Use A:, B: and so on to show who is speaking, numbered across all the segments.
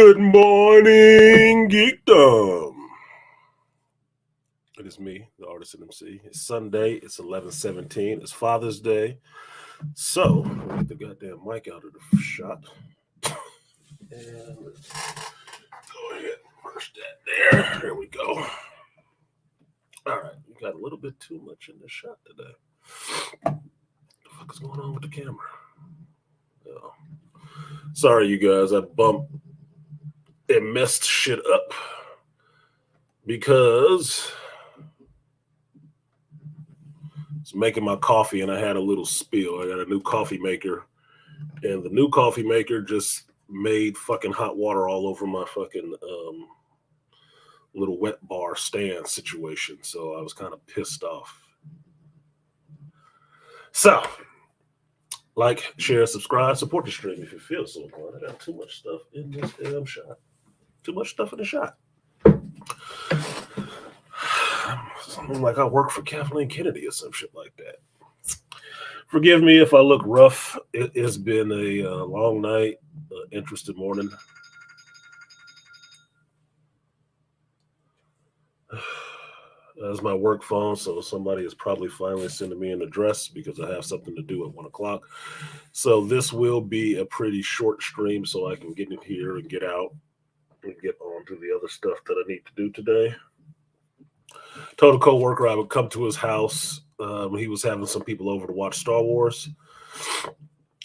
A: Good morning, Geekdom. It is me, the artisanmc. It's Sunday. It's 11/17. It's Father's Day. So, we'll get the goddamn mic out of the shot. And let's go ahead and push that there. There we go. All right. We got a little bit too much in the shot today. What the fuck is going on with the camera? Oh. Sorry, you guys. I bumped and messed shit up because I was making my coffee and I had a little spill. I got a new coffee maker, and the new coffee maker just made fucking hot water all over my fucking little wet bar stand situation. So I was kind of pissed off. So, like, share, subscribe, support the stream if you feel so inclined. I got too much stuff in this damn shot. Too much stuff in the shot. Something like I work for Kathleen Kennedy or some shit like that. Forgive me if I look rough. It has been a long night, interesting morning. That's my work phone, so somebody is probably finally sending me an address because I have something to do at 1 o'clock. So this will be a pretty short stream so I can get in here and get out and get on to the other stuff that I need to do today. Told a co-worker I would come to his house. He was having some people over to watch Star Wars.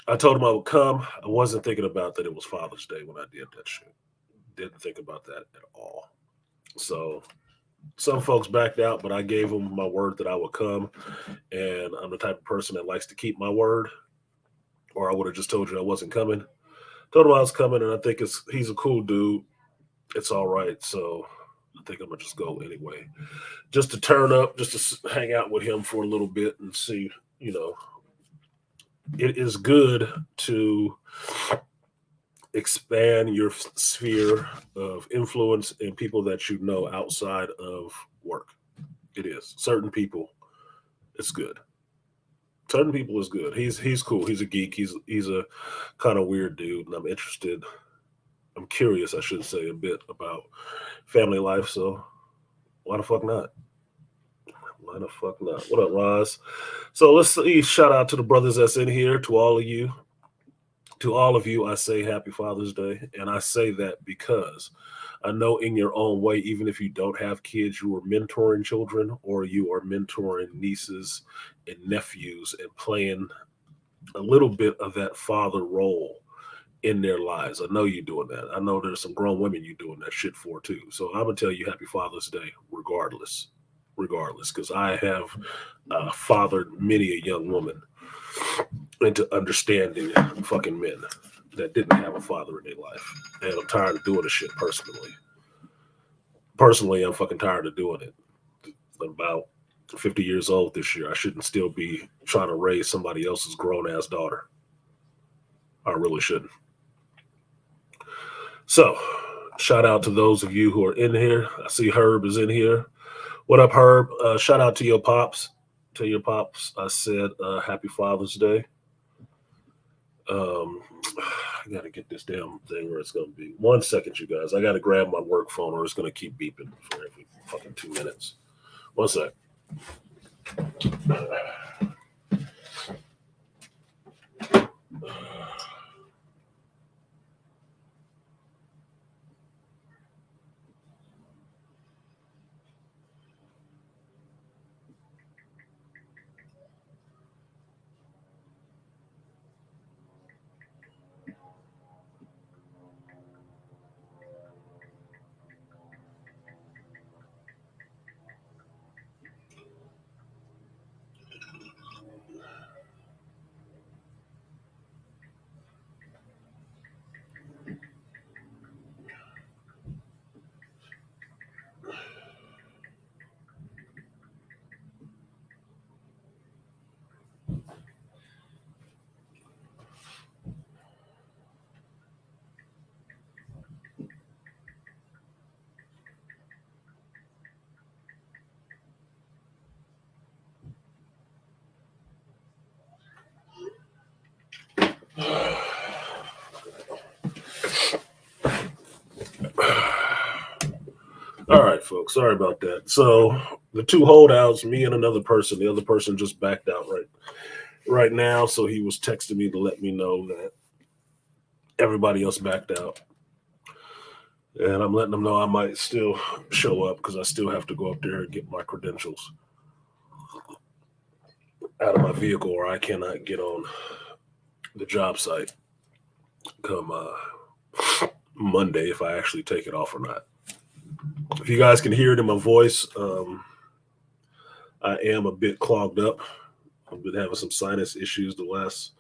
A: I told him I would come. I wasn't thinking about that it was Father's Day when I did that shit. Didn't think about that at all. So some folks backed out, but I gave them my word that I would come. And I'm the type of person that likes to keep my word, or I would have just told you I wasn't coming. Told him I was coming, and I think he's a cool dude. It's all right. So I think I'm going to just go anyway. Just to turn up, just to hang out with him for a little bit and see, it is good to expand your sphere of influence and people that you know outside of work. It is. Certain people, it's good. Certain people is good. He's cool. He's a geek. He's a kind of weird dude, and I'm interested. I'm curious, I should say, a bit about family life. So why the fuck not? Why the fuck not? What up, Roz? So let's see. Shout out to the brothers that's in here. To all of you. To all of you, I say happy Father's Day. And I say that because I know in your own way, even if you don't have kids, you are mentoring children or you are mentoring nieces and nephews and playing a little bit of that father role in their lives. I know you're doing that. I know there's some grown women you're doing that shit for too. So I'm going to tell you happy Father's Day regardless, because I have fathered many a young woman into understanding fucking men that didn't have a father in their life. And I'm tired of doing this shit personally. Personally, I'm fucking tired of doing it. I'm about 50 years old this year. I shouldn't still be trying to raise somebody else's grown-ass daughter. I really shouldn't. So, shout out to those of you who are in here. I see Herb is in here. What up, Herb? Shout out to your pops. To your pops, I said happy Father's Day. I gotta get this damn thing where it's gonna be. 1 second, you guys. I gotta grab my work phone or it's gonna keep beeping for every fucking 2 minutes. 1 sec. folks. Sorry about that. So the two holdouts, me and another person. The other person just backed out right now. So he was texting me to let me know that everybody else backed out. And I'm letting them know I might still show up because I still have to go up there and get my credentials out of my vehicle, or I cannot get on the job site come Monday if I actually take it off or not. If you guys can hear it in my voice, I am a bit clogged up. I've been having some sinus issues the last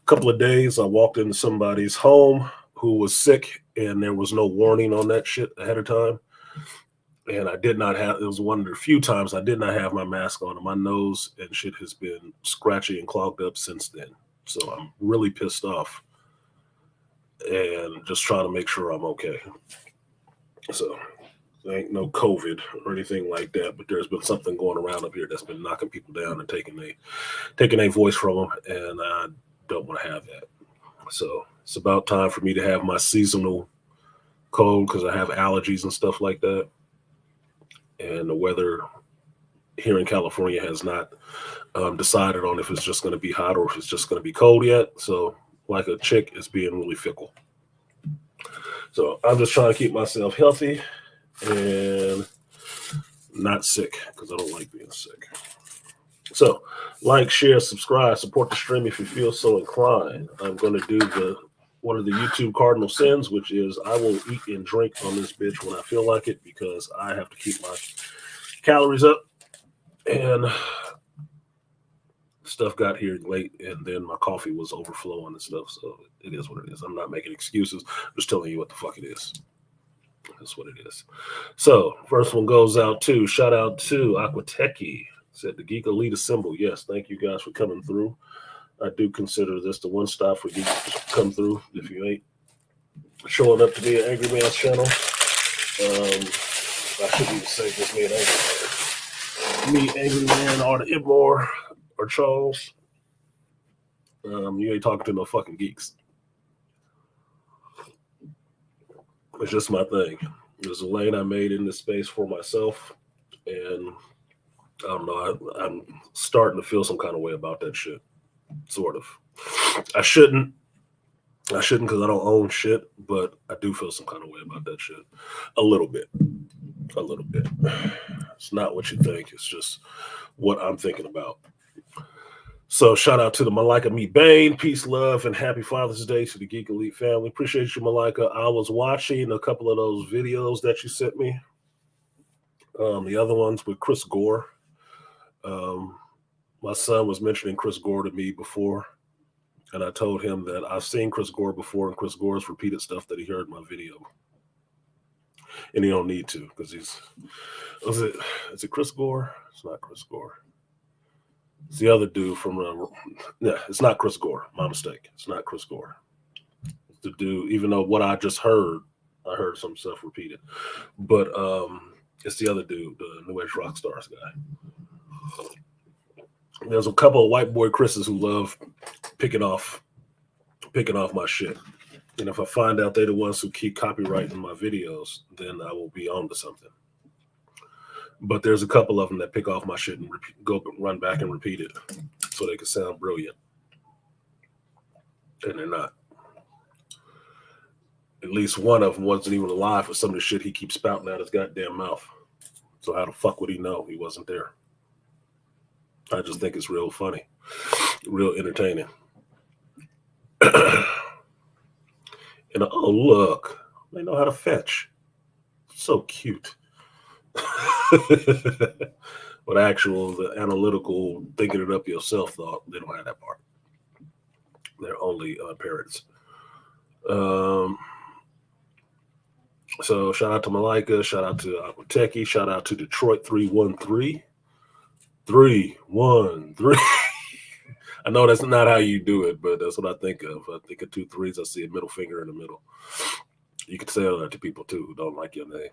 A: couple of days. I walked into somebody's home who was sick, and there was no warning on that shit ahead of time. And I did not have, it was one of the few times I did not have my mask on, and my nose and shit has been scratchy and clogged up since then. So I'm really pissed off and just trying to make sure I'm okay. So there ain't no COVID or anything like that, but there's been something going around up here that's been knocking people down and taking a voice from them, and I don't want to have that. So it's about time for me to have my seasonal cold because I have allergies and stuff like that. And the weather here in California has not decided on if it's just going to be hot or if it's just going to be cold yet. So like a chick, it's being really fickle. So I'm just trying to keep myself healthy and not sick because I don't like being sick. So like, share, subscribe, support the stream if you feel so inclined. I'm going to do one of the YouTube cardinal sins, which is I will eat and drink on this bitch when I feel like it because I have to keep my calories up. And stuff got here late, and then my coffee was overflowing and stuff. So it is what it is. I'm not making excuses. I'm just telling you what the fuck it is. That's what it is. So first one goes out to, shout out to Aquateki. Said the Geek Elite Assemble. Yes, thank you guys for coming through. I do consider this the one stop for geeks to come through if you ain't showing up to be an Angry Man's channel. I shouldn't even say just me and Angry Man. Me, Angry Man, or the Ibmore, or Charles. You ain't talking to no fucking geeks. It's just my thing. There's a lane I made in this space for myself, and I don't know, I'm starting to feel some kind of way about that shit. Sort of. I shouldn't because I don't own shit, but I do feel some kind of way about that shit. A little bit. It's not what you think. It's just what I'm thinking about. So shout out to the Malika Me Bane. Peace, love, and happy Father's Day to the Geek Elite family. Appreciate you, Malika. I was watching a couple of those videos that you sent me. The other ones with Chris Gore. My son was mentioning Chris Gore to me before, and I told him that I've seen Chris Gore before, and Chris Gore's repeated stuff that he heard in my video. And he don't need to, because is it Chris Gore? It's not Chris Gore. It's the other dude from, it's not Chris Gore. My mistake. It's not Chris Gore. It's the dude, even though what I just heard, I heard some stuff repeated. But it's the other dude, the New Age Rock Stars guy. There's a couple of white boy Chris's who love picking off my shit. And if I find out they're the ones who keep copyrighting my videos, then I will be on to something. But there's a couple of them that pick off my shit and run back and repeat it so they can sound brilliant. And they're not. At least one of them wasn't even alive for some of the shit he keeps spouting out his goddamn mouth. So how the fuck would he know he wasn't there? I just think it's real funny, real entertaining. And oh, look, they know how to fetch. So cute. But the analytical thinking it up yourself thought, they don't have that part. They're only parrots. So shout out to Malika, shout out to Aquateki, shout out to Detroit 313. 313. I know that's not how you do it, but that's what I think of. I think of 2 3s. I see a middle finger in the middle. You can say that to people too who don't like your name.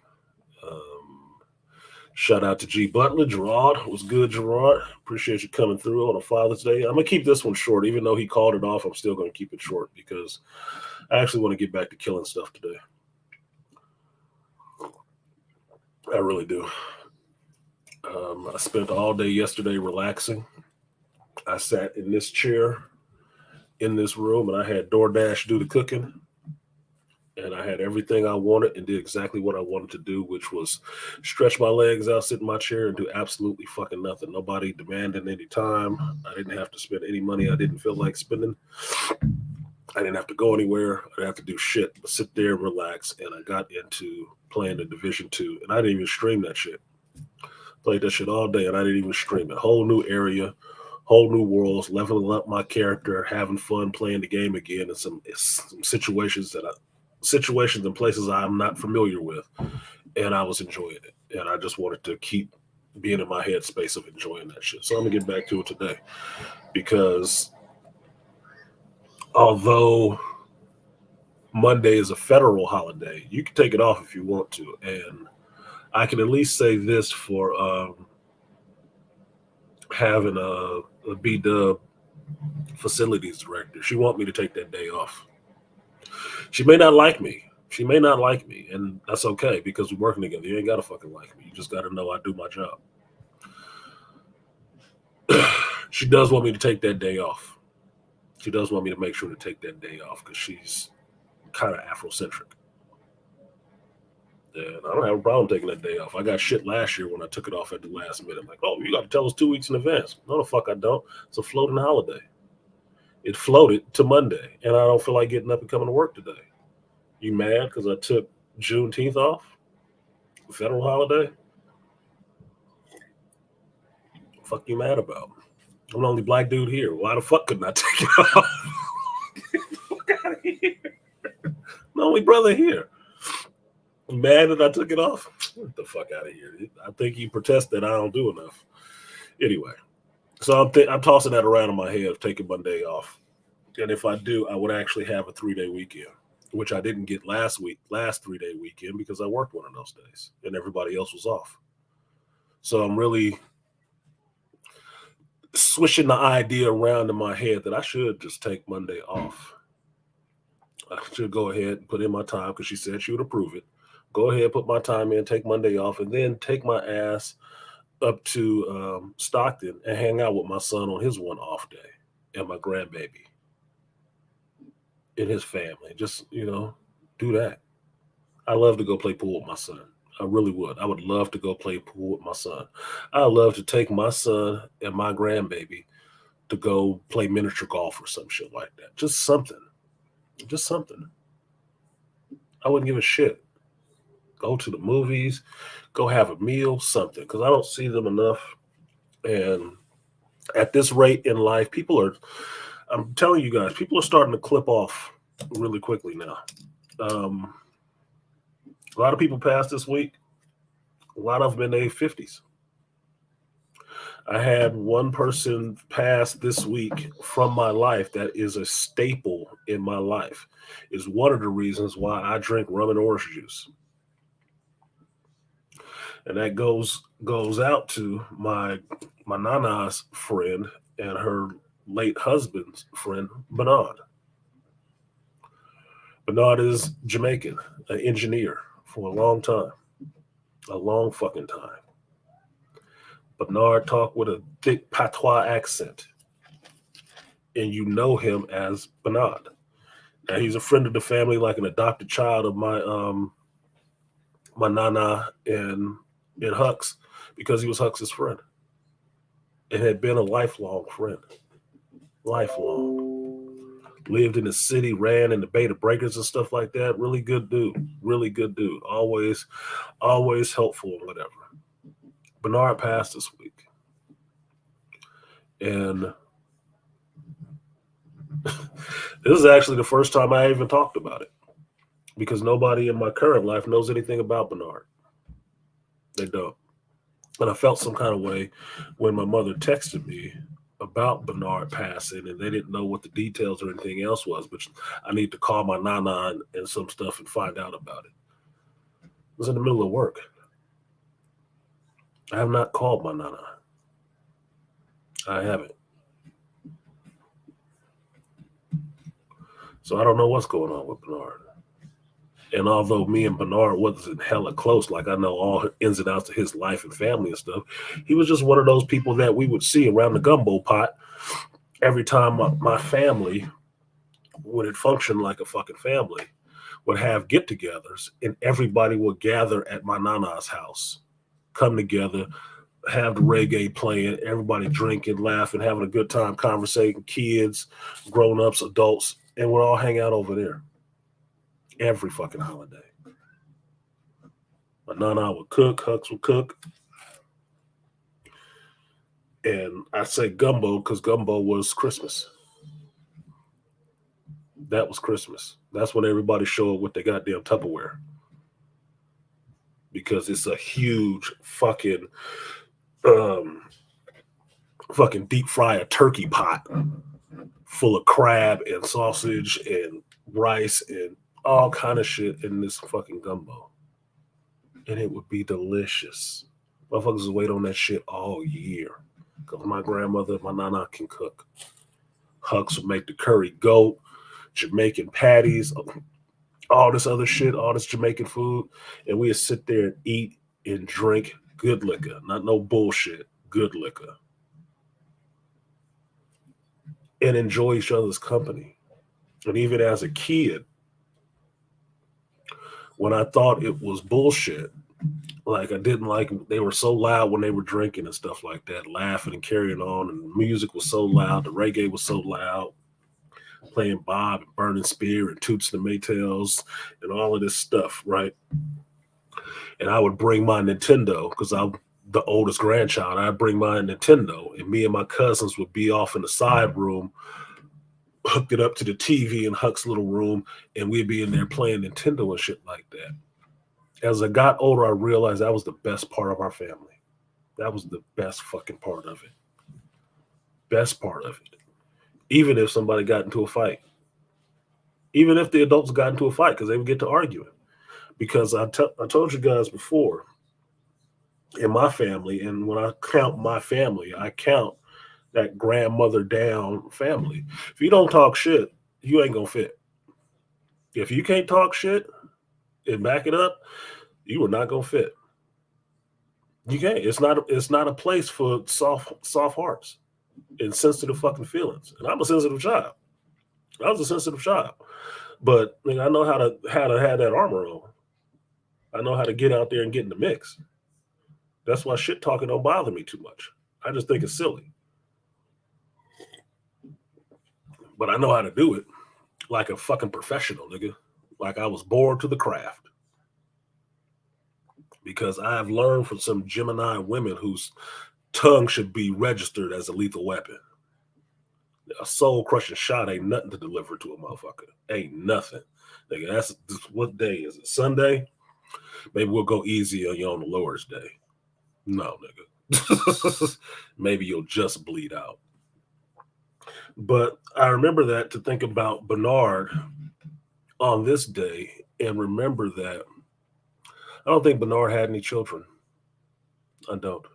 A: Shout out to G Butler. Gerard, what's good, Gerard? Appreciate you coming through on a Father's Day. I'm going to keep this one short. Even though he called it off, I'm still going to keep it short because I actually want to get back to killing stuff today. I really do. I spent all day yesterday relaxing. I sat in this chair in this room and I had DoorDash do the cooking. And I had everything I wanted and did exactly what I wanted to do, which was stretch my legs out, sit in my chair, and do absolutely fucking nothing. Nobody demanding any time. I didn't have to spend any money I didn't feel like spending. I didn't have to go anywhere. I didn't have to do shit but sit there and relax. And I got into playing the Division 2, and I didn't even stream that shit. Played that shit all day, and I didn't even stream it. Whole new area, whole new worlds, leveling up my character, having fun playing the game again, and some situations and places I'm not familiar with, and I was enjoying it, and I just wanted to keep being in my headspace of enjoying that shit. So I'm gonna get back to it today because although Monday is a federal holiday, you can take it off if you want to, and I can at least say this for having a B Dub facilities director. She want me to take that day off. She may not like me. She may not like me, and that's okay because we're working together. You ain't gotta fucking like me. You just gotta know I do my job. She does want me to take that day off. She does want me to make sure to take that day off because she's kind of Afrocentric. And I don't have a problem taking that day off. I got shit last year when I took it off at the last minute. Like, oh, you got to tell us 2 weeks in advance. No, the fuck I don't. It's a floating holiday. It floated to Monday, and I don't feel like getting up and coming to work today. You mad because I took Juneteenth off? Federal holiday? Fuck you mad about? I'm the only black dude here. Why the fuck couldn't I take it off? Fuck out of here. I'm the only brother here. You mad that I took it off? Get the fuck out of here. I think you protest that I don't do enough. Anyway, so I'm tossing that around in my head of taking Monday off. And if I do, I would actually have a 3-day weekend, which I didn't get last 3-day weekend because I worked one of those days and everybody else was off. So I'm really swishing the idea around in my head that I should just take Monday off. I should go ahead and put in my time because she said she would approve it. Go ahead, put my time in, take Monday off, and then take my ass up to Stockton and hang out with my son on his one off day and my grandbaby and his family. Just, do that. I love to go play pool with my son. I really would. I would love to go play pool with my son. I love to take my son and my grandbaby to go play miniature golf or some shit like that. Just something. Just something. I wouldn't give a shit. Go to the movies, go have a meal, something. Because I don't see them enough. And at this rate in life, I'm telling you guys, people are starting to clip off really quickly now. A lot of people passed this week. A lot of them in their 50s. I had one person pass this week from my life that is a staple in my life. Is one of the reasons why I drink rum and orange juice. And that goes out to my nana's friend and her late husband's friend, Bernard. Bernard is Jamaican, an engineer for a long time. A long fucking time. Bernard talked with a thick patois accent. And you know him as Bernard. Now he's a friend of the family, like an adopted child of my nana and Hux, because he was Hux's friend. It had been a lifelong friend. Lifelong. Lived in the city, ran in the Beta Breakers and stuff like that. Really good dude. Really good dude. Always helpful and whatever. Bernard passed this week. And this is actually the first time I even talked about it. Because nobody in my current life knows anything about Bernard. They don't. And I felt some kind of way when my mother texted me about Bernard passing, and they didn't know what the details or anything else was, but I need to call my nana and some stuff and find out about it. I was in the middle of work. I have not called my nana. I haven't. So I don't know what's going on with Bernard. And although me and Bernard wasn't hella close, like I know all ins and outs of his life and family and stuff, he was just one of those people that we would see around the gumbo pot every time my family, when it functioned like a fucking family, would have get-togethers, and everybody would gather at my nana's house, come together, have the reggae playing, everybody drinking, laughing, having a good time, conversating, kids, grown-ups, adults, and we'd all hang out over there every fucking holiday. My nana would cook, Hux would cook, and I say gumbo because gumbo was Christmas. That was Christmas. That's when everybody show up with their goddamn Tupperware, because it's a huge um, fucking deep fry a turkey pot full of crab and sausage and rice and all kind of shit in this fucking gumbo, and it would be delicious. Motherfuckers would wait on that shit all year because my grandmother, my nana can cook. Hux would make the curry goat, Jamaican patties, all this other shit, all this Jamaican food, and we'd sit there and eat and drink good liquor, not no bullshit, good liquor, and enjoy each other's company. And even as a kid, when I thought it was bullshit, like I didn't like they were so loud when they were drinking and stuff like that, laughing and carrying on, and the music was so loud, the reggae was so loud, playing Bob and Burning Spear and Toots the Maytals and all of this stuff, right? And I would bring my Nintendo because I'm the oldest grandchild. I'd bring my Nintendo, and me and my cousins would be off in the side room, hooked it up to the TV in Huck's little room, and we'd be in there playing Nintendo and shit like that. As I got older, I realized that was the best part of our family. That was the best fucking part of it. Best part of it. Even if somebody got into a fight. Even if the adults got into a fight, because they would get to arguing. Because I told you guys before, in my family, and when I count my family, I count that grandmother down family. If you don't talk shit, you ain't gonna fit. If you can't talk shit and back it up, you are not gonna fit. You can't. It's not a place for soft hearts and sensitive fucking feelings. And I'm a sensitive child. I was a sensitive child. But I know how to have that armor on. I know how to get out there and get in the mix. That's why shit talking don't bother me too much. I just think it's silly. But I know how to do it like a fucking professional, nigga. Like I was born to the craft. Because I have learned from some Gemini women whose tongue should be registered as a lethal weapon. A soul crushing shot ain't nothing to deliver to a motherfucker. Ain't nothing. Nigga, that's what day is it? Sunday? Maybe we'll go easy on you on the Lord's Day. No, nigga. Maybe you'll just bleed out. But I remember that to think about Bernard on this day and remember that I don't think Bernard had any children. I don't.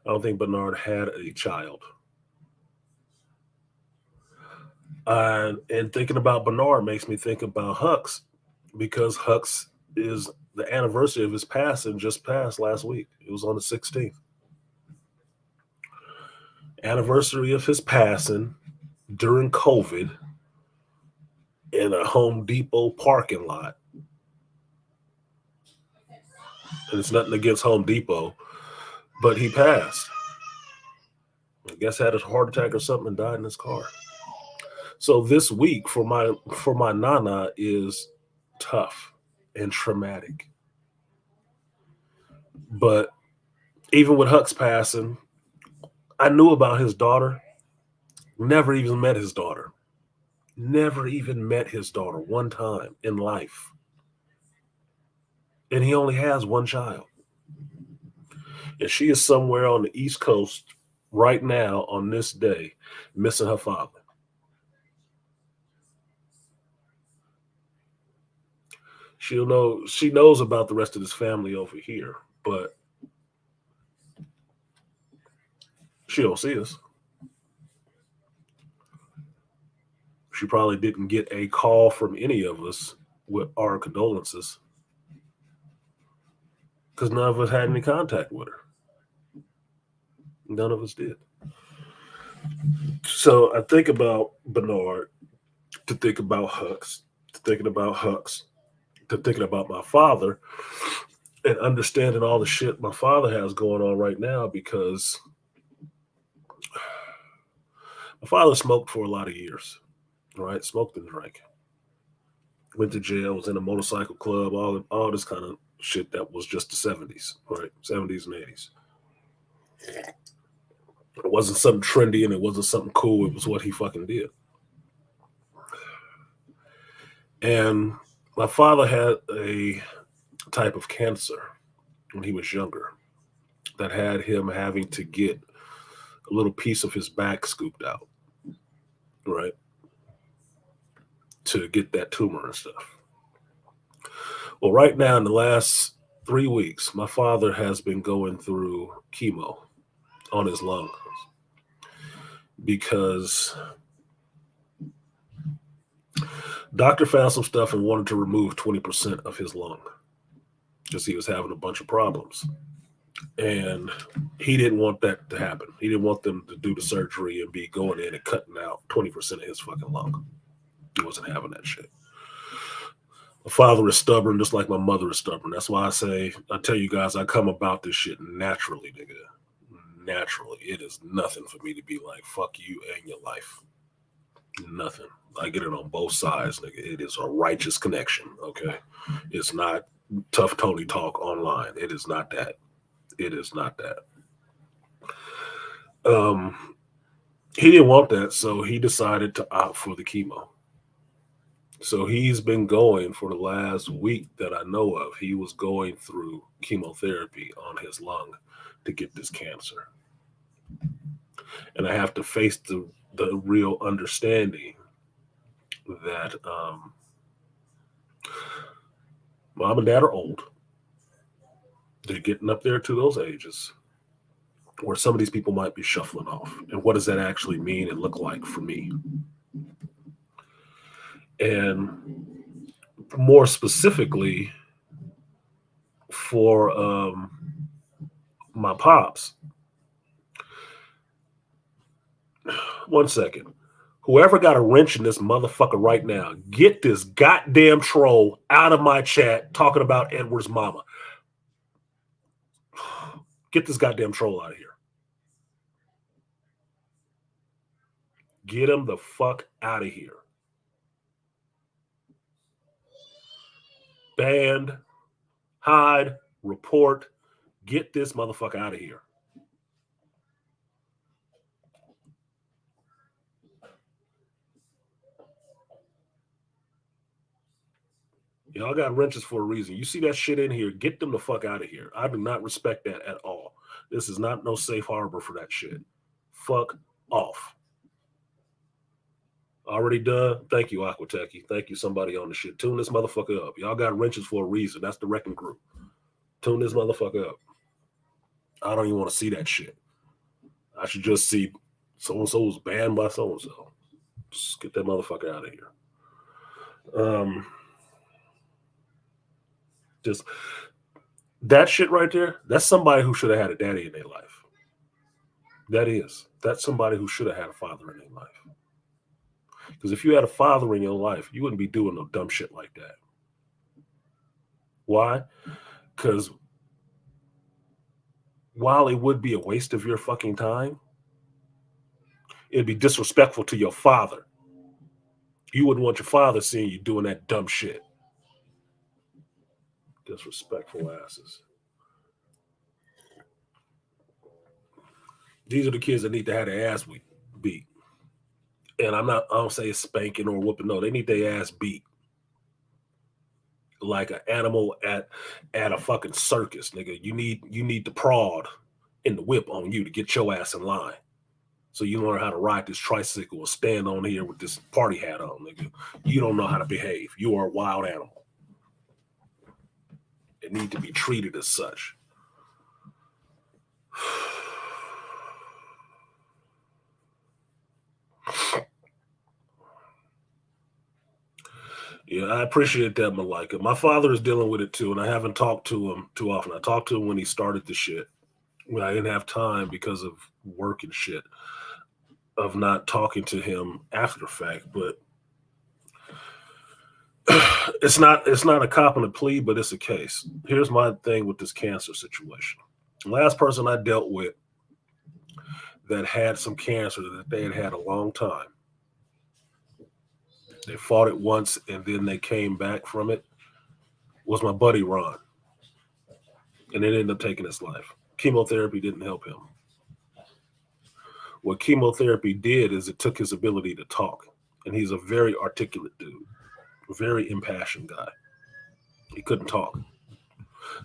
A: I don't think Bernard had a child. And thinking about Bernard makes me think about Hux because Hux is the anniversary of his passing just passed last week. It was on the 16th. Anniversary of his passing during COVID in a Home Depot parking lot. And it's nothing against Home Depot, but he passed. I guess had a heart attack or something and died in his car. So this week for my nana is tough and traumatic. But even with Huck's passing, I knew about his daughter, never even met his daughter. Never even met his daughter one time in life. And he only has one child. And she is somewhere on the East Coast right now on this day, missing her father. She knows about the rest of his family over here, but she don't see us. She probably didn't get a call from any of us with our condolences because none of us had any contact with her. None of us did. So I think about Bernard, to think about Hux, to thinking about Hux, to thinking about my father, and understanding all the shit my father has going on right now because my father smoked for a lot of years, right? Smoked and drank. Went to jail, was in a motorcycle club, all this kind of shit that was just the 70s, right? 70s and 80s. It wasn't something trendy and it wasn't something cool. It was what he fucking did. And my father had a type of cancer when he was younger that had him having to get a little piece of his back scooped out, right? To get that tumor and stuff. Well, right now, in the last 3 weeks, my father has been going through chemo on his lungs because doctor found some stuff and wanted to remove 20% of his lung because he was having a bunch of problems. And he didn't want that to happen. He didn't want them to do the surgery and be going in and cutting out 20% of his fucking lung. He wasn't having that shit. My father is stubborn, just like my mother is stubborn. That's why I tell you guys, I come about this shit naturally, nigga. Naturally. It is nothing for me to be like, fuck you and your life. Nothing. I get it on both sides, nigga. It is a righteous connection, okay? It's not tough Tony talk online. It is not that. It is not that. He didn't want that, so he decided to opt for the chemo. So he's been going for the last week that I know of. He was going through chemotherapy on his lung to get this cancer. And I have to face the real understanding that mom and dad are old. They're getting up there to those ages where some of these people might be shuffling off. And what does that actually mean and look like for me? And more specifically, for my pops. One second. Whoever got a wrench in this motherfucker right now, get this goddamn troll out of my chat talking about Edward's mama. Get this goddamn troll out of here. Get him the fuck out of here. Banned, hide, report. Get this motherfucker out of here. Y'all got wrenches for a reason. You see that shit in here, get them the fuck out of here. I do not respect that at all. This is not no safe harbor for that shit. Fuck off. Already done. Thank you, Aquatechy. Thank you, somebody on the shit. Tune this motherfucker up. Y'all got wrenches for a reason. That's the wrecking crew. Tune this motherfucker up. I don't even want to see that shit. I should just see so-and-so was banned by so-and-so. Just get that motherfucker out of here. Just that shit right there, that's somebody who should have had a daddy in their life. That's somebody who should have had a father in their life. Because if you had a father in your life, you wouldn't be doing no dumb shit like that. Why? Because while it would be a waste of your fucking time, it'd be disrespectful to your father. You wouldn't want your father seeing you doing that dumb shit. Disrespectful asses. These are the kids that need to have their ass beat. And I don't say spanking or whooping. No, they need their ass beat. Like an animal at a fucking circus, nigga. You need the prod and the whip on you to get your ass in line. So you learn how to ride this tricycle or stand on here with this party hat on, nigga. You don't know how to behave. You are a wild animal. It need to be treated as such. Yeah, I appreciate that, Malika. My father is dealing with it too, and I haven't talked to him too often. I talked to him when he started the shit, when I didn't have time because of work and shit, of not talking to him after the fact. But it's not a cop and a plea, but it's a case. Here's my thing with this cancer situation. Last person I dealt with that had some cancer that they had a long time. They fought it once and then they came back from it. Was my buddy Ron, and it ended up taking his life. Chemotherapy didn't help him. What chemotherapy did is it took his ability to talk, and he's a very articulate dude, a very impassioned guy. He couldn't talk.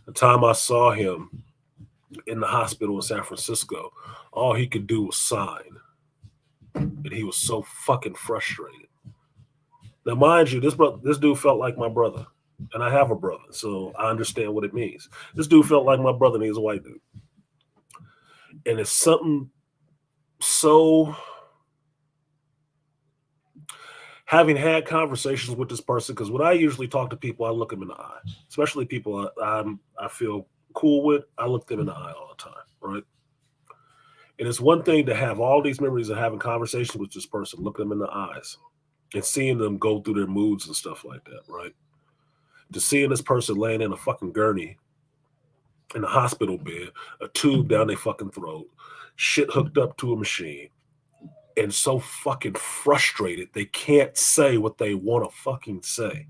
A: The time I saw him in the hospital in San Francisco, all he could do was sign, and he was so fucking frustrated. Now, mind you, this dude felt like my brother, and I have a brother, so I understand what it means. This dude felt like my brother, and he's a white dude, and it's something so. Having had conversations with this person, because when I usually talk to people, I look them in the eye, especially people I feel cool with. I look them in the eye all the time, right? And it's one thing to have all these memories of having conversations with this person, look them in the eyes, and seeing them go through their moods and stuff like that, right? To seeing this person laying in a fucking gurney in a hospital bed, a tube down their fucking throat, shit hooked up to a machine, and so fucking frustrated they can't say what they want to fucking say.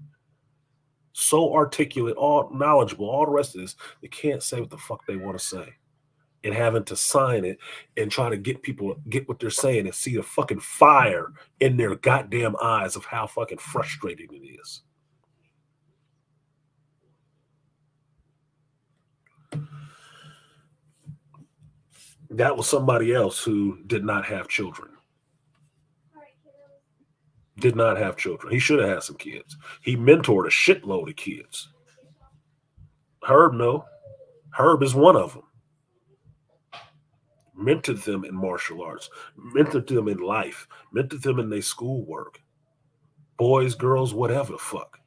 A: So articulate, all knowledgeable, all the rest of this, they can't say what the fuck they want to say. And having to sign it and try to get people get what they're saying and see the fucking fire in their goddamn eyes of how fucking frustrating it is. That was somebody else who did not have children. Did not have children. He should have had some kids. He mentored a shitload of kids. Herb, no. Herb is one of them. Mentored them in martial arts, mentored them in life, mentored them in their schoolwork, boys, girls, whatever the fuck.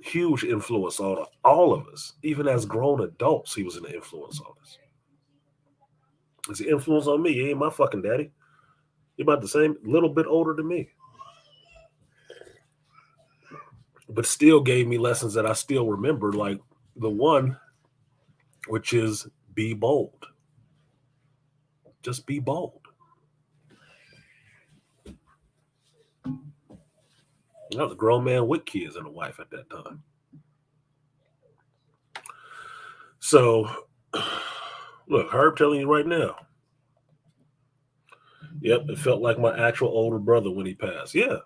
A: Huge influence on all of us. Even as grown adults, he was an influence on us. It's an influence on me. He ain't my fucking daddy. He about the same, little bit older than me. But still gave me lessons that I still remember, like the one, which is be bold. Just be bold. I was a grown man with kids and a wife at that time. So, look, Herb telling you right now. Yep, it felt like my actual older brother when he passed. Yeah,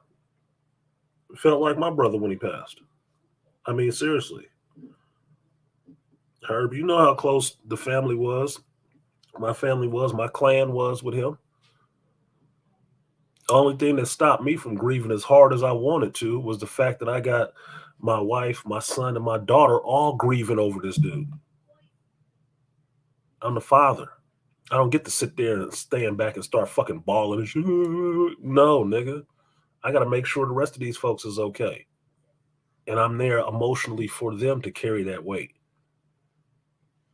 A: it felt like my brother when he passed. I mean, seriously. Herb, you know how close the family was. My family was, my clan was with him. The only thing that stopped me from grieving as hard as I wanted to was the fact that I got my wife, my son, and my daughter all grieving over this dude. I'm the father. I don't get to sit there and stand back and start fucking bawling and shit. No, nigga. I got to make sure the rest of these folks is okay. And I'm there emotionally for them to carry that weight,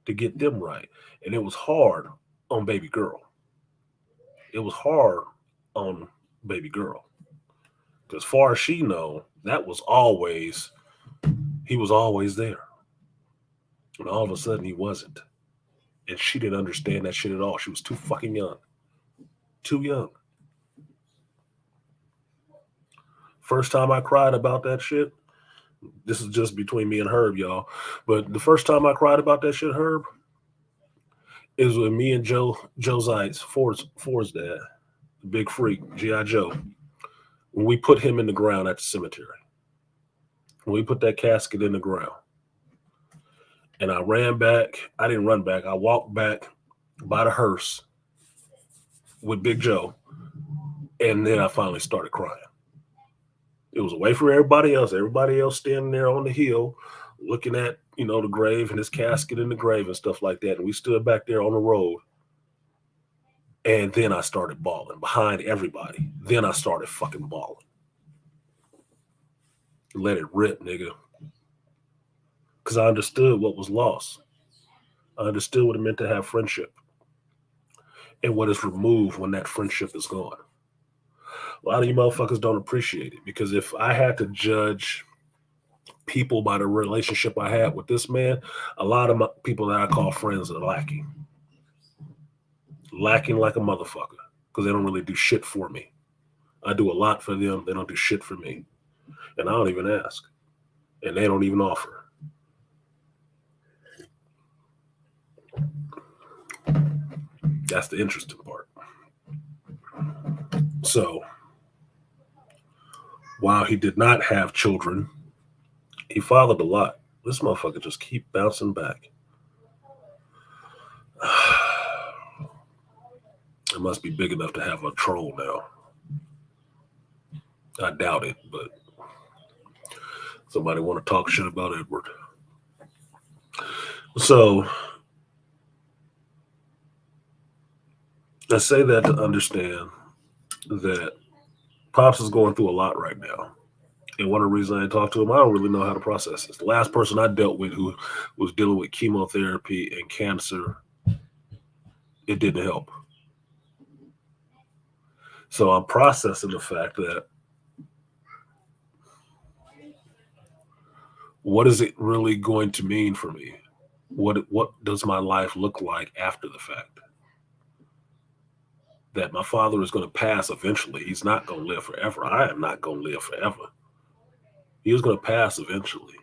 A: to get them right. And it was hard on baby girl. It was hard on baby girl. As far as she know, that was always, he was always there. And all of a sudden he wasn't. And she didn't understand that shit at all. She was too fucking young. Too young. First time I cried about that shit, this is just between me and Herb, y'all. But the first time I cried about that shit, Herb, is when me and Joe Zeitz, Ford's dad, the big freak, G.I. Joe, when we put him in the ground at the cemetery. When we put that casket in the ground. And I ran back. I didn't run back. I walked back by the hearse with Big Joe. And then I finally started crying. It was away from everybody else. Everybody else standing there on the hill looking at, the grave and his casket in the grave and stuff like that. And we stood back there on the road. And then I started bawling behind everybody. Then I started fucking bawling. Let it rip, nigga. Because I understood what was lost. I understood what it meant to have friendship and what is removed when that friendship is gone. A lot of you motherfuckers don't appreciate it because if I had to judge people by the relationship I had with this man, a lot of people that I call friends are lacking. Lacking like a motherfucker because they don't really do shit for me. I do a lot for them. They don't do shit for me. And I don't even ask. And they don't even offer. That's the interesting part. So, while he did not have children, he fathered a lot. This motherfucker just keep bouncing back. It must be big enough to have a troll now. I doubt it, but somebody want to talk shit about Edward. So, I say that to understand that Pops is going through a lot right now. And one of the reasons I didn't talk to him, I don't really know how to process this. The last person I dealt with who was dealing with chemotherapy and cancer, it didn't help. So I'm processing the fact that what is it really going to mean for me? What does my life look like after the fact? That my father is going to pass eventually. He's not going to live forever. I am not going to live forever. He is going to pass eventually.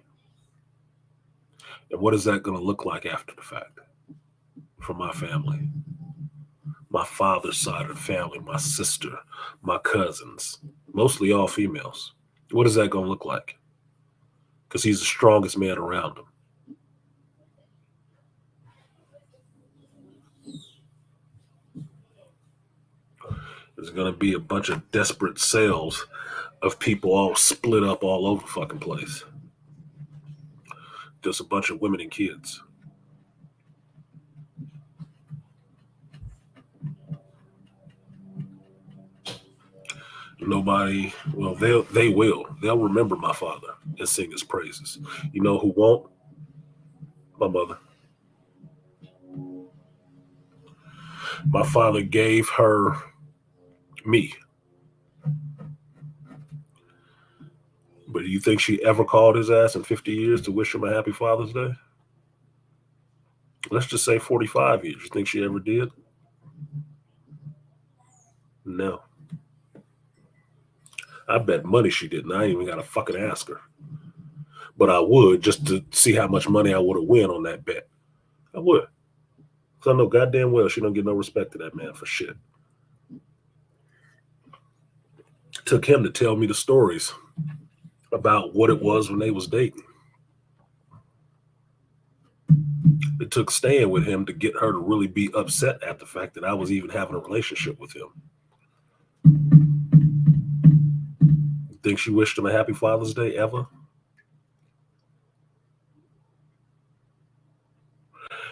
A: And what is that going to look like after the fact for my family? My father's side of the family, my sister, my cousins, mostly all females. What is that going to look like? Because he's the strongest man around him. There's going to be a bunch of desperate sales of people all split up all over the fucking place. Just a bunch of women and kids. Nobody, well, they'll remember my father and sing his praises. You know who won't? My mother. My father gave her me. But do you think she ever called his ass in 50 years to wish him a happy Father's Day? Let's just say 45 years. You think she ever did? No. I bet money she didn't. I ain't even got to fucking ask her. But I would just to see how much money I would have win on that bet. I would. Because I know goddamn well she don't get no respect to that man for shit. It took him to tell me the stories about what it was when they was dating. It took staying with him to get her to really be upset at the fact that I was even having a relationship with him. Think she wished him a happy Father's Day ever?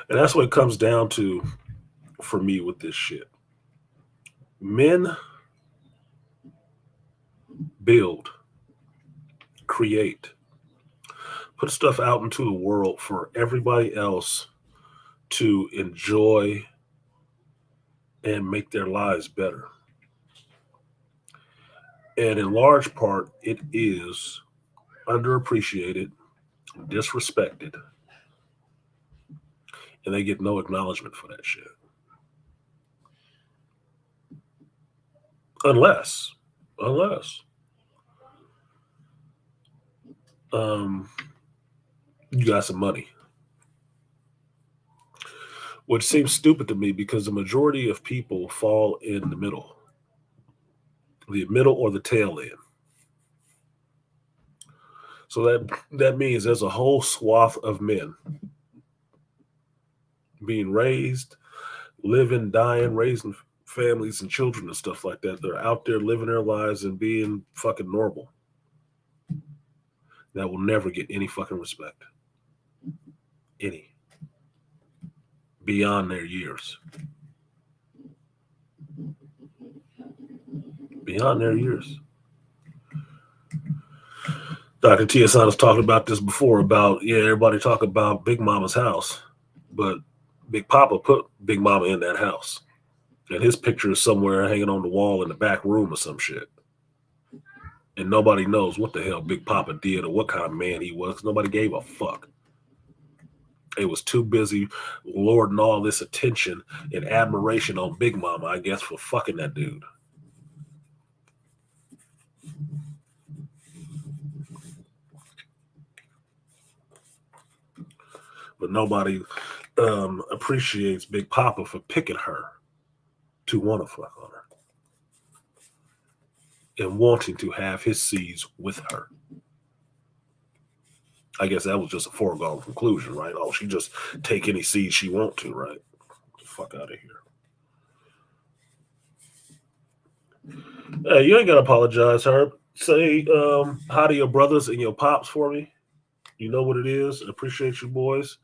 A: And that's what it comes down to for me with this shit. Men build, create, put stuff out into the world for everybody else to enjoy and make their lives better. And in large part, it is underappreciated, disrespected, and they get no acknowledgement for that shit. Unless you got some money. Which seems stupid to me because the majority of people fall in the middle or the tail end. So that means there's a whole swath of men being raised, living, dying, raising families and children and stuff like that. They're out there living their lives and being fucking normal. That will never get any fucking respect. Any. Beyond their years. Beyond their years. Dr. TSI was talking about this before about, everybody talk about Big Mama's house, but Big Papa put Big Mama in that house. And his picture is somewhere hanging on the wall in the back room or some shit. And nobody knows what the hell Big Papa did or what kind of man he was. Nobody gave a fuck. They was too busy lording all this attention and admiration on Big Mama, I guess, for fucking that dude. But nobody appreciates Big Papa for picking her to want to fuck on her and wanting to have his seeds with her. I guess that was just a foregone conclusion, right? Oh, she just take any seed she want to, right? Get the fuck out of here. Hey, you ain't got to apologize, Herb. Say hi to your brothers and your pops for me. You know what it is. I appreciate you boys.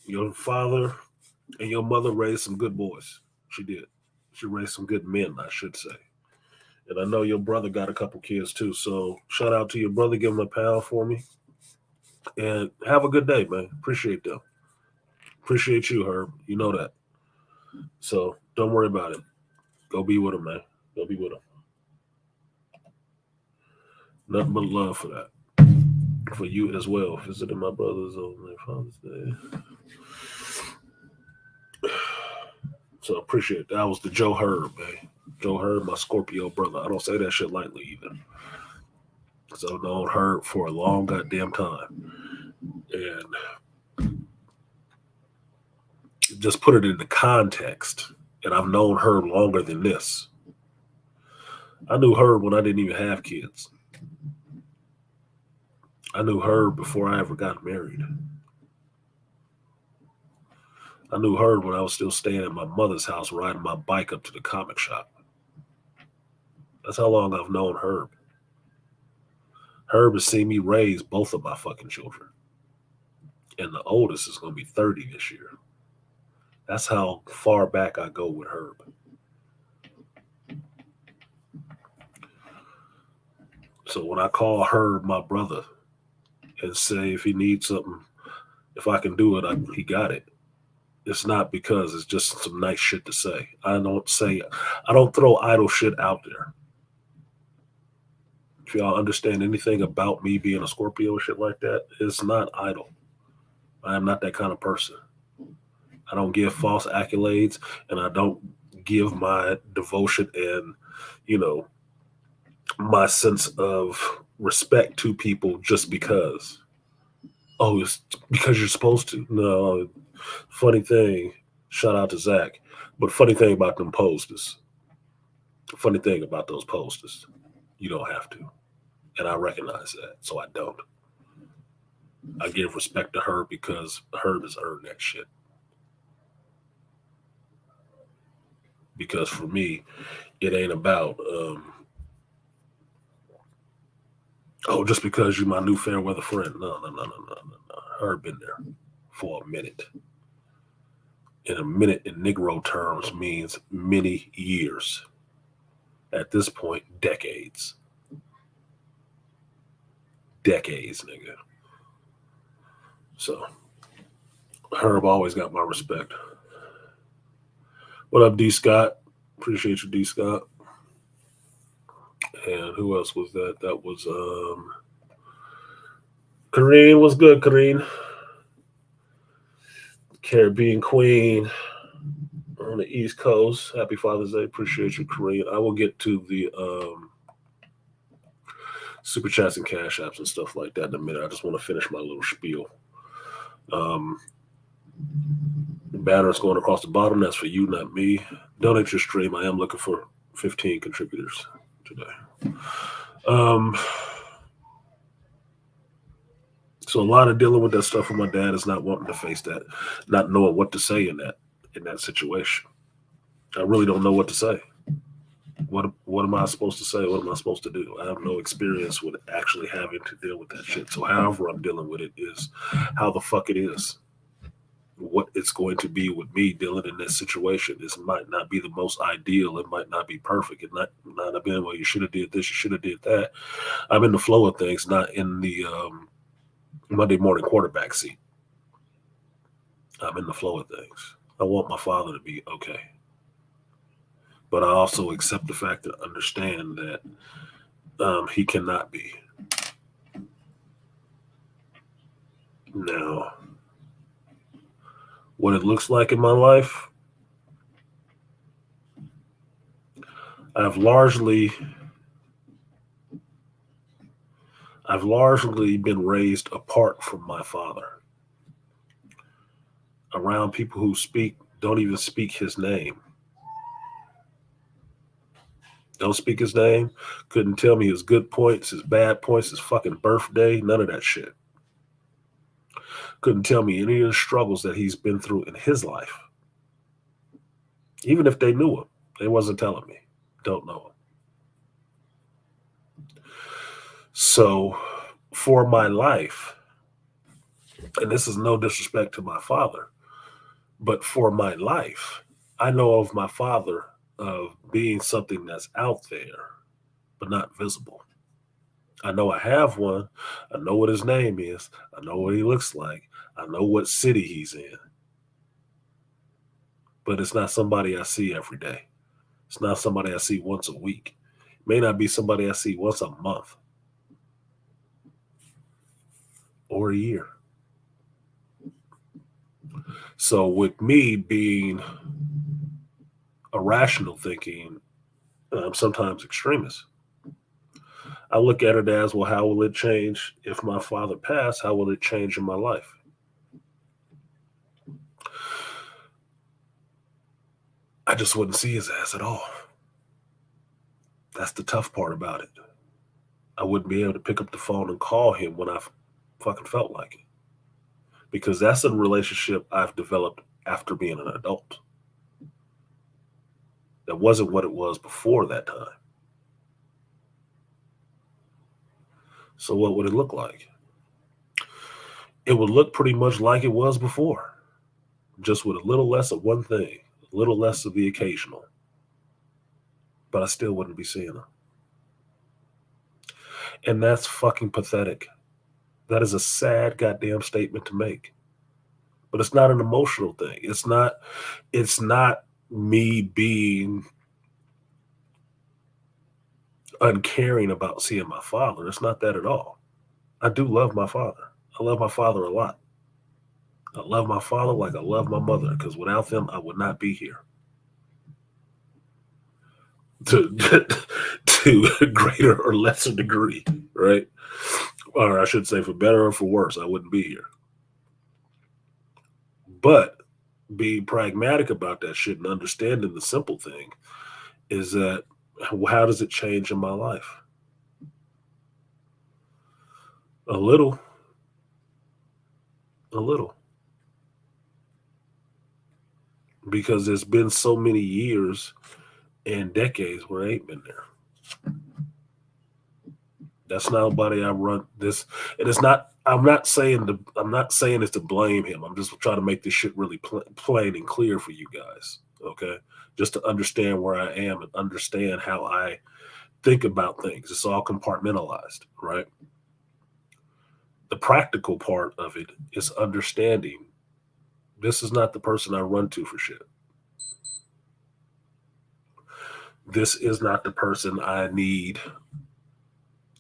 A: Your father and your mother raised some good boys. She did. She raised some good men, I should say. And I know your brother got a couple kids too. So shout out to your brother. Give him a pound for me. And have a good day, man. Appreciate them. Appreciate you, Herb. You know that. So don't worry about it. Go be with him, man. Go be with him. Nothing but love for that. For you as well. Visiting my brothers on their Father's Day. So appreciate it. That was the Joe Herb, man. Joe Herb, my Scorpio brother. I don't say that shit lightly either. Because I've known Herb for a long goddamn time. And just put it into context. And I've known Herb longer than this. I knew Herb when I didn't even have kids. I knew Herb before I ever got married. I knew Herb when I was still staying at my mother's house riding my bike up to the comic shop. That's how long I've known Herb. Herb has seen me raise both of my fucking children. And the oldest is going to be 30 this year. That's how far back I go with Herb. So when I call Herb my brother and say if he needs something, if I can do it, he got it. It's not because it's just some nice shit to say. I don't throw idle shit out there. If y'all understand anything about me being a Scorpio or shit like that, it's not idle. I am not that kind of person. I don't give false accolades, and I don't give my devotion and, my sense of respect to people just because. Oh, it's because you're supposed to. No, funny thing, shout out to Zach, but funny thing about them posters. Funny thing about those posters, you don't have to. And I recognize that, so I don't. I give respect to Herb because Herb has earned that shit. Because for me, it ain't about, just because you're my new fair weather friend. No. Herb been there for a minute. And a minute in Negro terms means many years. At this point, decades. Decades, nigga. So, Herb always got my respect. What up, D. Scott? Appreciate you, D. Scott. And who else was that? That was Kareen. What's good, Kareen? Caribbean Queen on the East Coast. Happy Father's Day. Appreciate you, Kareen. I will get to the super chats and cash apps and stuff like that in a minute. I just want to finish my little spiel. The banner's going across the bottom. That's for you, not me. Donate your stream. I am looking for 15 contributors today. So a lot of dealing with that stuff with my dad is not wanting to face that, not knowing what to say in that situation. I really don't know what to say. What am I supposed to say? What am I supposed to do? I have no experience with actually having to deal with that shit. So however I'm dealing with it is how the fuck it is. what it's going to be with me dealing in this situation. This might not be the most ideal. It might not be perfect. It not have been, well, you should have did this, you should have did that. I'm in the flow of things, not in the Monday morning quarterback seat. I'm in the flow of things. I want my father to be okay. But I also accept the fact and understand that he cannot be. Now, what it looks like in my life, I've largely been raised apart from my father, around people who don't even speak his name. Don't speak his name. Couldn't tell me his good points, his bad points, his fucking birthday, none of that shit. Couldn't tell me any of the struggles that he's been through in his life. Even if they knew him, they wasn't telling me. Don't know him. So for my life, and this is no disrespect to my father, but for my life, I know of my father of being something that's out there, but not visible. I know I have one. I know what his name is. I know what he looks like. I know what city he's in. But it's not somebody I see every day. It's not somebody I see once a week. It may not be somebody I see once a month or a year. So with me being irrational thinking, I'm sometimes extremist. I look at it as, well, how will it change if my father passed? How will it change in my life? I just wouldn't see his ass at all. That's the tough part about it. I wouldn't be able to pick up the phone and call him when I fucking felt like it. Because that's a relationship I've developed after being an adult. That wasn't what it was before that time. So what would it look like? It would look pretty much like it was before, just with a little less of one thing, a little less of the occasional. But I still wouldn't be seeing them. And that's fucking pathetic. That is a sad goddamn statement to make. But it's not an emotional thing. It's not me being uncaring about seeing my father. It's not that at all. I do love my father. I love my father a lot. I love my father like I love my mother, because without them, I would not be here. To a greater or lesser degree, right? Or I should say, for better or for worse, I wouldn't be here. But being pragmatic about that shit and understanding the simple thing is that, how does it change in my life? A little. Because there's been so many years and decades where I ain't been there. That's not nobody I run this, and it's not. I'm not saying it's to blame him. I'm just trying to make this shit really plain and clear for you guys. Okay, just to understand where I am and understand how I think about things. It's all compartmentalized, right? The practical part of it is understanding this is not the person I run to for shit. This is not the person I need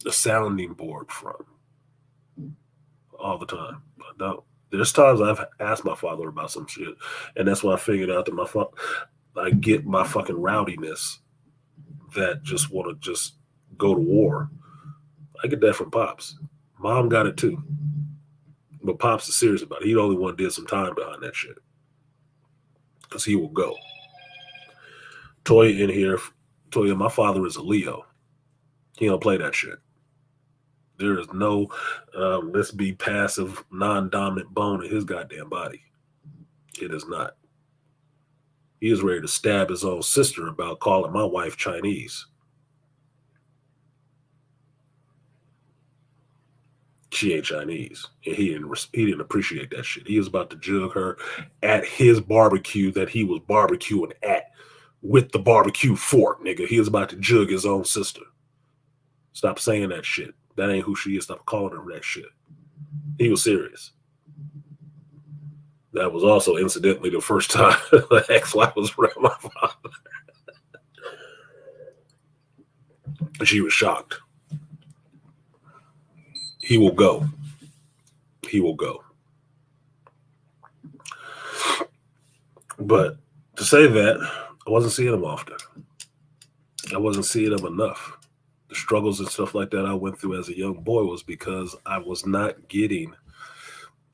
A: a sounding board from all the time. No, there's times I've asked my father about some shit, and that's why I figured out that I get my fucking rowdiness that just want to just go to war. I get that from Pops. Mom got it too, but Pops is serious about it. He the only one did some time behind that shit, because he will go. Toya in here, Toya, my father is a Leo. He don't play that shit. There is no let's be passive, non-dominant bone in his goddamn body. It is not. He is ready to stab his own sister about calling my wife Chinese. She ain't Chinese. And he didn't appreciate that shit. He was about to jug her at his barbecue that he was barbecuing at with the barbecue fork, nigga. He was about to jug his own sister. Stop saying that shit. That ain't who she is. Stop calling her that shit. He was serious. That was also incidentally the first time the ex-wife was around my father. She was shocked. He will go. He will go. But to say that, I wasn't seeing him often. I wasn't seeing him enough. The struggles and stuff like that I went through as a young boy was because I was not getting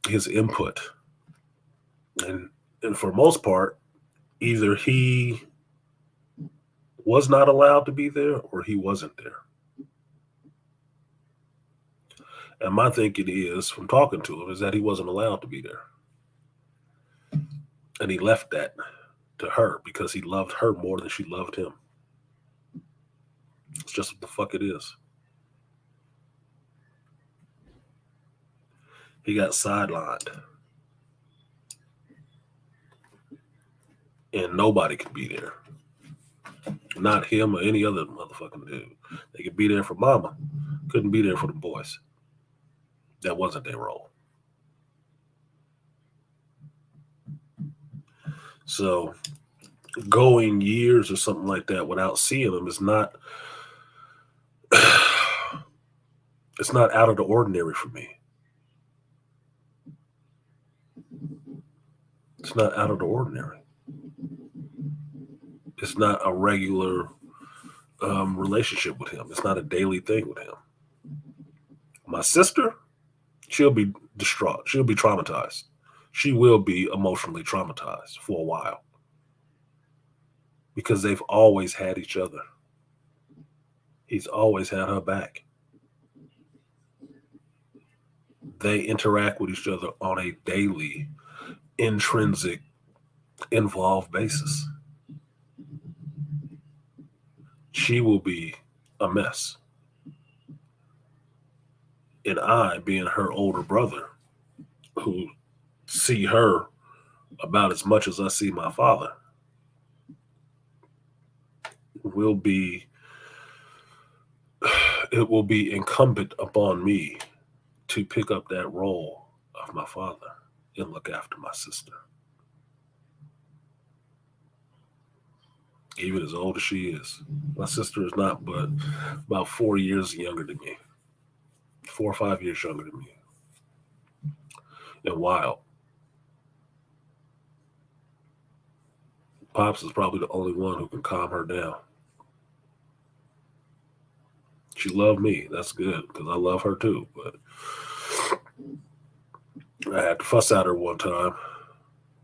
A: his input. And for most part, either he was not allowed to be there or he wasn't there. And my thinking is, from talking to him, is that he wasn't allowed to be there. And he left that to her because he loved her more than she loved him. It's just what the fuck it is. He got sidelined. And nobody could be there. Not him or any other motherfucking dude. They could be there for mama. Couldn't be there for the boys. That wasn't their role. So going years or something like that without seeing them is not it's not out of the ordinary for me. It's not out of the ordinary. It's not a regular relationship with him. It's not a daily thing with him. My sister, she'll be distraught. She'll be traumatized. She will be emotionally traumatized for a while because they've always had each other. He's always had her back. They interact with each other on a daily, intrinsic, involved basis. She will be a mess. And I, being her older brother, who see her about as much as I see my father, it will be incumbent upon me to pick up that role of my father and look after my sister. Even as old as she is. My sister is not but about 4 years younger than me. 4 or 5 years younger than me. And wild. Pops is probably the only one who can calm her down. She loved me. That's good because I love her too. But I had to fuss at her one time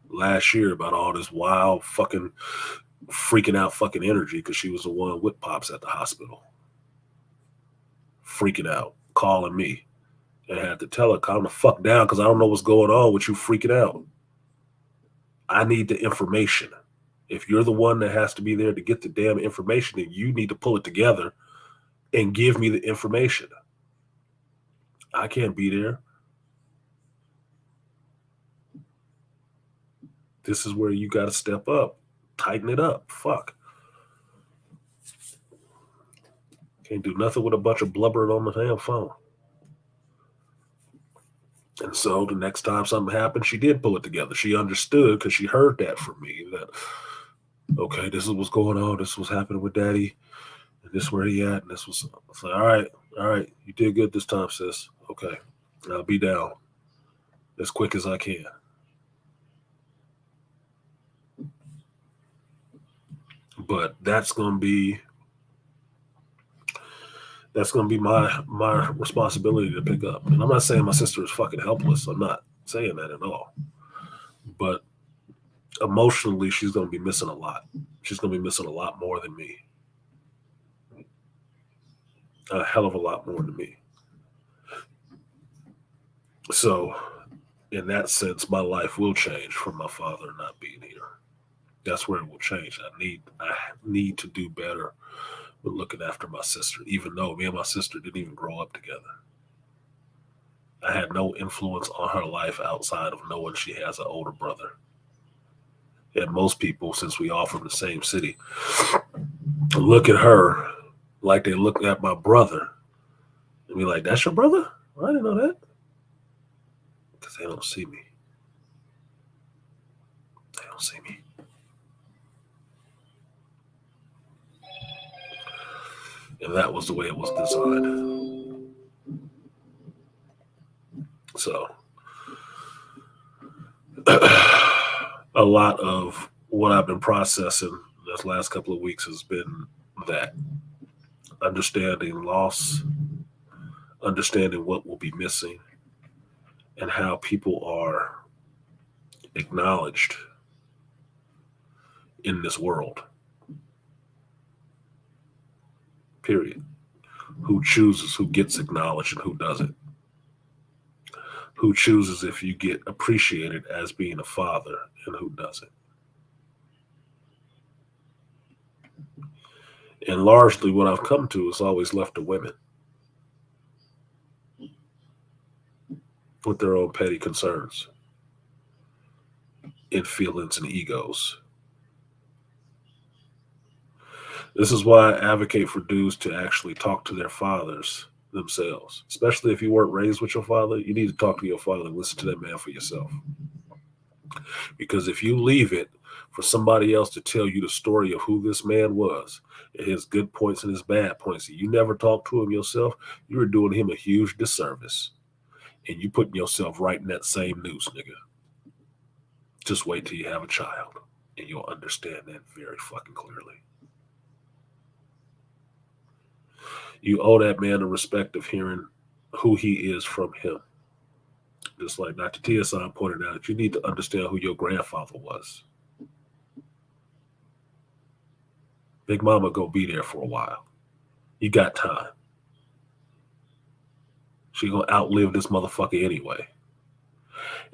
A: last year about all this wild fucking freaking out fucking energy because she was the one with Pops at the hospital. Freaking out, calling me. And I had to tell her, calm the fuck down because I don't know what's going on with you freaking out. I need the information. If you're the one that has to be there to get the damn information, then you need to pull it together and give me the information. I can't be there. This is where you got to step up. Tighten it up. Fuck. Can't do nothing with a bunch of blubbering on the damn phone. And so the next time something happened, she did pull it together. She understood because she heard that from me that, okay, this is what's going on. This is what's happening with Daddy. And this is where he at. And this was, I was like, all right. You did good this time, sis. Okay. I'll be down as quick as I can. But that's going to be my responsibility to pick up. And I'm not saying my sister is fucking helpless. I'm not saying that at all. But emotionally, she's going to be missing a lot. She's going to be missing a lot more than me. A hell of a lot more than me. So, in that sense, my life will change from my father not being here. That's where it will change. I need to do better with looking after my sister, even though me and my sister didn't even grow up together. I had no influence on her life outside of knowing she has an older brother. And most people, since we all from the same city, look at her like they look at my brother and be like, "That's your brother? I didn't know that." Because they don't see me. They don't see me. And that was the way it was designed. So, a lot of what I've been processing this last couple of weeks has been that understanding loss, understanding what will be missing, and how people are acknowledged in this world. Period. Who chooses who gets acknowledged and who doesn't? Who chooses if you get appreciated as being a father and who doesn't? And largely what I've come to is always left to women with their own petty concerns and feelings and egos. This is why I advocate for dudes to actually talk to their fathers themselves. Especially if you weren't raised with your father, you need to talk to your father and listen to that man for yourself. Because if you leave it for somebody else to tell you the story of who this man was, and his good points and his bad points, and you never talk to him yourself, you are doing him a huge disservice. And you putting yourself right in that same noose, nigga. Just wait till you have a child, and you'll understand that very fucking clearly. You owe that man the respect of hearing who he is from him. Just like Dr. Tia-san pointed out, you need to understand who your grandfather was. Big Mama go be there for a while. You got time. She gonna outlive this motherfucker anyway.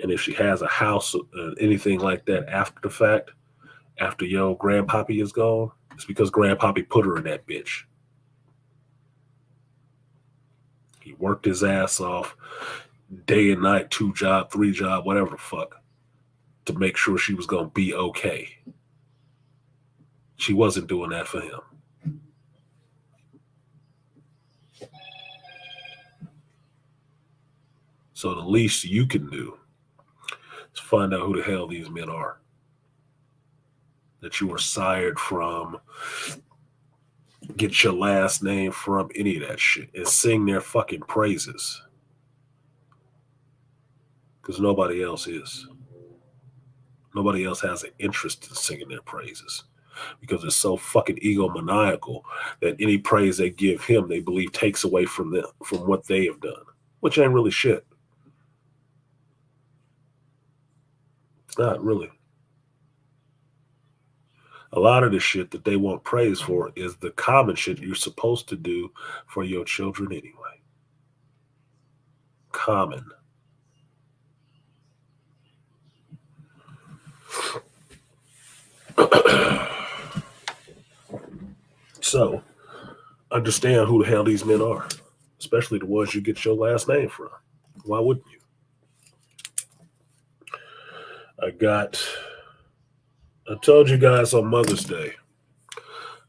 A: And if she has a house or anything like that after the fact, after your grandpappy is gone, it's because grandpappy put her in that bitch. He worked his ass off day and night, 2 job, 3 job, whatever the fuck, to make sure she was gonna be okay. She wasn't doing that for him. So the least you can do is find out who the hell these men are that you were sired from, get your last name from, any of that shit, and sing their fucking praises. Because nobody else is. Nobody else has an interest in singing their praises. Because it's so fucking egomaniacal that any praise they give him, they believe takes away from them, from what they have done. Which ain't really shit. It's not really. A lot of the shit that they want praise for is the common shit you're supposed to do for your children anyway. Common. So, understand who the hell these men are, especially the ones you get your last name from. Why wouldn't you? I told you guys on Mother's Day,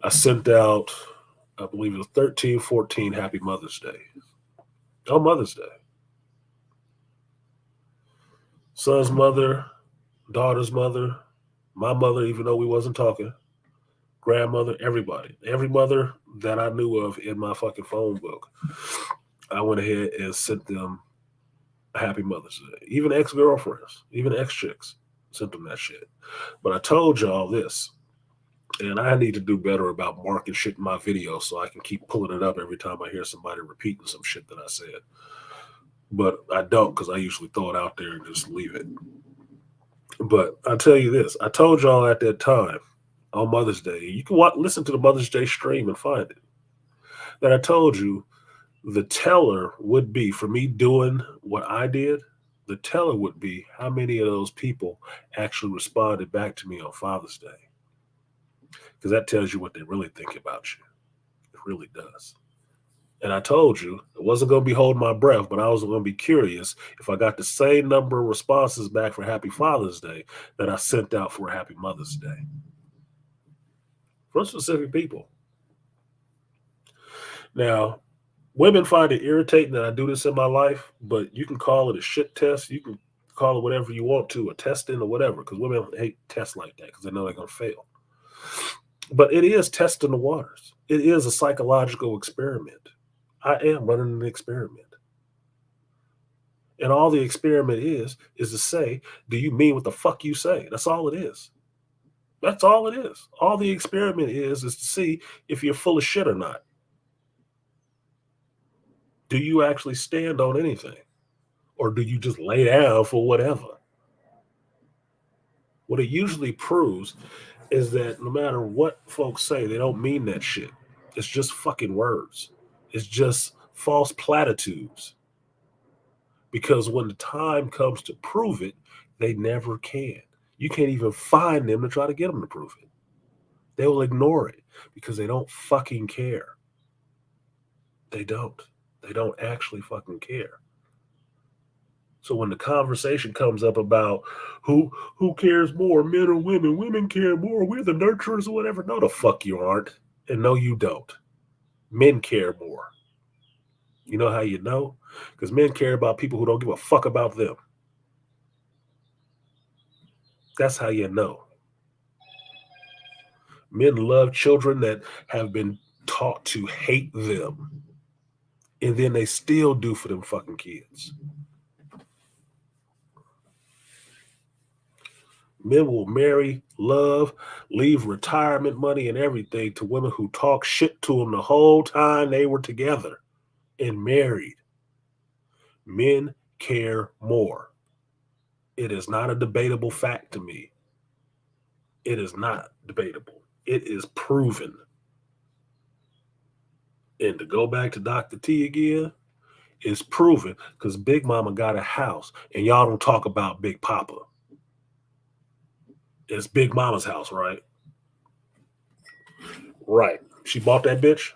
A: I sent out, I believe it was 13, 14 Happy Mother's Day. On Mother's Day. Son's mother, daughter's mother, my mother, even though we wasn't talking, grandmother, everybody. Every mother that I knew of in my fucking phone book, I went ahead and sent them a Happy Mother's Day. Even ex-girlfriends, even ex-chicks, sent them that shit. But I told y'all this, and I need to do better about marking shit in my videos so I can keep pulling it up every time I hear somebody repeating some shit that I said. But I don't, because I usually throw it out there and just leave it. But I'll tell you this. I told y'all at that time, on Mother's Day, you can listen to the Mother's Day stream and find it, that I told you the teller would be, for me doing what I did, the teller would be how many of those people actually responded back to me on Father's Day. Because that tells you what they really think about you. It really does. And I told you I wasn't going to be holding my breath, but I was going to be curious if I got the same number of responses back for Happy Father's Day that I sent out for Happy Mother's Day from specific people. Now, women find it irritating that I do this in my life, but you can call it a shit test. You can call it whatever you want to, a testing or whatever, because women hate tests like that because they know they're going to fail. But it is testing the waters. It is a psychological experiment. I am running an experiment. And all the experiment is to say, do you mean what the fuck you say? That's all it is. That's all it is. All the experiment is to see if you're full of shit or not. Do you actually stand on anything? Or do you just lay down for whatever? What it usually proves is that no matter what folks say, they don't mean that shit. It's just fucking words. It's just false platitudes. Because when the time comes to prove it, they never can. You can't even find them to try to get them to prove it. They will ignore it because they don't fucking care. They don't. They don't actually fucking care. So when the conversation comes up about who cares more, men or women, women care more, we're the nurturers or whatever. No, the fuck you aren't. And no, you don't. Men care more. You know how you know? Because men care about people who don't give a fuck about them. That's how you know. Men love children that have been taught to hate them. And then they still do for them fucking kids. Men will marry, love, leave retirement money and everything to women who talk shit to them the whole time they were together and married. Men care more. It is not a debatable fact to me. It is not debatable. It is proven. And to go back to Dr. T again, it's proven because Big Mama got a house and y'all don't talk about Big Papa. It's Big Mama's house, right? Right. She bought that bitch.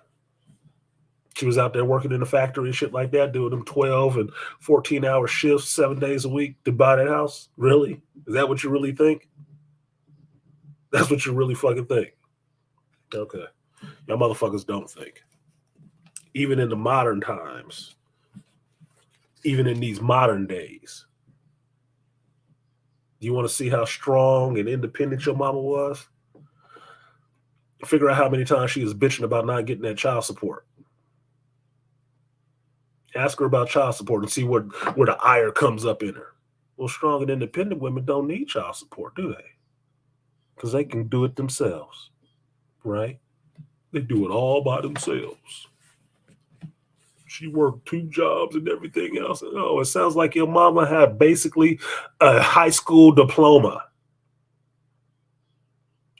A: She was out there working in the factory and shit like that, doing them 12 and 14-hour shifts 7 days a week to buy that house? Really? Is that what you really think? That's what you really fucking think? Okay. Y'all motherfuckers don't think. Even in the modern times, even in these modern days, you want to see how strong and independent your mama was? Figure out how many times she was bitching about not getting that child support. Ask her about child support and see where the ire comes up in her. Well, strong and independent women don't need child support, do they? Because they can do it themselves, right? They do it all by themselves. She worked 2 jobs and everything else. Oh, it sounds like your mama had basically a high school diploma,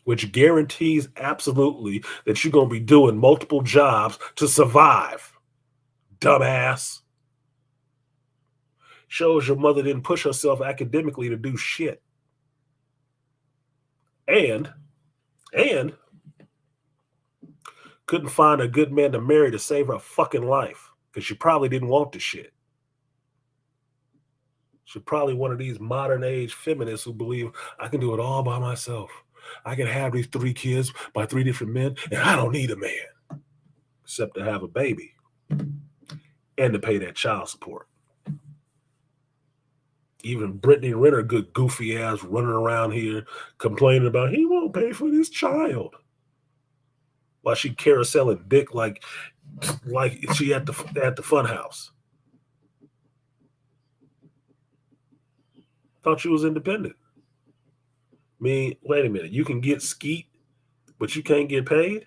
A: which guarantees absolutely that you're going to be doing multiple jobs to survive. Dumbass. Shows your mother didn't push herself academically to do shit. And couldn't find a good man to marry to save her fucking life because she probably didn't want the shit. She's probably one of these modern age feminists who believe I can do it all by myself. I can have these 3 kids by 3 different men and I don't need a man except to have a baby and to pay that child support. Even Brittany Renner, good goofy ass, running around here complaining about he won't pay for this child. While she carouseling dick like she at the fun house. Thought you was independent. I mean, wait a minute. You can get skeet, but you can't get paid?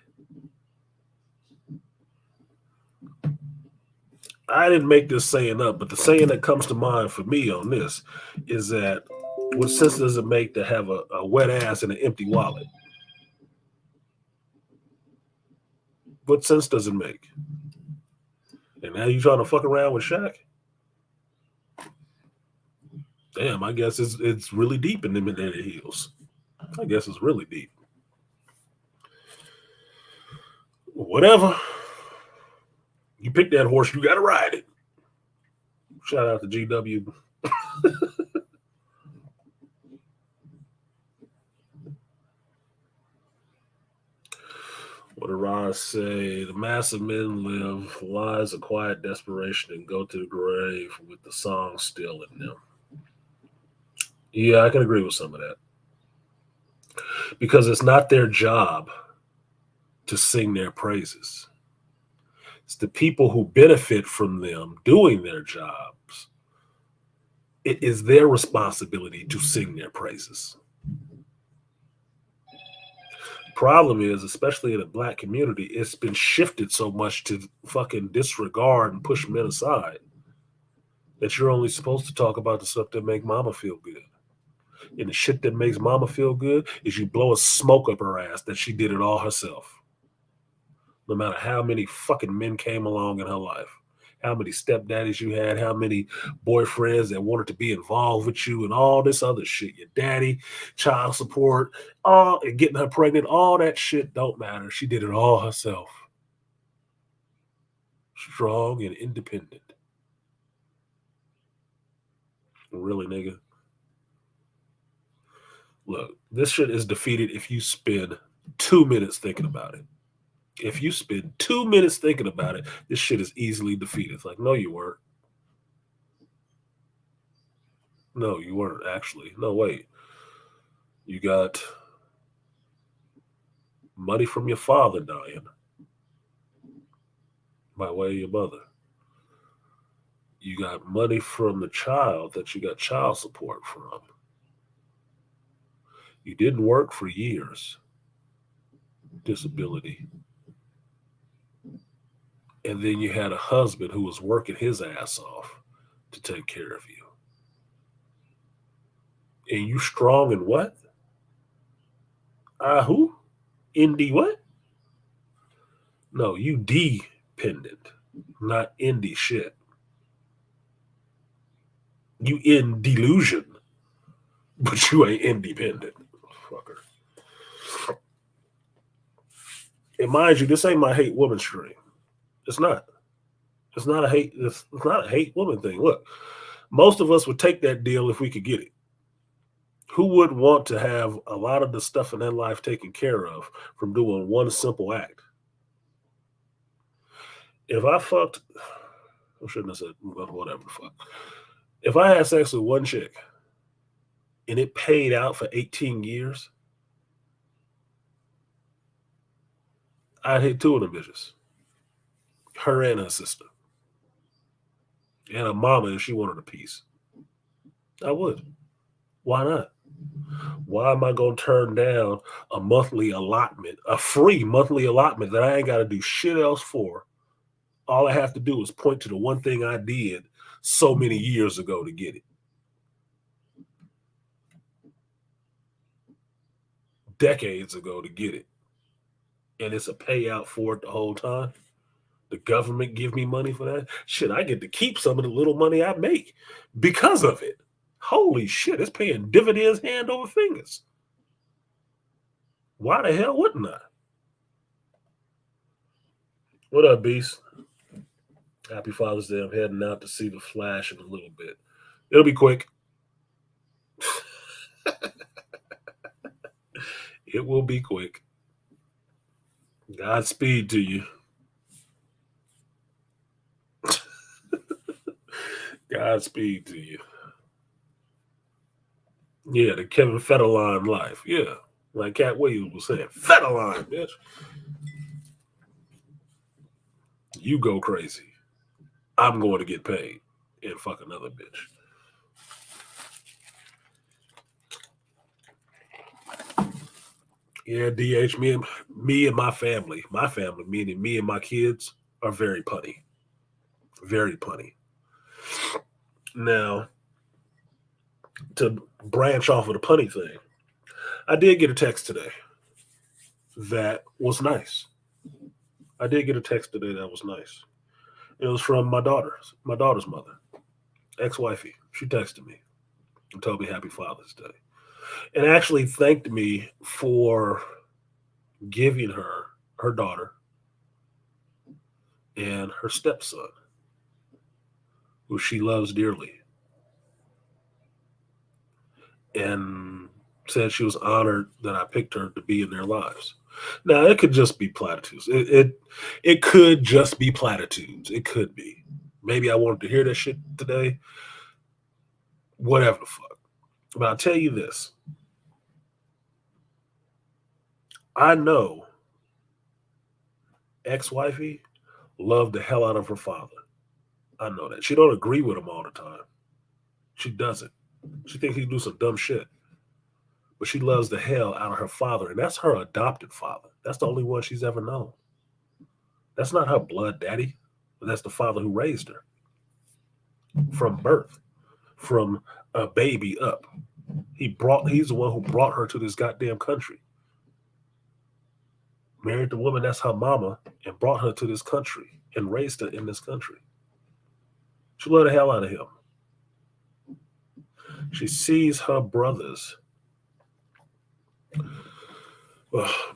A: I didn't make this saying up, but the saying that comes to mind for me on this is that what sense does it make to have a wet ass and an empty wallet? What sense does it make? And now you trying to fuck around with Shaq? Damn, I guess it's really deep in them in their heels. I guess it's really deep. Whatever. You pick that horse, you got to ride it. Shout out to GW. What did Ross say? The mass of men live lives of quiet desperation and go to the grave with the song still in them. Yeah, I can agree with some of that. Because it's not their job to sing their praises. It's the people who benefit from them doing their jobs. It is their responsibility to sing their praises. Problem is, especially in the black community, it's been shifted so much to fucking disregard and push men aside that you're only supposed to talk about the stuff that make mama feel good. And the shit that makes mama feel good is you blow a smoke up her ass that she did it all herself. No matter how many fucking men came along in her life, how many stepdaddies you had, how many boyfriends that wanted to be involved with you, and all this other shit. Your daddy, child support, and getting her pregnant, all that shit don't matter. She did it all herself. Strong and independent. Really, nigga? Look, this shit is defeated if you spend 2 minutes thinking about it. If you spend 2 minutes thinking about it, this shit is easily defeated. It's like, no, you weren't. No, you weren't, actually. No, wait. You got money from your father dying by way of your mother. You got money from the child that you got child support from. You didn't work for years. Disability. And then you had a husband who was working his ass off to take care of you. And you strong in what? Who? Indie what? No, you dependent, not indie shit. You in delusion, but you ain't independent. Fucker. And mind you, this ain't my hate woman stream. It's not. It's not a hate. It's not a hate woman thing. Look, most of us would take that deal if we could get it. Who would want to have a lot of the stuff in their life taken care of from doing one simple act? If I fucked, I shouldn't have said whatever the fuck. If I had sex with one chick and it paid out for 18 years, I'd hit 2 of them bitches. Her and her sister. And her mama if she wanted a piece. I would. Why not? Why am I going to turn down a monthly allotment, a free monthly allotment that I ain't got to do shit else for? All I have to do is point to the one thing I did so many years ago to get it. Decades ago to get it. And it's a payout for it the whole time. The government give me money for that. Shit, I get to keep some of the little money I make because of it. Holy shit, it's paying dividends hand over fingers. Why the hell wouldn't I? What up, Beast? Happy Father's Day. I'm heading out to see The Flash in a little bit. It'll be quick. It will be quick. Godspeed to you. Godspeed to you. Yeah, the Kevin Federline life. Yeah, like Cat Williams was saying. Federline, bitch. You go crazy. I'm going to get paid and fuck another bitch. Yeah, DH, me and my family, meaning me and my kids, are very punny. Very punny. Now, to branch off of the punny thing, I did get a text today that was nice. I did get a text today that was nice. It was from my daughter's mother, ex-wifey. She texted me and told me Happy Father's Day. And actually thanked me for giving her daughter and her stepson, who she loves dearly, and said she was honored that I picked her to be in their lives. Now it could just be platitudes. It could just be platitudes. It could be. Maybe I wanted to hear that shit today. Whatever the fuck. But I'll tell you this. I know ex-wifey loved the hell out of her father. I know that. She don't agree with him all the time. She doesn't. She thinks he do some dumb shit. But she loves the hell out of her father, and that's her adopted father. That's the only one she's ever known. That's not her blood daddy, but that's the father who raised her from birth, from a baby up. He's the one who brought her to this goddamn country. Married the woman that's her mama and brought her to this country and raised her in this country. She loved the hell out of him. She sees her brothers.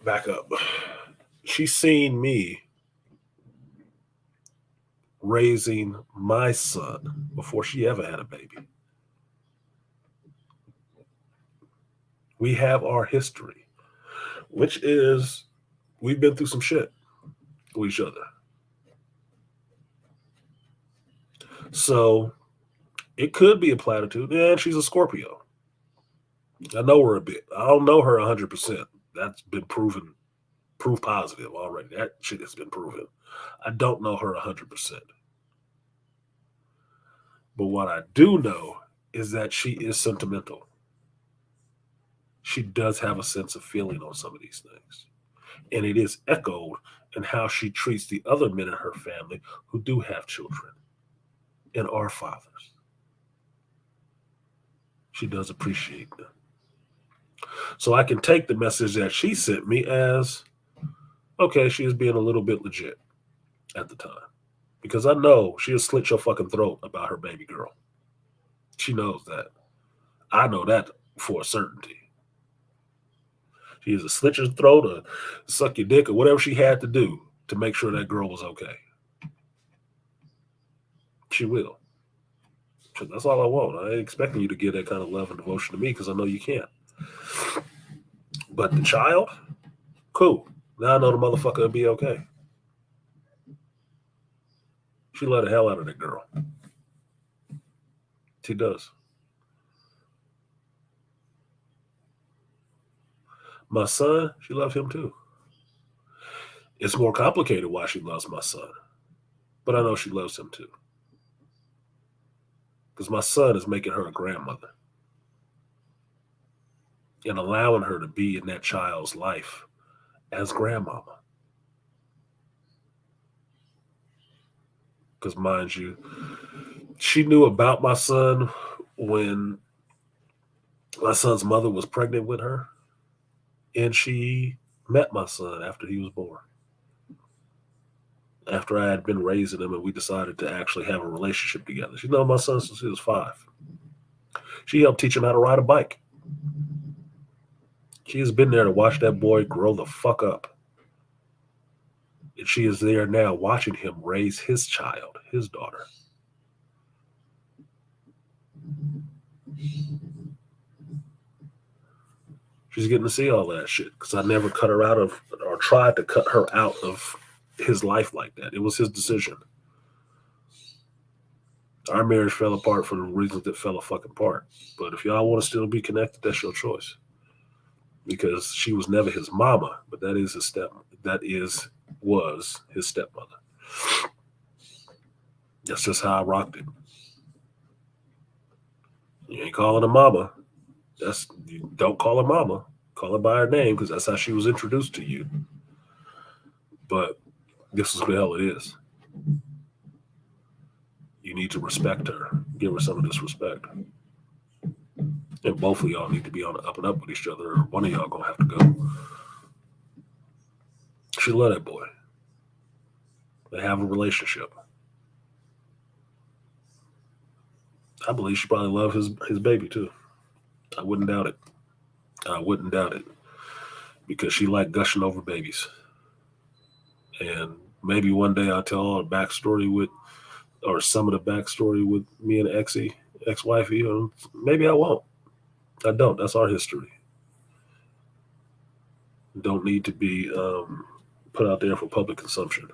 A: Back up. She's seen me raising my son before she ever had a baby. We have our history, which is we've been through some shit with each other. So it could be a platitude. And she's a Scorpio. I know her a bit. I don't know her 100%. That's been proof positive already. That shit has been proven. I don't know her 100%. But what I do know is that she is sentimental. She does have a sense of feeling on some of these things. And it is echoed in how she treats the other men in her family who do have children and are fathers. She does appreciate them. So I can take the message that she sent me as, okay, she is being a little bit legit at the time. Because I know she'll slit your fucking throat about her baby girl. She knows that. I know that for a certainty. She is a slit your throat or suck your dick or whatever she had to do to make sure that girl was okay. She will. So that's all I want. I ain't expecting you to give that kind of love and devotion to me because I know you can't. But the child, cool. Now I know the motherfucker will be okay. She let the hell out of that girl. She does. My son, she loved him too. It's more complicated why she loves my son. But I know she loves him too. Because my son is making her a grandmother. And allowing her to be in that child's life as grandmama. Because mind you, she knew about my son when my son's mother was pregnant with her. And she met my son after he was born. After I had been raising him and we decided to actually have a relationship together. She known my son since he was 5. She helped teach him how to ride a bike. She has been there to watch that boy grow the fuck up. And she is there now watching him raise his child, his daughter. She's getting to see all that shit because I never cut her out of or tried to cut her out of his life like that. It was his decision. Our marriage fell apart for the reasons that fell a fucking apart. But if y'all want to still be connected, that's your choice. Because she was never his mama, but that is his was his stepmother. That's just how I rocked it. You ain't calling her mama. You don't call her mama. Call her by her name because that's how she was introduced to you. But this is what the hell it is. You need to respect her. Give her some of this respect. And both of y'all need to be on the up and up with each other, or one of y'all gonna have to go. She loved that boy. They have a relationship. I believe she probably loved his baby too. I wouldn't doubt it. I wouldn't doubt it. Because she liked gushing over babies. And Maybe one day I'll tell all the backstory with, or some of the backstory with me and ex-wifey. Maybe I won't. I don't. That's our history. Don't need to be put out there for public consumption.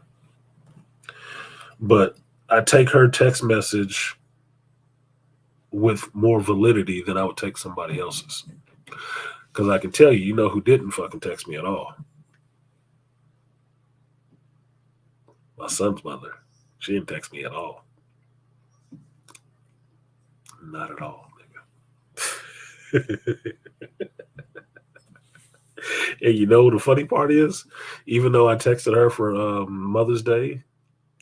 A: But I take her text message with more validity than I would take somebody else's. Because I can tell you, you know who didn't fucking text me at all? My son's mother. She didn't text me at all. Not at all, nigga. And you know the funny part is, even though I texted her for Mother's Day,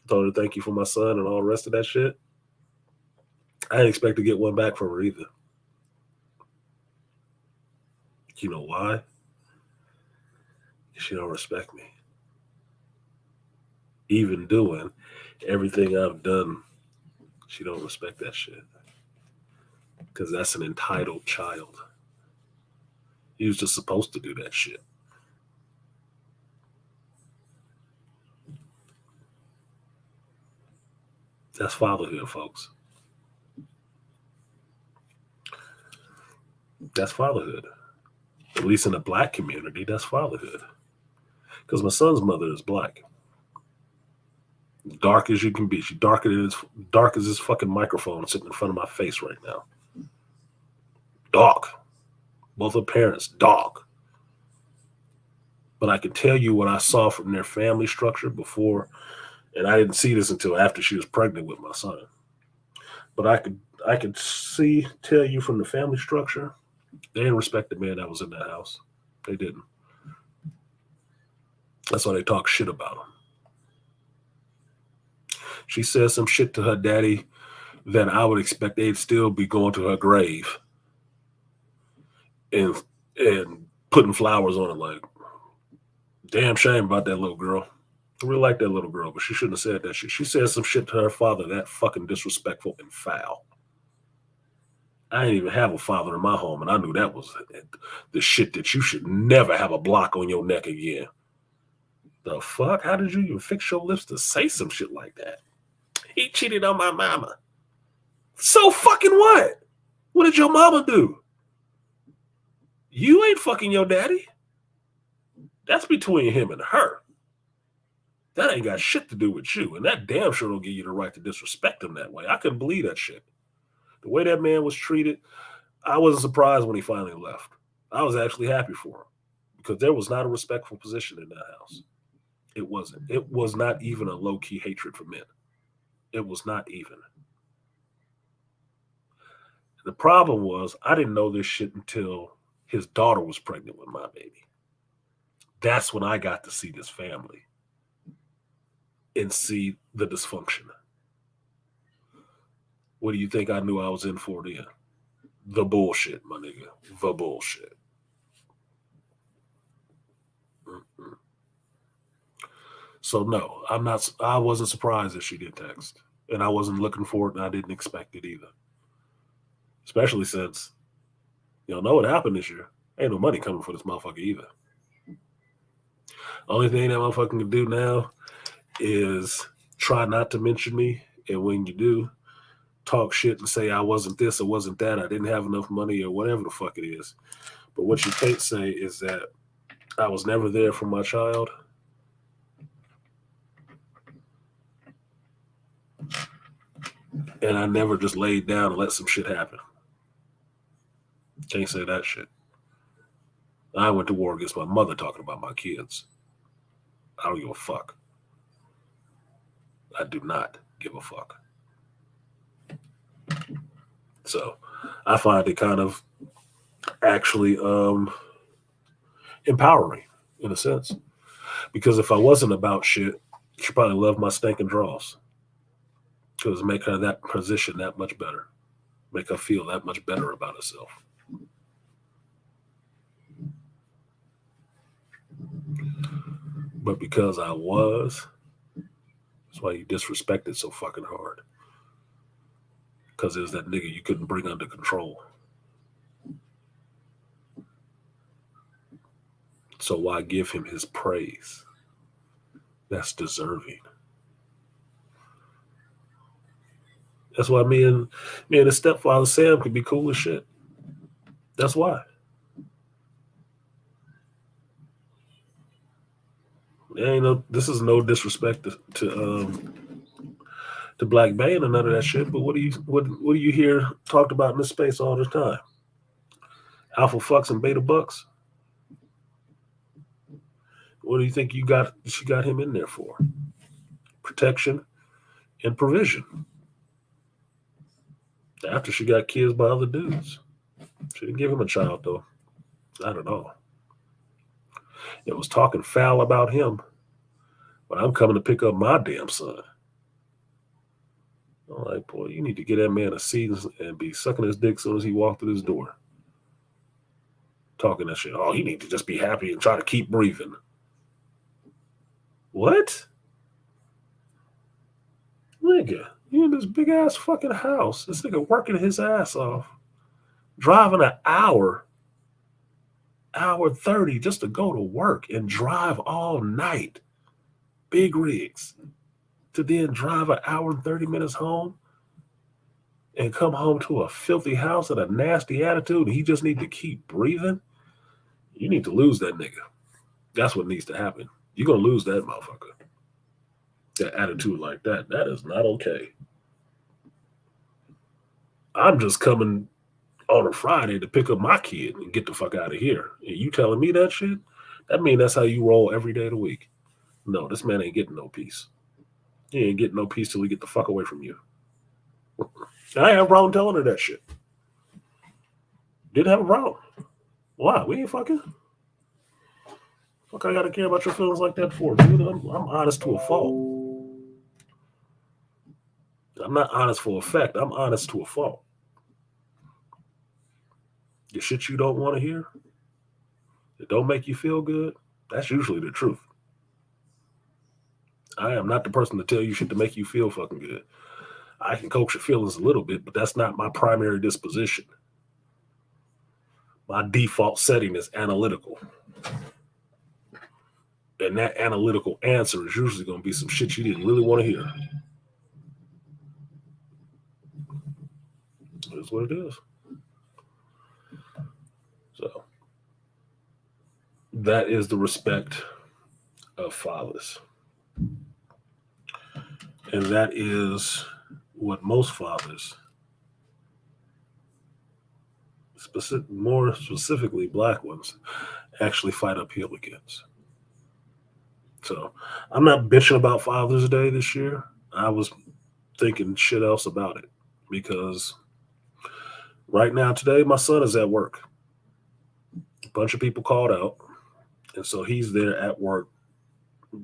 A: told her thank you for my son and all the rest of that shit, I didn't expect to get one back from her either. You know why? She don't respect me. Even doing everything I've done, she don't respect that shit. Because that's an entitled child. He was just supposed to do that shit. That's fatherhood, folks. That's fatherhood. At least in the black community, that's fatherhood. Because my son's mother is black. Dark as you can be. She's dark as this fucking microphone sitting in front of my face right now. Dark. Both her parents, dark. But I can tell you what I saw from their family structure before, and I didn't see this until after she was pregnant with my son. But I could tell you from the family structure, they didn't respect the man that was in that house. They didn't. That's why they talk shit about him. She said some shit to her daddy that I would expect they'd still be going to her grave and putting flowers on it. Like, damn shame about that little girl. I really like that little girl, but she shouldn't have said that shit. She said some shit to her father that fucking disrespectful and foul. I didn't even have a father in my home, and I knew that was the shit that you should never have a block on your neck again. The fuck? How did you even fix your lips to say some shit like that? He cheated on my mama. So fucking what? What did your mama do? You ain't fucking your daddy. That's between him and her. That ain't got shit to do with you. And that damn sure don't give you the right to disrespect him that way. I couldn't believe that shit. The way that man was treated, I wasn't surprised when he finally left. I was actually happy for him because there was not a respectful position in that house. It wasn't. It was not even a low-key hatred for men. It was not even. The problem was I didn't know this shit until his daughter was pregnant with my baby. That's when I got to see this family and see the dysfunction. What do you think I knew I was in for then? The bullshit, my nigga. The bullshit. Mm-mm. So no, I wasn't surprised that she did text. And I wasn't looking for it and I didn't expect it either. Especially since you don't know what happened this year. Ain't no money coming for this motherfucker either. Only thing that motherfucker can do now is try not to mention me. And when you do, talk shit and say I wasn't this or wasn't that. I didn't have enough money or whatever the fuck it is. But what you can't say is that I was never there for my child. And I never just laid down and let some shit happen. Can't say that shit. I went to war against my mother talking about my kids. I don't give a fuck. I do not give a fuck. So I find it kind of actually empowering in a sense. Because if I wasn't about shit, she'd probably love my stinking draws. Because make her that position that much better. Make her feel that much better about herself. But because I was, that's why you disrespected so fucking hard. Because it was that nigga you couldn't bring under control. So why give him his praise? that's deserving. That's why me and his stepfather Sam could be cool as shit. That's why. There ain't no. This is no disrespect to Black Bane or none of that shit. But what do you hear talked about in this space all the time? Alpha fucks and beta bucks. What do you think she got him in there for? Protection and provision. After she got kids by other dudes. She didn't give him a child though. Not at all. It was talking foul about him. But I'm coming to pick up my damn son. I'm like, boy, you need to get that man a seat and be sucking his dick as soon as he walked through this door. Talking that shit. Oh, he need to just be happy and try to keep breathing. What? Nigga, you in this big ass fucking house. This nigga working his ass off. Driving an hour 30 just to go to work and drive all night. Big rigs. To then drive an hour and 30 minutes home and come home to a filthy house and a nasty attitude and he just need to keep breathing. You need to lose that nigga. That's what needs to happen. You're going to lose that motherfucker. That attitude like that. That is not okay. I'm just coming on a Friday to pick up my kid and get the fuck out of here. And you telling me that shit? That mean that's how you roll every day of the week. No, this man ain't getting no peace. He ain't getting no peace till we get the fuck away from you. I ain't have a problem telling her that shit. Didn't have a problem. Why? We ain't fucking. Fuck, I gotta care about your feelings like that for, dude. I'm honest to a fault. I'm not honest for effect. I'm honest to a fault. The shit you don't want to hear, it don't make you feel good, that's usually the truth. I am not the person to tell you shit to make you feel fucking good. I can coax your feelings a little bit, but that's not my primary disposition. My default setting is analytical. And that analytical answer is usually going to be some shit you didn't really want to hear. That's what it is. So, that is the respect of fathers. And that is what most fathers, more specifically black ones, actually fight uphill against. So I'm not bitching about Father's Day this year. I was thinking shit else about it because right now, today, my son is at work. A bunch of people called out. And so he's there at work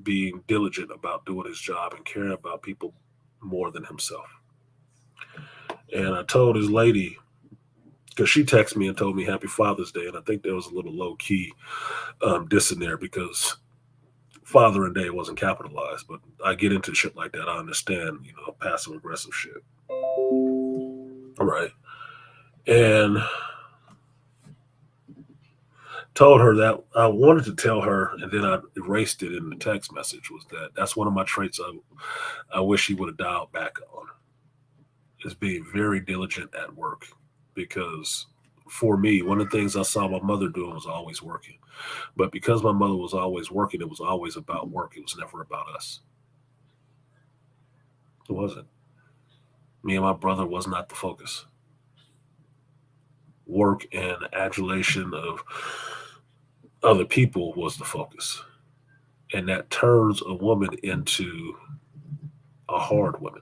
A: being diligent about doing his job and caring about people more than himself. And I told his lady, because she texted me and told me Happy Father's Day. And I think there was a little low key diss in there because Fathering Day wasn't capitalized. But I get into shit like that. I understand, passive aggressive shit. All right. And told her that I wanted to tell her, and then I erased it in the text message, was that that's one of my traits I wish he would have dialed back on, is being very diligent at work. Because for me, one of the things I saw my mother doing was always working. But because my mother was always working, it was always about work. It was never about us. It wasn't. Me and my brother was not the focus. Work and adulation of other people was the focus. And that turns a woman into a hard woman.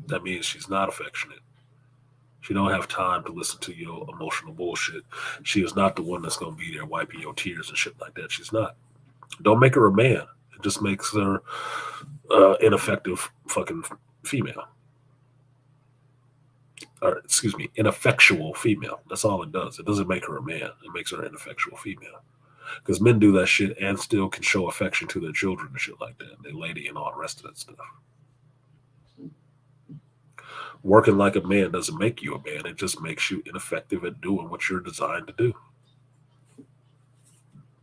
A: That means she's not affectionate. She don't have time to listen to your emotional bullshit. She is not the one that's going to be there wiping your tears and shit like that. She's not. Don't make her a man. It just makes her ineffective fucking female. Or, excuse me, ineffectual female. That's all it does. It doesn't make her a man. It makes her an ineffectual female. Because men do that shit and still can show affection to their children and shit like that. They lady and all the rest of that stuff. Working like a man doesn't make you a man. It just makes you ineffective at doing what you're designed to do.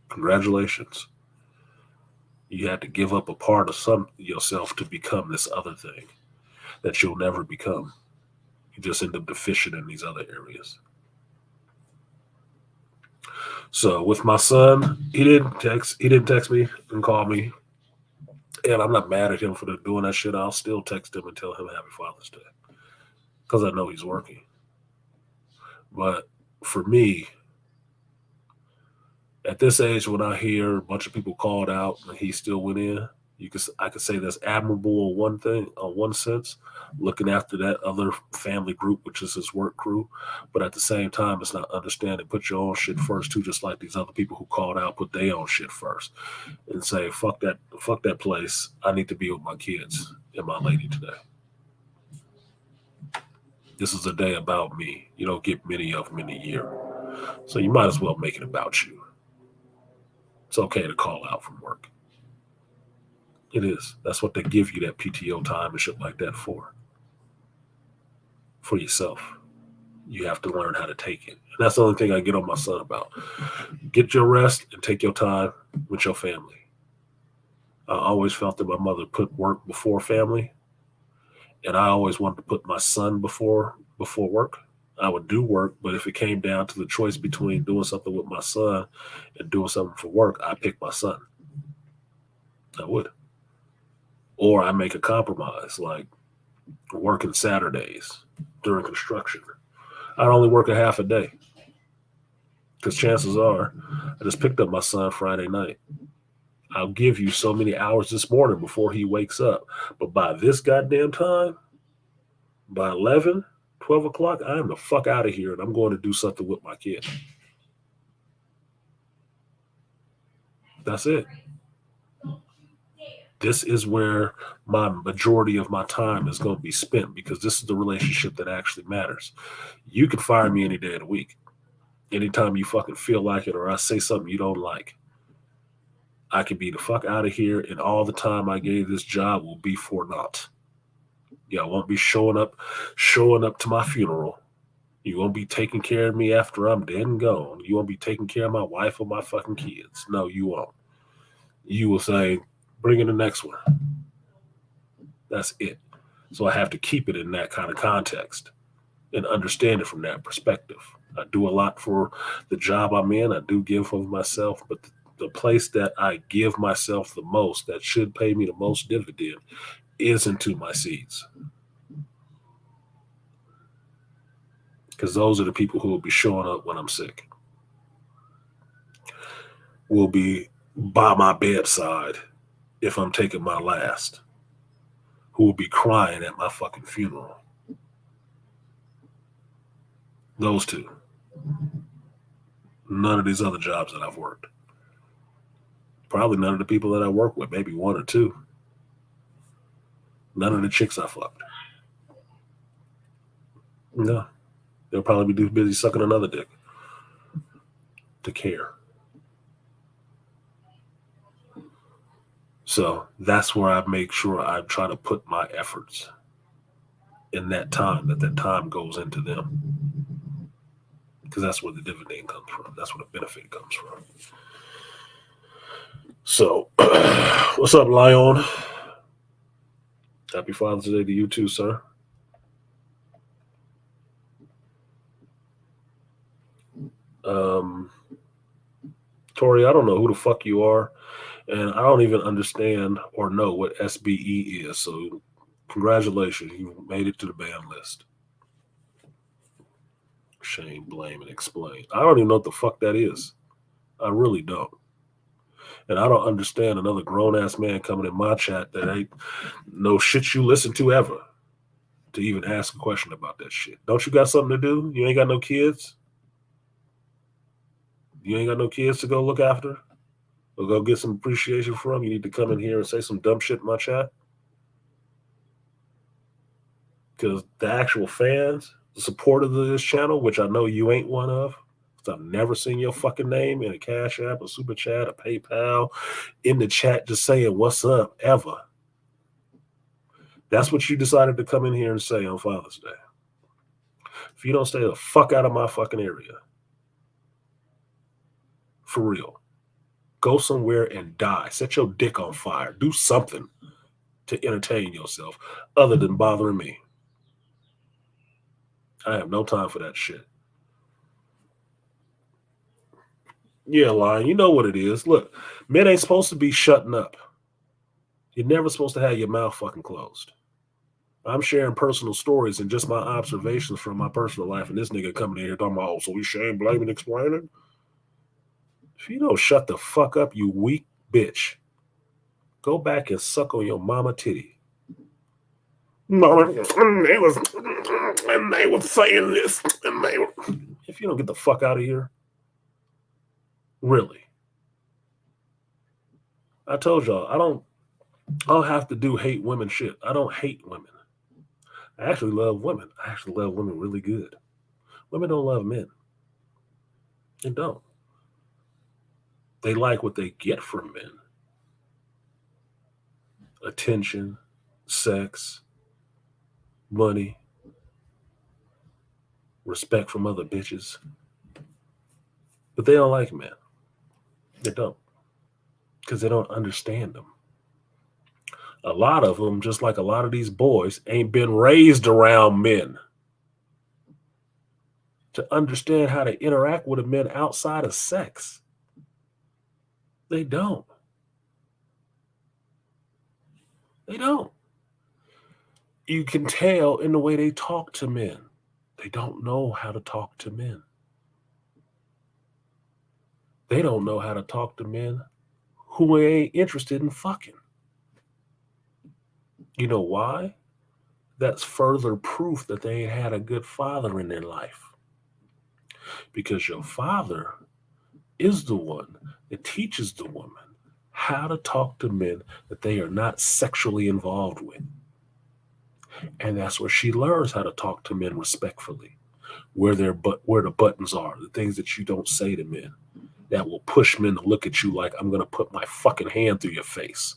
A: Congratulations. You had to give up a part of some yourself to become this other thing that you'll never become. You just end up deficient in these other areas. So with my son, he didn't text me and call me. And I'm not mad at him for doing that shit. I'll still text him and tell him Happy Father's Day because I know he's working. But for me, at this age, when I hear a bunch of people called out and he still went in, I could say that's admirable on one sense, looking after that other family group, which is his work crew. But at the same time, it's not understanding. Put your own shit first too, just like these other people who called out put their own shit first and say, fuck that place. I need to be with my kids and my lady today. This is a day about me. You don't get many of them in a year. So you might as well make it about you. It's okay to call out from work. It is. That's what they give you that PTO time and shit like that for yourself. You have to learn how to take it. And that's the only thing I get on my son about. Get your rest and take your time with your family. I always felt that my mother put work before family, and I always wanted to put my son before work. I would do work, but if it came down to the choice between doing something with my son and doing something for work, I pick my son. I would. Or I make a compromise, like working Saturdays during construction. I'd only work a half a day because chances are I just picked up my son Friday night. I'll give you so many hours this morning before he wakes up. But by this goddamn time, by 11, 12 o'clock, I'm the fuck out of here and I'm going to do something with my kid. That's it. This is where my majority of my time is going to be spent because this is the relationship that actually matters. You can fire me any day of the week. Anytime you fucking feel like it or I say something you don't like. I can be the fuck out of here and all the time I gave this job will be for naught. Yeah, I won't be showing up to my funeral. You won't be taking care of me after I'm dead and gone. You won't be taking care of my wife or my fucking kids. No, you won't. You will say, bring in the next one. That's it. So I have to keep it in that kind of context and understand it from that perspective. I do a lot for the job I'm in. I do give of myself, but the place that I give myself the most, that should pay me the most dividend, is into my seeds. Because those are the people who will be showing up when I'm sick, will be by my bedside if I'm taking my last, who will be crying at my fucking funeral. Those two. None of these other jobs that I've worked. Probably none of the people that I work with, maybe one or two. None of the chicks I fucked. No. They'll probably be too busy sucking another dick to care. So that's where I make sure I try to put my efforts in that time goes into them. Because that's where the dividend comes from. That's where the benefit comes from. So, what's up, Lion? Happy Father's Day to you too, sir. Tori, I don't know who the fuck you are, and I don't even understand or know what SBE is. So, congratulations, you made it to the ban list. Shame, blame, and explain. I don't even know what the fuck that is. I really don't. And I don't understand another grown ass man coming in my chat that ain't no shit you listen to ever to even ask a question about that shit. Don't you got something to do? You ain't got no kids? You ain't got no kids to go look after or go get some appreciation from? You need to come in here and say some dumb shit in my chat? Because the actual fans, the supporters of this channel, which I know you ain't one of, because I've never seen your fucking name in a Cash App, a Super Chat, a PayPal, in the chat just saying what's up, ever. That's what you decided to come in here and say on Father's Day. If you don't stay the fuck out of my fucking area, for real, Go somewhere and die. Set your dick on fire. Do something to entertain yourself other than bothering me. I have no time for that shit. Yeah, Lion, you know what it is. Look, men ain't supposed to be shutting up. You're never supposed to have your mouth fucking closed. I'm sharing personal stories and just my observations from my personal life, and this nigga coming in here talking about, oh, so we shame, blaming, explaining. If you don't shut the fuck up, you weak bitch, go back and suck on your mama titty. Mama, and they were saying this, and they were. If you don't get the fuck out of here, really. I told y'all, I don't have to do hate women shit. I don't hate women. I actually love women. I actually love women really good. Women don't love men. They don't. They like what they get from men. Attention, sex, money, respect from other bitches. But they don't like men. They don't. Because they don't understand them. A lot of them, just like a lot of these boys, ain't been raised around men to understand how to interact with a man outside of sex. They don't. They don't. You can tell in the way they talk to men. They don't know how to talk to men. They don't know how to talk to men who ain't interested in fucking. You know why? That's further proof that they ain't had a good father in their life. Because your father is the one that teaches the woman how to talk to men that they are not sexually involved with. And that's where she learns how to talk to men respectfully, where the buttons are, the things that you don't say to men that will push men to look at you like I'm going to put my fucking hand through your face.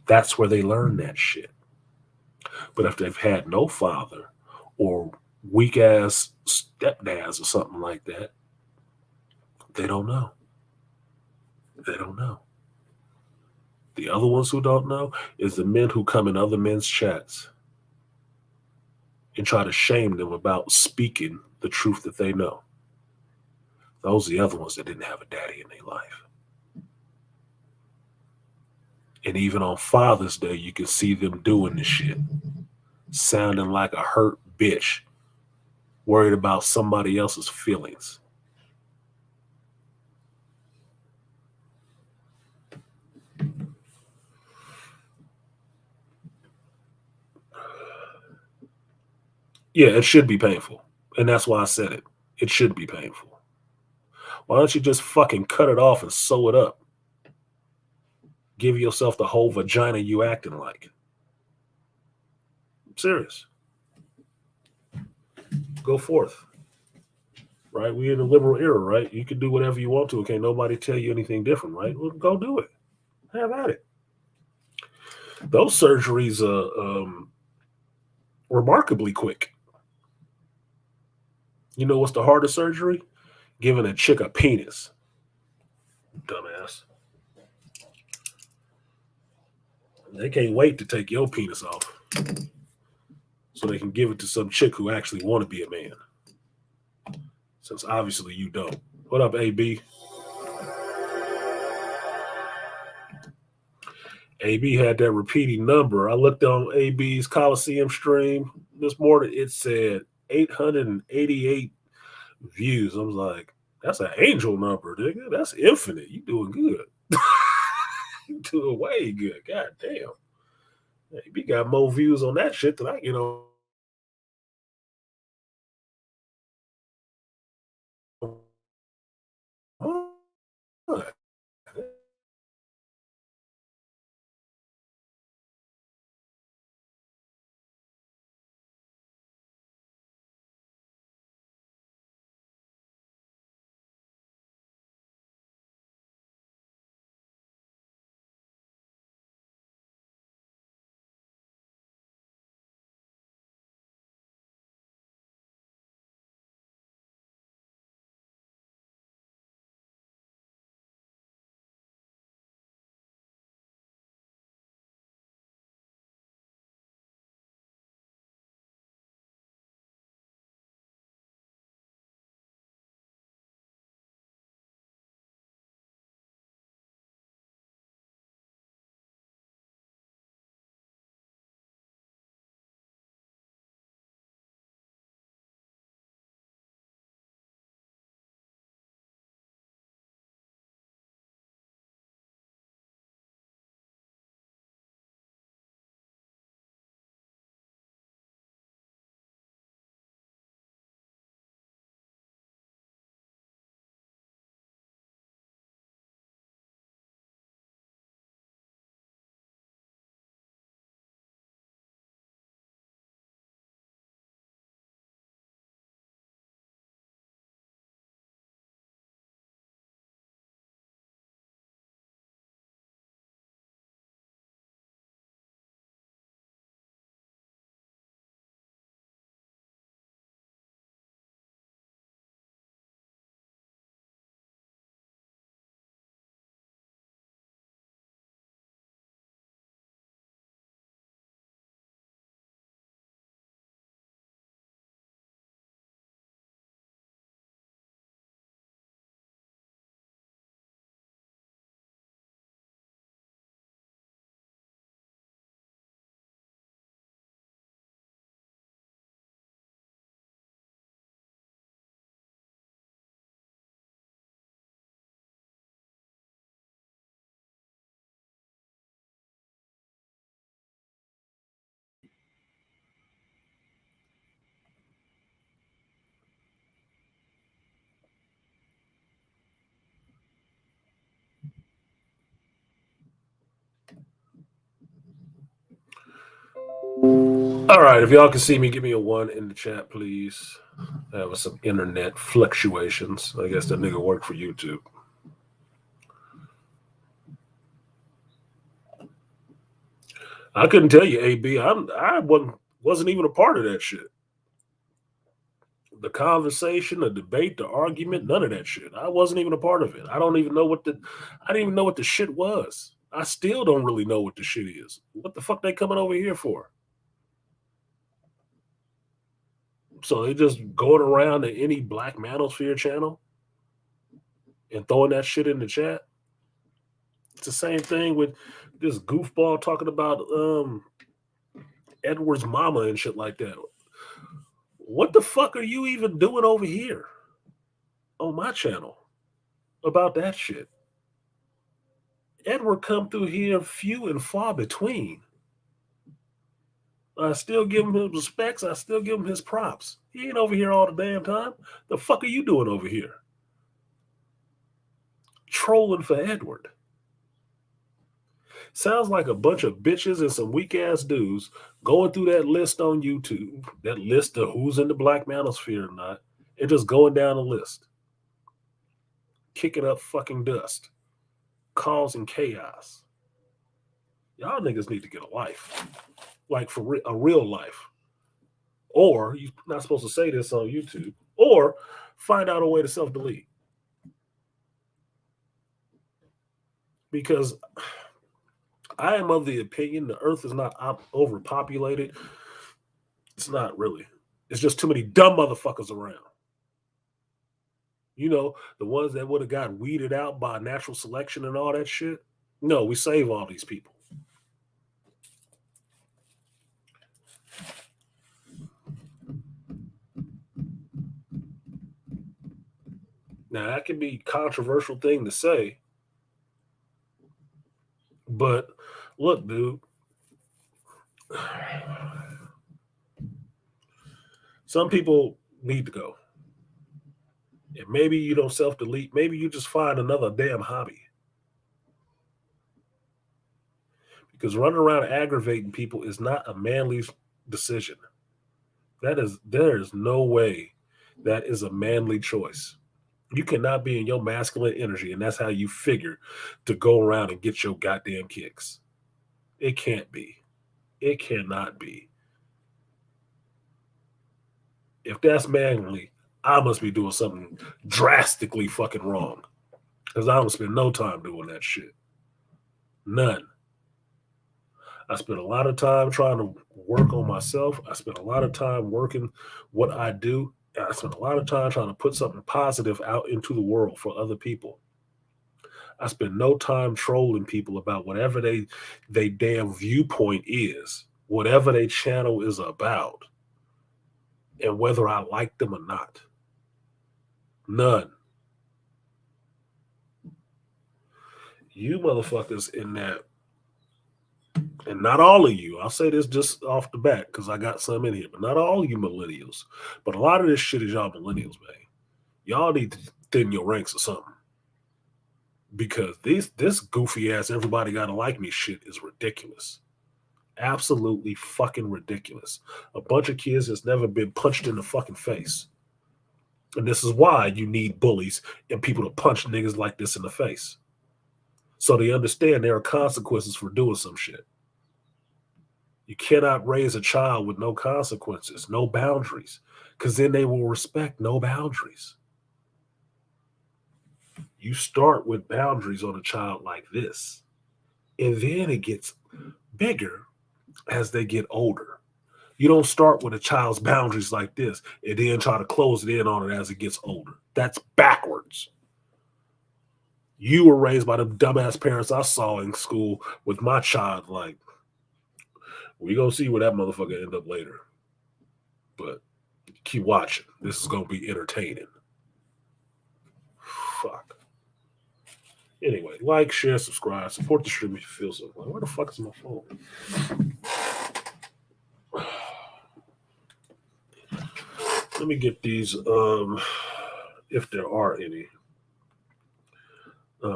A: That's where they learn that shit. But if they've had no father or weak ass stepdads or something like that, they don't know. They don't know. The other ones who don't know is the men who come in other men's chats and try to shame them about speaking the truth that they know. Those are the other ones that didn't have a daddy in their life. And even on Father's Day, you can see them doing this shit, sounding like a hurt bitch, worried about somebody else's feelings. Yeah, it should be painful. And that's why I said it. It should be painful. Why don't you just fucking cut it off and sew it up? Give yourself the whole vagina you acting like. I'm serious. Go forth. Right? We're in a liberal era, right? You can do whatever you want to. Can't nobody tell you anything different, right? Well, go do it. Have at it. Those surgeries are remarkably quick. You know what's the hardest surgery? Giving a chick a penis. Dumbass. They can't wait to take your penis off so they can give it to some chick who actually want to be a man. Since obviously you don't. What up, AB? AB had that repeating number. I looked on AB's Coliseum stream this morning. It said 888 views. I was like, that's an angel number, nigga. That's infinite. You doing good. You doing way good. God damn. AB got more views on that shit than I get on. All right, if y'all can see me, give me a 1 in the chat, please. That was some internet fluctuations. I guess that nigga worked for YouTube. I couldn't tell you, AB. I wasn't even a part of that shit. The conversation, the debate, the argument, none of that shit. I wasn't even a part of it. I didn't even know what the shit was. I still don't really know what the shit is. What the fuck they coming over here for? So they just going around to any Black Manosphere channel and throwing that shit in the chat. It's the same thing with this goofball talking about Edward's mama and shit like that. What the fuck are you even doing over here on my channel about that shit? Edward come through here few and far between. I still give him his respects. I still give him his props. He ain't over here all the damn time. The fuck are you doing over here? Trolling for Edward. Sounds like a bunch of bitches and some weak ass dudes going through that list on YouTube, that list of who's in the Black Manosphere or not, and just going down the list, kicking up fucking dust, causing chaos. Y'all niggas need to get a life, like for a real life. Or you're not supposed to say this on YouTube, or find out a way to self-delete. Because I am of the opinion the earth is not overpopulated. It's not really. It's just too many dumb motherfuckers around. You know, the ones that would have got weeded out by natural selection and all that shit. No, we save all these people. Now, that can be a controversial thing to say. But look, dude. Some people need to go. And maybe you don't self-delete. Maybe you just find another damn hobby. Because running around aggravating people is not a manly decision. There is no way that is a manly choice. You cannot be in your masculine energy, and that's how you figure to go around and get your goddamn kicks. It can't be. It cannot be. If that's manly, I must be doing something drastically fucking wrong. Because I don't spend no time doing that shit. None. I spend a lot of time trying to work on myself. I spend a lot of time working what I do. I spend a lot of time trying to put something positive out into the world for other people. I spend no time trolling people about whatever they damn viewpoint is, whatever their channel is about, and whether I like them or not. None. You motherfuckers in that, and not all of you, I'll say this just off the bat because I got some in here, but not all you millennials. But a lot of this shit is y'all millennials, man. Y'all need to thin your ranks or something. Because this goofy ass everybody gotta like me shit is ridiculous. Absolutely fucking ridiculous. A bunch of kids that's never been punched in the fucking face. And this is why you need bullies and people to punch niggas like this in the face. So they understand there are consequences for doing some shit. You cannot raise a child with no consequences, no boundaries, because then they will respect no boundaries. You start with boundaries on a child like this, and then it gets bigger as they get older. You don't start with a child's boundaries like this and then try to close it in on it as it gets older. That's backwards. You were raised by the dumbass parents I saw in school with my child. Like, we gonna see where that motherfucker end up later. But keep watching. This is gonna be entertaining. Fuck. Anyway, like, share, subscribe, support the stream if you feel so. Like, where the fuck is my phone? Let me get these, if there are any,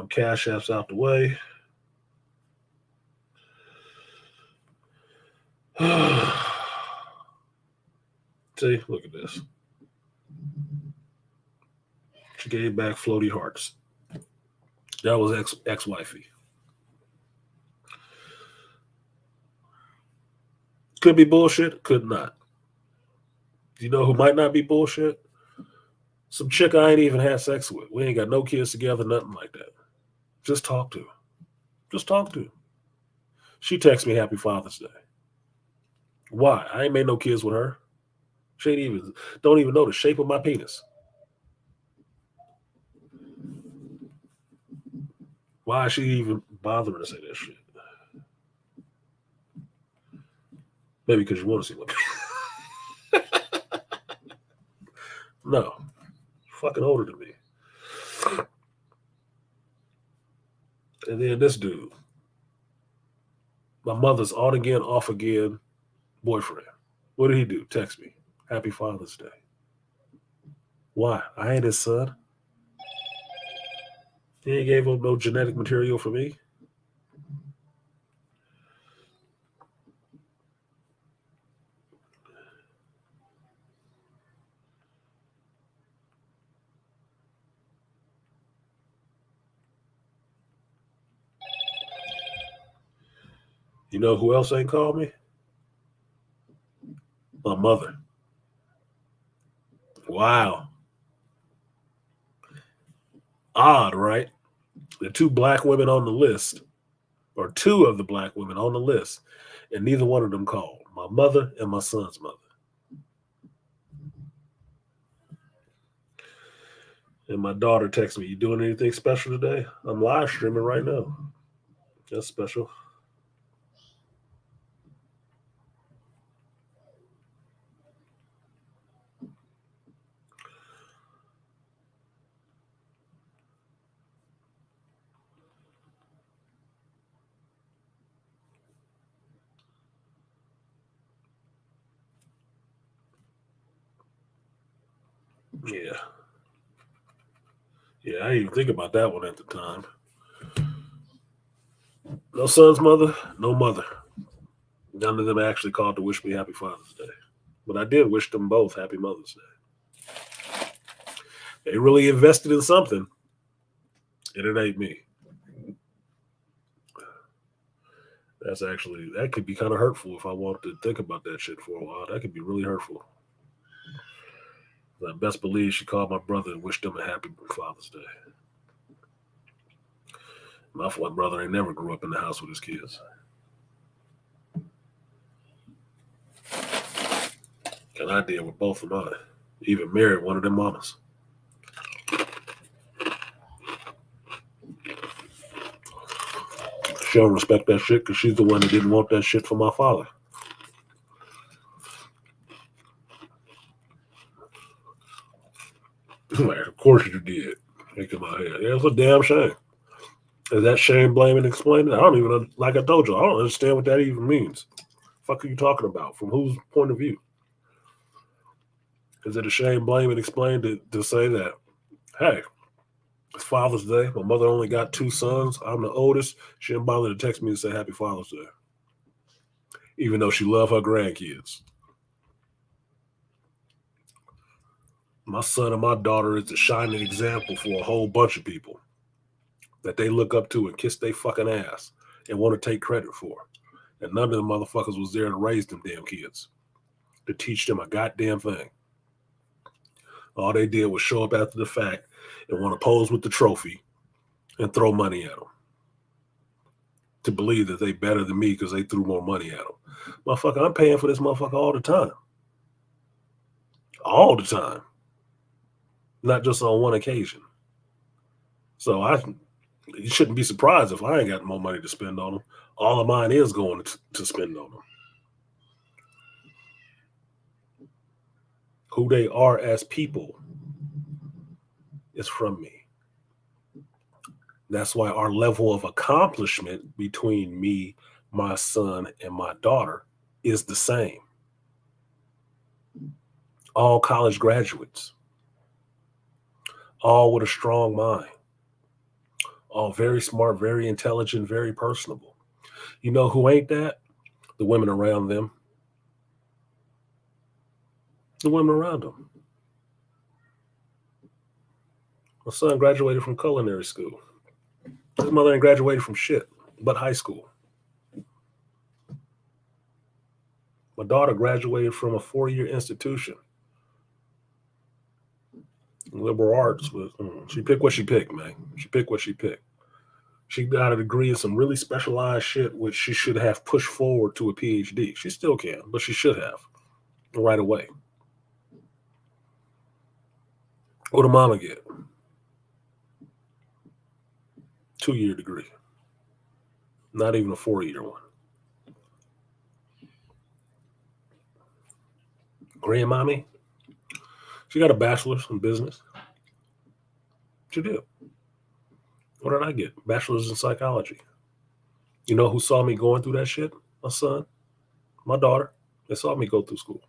A: cash apps out the way. See, look at this. She gave back floaty hearts. That was ex-wifey. Could be bullshit, could not. You know who might not be bullshit? Some chick I ain't even had sex with. We ain't got no kids together, nothing like that. Just talk to her. Just talk to her. She texts me Happy Father's Day. Why? I ain't made no kids with her. She don't even know the shape of my penis. Why is she even bothering to say that shit? Maybe because you want to see my penis. No. She's fucking older than me. And then this dude. My mother's on again, off again boyfriend. What did he do? Text me. Happy Father's Day. Why? I ain't his son. He ain't gave him no genetic material for me. You know who else ain't called me? My mother. Wow. Odd, right? The two black women on the list, or two of the black women on the list, and neither one of them called. My mother and my son's mother. And my daughter texts me, "You doing anything special today?" I'm live streaming right now. That's special. Yeah. Yeah, I didn't even think about that one at the time. No son's mother, no mother. None of them actually called to wish me Happy Father's Day. But I did wish them both Happy Mother's Day. They really invested in something, and it ain't me. That could be kind of hurtful if I want to think about that shit for a while. That could be really hurtful. I best believe she called my brother and wished him a happy Father's Day. My brother ain't never grew up in the house with his kids. And I did with both of mine. Even married one of them mamas. She don't respect that shit because she's the one that didn't want that shit for my father. Like, of course you did. Think in my head. Yeah, it's a damn shame. Is that shame, blame, and explaining? I don't even, like I told you, I don't understand what that even means. The fuck are you talking about? From whose point of view? Is it a shame, blame, and explain to say that, hey, it's Father's Day. My mother only got two sons. I'm the oldest. She didn't bother to text me and say Happy Father's Day. Even though she loved her grandkids. My son and my daughter is a shining example for a whole bunch of people that they look up to and kiss their fucking ass and want to take credit for. And none of the motherfuckers was there to raise them damn kids, to teach them a goddamn thing. All they did was show up after the fact and want to pose with the trophy and throw money at them. To believe that they better than me because they threw more money at them. Motherfucker, I'm paying for this motherfucker all the time. All the time. Not just on one occasion. So you shouldn't be surprised if I ain't got more money to spend on them. All of mine is going to spend on them. Who they are as people is from me. That's why our level of accomplishment between me, my son, and my daughter is the same. All college graduates, all with a strong mind, all very smart, very intelligent, very personable. You know who ain't that? The women around them. The women around him. My son graduated from culinary school. His mother ain't graduated from shit but high school. My daughter graduated from a 4-year institution. Liberal arts. She picked what she picked, man. She picked what she picked. She got a degree in some really specialized shit, which she should have pushed forward to a PhD. She still can, but she should have right away. What did mama get? 2-year degree. Not even a 4-year one. Grandmommy, she got a bachelor's in business. She did. What did I get? Bachelor's in psychology. You know who saw me going through that shit? My son, my daughter. They saw me go through school.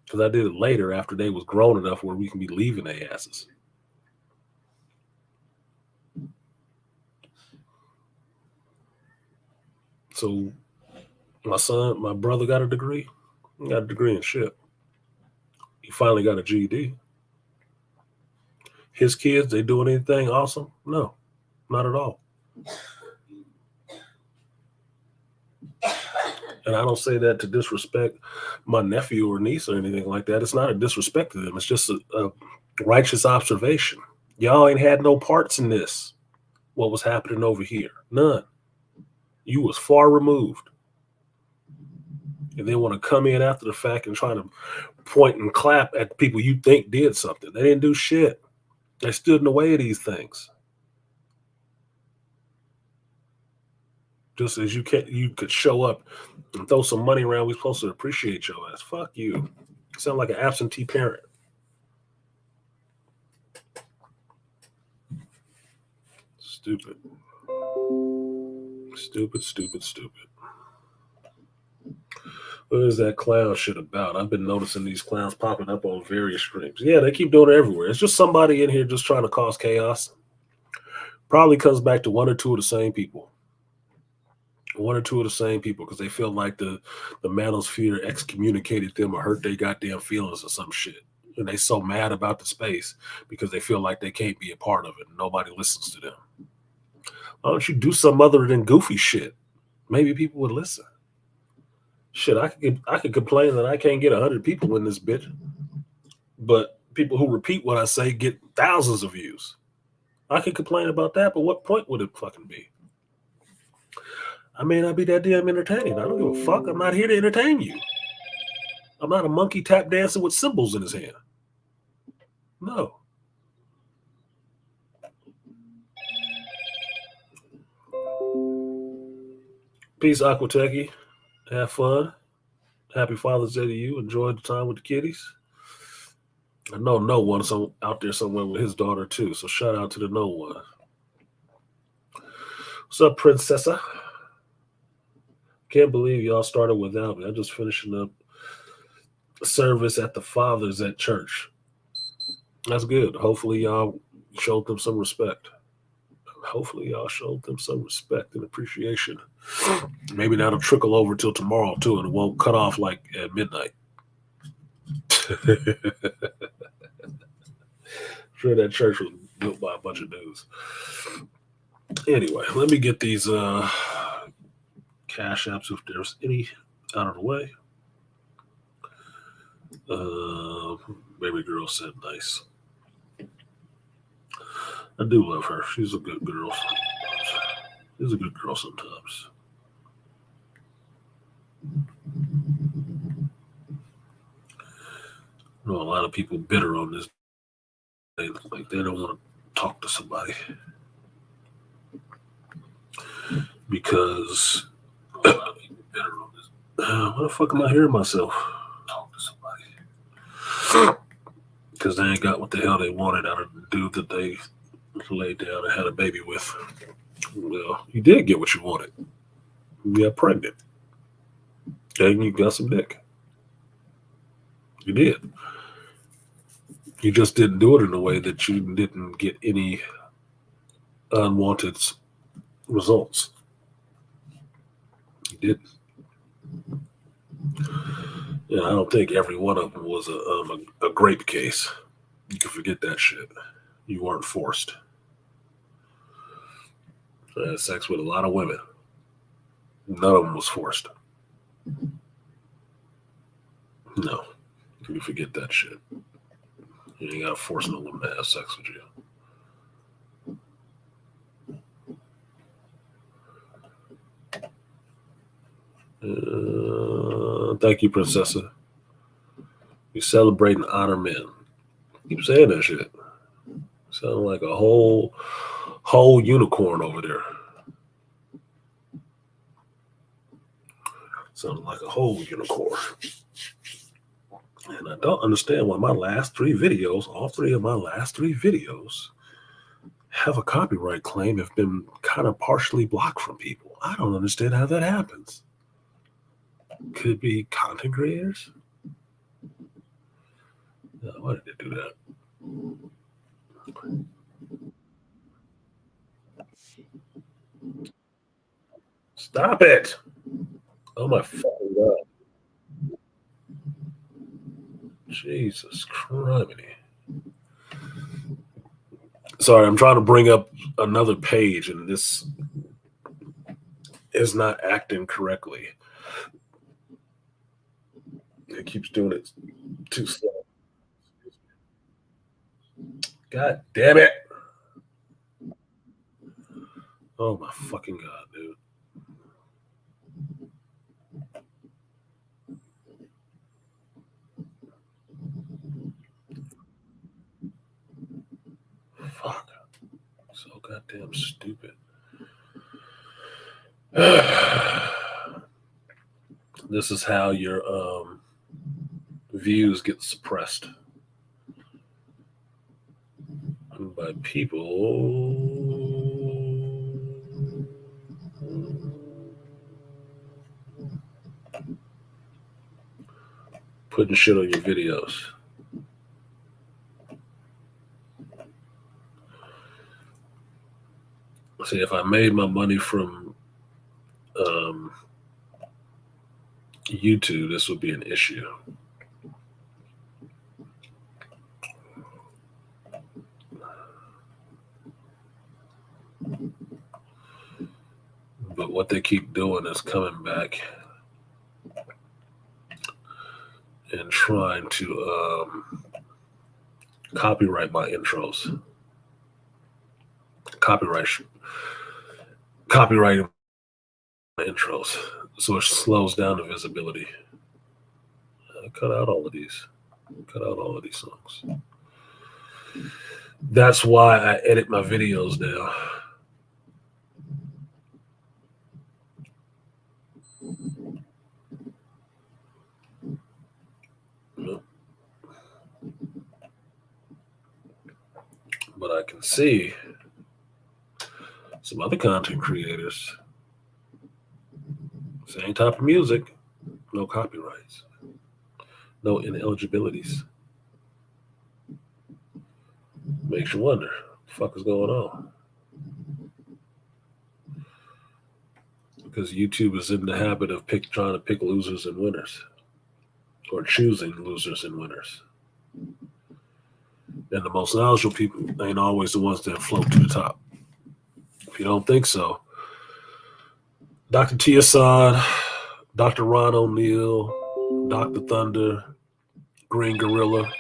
A: Because I did it later after they was grown enough where we can be leaving their asses. So my brother got a degree. He got a degree in shit. He finally got a GED. His kids, they doing anything awesome? No, not at all. And I don't say that to disrespect my nephew or niece or anything like that. It's not a disrespect to them. It's just a righteous observation. Y'all ain't had no parts in this. What was happening over here? None. You was far removed. And they want to come in after the fact and try to point and clap at people you think did something. They didn't do shit. They stood in the way of these things. Just as you could show up and throw some money around, we're supposed to appreciate your ass. Fuck you. You sound like an absentee parent. Stupid. Stupid. What is that clown shit about? I've been noticing these clowns popping up on various streams. Yeah, they keep doing it everywhere. It's just somebody in here just trying to cause chaos. Probably comes back to one or two of the same people. One or two of the same people because they feel like the manosphere excommunicated them or hurt their goddamn feelings or some shit. And they so mad about the space because they feel like they can't be a part of it and nobody listens to them. Why don't you do some other than goofy shit? Maybe people would listen. Shit, I could complain that I can't get 100 people in this bitch, but people who repeat what I say get thousands of views. I could complain about that, but what point would it fucking be? I may not be that damn entertaining. I don't give a fuck. I'm not here to entertain you. I'm not a monkey tap dancing with cymbals in his hand. No. Peace, Aquateki. Have fun. Happy Father's Day to you. Enjoy the time with the kiddies. I know no one out there somewhere with his daughter too. So shout out to the no one. What's up, Princessa? Can't believe y'all started without me. I'm just finishing up service at the fathers at church. That's good. Hopefully y'all showed them some respect. Hopefully y'all showed them some respect and appreciation. Maybe that'll trickle over till tomorrow too, and it won't cut off like at midnight. Sure, that church was built by a bunch of dudes. Anyway, let me get these cash apps if there's any out of the way. Baby girl said nice. I do love her. She's a good girl. She's a good girl sometimes. I know a lot of people bitter on this. Like they don't want to talk to somebody because why the fuck am I hearing myself? Talk to somebody because they ain't got what the hell they wanted out of the dude that they laid down and had a baby with. Well, you did get what you wanted. You got pregnant. And you got some dick. You did. You just didn't do it in a way that you didn't get any unwanted results. You didn't. Yeah, I don't think every one of them was a grape case. You can forget that shit. You weren't forced. I had sex with a lot of women. None of them was forced. No, you can forget that shit. You ain't gotta force no woman to have sex with you. Thank you, Princessa. We celebrate and honor men. Keep saying that shit. Sound like a whole unicorn over there. Sounds like a whole unicorn. And I don't understand why my last three videos, all three of my last three videos, have a copyright claim, have been kind of partially blocked from people. I don't understand how that happens. Could be content creators. Why did they do that? Stop it! Oh my fucking god! Jesus Christ! Sorry, I'm trying to bring up another page, and this is not acting correctly. It keeps doing it too slow. God damn it! Oh my fucking god, dude. Fuck. So goddamn stupid. This is how your views get suppressed by people putting shit on your videos. See, if I made my money from YouTube, this would be an issue. But what they keep doing is coming back and trying to copyright my intros. Copyrighting my intros. So it slows down the visibility. Cut out all of these. Cut out all of these songs. That's why I edit my videos now. But I can see some other content creators, same type of music, no copyrights, no ineligibilities. Makes you wonder, what the fuck is going on? Because YouTube is in the habit of trying to pick losers and winners, or choosing losers and winners. And the most knowledgeable people ain't always the ones that float to the top. If you don't think so, Dr. T. Assad, Dr. Ron O'Neill, Dr. Thunder, Green Gorilla,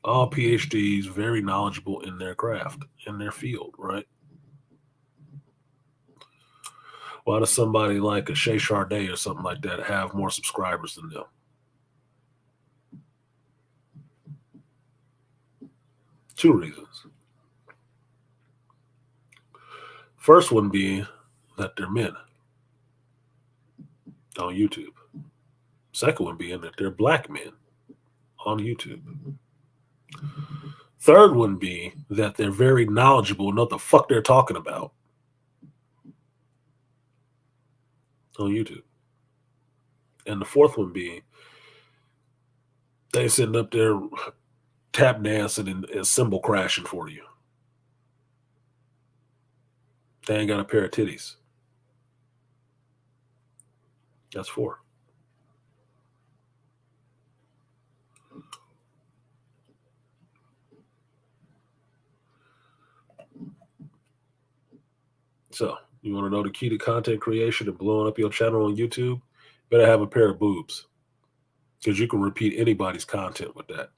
A: all PhDs, very knowledgeable in their craft, in their field, right? Why does somebody like a Shay Sharday or something like that have more subscribers than them? Two reasons. First one being that they're men on YouTube. Second one being that they're black men on YouTube. Third one being that they're very knowledgeable and know what the fuck they're talking about on YouTube. And the fourth one being they sitting up there tap dancing and cymbal crashing for you. They ain't got a pair of titties. That's four. So, you want to know the key to content creation and blowing up your channel on YouTube? Better have a pair of boobs. Because you can repeat anybody's content with that.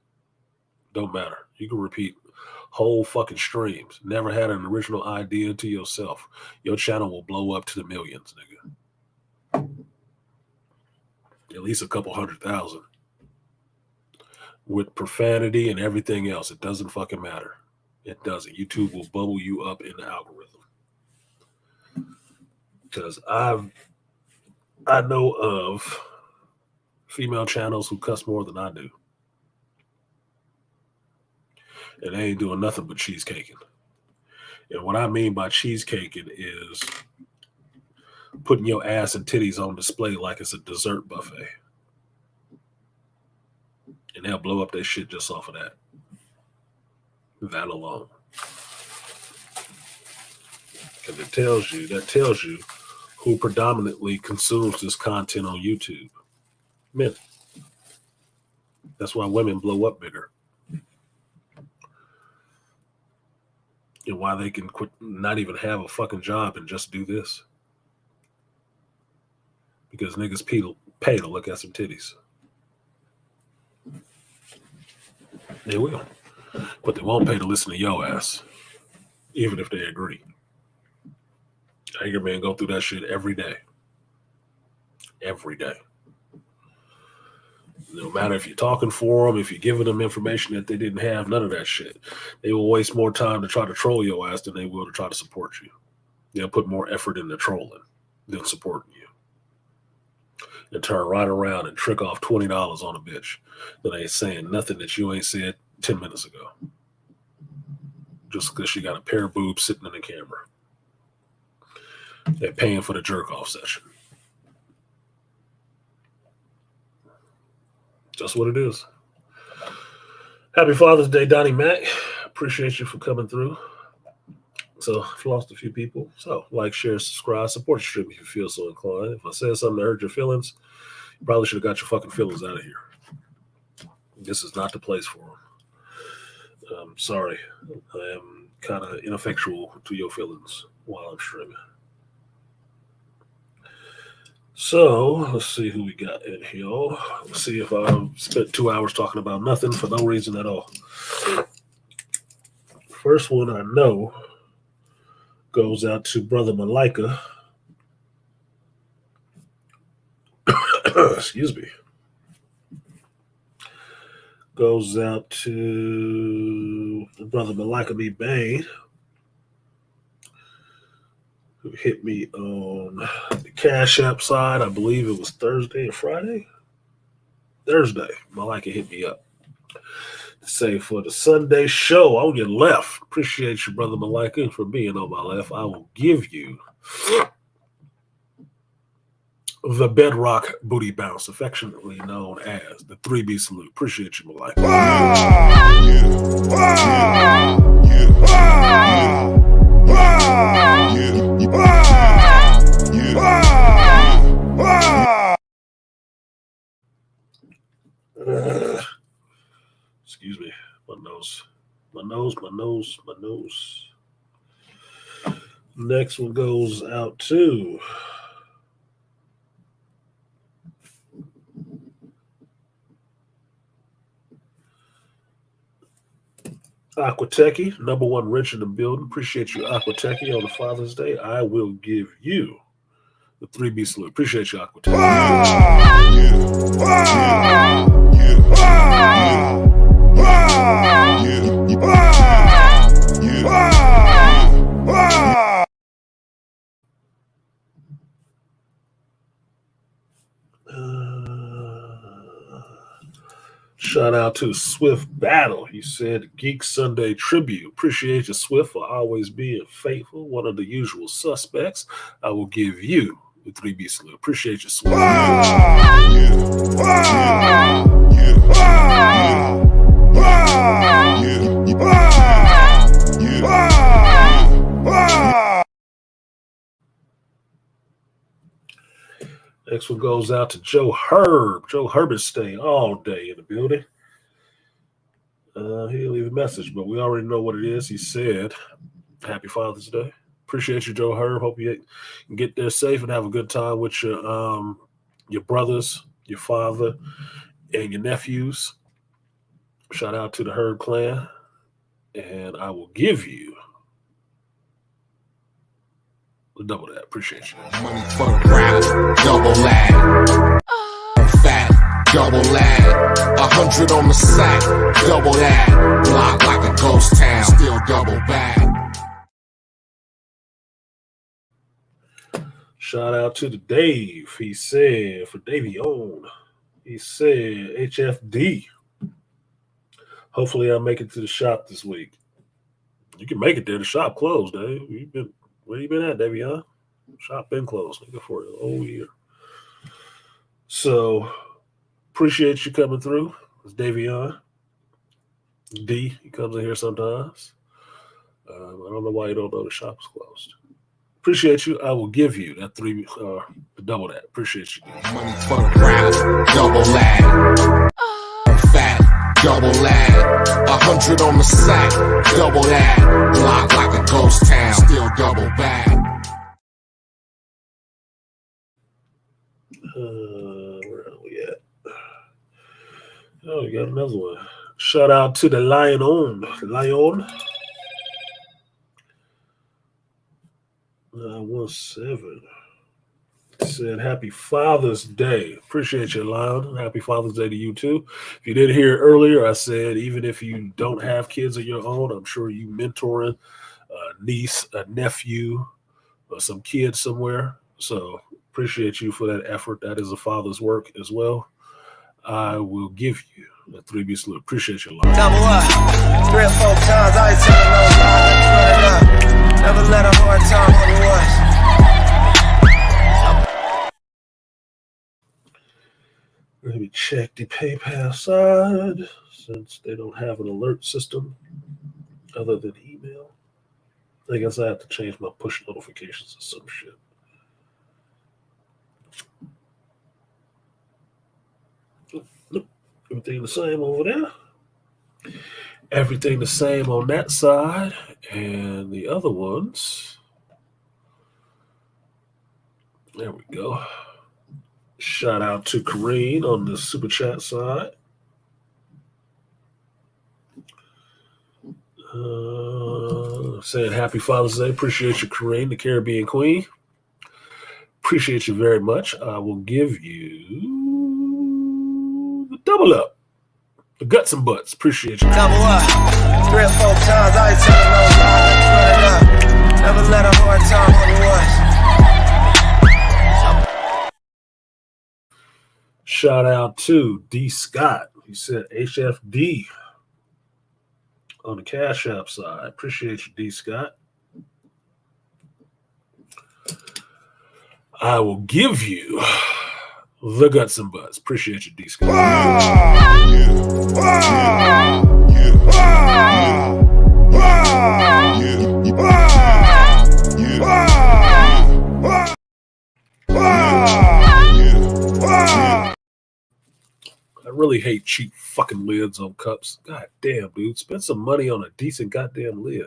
A: Don't matter. You can repeat whole fucking streams. Never had an original idea to yourself. Your channel will blow up to the millions, nigga. At least a couple 100,000. With profanity and everything else. It doesn't fucking matter. It doesn't. YouTube will bubble you up in the algorithm. Because I know of female channels who cuss more than I do. And they ain't doing nothing but cheesecaking. And what I mean by cheesecaking is putting your ass and titties on display like it's a dessert buffet. And they'll blow up their shit just off of that. That alone. Because that tells you who predominantly consumes this content on YouTube. Men. That's why women blow up bigger. And why they can quit, not even have a fucking job and just do this. Because niggas pay to look at some titties. They will. But they won't pay to listen to your ass. Even if they agree. Anger man go through that shit every day. Every day. No matter if you're talking for them, if you're giving them information that they didn't have, none of that shit. They will waste more time to try to troll your ass than they will to try to support you. They'll put more effort into trolling than supporting you. And turn right around and trick off $20 on a bitch that ain't saying nothing that you ain't said 10 minutes ago. Just because she got a pair of boobs sitting in the camera. They're paying for the jerk-off session. That's what it is. Happy Father's Day, Donnie Mac. Appreciate you for coming through. So, I've lost a few people. So, like, share, subscribe, support the stream if you feel so inclined. If I said something that hurt your feelings, you probably should have got your fucking feelings out of here. This is not the place for them. I'm sorry. I am kind of ineffectual to your feelings while I'm streaming. So, let's see who we got in here. Let's see if I spent 2 hours talking about nothing for no reason at all. First one I know goes out to Brother Malika. Excuse me. Goes out to Brother Malika B. Bain, who hit me on the Cash App side. I believe it was Thursday or Friday. Thursday. Malika hit me up. Say for the Sunday show on your left. Appreciate you, Brother Malika, for being on my left. I will give you the Bedrock Booty Bounce, affectionately known as the 3B Salute. Appreciate you, Malika. Excuse me. My nose. Next one goes out to Aquatechy, number one wrench in the building. Appreciate you, Aquatechy, on the Father's Day. I will give you the 3B salute. Appreciate you, Aquatechy. Shout out to Swift Battle. He said, Geek Sunday Tribute. Appreciate you, Swift, for always being faithful. One of the usual suspects. I will give you the 3B salute. Appreciate you, Swift. Next one goes out to Joe Herb. Joe Herb is staying all day in the building. He'll leave a message, but we already know what it is. He said, Happy Father's Day. Appreciate you, Joe Herb. Hope you can get there safe and have a good time with your brothers, your father, and your nephews. Shout out to the Herb clan. And I will give you double that. Appreciate you.
B: Money for the crowd, double that. Fat, double that. 100 on the sack, double that. Block like a ghost town, still double back.
A: Shout out to the Dave. He said, for Davey on, he said, HFD. Hopefully I'll make it to the shop this week. You can make it there. The shop closed, Dave. Where you been at, Davey, huh? Shop been closed, nigga, for the whole year. So, appreciate you coming through. It's Davion. D, he comes in here sometimes. I don't know why you don't know the shop is closed. Appreciate you. I will give you that double that. Appreciate you.
B: Money for the crowd, double that. Fat, double that. 100 on the sack, double that. Block like a ghost town, still double back.
A: Where are we at? Oh, you got another one. Shout out to the Lion. 917 said happy Father's Day. Appreciate you, Lion. Happy Father's Day to you too. If you didn't hear it earlier, I said even if you don't have kids of your own, I'm sure you mentoring a niece, a nephew, or some kids somewhere. So appreciate you for that effort. That is a father's work as well. I will give you a 3B salute. Appreciate your life.
C: Double up, 3 or 4 times. I ain't telling no lies. Run it up. Never let a hard time on the was.
A: Let me check the PayPal side since they don't have an alert system other than email. I guess I have to change my push notifications or some shit. Nope. Everything the same over there. Everything the same on that side. And the other ones. There we go. Shout out to Kareen on the Super Chat side. Saying happy Father's Day. Appreciate you, Kareen, the Caribbean Queen. Appreciate you very much. I will give you the double up. The guts and butts. Appreciate you.
C: Double up, 3 or 4 times. I ain't telling no lies. Run it up. Never let a hard time on the was.
A: Shout out to D. Scott. He said HFD on the Cash App side. Appreciate you, D. Scott. I will give you the guts and butts. Appreciate you, D. Scott. I really hate cheap fucking lids on cups. God damn, dude. Spend some money on a decent goddamn lid.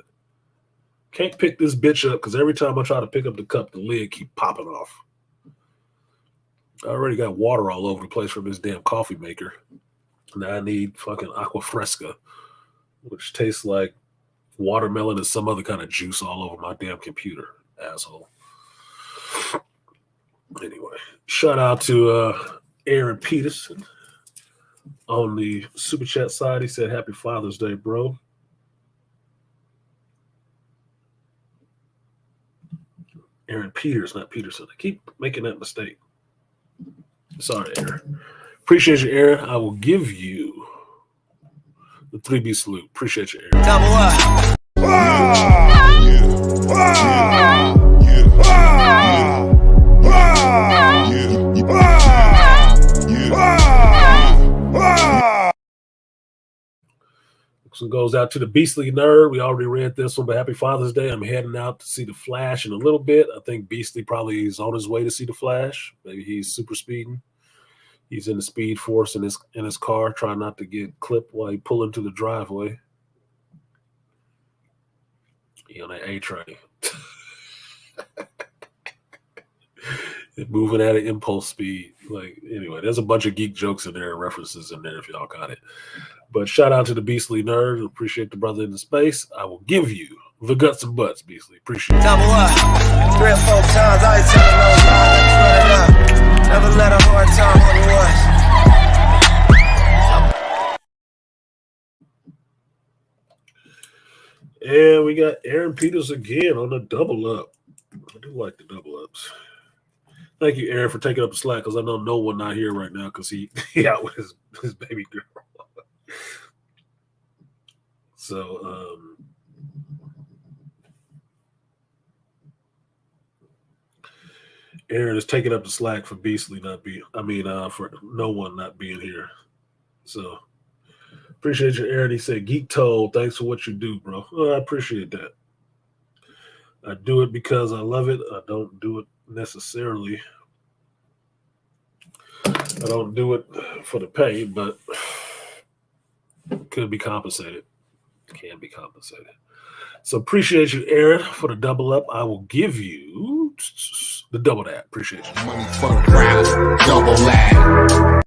A: Can't pick this bitch up because every time I try to pick up the cup, the lid keep popping off. I already got water all over the place from this damn coffee maker. Now I need fucking Aqua Fresca, which tastes like watermelon and some other kind of juice all over my damn computer, asshole. Anyway, shout out to Aaron Peterson on the Super Chat side. He said, happy Father's Day, bro. Aaron Peters, not Peterson. I keep making that mistake. Sorry, Aaron. Appreciate you, Aaron. I will give you the 3B salute. Appreciate you, Aaron.
C: Double up.
A: So it goes out to the Beastly Nerd. We already read this one, but happy Father's Day. I'm heading out to see the Flash in a little bit. I think Beastly probably is on his way to see the Flash. Maybe he's super speeding. He's in the Speed Force in his car, trying not to get clipped while he pull into the driveway. He on that A train. Moving at an impulse speed. Like, anyway, there's a bunch of geek jokes in there and references in there if y'all got it. But shout out to the Beastly Nerd. Appreciate the brother in the space. I will give you the guts and butts, Beastly. Appreciate it.
C: Double up. 3 or 4 times, I ain't telling no lies. Run it up. Never let a hard time on the ones.
A: And we got Aaron Peters again on the double up. I do like the double ups. Thank you, Aaron, for taking up the slack, because I know no one not here right now because he out with his baby girl. So, Aaron is taking up the slack for Beastly for no one not being here. So, appreciate you, Aaron. He said, Geek Told, thanks for what you do, bro. Well, I appreciate that. I do it because I love it. I don't do it necessarily. I don't do it for the pay, but could be compensated. Can be compensated. So appreciate you, Aaron, for the double up. I will give you the double that. Appreciate you.
B: Money for the crowd, double lag.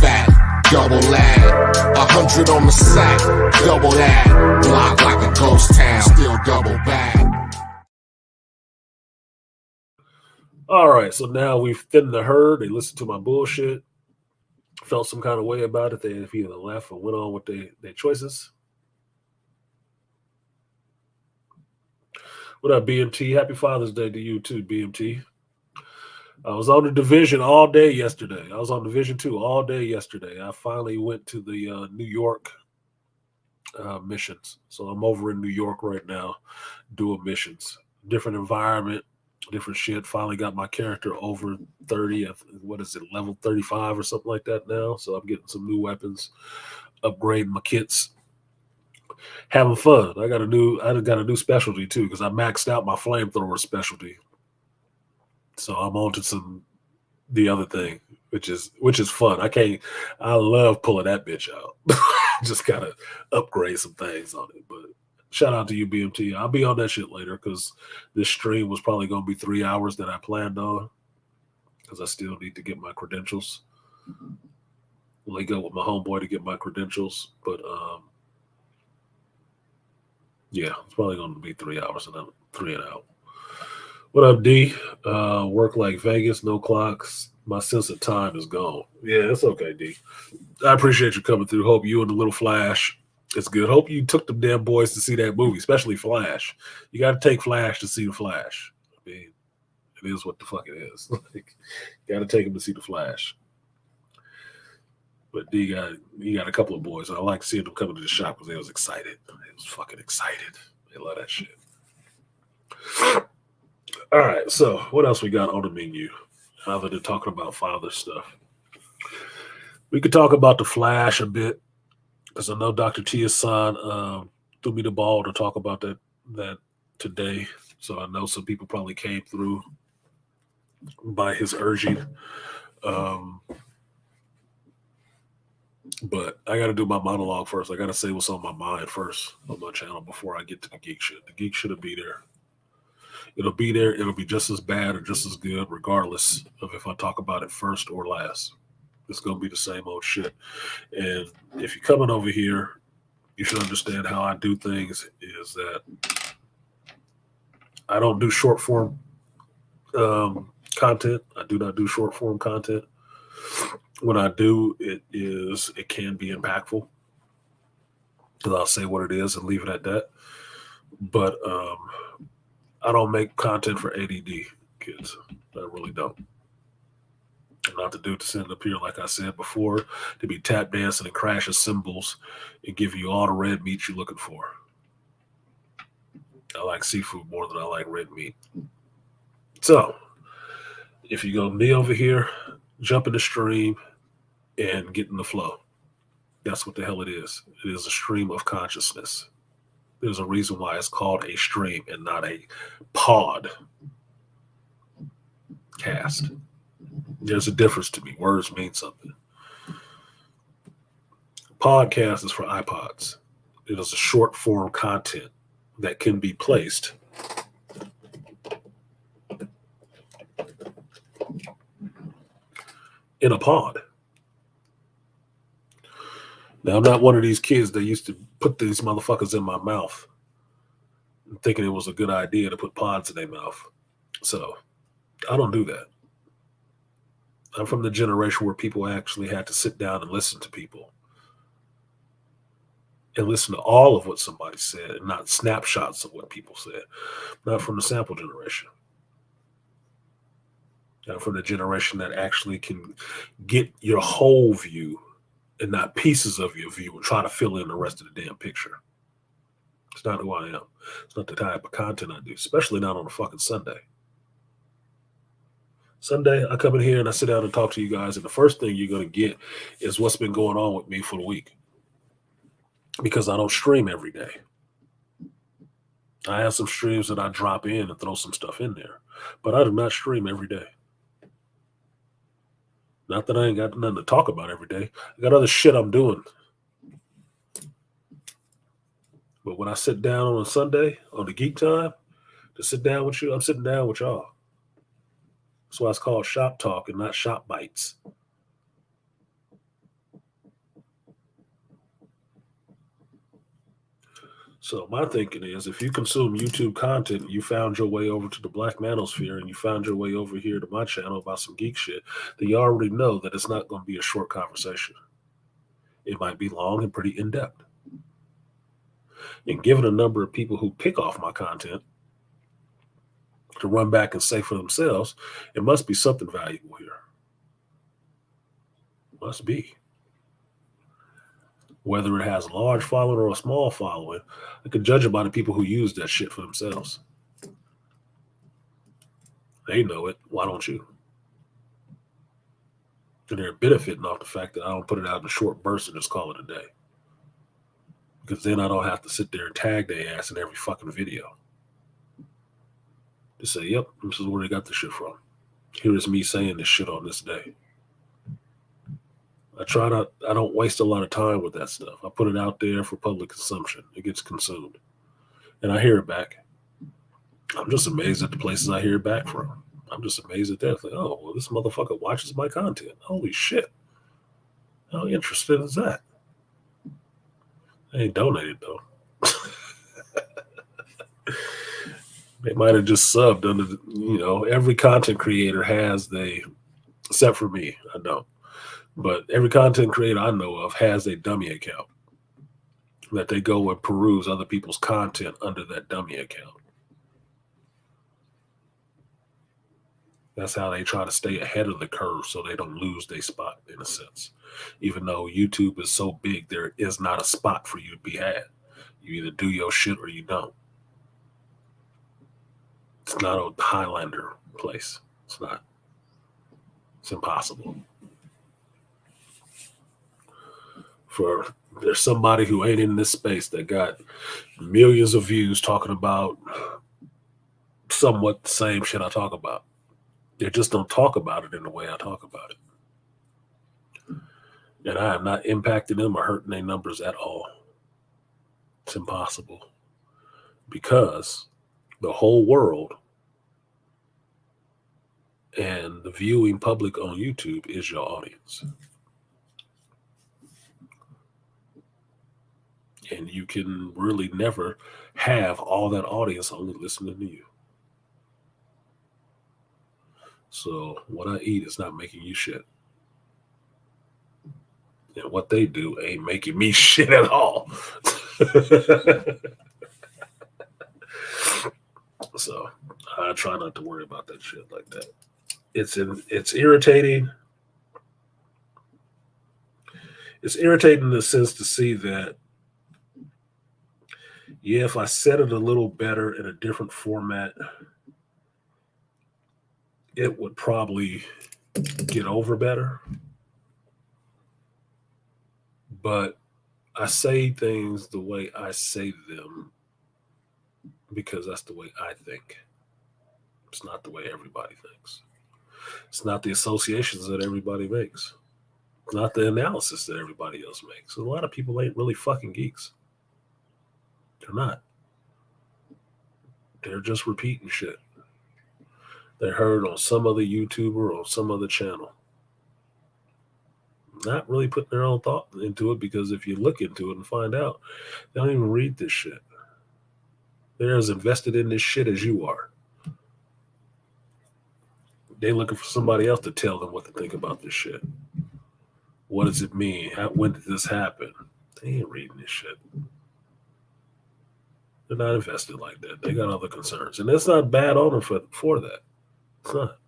B: Fat, double lag. 100 on the sack, double that. Block like a ghost town, still double bag.
A: All right, so now we've thinned the herd. They listened to my bullshit. Felt some kind of way about it. They either left or went on with their choices. What up, BMT? Happy Father's Day to you too, BMT. I was on the Division all day yesterday. I was on Division 2 all day yesterday. I finally went to the New York missions. So I'm over in New York right now doing missions. Different environment, different shit. Finally got my character over 30. What is it, level 35 or something like that now? So I'm getting some new weapons, upgrading my kits. Having fun. I got a new specialty too, because I maxed out my flamethrower specialty. So I'm on to the other thing, which is fun. I love pulling that bitch out. Just gotta upgrade some things on it. But shout out to you, BMT. I'll be on that shit later because this stream was probably gonna be 3 hours that I planned on. Because I still need to get my credentials. Link up with my homeboy to get my credentials. But yeah, it's probably going to be 3 hours and I'm 3 and out. What up, D? Work like Vegas, no clocks. My sense of time is gone. Yeah, it's okay, D. I appreciate you coming through. Hope you and the little Flash is good. Hope you took them damn boys to see that movie, especially Flash. You got to take Flash to see the Flash. I mean, it is what the fuck it is. Like, you got to take him to see the Flash. But D got a couple of boys. I like seeing them coming to the shop because they was excited. They was fucking excited. They love that shit. All right, so what else we got on the menu other than talking about father stuff? We could talk about the Flash a bit because I know Dr. Tia-san threw me the ball to talk about that today. So I know some people probably came through by his urging. But I got to do my monologue first. I got to say what's on my mind first on my channel before I get to the geek shit. The geek shit will be there. It'll be there. It'll be just as bad or just as good, regardless of if I talk about it first or last. It's going to be the same old shit. And if you're coming over here, you should understand how I do things is that I don't do short form content. I do not do short form content. When I do, it can be impactful because I'll say what it is and leave it at that. But I don't make content for ADD kids. I really don't. I'm not the dude to send up here, like I said before, to be tap dancing and crashing cymbals and give you all the red meat you're looking for. I like seafood more than I like red meat. So if you go me over here, jump in the stream and get in the flow. That's what the hell it is. It is a stream of consciousness. There's a reason why it's called a stream and not a pod cast. There's a difference to me. Words mean something. Podcast is for iPods. It is a short form content that can be placed in a pod. Now, I'm not one of these kids that used to put these motherfuckers in my mouth thinking it was a good idea to put pods in their mouth. So I don't do that. I'm from the generation where people actually had to sit down and listen to people and listen to all of what somebody said and not snapshots of what people said. Not from the sample generation. Not from the generation that actually can get your whole view and not pieces of your view and try to fill in the rest of the damn picture. It's not who I am. It's not the type of content I do, especially not on a fucking Sunday. Sunday, I come in here and I sit down and talk to you guys, and the first thing you're going to get is what's been going on with me for the week. Because I don't stream every day. I have some streams that I drop in and throw some stuff in there. But I do not stream every day. Not that I ain't got nothing to talk about every day. I got other shit I'm doing. But when I sit down on a Sunday, on the Geek Time, to sit down with you, I'm sitting down with y'all. That's why it's called Shop Talk and not Shop Bites. So my thinking is, if you consume YouTube content, you found your way over to the Black Manosphere and you found your way over here to my channel about some geek shit, then you already know that it's not going to be a short conversation. It might be long and pretty in-depth. And given a number of people who pick off my content to run back and say for themselves, it must be something valuable here. Must be. Whether it has a large following or a small following, I can judge it by the people who use that shit for themselves. They know it. Why don't you? And they're benefiting off the fact that I don't put it out in a short burst and just call it a day. Because then I don't have to sit there and tag their ass in every fucking video. To say, yep, this is where they got the shit from. Here is me saying this shit on this day. I don't waste a lot of time with that stuff. I put it out there for public consumption. It gets consumed. And I hear it back. I'm just amazed at the places I hear it back from. I'm just amazed at that. It's like, oh, well, this motherfucker watches my content. Holy shit. How interesting is that? They ain't donated, though. They might have just subbed under, every content creator has except for me, I don't. But every content creator I know of has a dummy account that they go and peruse other people's content under that dummy account. That's how they try to stay ahead of the curve so they don't lose their spot, in a sense. Even though YouTube is so big, there is not a spot for you to be had. You either do your shit or you don't. It's not a Highlander place. It's not. It's impossible. There's somebody who ain't in this space that got millions of views talking about somewhat the same shit I talk about. They just don't talk about it in the way I talk about it. And I am not impacting them or hurting their numbers at all. It's impossible. Because the whole world and the viewing public on YouTube is your audience. And you can really never have all that audience only listening to you. So what I eat is not making you shit. And what they do ain't making me shit at all. So I try not to worry about that shit like that. It's irritating. It's irritating in the sense to see that, yeah, if I said it a little better in a different format, it would probably get over better. But I say things the way I say them because that's the way I think. It's not the way everybody thinks. It's not the associations that everybody makes. It's not the analysis that everybody else makes. A lot of people ain't really fucking geeks. They're not. They're just repeating shit they heard on some other YouTuber or some other channel. not really putting their own thought into it, because if you look into it and find out, they don't even read this shit. They're as invested in this shit as you are. They're looking for somebody else to tell them what to think about this shit. What does it mean? When did this happen? They ain't reading this shit. They're not invested like that. They got other concerns. And that's not bad on them for that. It's not.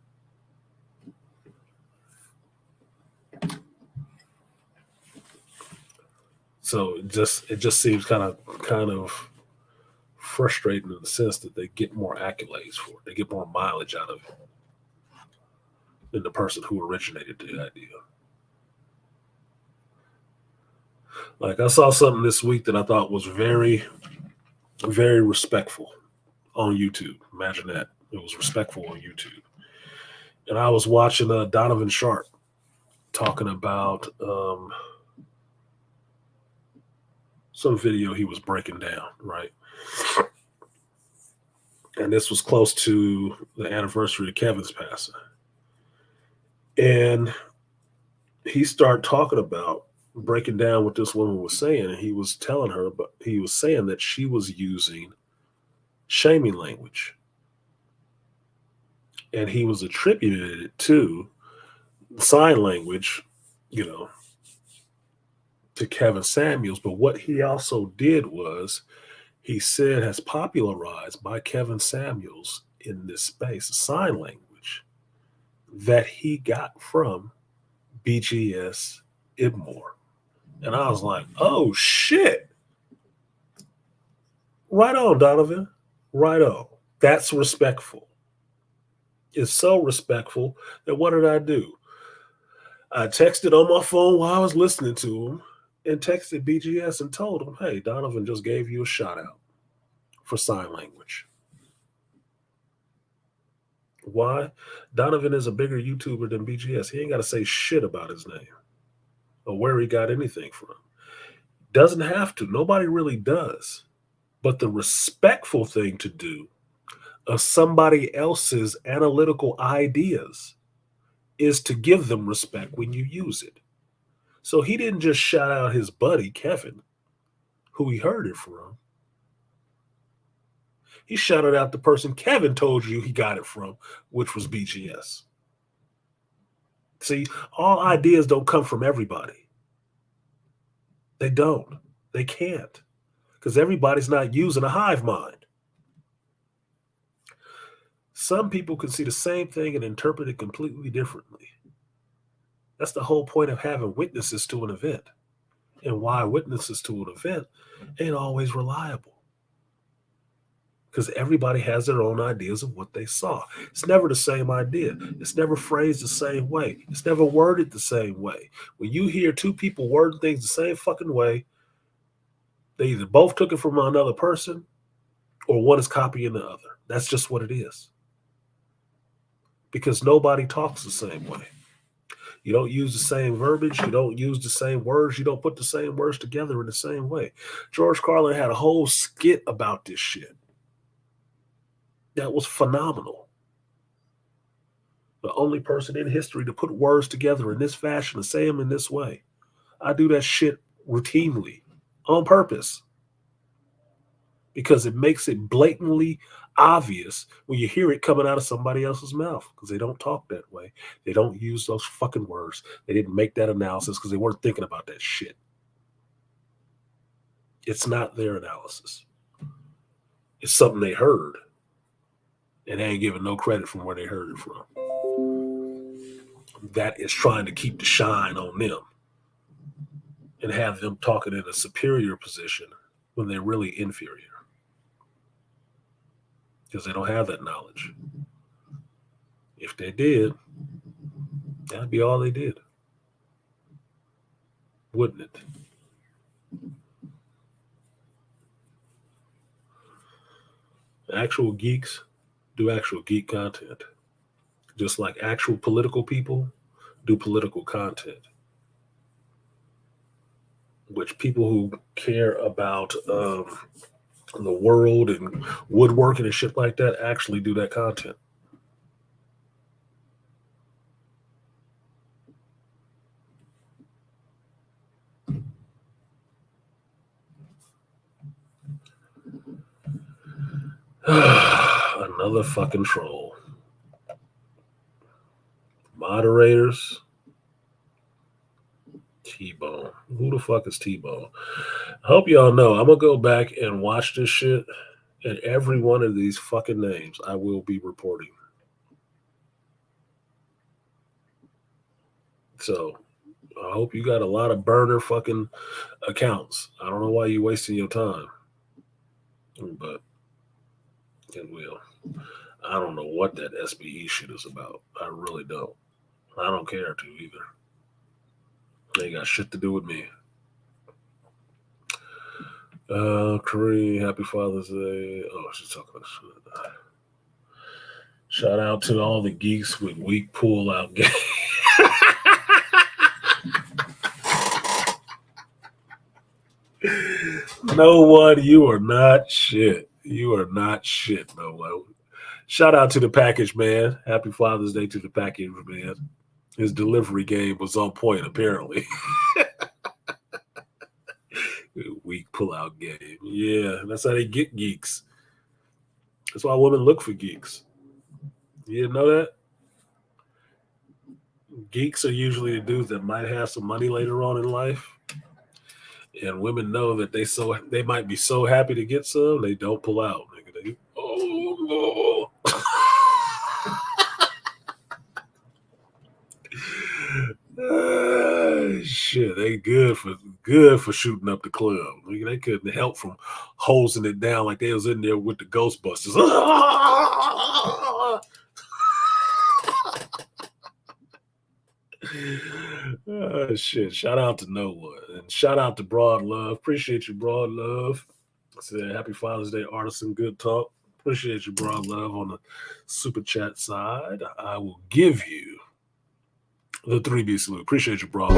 A: So it just seems kind of frustrating in the sense that they get more accolades for it. They get more mileage out of it than the person who originated the idea. Like, I saw something this week that I thought was very, very respectful on YouTube. Imagine that. It was respectful on YouTube. And I was watching Donovan Sharp talking about some video he was breaking down, right? And this was close to the anniversary of Kevin's passing. And he started talking about breaking down what this woman was saying. And he was telling her, but he was saying that she was using shaming language. And he was attributing it to sign language, to Kevin Samuels. But what he also did was, he said, has popularized by Kevin Samuels in this space, sign language that he got from BGS Ibmore. And I was like, oh shit. Right on, Donovan. Right on. That's respectful. It's so respectful that what did I do? I texted on my phone while I was listening to him and texted BGS and told him, hey, Donovan just gave you a shout out for sign language. Why? Donovan is a bigger YouTuber than BGS. He ain't got to say shit about his name or where he got anything from. Doesn't have to. Nobody really does. But the respectful thing to do of somebody else's analytical ideas is to give them respect when you use it. So he didn't just shout out his buddy, Kevin, who he heard it from. He shouted out the person Kevin told you he got it from, which was BGS. See, all ideas don't come from everybody. They don't. They can't. Because everybody's not using a hive mind. Some people can see the same thing and interpret it completely differently. That's the whole point of having witnesses to an event. And why witnesses to an event ain't always reliable. Because everybody has their own ideas of what they saw. It's never the same idea. It's never phrased the same way. It's never worded the same way. When you hear two people wording things the same fucking way, they either both took it from another person or one is copying the other. That's just what it is. Because nobody talks the same way. You don't use the same verbiage. You don't use the same words. You don't put the same words together in the same way. George Carlin had a whole skit about this shit. That was phenomenal. The only person in history to put words together in this fashion and say them in this way. I do that shit routinely, on purpose. Because it makes it blatantly obvious when you hear it coming out of somebody else's mouth. Because they don't talk that way. They don't use those fucking words. They didn't make that analysis because they weren't thinking about that shit. It's not their analysis. It's something they heard. And they ain't giving no credit from where they heard it from. That is trying to keep the shine on them and have them talking in a superior position when they're really inferior. Because they don't have that knowledge. If they did, that'd be all they did. Wouldn't it? Actual geeks do actual geek content. Just like actual political people do political content. Which people who care about the world and woodworking and shit like that actually do that content. Another fucking troll. Moderators. T-Bone. Who the fuck is T-Bone? I hope y'all know. I'm going to go back and watch this shit. And every one of these fucking names I will be reporting. So I hope you got a lot of burner fucking accounts. I don't know why you're wasting your time. But it will. I don't know what that SBE shit is about. I really don't. I don't care to either. They ain't got shit to do with me. Kareem, happy Father's Day. Oh, she's talking about shit. Shout out to all the geeks with weak pull-out game. No one, you are not shit. You are not shit, no one. Shout out to the package man. Happy Father's Day to the package man. His delivery game was on point, apparently. Weak pull-out game. Yeah, that's how they get geeks. That's why women look for geeks. You didn't know that? Geeks are usually the dudes that might have some money later on in life. And women know that they might be so happy to get some, they don't pull out. Oh no. Shit, they good for shooting up the club. They couldn't help from hosing it down like they was in there with the Ghostbusters. Shit. Shout out to no one. And shout out to Broad Love. Appreciate you, Broad Love. I said happy Father's Day, Artisan Good Talk. Appreciate you, Broad Love, on the super chat side. I will give you the 3B salute. Appreciate you, Broad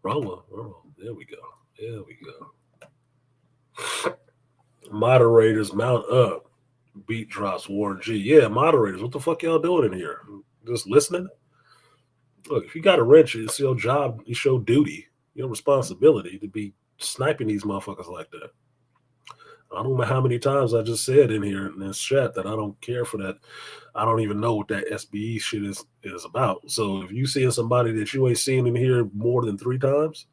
A: Wrong one. There we go. Moderators, mount up. Beat drops, Warren G. Yeah, moderators, what the fuck y'all doing in here? Just listening? Look, if you got a wrench, it's your job, it's your duty, your responsibility to be sniping these motherfuckers like that. I don't know how many times I just said in here in this chat that I don't care for that. I don't even know what that SBE shit is about. So if you seeing somebody that you ain't seen in here more than 3 times,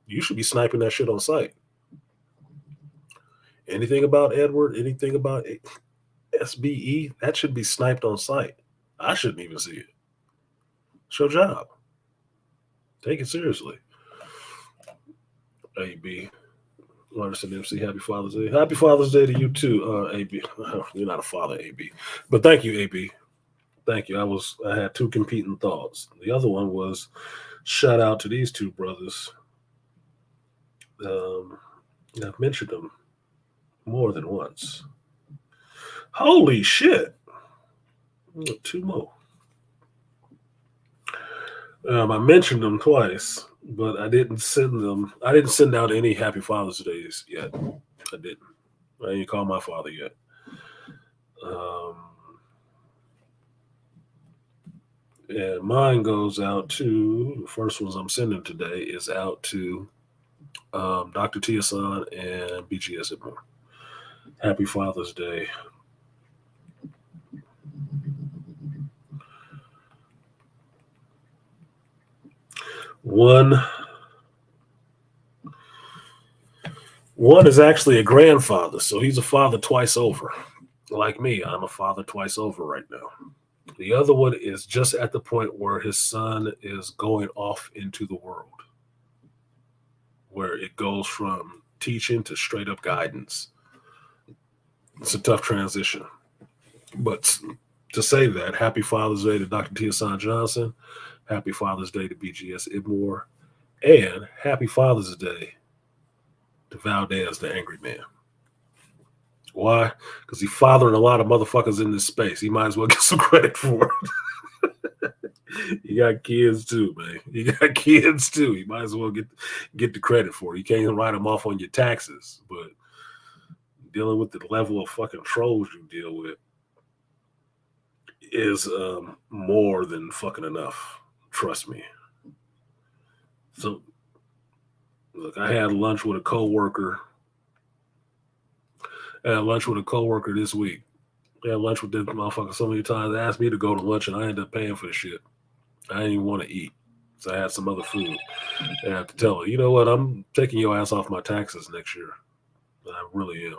A: you should be sniping that shit on sight. Anything about Edward, anything about SBE, that should be sniped on sight. I shouldn't even see it. It's your job. Take it seriously. AB. Larson MC, happy Father's Day. Happy Father's Day to you too, AB. You're not a father, AB. But thank you, AB. Thank you. I had 2 competing thoughts. The other one was shout out to these 2 brothers. I've mentioned them more than once. Holy shit. 2 more. I mentioned them twice, but I didn't send out any happy Father's Days yet. I didn't. I didn't call my father yet. And mine goes out to, the first ones I'm sending today is out to Dr. Tiasan and BGS Ibmore. Happy Father's Day. One is actually a grandfather, so he's a father twice over. Like me, I'm a father twice over right now. The other one is just at the point where his son is going off into the world, where it goes from teaching to straight up guidance. It's a tough transition. But to say that, happy Father's Day to Dr. Tiasan Johnson, happy Father's Day to BGS Ibmore, and happy Father's Day to Valdez, the Angry Man. Why? Because he's fathering a lot of motherfuckers in this space. He might as well get some credit for it. You got kids too, man. You got kids too. You might as well get the credit for it. You can't even write them off on your taxes, but dealing with the level of fucking trolls you deal with is more than fucking enough. Trust me. So, look, I had lunch with a coworker. I had lunch with a coworker this week. I had lunch with this motherfucker so many times. They asked me to go to lunch, and I ended up paying for the shit. I didn't even want to eat, so I had some other food. And I had to tell her, you know what? I'm taking your ass off my taxes next year. I really am.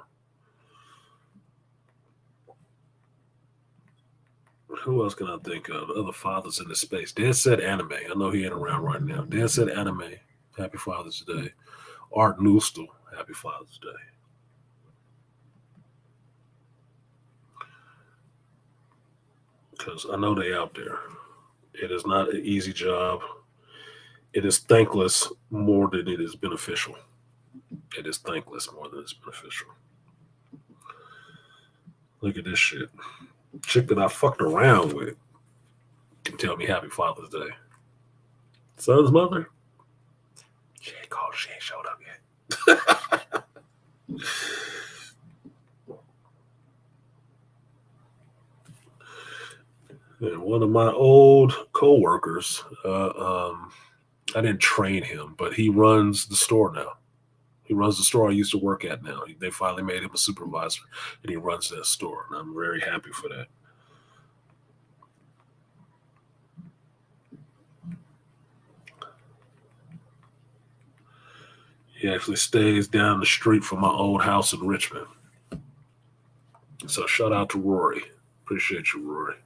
A: Who else can I think of? Other fathers in the space. Dead Set Anime. I know he ain't around right now. Dead Set Anime. Happy Father's Day. Art Newstel. Happy Father's Day. Because I know they out there. It is not an easy job. It is thankless more than it is beneficial. It is thankless more than it's beneficial. Look at this shit. Chick that I fucked around with can tell me Happy Father's Day. Son's mother? She ain't called. She ain't showed up yet. And one of my old co-workers, I didn't train him, but he runs the store now. He runs the store I used to work at now. They finally made him a supervisor, and he runs that store, and I'm very happy for that. He actually stays down the street from my old house in Richmond. So shout out to Rory. Appreciate you, Rory.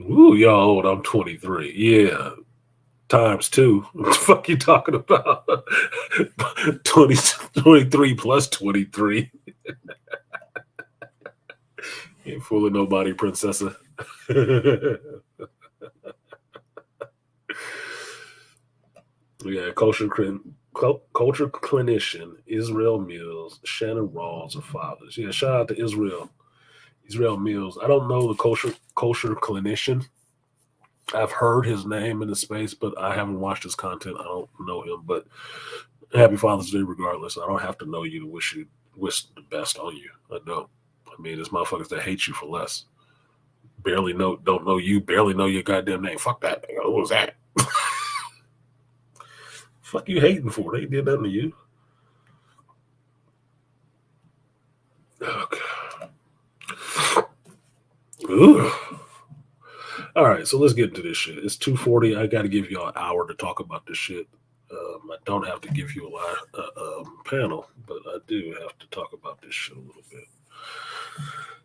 A: Ooh, y'all old. I'm 23. Yeah. Times 2. What the fuck you talking about? 23 plus 23. Ain't fooling nobody, princessa. Yeah, culture clinician, Israel Mills, Shannon Rawls are fathers. Yeah, shout out to Israel Mills. I don't know the culture clinician. I've heard his name in the space, but I haven't watched his content. I don't know him, but happy Father's Day regardless. I don't have to know you to wish the best on you. I don't. I mean, there's motherfuckers that hate you for less. Don't know you, barely know your goddamn name. Fuck that. Who was that? Fuck you hating for? They did nothing to you. Okay. Ugh. All right, so let's get into this shit. It's 2:40. I got to give y'all an hour to talk about this shit. I don't have to give you a live panel, but I do have to talk about this shit a little bit.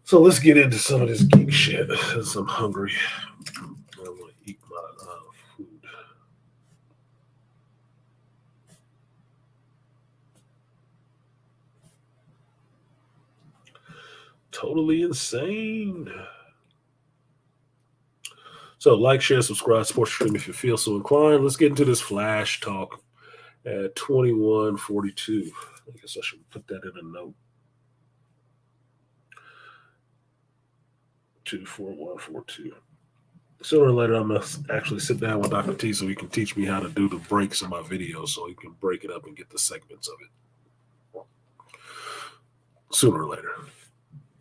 A: So let's get into some of this geek shit because I'm hungry. I want to eat my food. Totally insane. So like, share, subscribe, support the stream if you feel so inclined. Let's get into this flash talk at 21:42. I guess I should put that in a note. 24142. Sooner or later, I'm going to actually sit down with Dr. T so he can teach me how to do the breaks in my videos so he can break it up and get the segments of it. Sooner or later.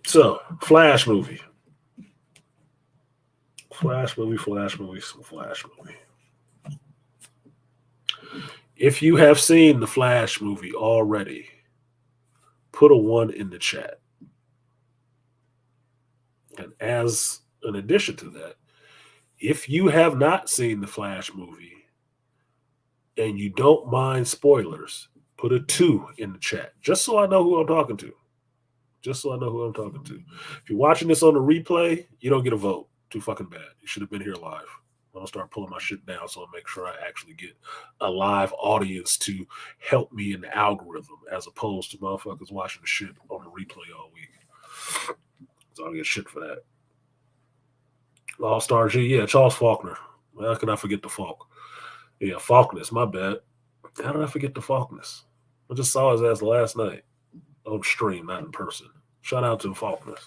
A: So, Flash movie. If you have seen the Flash movie already, put a 1 in the chat. And as an addition to that, if you have not seen the Flash movie and you don't mind spoilers, put a 2 in the chat, just so I know who I'm talking to. If you're watching this on the replay, you don't get a vote. Too fucking bad. You should have been here live. I'm going to start pulling my shit down so I make sure I actually get a live audience to help me in the algorithm as opposed to motherfuckers watching the shit on the replay all week. So I'll get shit for that. All-Star G, yeah, Charles Faulkner. How can I forget the Falk? Yeah, Faulkness, my bad. How did I forget the Faulkness? I just saw his ass last night on stream, not in person. Shout out to the Faulkness.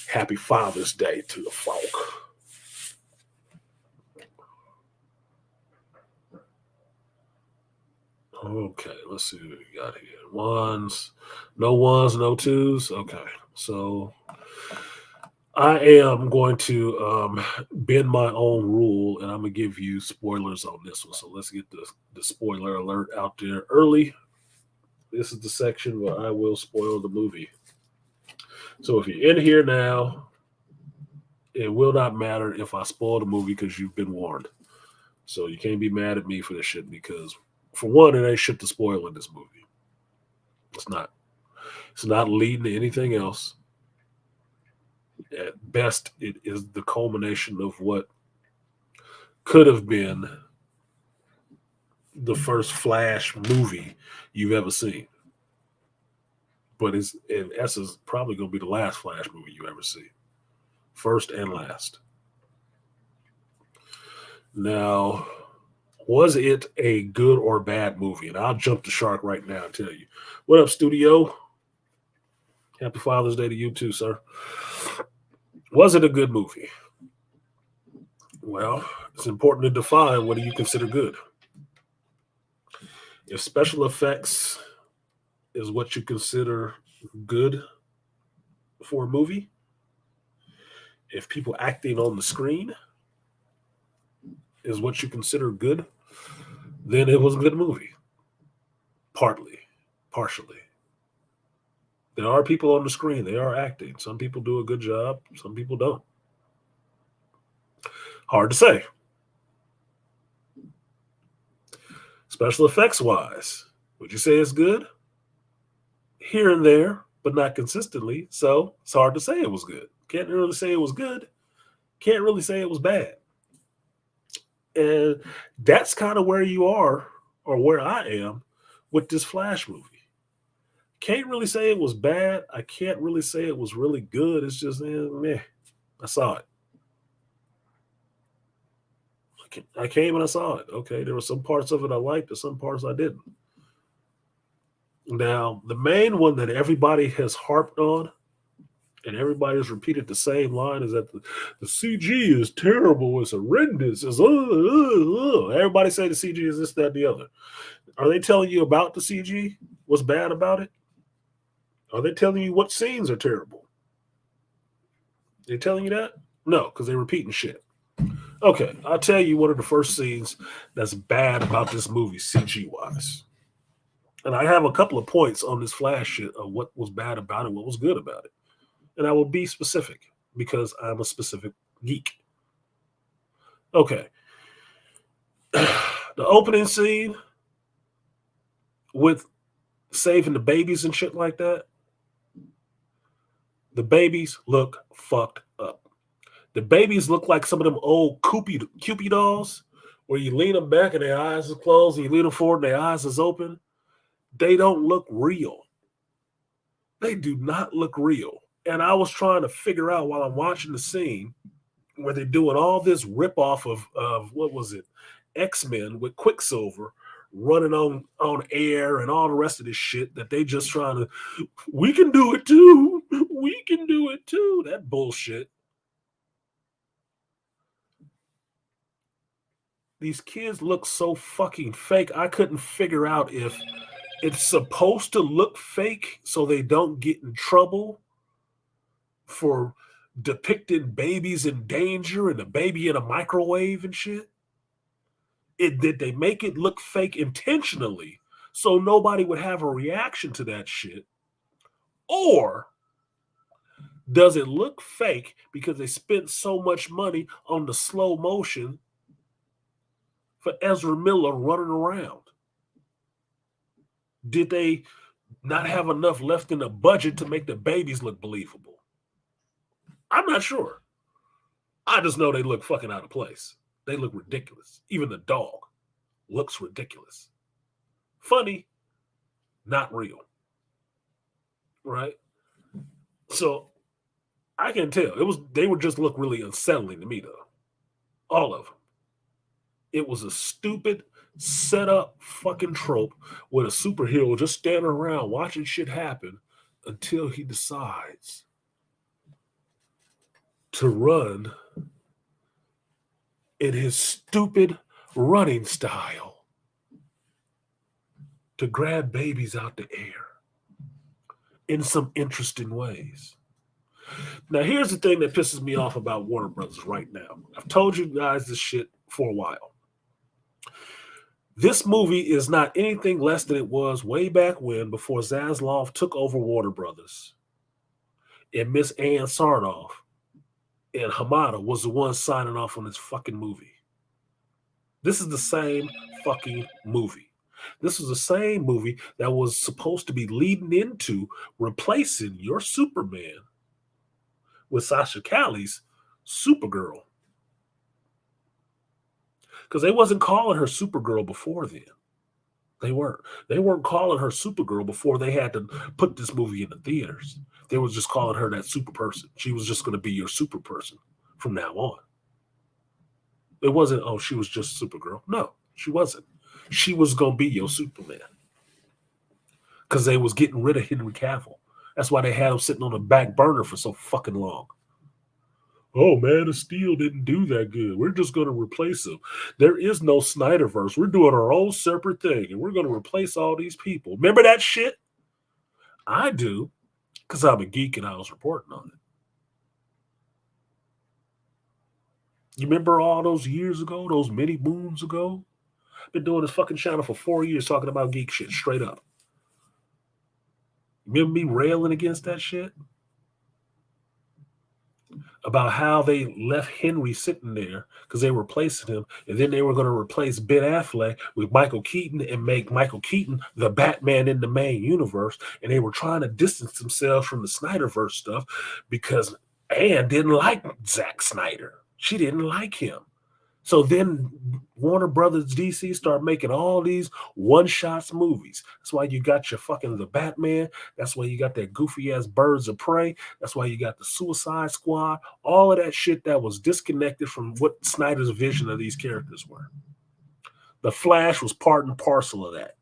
A: Happy Father's Day to the Falk. Okay, let's see what we got here. Ones, no twos. Okay, so I am going to bend my own rule, and I'm gonna give you spoilers on this one. So let's get the spoiler alert out there early. This is the section where I will spoil the movie. So if you're in here now, it will not matter if I spoil the movie because you've been warned. So you can't be mad at me for this shit because, for one, it ain't shit to spoil in this movie. It's not. It's not leading to anything else. At best, it is the culmination of what could have been the first Flash movie you've ever seen. But it's in essence probably going to be the last Flash movie you ever see. First and last. Now, was it a good or bad movie? And I'll jump the shark right now and tell you. What up, studio? Happy Father's Day to you too, sir. Was it a good movie? Well, it's important to define what do you consider good. If special effects is what you consider good for a movie, if people acting on the screen is what you consider good, then it was a good movie. Partially. There are people on the screen, they are acting. Some people do a good job, some people don't. Hard to say. Special effects wise, would you say it's good? Here and there, but not consistently. So it's hard to say it was good. Can't really say it was good. Can't really say it was bad. And that's kind of where you are, or where I am, with this Flash movie. Can't really say it was bad. I can't really say it was really good. It's just, meh. I saw it. I came and I saw it. Okay, there were some parts of it I liked, and some parts I didn't. Now, the main one that everybody has harped on, and everybody's repeated the same line, is that the CG is terrible. It's horrendous. It's everybody say the CG is this, that, and the other. Are they telling you about the CG? What's bad about it? Are they telling you what scenes are terrible? They telling you that? No, because they're repeating shit. Okay, I'll tell you one of the first scenes that's bad about this movie, CG wise. And I have a couple of points on this Flash shit of what was bad about it, what was good about it. And I will be specific because I'm a specific geek. Okay. The opening scene with saving the babies and shit like that, the babies look fucked up. The babies look like some of them old Cupid dolls where you lean them back and their eyes are closed and you lean them forward and their eyes is open. They don't look real. They do not look real. And I was trying to figure out while I'm watching the scene where they're doing all this ripoff of what was it? X-Men with Quicksilver running on air and all the rest of this shit that they just trying to, we can do it too. We can do it too. That bullshit. These kids look so fucking fake. I couldn't figure out if it's supposed to look fake so they don't get in trouble for depicting babies in danger and a baby in a microwave and shit. Did they make it look fake intentionally so nobody would have a reaction to that shit? Or does it look fake because they spent so much money on the slow motion for Ezra Miller running around? Did they not have enough left in the budget to make the babies look believable? I'm not sure. I just know they look fucking out of place. They look ridiculous. Even the dog looks ridiculous. Funny, not real. Right? So I can tell they would just look really unsettling to me though. All of them. It was a stupid set up fucking trope with a superhero just standing around watching shit happen until he decides to run in his stupid running style. to grab babies out the air in some interesting ways. Now, here's the thing that pisses me off about Warner Brothers right now. I've told you guys this shit for a while. This movie is not anything less than it was way back when, before Zaslav took over Warner Brothers, and Miss Ann Sarnoff and Hamada was the one signing off on this fucking movie. This is the same fucking movie. This is the same movie that was supposed to be leading into replacing your Superman with Sasha Calle's Supergirl. Because they wasn't calling her Supergirl before then. They weren't. They weren't calling her Supergirl before they had to put this movie in the theaters. They was just calling her that super person. She was just going to be your super person from now on. It wasn't, oh, she was just Supergirl. No, she wasn't. She was going to be your Superman. Because they was getting rid of Henry Cavill. That's why they had him sitting on the back burner for so fucking long. Oh, Man of Steel didn't do that good. We're just going to replace him. There is no Snyderverse. We're doing our own separate thing, and we're going to replace all these people. Remember that shit? I do, because I'm a geek and I was reporting on it. You remember all those years ago, those many moons ago? I've been doing this fucking channel for 4 years talking about geek shit, straight up. Remember me railing against that shit? About how they left Henry sitting there because they were replacing him, and then they were going to replace Ben Affleck with Michael Keaton and make Michael Keaton the Batman in the main universe, and they were trying to distance themselves from the Snyderverse stuff because Anne didn't like Zack Snyder. She didn't like him. So then Warner Brothers DC started making all these one-shots movies. That's why you got your fucking The Batman. That's why you got that goofy-ass Birds of Prey. That's why you got the Suicide Squad. All of that shit that was disconnected from what Snyder's vision of these characters were. The Flash was part and parcel of that.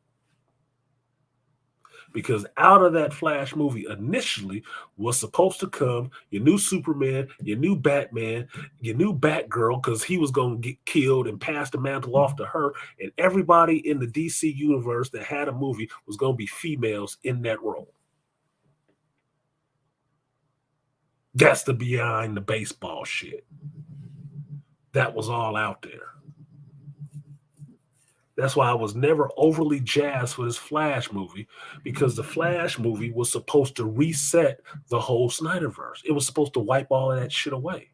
A: Because out of that Flash movie initially was supposed to come your new Superman, your new Batman, your new Batgirl, because he was going to get killed and pass the mantle off to her. And everybody in the DC universe that had a movie was going to be females in that role. That's the behind the baseball shit. That was all out there. That's why I was never overly jazzed for this Flash movie, because the Flash movie was supposed to reset the whole Snyderverse. It was supposed to wipe all of that shit away.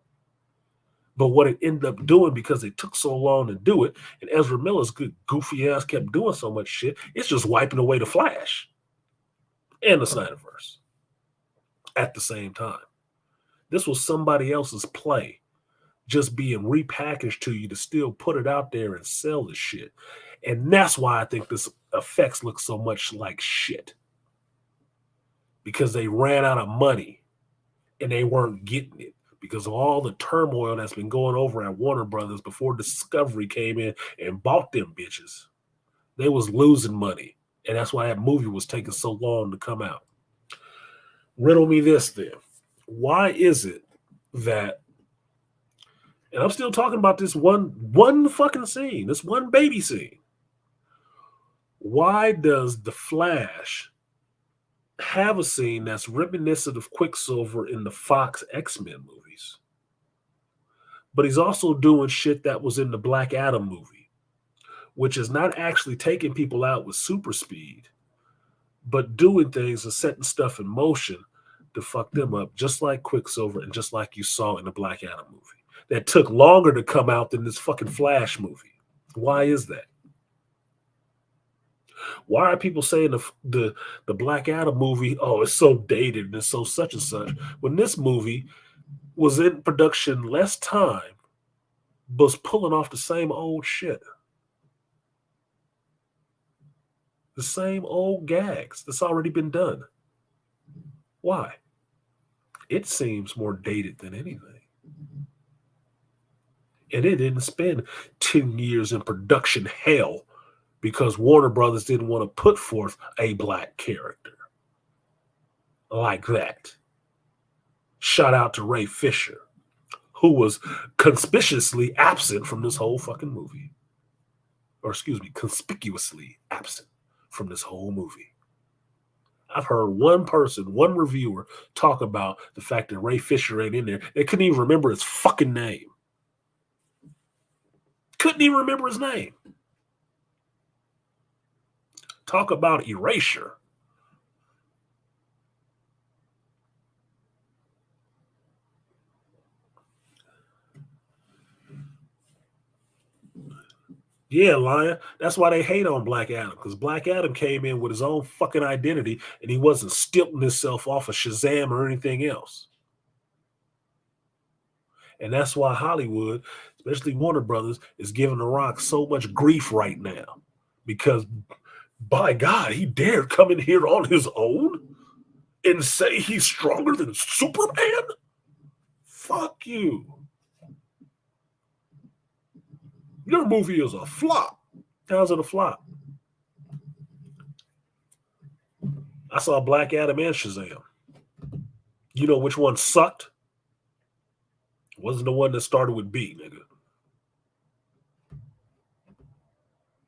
A: But what it ended up doing, because it took so long to do it, and Ezra Miller's good goofy ass kept doing so much shit, it's just wiping away the Flash and the Snyderverse at the same time. This was somebody else's play just being repackaged to you to still put it out there and sell the shit. And that's why I think this effects look so much like shit. Because they ran out of money and they weren't getting it because of all the turmoil that's been going over at Warner Brothers before Discovery came in and bought them bitches. They was losing money. And that's why that movie was taking so long to come out. Riddle me this then. Why is it that, and I'm still talking about this one fucking scene, this one baby scene. Why does The Flash have a scene that's reminiscent of Quicksilver in the Fox X-Men movies? But he's also doing shit that was in the Black Adam movie, which is not actually taking people out with super speed, but doing things and setting stuff in motion to fuck them up, just like Quicksilver and just like you saw in the Black Adam movie. That took longer to come out than this fucking Flash movie. Why is that? Why are people saying the Black Adam movie, oh, it's so dated and it's so such and such, when this movie was in production less time, but was pulling off the same old shit? The same old gags that's already been done. Why? It seems more dated than anything. And it didn't spend 10 years in production hell because Warner Brothers didn't want to put forth a black character like that. Shout out to Ray Fisher, who was conspicuously absent from this whole fucking movie. Or excuse me, conspicuously absent from this whole movie. I've heard one person, one reviewer, talk about the fact that Ray Fisher ain't in there. They couldn't even remember his fucking name. Couldn't even remember his name. Talk about erasure. Yeah, Lion. That's why they hate on Black Adam, because Black Adam came in with his own fucking identity and he wasn't stilting himself off of Shazam or anything else. And that's why Hollywood, especially Warner Brothers, is giving The Rock so much grief right now. Because, by God, he dared come in here on his own and say he's stronger than Superman? Fuck you. Your movie is a flop. How's it a flop? I saw Black Adam and Shazam. You know which one sucked? Wasn't the one that started with B, nigga.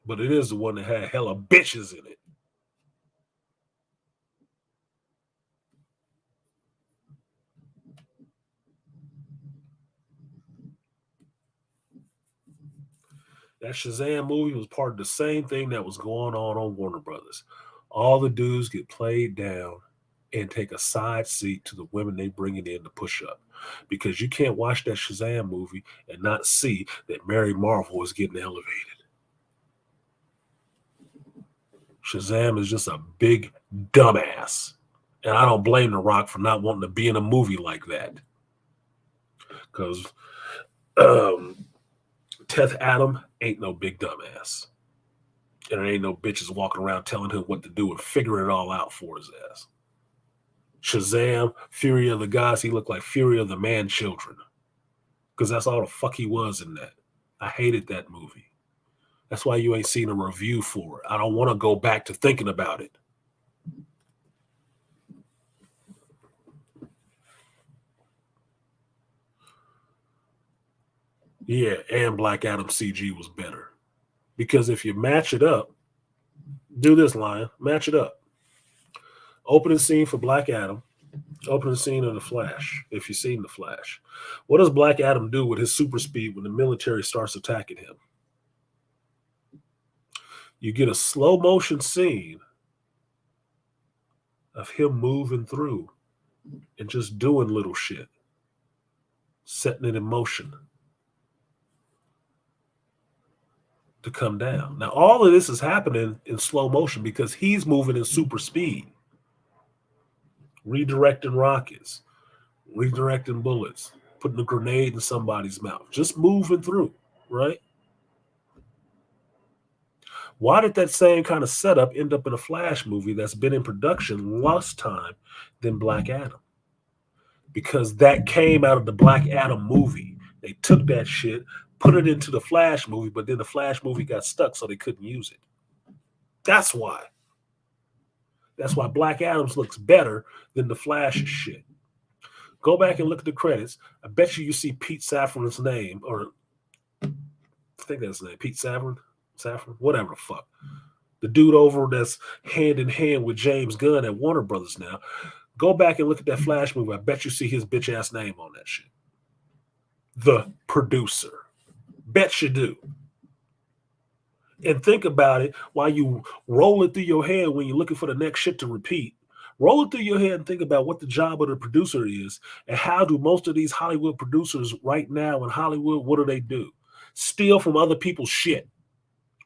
A: But it is the one that had hella bitches in it. That Shazam movie was part of the same thing that was going on Warner Brothers. All the dudes get played down and take a side seat to the women they bring it in to push up. Because you can't watch that Shazam movie and not see that Mary Marvel is getting elevated. Shazam is just a big dumbass. And I don't blame The Rock for not wanting to be in a movie like that. Because Teth Adam ain't no big dumbass. And there ain't no bitches walking around telling him what to do and figuring it all out for his ass. Shazam, Fury of the Gods, he looked like Fury of the Man-Children. Because that's all the fuck he was in that. I hated that movie. That's why you ain't seen a review for it. I don't want to go back to thinking about it. Yeah, and Black Adam CG was better. Because if you match it up, do this, Lion, match it up. Opening scene for Black Adam, opening scene of The Flash, if you've seen The Flash. What does Black Adam do with his super speed when the military starts attacking him? You get a slow motion scene of him moving through and just doing little shit, setting it in motion to come down. Now, all of this is happening in slow motion because he's moving in super speed, redirecting rockets, redirecting bullets, putting a grenade in somebody's mouth, just moving through, right? Why did that same kind of setup end up in a Flash movie that's been in production less time than Black Adam? Because that came out of the Black Adam movie. They took that shit, put it into the Flash movie, but then the Flash movie got stuck, so they couldn't use it. That's why. That's why Black Adams looks better than the Flash shit. Go back and look at the credits. I bet you see Pete Safran's name, or I think that's his name, Pete Safran, whatever the fuck. The dude over that's hand in hand with James Gunn at Warner Brothers now. Go back and look at that Flash movie. I bet you see his bitch ass name on that shit. The producer. Bet you do. And think about it while you roll it through your head when you're looking for the next shit to repeat. Roll it through your head and think about what the job of the producer is and how do most of these Hollywood producers right now in Hollywood, what do? Steal from other people's shit.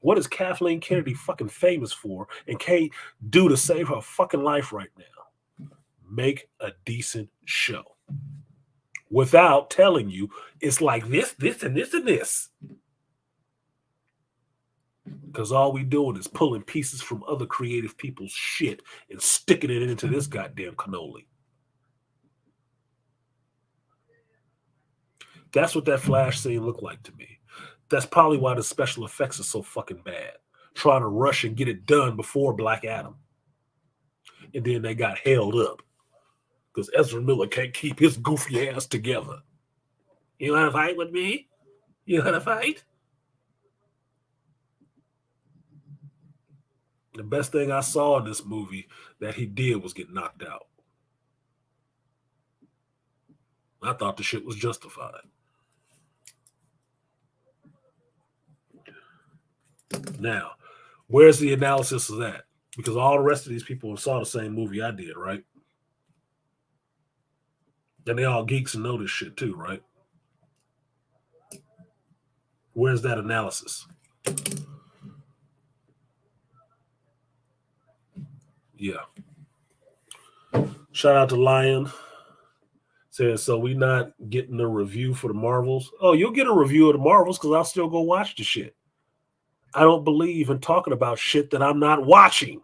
A: What is Kathleen Kennedy fucking famous for and can't do to save her fucking life right now? Make a decent show. Without telling you it's like this, and this, and this. Because all we doing is pulling pieces from other creative people's shit and sticking it into this goddamn cannoli. That's what that Flash scene looked like to me. That's probably why the special effects are so fucking bad. Trying to rush and get it done before Black Adam. And then they got held up. Because Ezra Miller can't keep his goofy ass together. You want to fight with me? You want to fight? The best thing I saw in this movie that he did was get knocked out. I thought the shit was justified. Now, where's the analysis of that? Because all the rest of these people saw the same movie I did, right? And they all geeks and know this shit too, right? Where's that analysis? Yeah. Shout out to Lion. Saying, so we not getting a review for the Marvels? Oh, you'll get a review of the Marvels because I'll still go watch the shit. I don't believe in talking about shit that I'm not watching.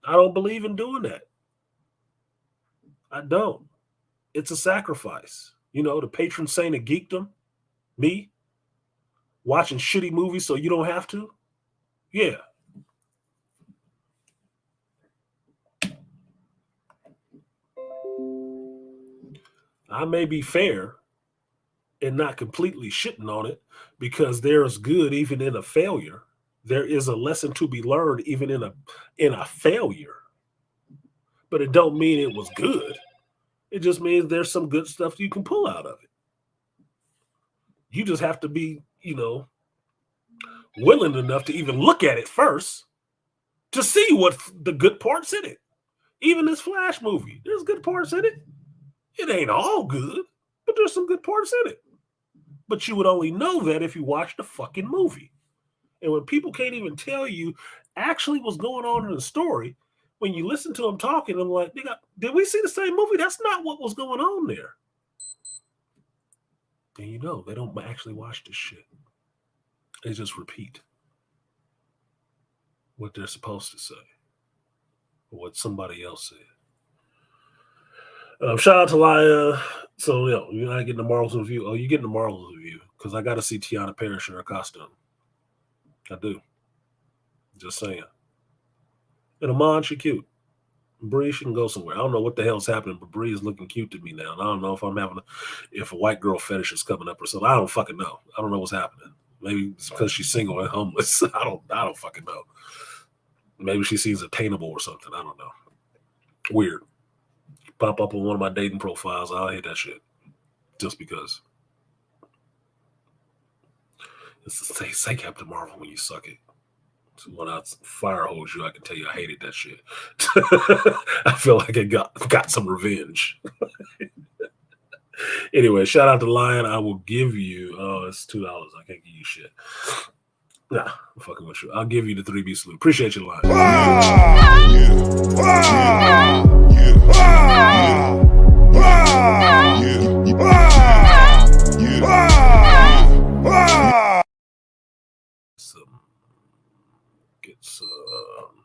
A: I don't believe in doing that. I don't. It's a sacrifice. You know, the patron saint of geekdom, me, watching shitty movies so you don't have to. Yeah. I may be fair and not completely shitting on it because there's good even in a failure. There is a lesson to be learned even in a failure. But it don't mean it was good. It just means there's some good stuff you can pull out of it. You just have to be, willing enough to even look at it first to see what the good parts in it. Even this Flash movie, there's good parts in it. It ain't all good, but there's some good parts in it. But you would only know that if you watched the fucking movie. And when people can't even tell you actually what's going on in the story, when you listen to them talking, I'm like, did we see the same movie? That's not what was going on there. And they don't actually watch this shit. They just repeat what they're supposed to say or what somebody else said. Shout out to Laya. So, you're not getting the Marvels review. Oh, you're getting the Marvels review because I got to see Tiana Parrish in her costume. I do. Just saying. And Amon, she cute. Bree, she can go somewhere. I don't know what the hell's happening, but Bree is looking cute to me now. And I don't know if a white girl fetish is coming up or something. I don't fucking know. I don't know what's happening. Maybe it's because she's single and homeless. I don't fucking know. Maybe she seems attainable or something. I don't know. Weird. Pop up on one of my dating profiles. I'll hate that shit. Just because. Say Captain Marvel when you suck it. So when I fire hose you, I can tell you I hated that shit. I feel like I got some revenge. Anyway, shout out to Lion. I will give you, it's $2. I can't give you shit. Nah, I'm fucking with you. I'll give you the 3B salute. Appreciate you, Lion. Get some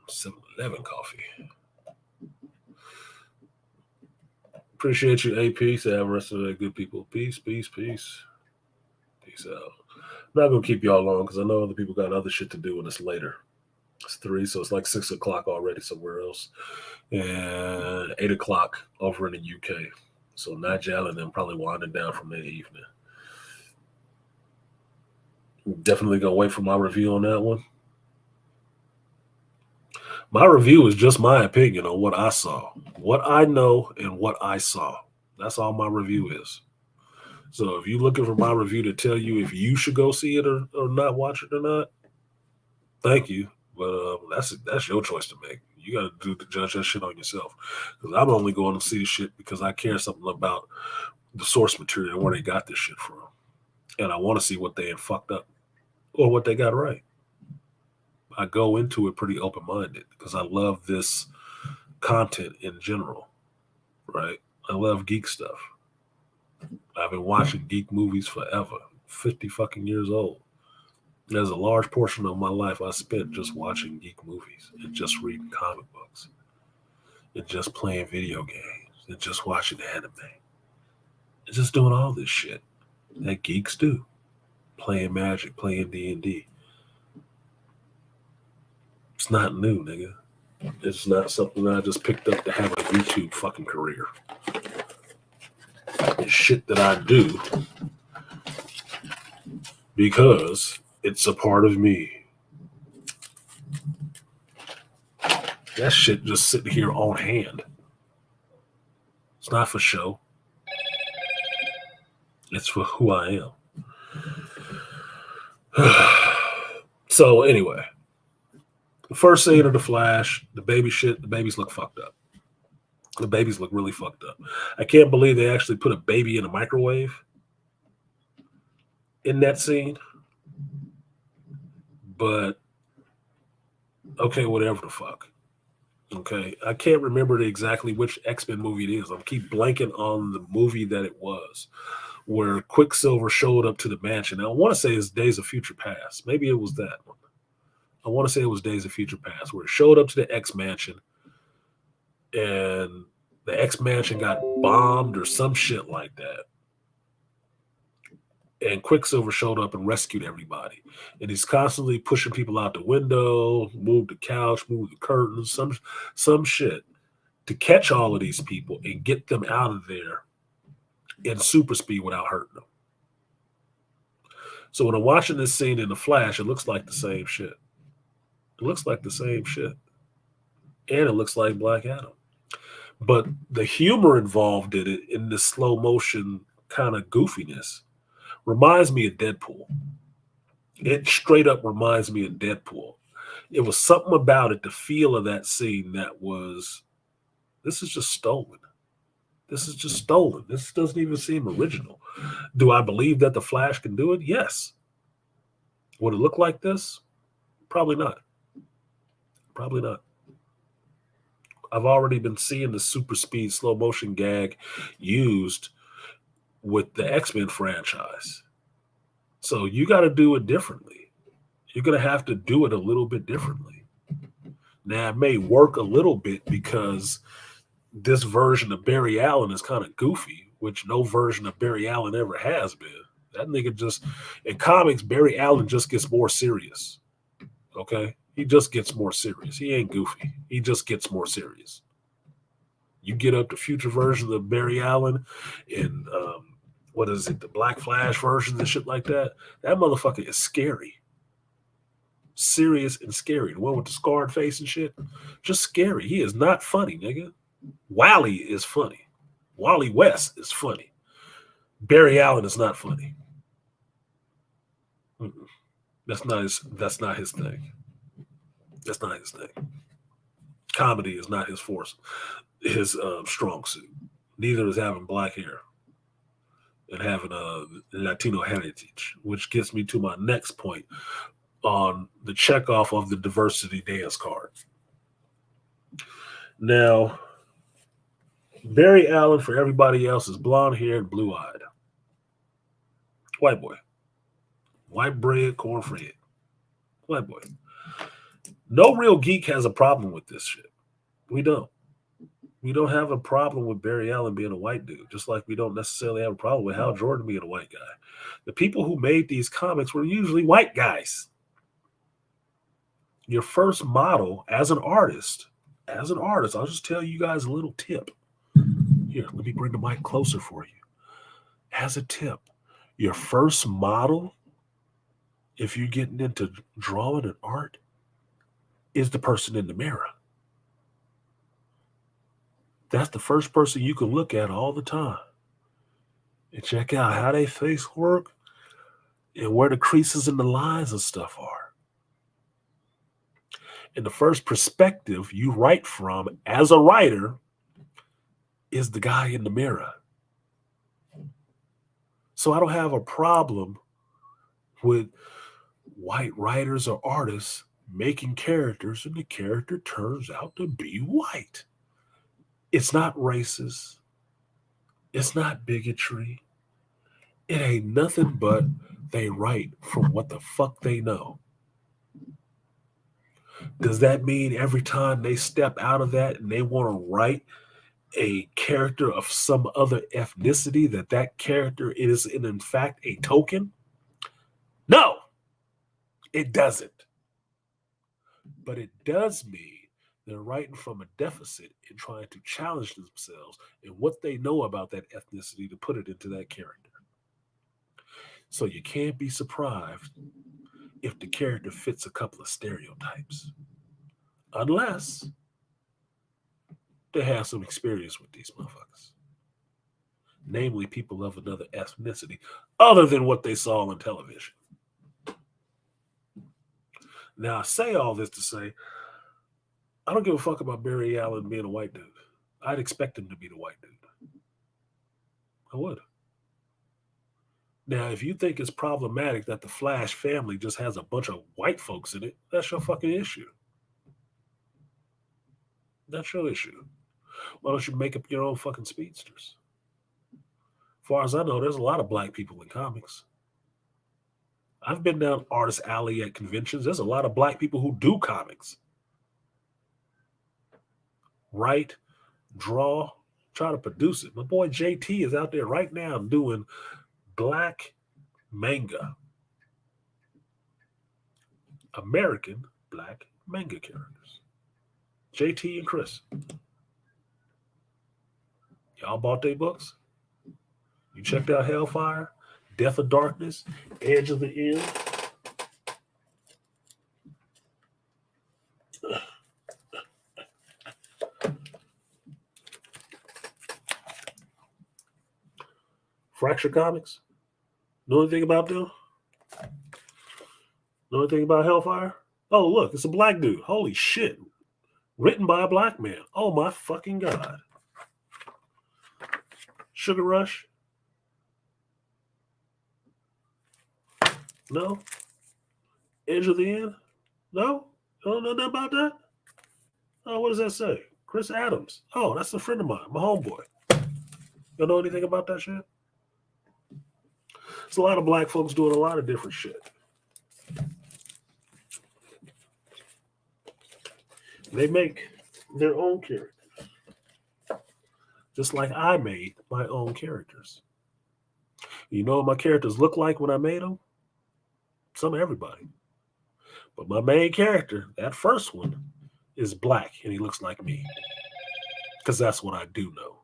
A: 7-Eleven coffee. Appreciate you, AP. Say have the rest of the good people. Peace, peace, peace. Peace out. I'm not going to keep y'all long because I know other people got other shit to do when it's later. It's 3, so it's like 6 o'clock already somewhere else. And 8 o'clock over in the UK. So Nigel and them probably winding down from the evening. Definitely going to wait for my review on that one. My review is just my opinion on what I saw, what I know, and what I saw. That's all my review is. So if you're looking for my review to tell you if you should go see it or not watch it or not, thank you. But that's your choice to make. You got to judge that shit on yourself. Because I'm only going to see the shit because I care something about the source material and where they got this shit from. And I want to see what they had fucked up or what they got right. I go into it pretty open-minded because I love this content in general, right? I love geek stuff. I've been watching geek movies forever, 50 fucking years old. There's a large portion of my life I spent just watching geek movies and just reading comic books and just playing video games and just watching anime and just doing all this shit that geeks do, playing Magic, playing D&D. It's not new, nigga. It's not something that I just picked up to have a YouTube fucking career. It's shit that I do because it's a part of me. That shit just sitting here on hand. It's not for show. It's for who I am. So anyway, the first scene of the Flash, the baby shit, the babies look fucked up. The babies look really fucked up. I can't believe they actually put a baby in a microwave in that scene. But okay, whatever the fuck. Okay, I can't remember exactly which X-Men movie it is. I keep blanking on the movie that it was, where Quicksilver showed up to the mansion. Now, I want to say it's Days of Future Past. Maybe it was that one. I want to say it was Days of Future Past, where it showed up to the X Mansion, and the X Mansion got bombed or some shit like that. And Quicksilver showed up and rescued everybody. And he's constantly pushing people out the window, move the couch, move the curtains, some shit to catch all of these people and get them out of there in super speed without hurting them. So when I'm watching this scene in the Flash, it looks like the same shit. It looks like the same shit. And it looks like Black Adam. But the humor involved in it, in the slow motion kind of goofiness, reminds me of Deadpool. It straight up reminds me of Deadpool. It was something about it, the feel of that scene that was, this is just stolen. This is just stolen. This doesn't even seem original. Do I believe that the Flash can do it? Yes. Would it look like this? Probably not. Probably not. I've already been seeing the super speed slow motion gag used with the X-Men franchise. So you got to do it differently. You're going to have to do it a little bit differently. Now, it may work a little bit because this version of Barry Allen is kind of goofy, which no version of Barry Allen ever has been. That nigga just, in comics, Barry Allen just gets more serious. Okay? He just gets more serious. He ain't goofy. He just gets more serious. You get up to future versions of Barry Allen and what is it, the Black Flash versions and shit like that. That motherfucker is scary. Serious and scary. The one with the scarred face and shit. Just scary. He is not funny, nigga. Wally is funny. Wally West is funny. Barry Allen is not funny. That's not his thing. That's not his thing. Comedy is not his force, his strong suit. Neither is having black hair and having a Latino heritage, which gets me to my next point on the checkoff of the diversity dance card. Now, Barry Allen, for everybody else, is blonde-haired, blue-eyed. White boy. White bread, cornfed. White boy. No real geek has a problem with this shit. We don't. We don't have a problem with Barry Allen being a white dude, just like we don't necessarily have a problem with Hal Jordan being a white guy. The people who made these comics were usually white guys. Your first model as an artist, I'll just tell you guys a little tip. Here, let me bring the mic closer for you. As a tip, your first model, if you're getting into drawing and art, is the person in the mirror. That's the first person you can look at all the time and check out how their face work and where the creases and the lines and stuff are. And the first perspective you write from as a writer is the guy in the mirror. So I don't have a problem with white writers or artists making characters and the character turns out to be white. It's not racist. It's not bigotry. It ain't nothing but they write from what the fuck they know. Does that mean every time they step out of that and they want to write a character of some other ethnicity that character is in fact a token? No, it doesn't. But it does mean they're writing from a deficit and trying to challenge themselves and what they know about that ethnicity to put it into that character. So you can't be surprised if the character fits a couple of stereotypes. Unless to have some experience with these motherfuckers. Namely, people of another ethnicity, other than what they saw on television. Now, I say all this to say, I don't give a fuck about Barry Allen being a white dude. I'd expect him to be the white dude. I would. Now, if you think it's problematic that the Flash family just has a bunch of white folks in it, that's your fucking issue. That's your issue. Why don't you make up your own fucking speedsters? As far as I know, there's a lot of black people in comics. I've been down Artist Alley at conventions. There's a lot of black people who do comics. Write, draw, try to produce it. My boy JT is out there right now doing black manga. American black manga characters. JT and Chris. Y'all bought their books? You checked out Hellfire, Death of Darkness, Edge of the End? Fracture Comics? Know anything about them? Know anything about Hellfire? Oh, look, it's a black dude. Holy shit. Written by a black man. Oh, my fucking God. Sugar Rush? No? Edge of the End? No? You don't know nothing about that? Oh, what does that say? Chris Adams. Oh, that's a friend of mine, my homeboy. You know anything about that shit? There's a lot of black folks doing a lot of different shit. They make their own characters. Just like I made my own characters. You know what my characters look like when I made them? Some of everybody. But my main character, that first one, is black and he looks like me. Because that's what I do know.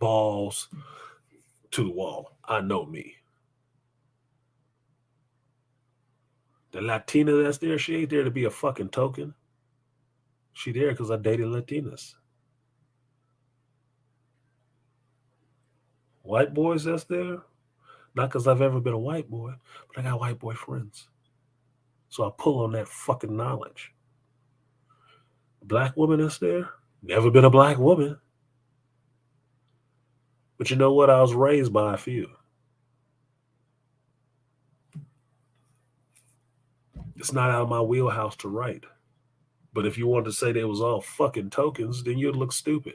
A: Balls to the wall. I know me. The Latina that's there, she ain't there to be a fucking token. She there because I dated Latinas. White boys that's there, not because I've ever been a white boy, but I got white boy friends. So I pull on that fucking knowledge. Black woman that's there, never been a black woman. But you know what? I was raised by a few. It's not out of my wheelhouse to write. But if you wanted to say they was all fucking tokens, then you'd look stupid.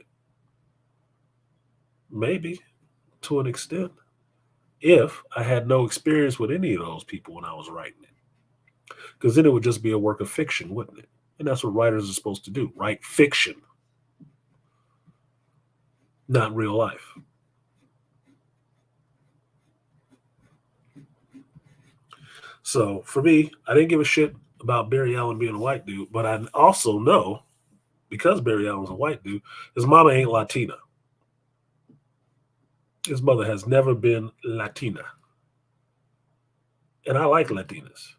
A: Maybe, to an extent, if I had no experience with any of those people when I was writing it. Because then it would just be a work of fiction, wouldn't it? And that's what writers are supposed to do, write fiction, not real life. So for me, I didn't give a shit about Barry Allen being a white dude, but I also know, because Barry Allen's a white dude, his mama ain't Latina. His mother has never been Latina. And I like Latinas.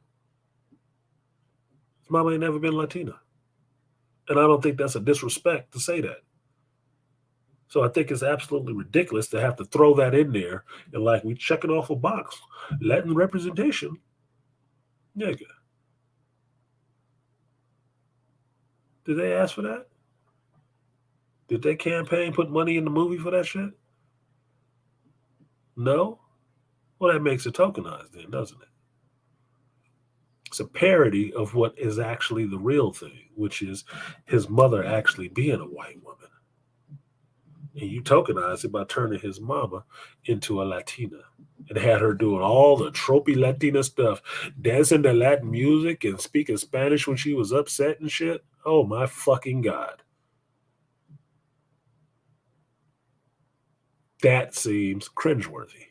A: His mama ain't never been Latina. And I don't think that's a disrespect to say that. So I think it's absolutely ridiculous to have to throw that in there and like we checking off a box. Latin representation. Nigga. Did they ask for that? Did they campaign put money in the movie for that shit? No? Well, that makes it tokenized then, doesn't it? It's a parody of what is actually the real thing, which is his mother actually being a white woman. And you tokenize it by turning his mama into a Latina and had her doing all the tropey Latina stuff, dancing to Latin music and speaking Spanish when she was upset and shit. Oh my fucking God. That seems cringeworthy.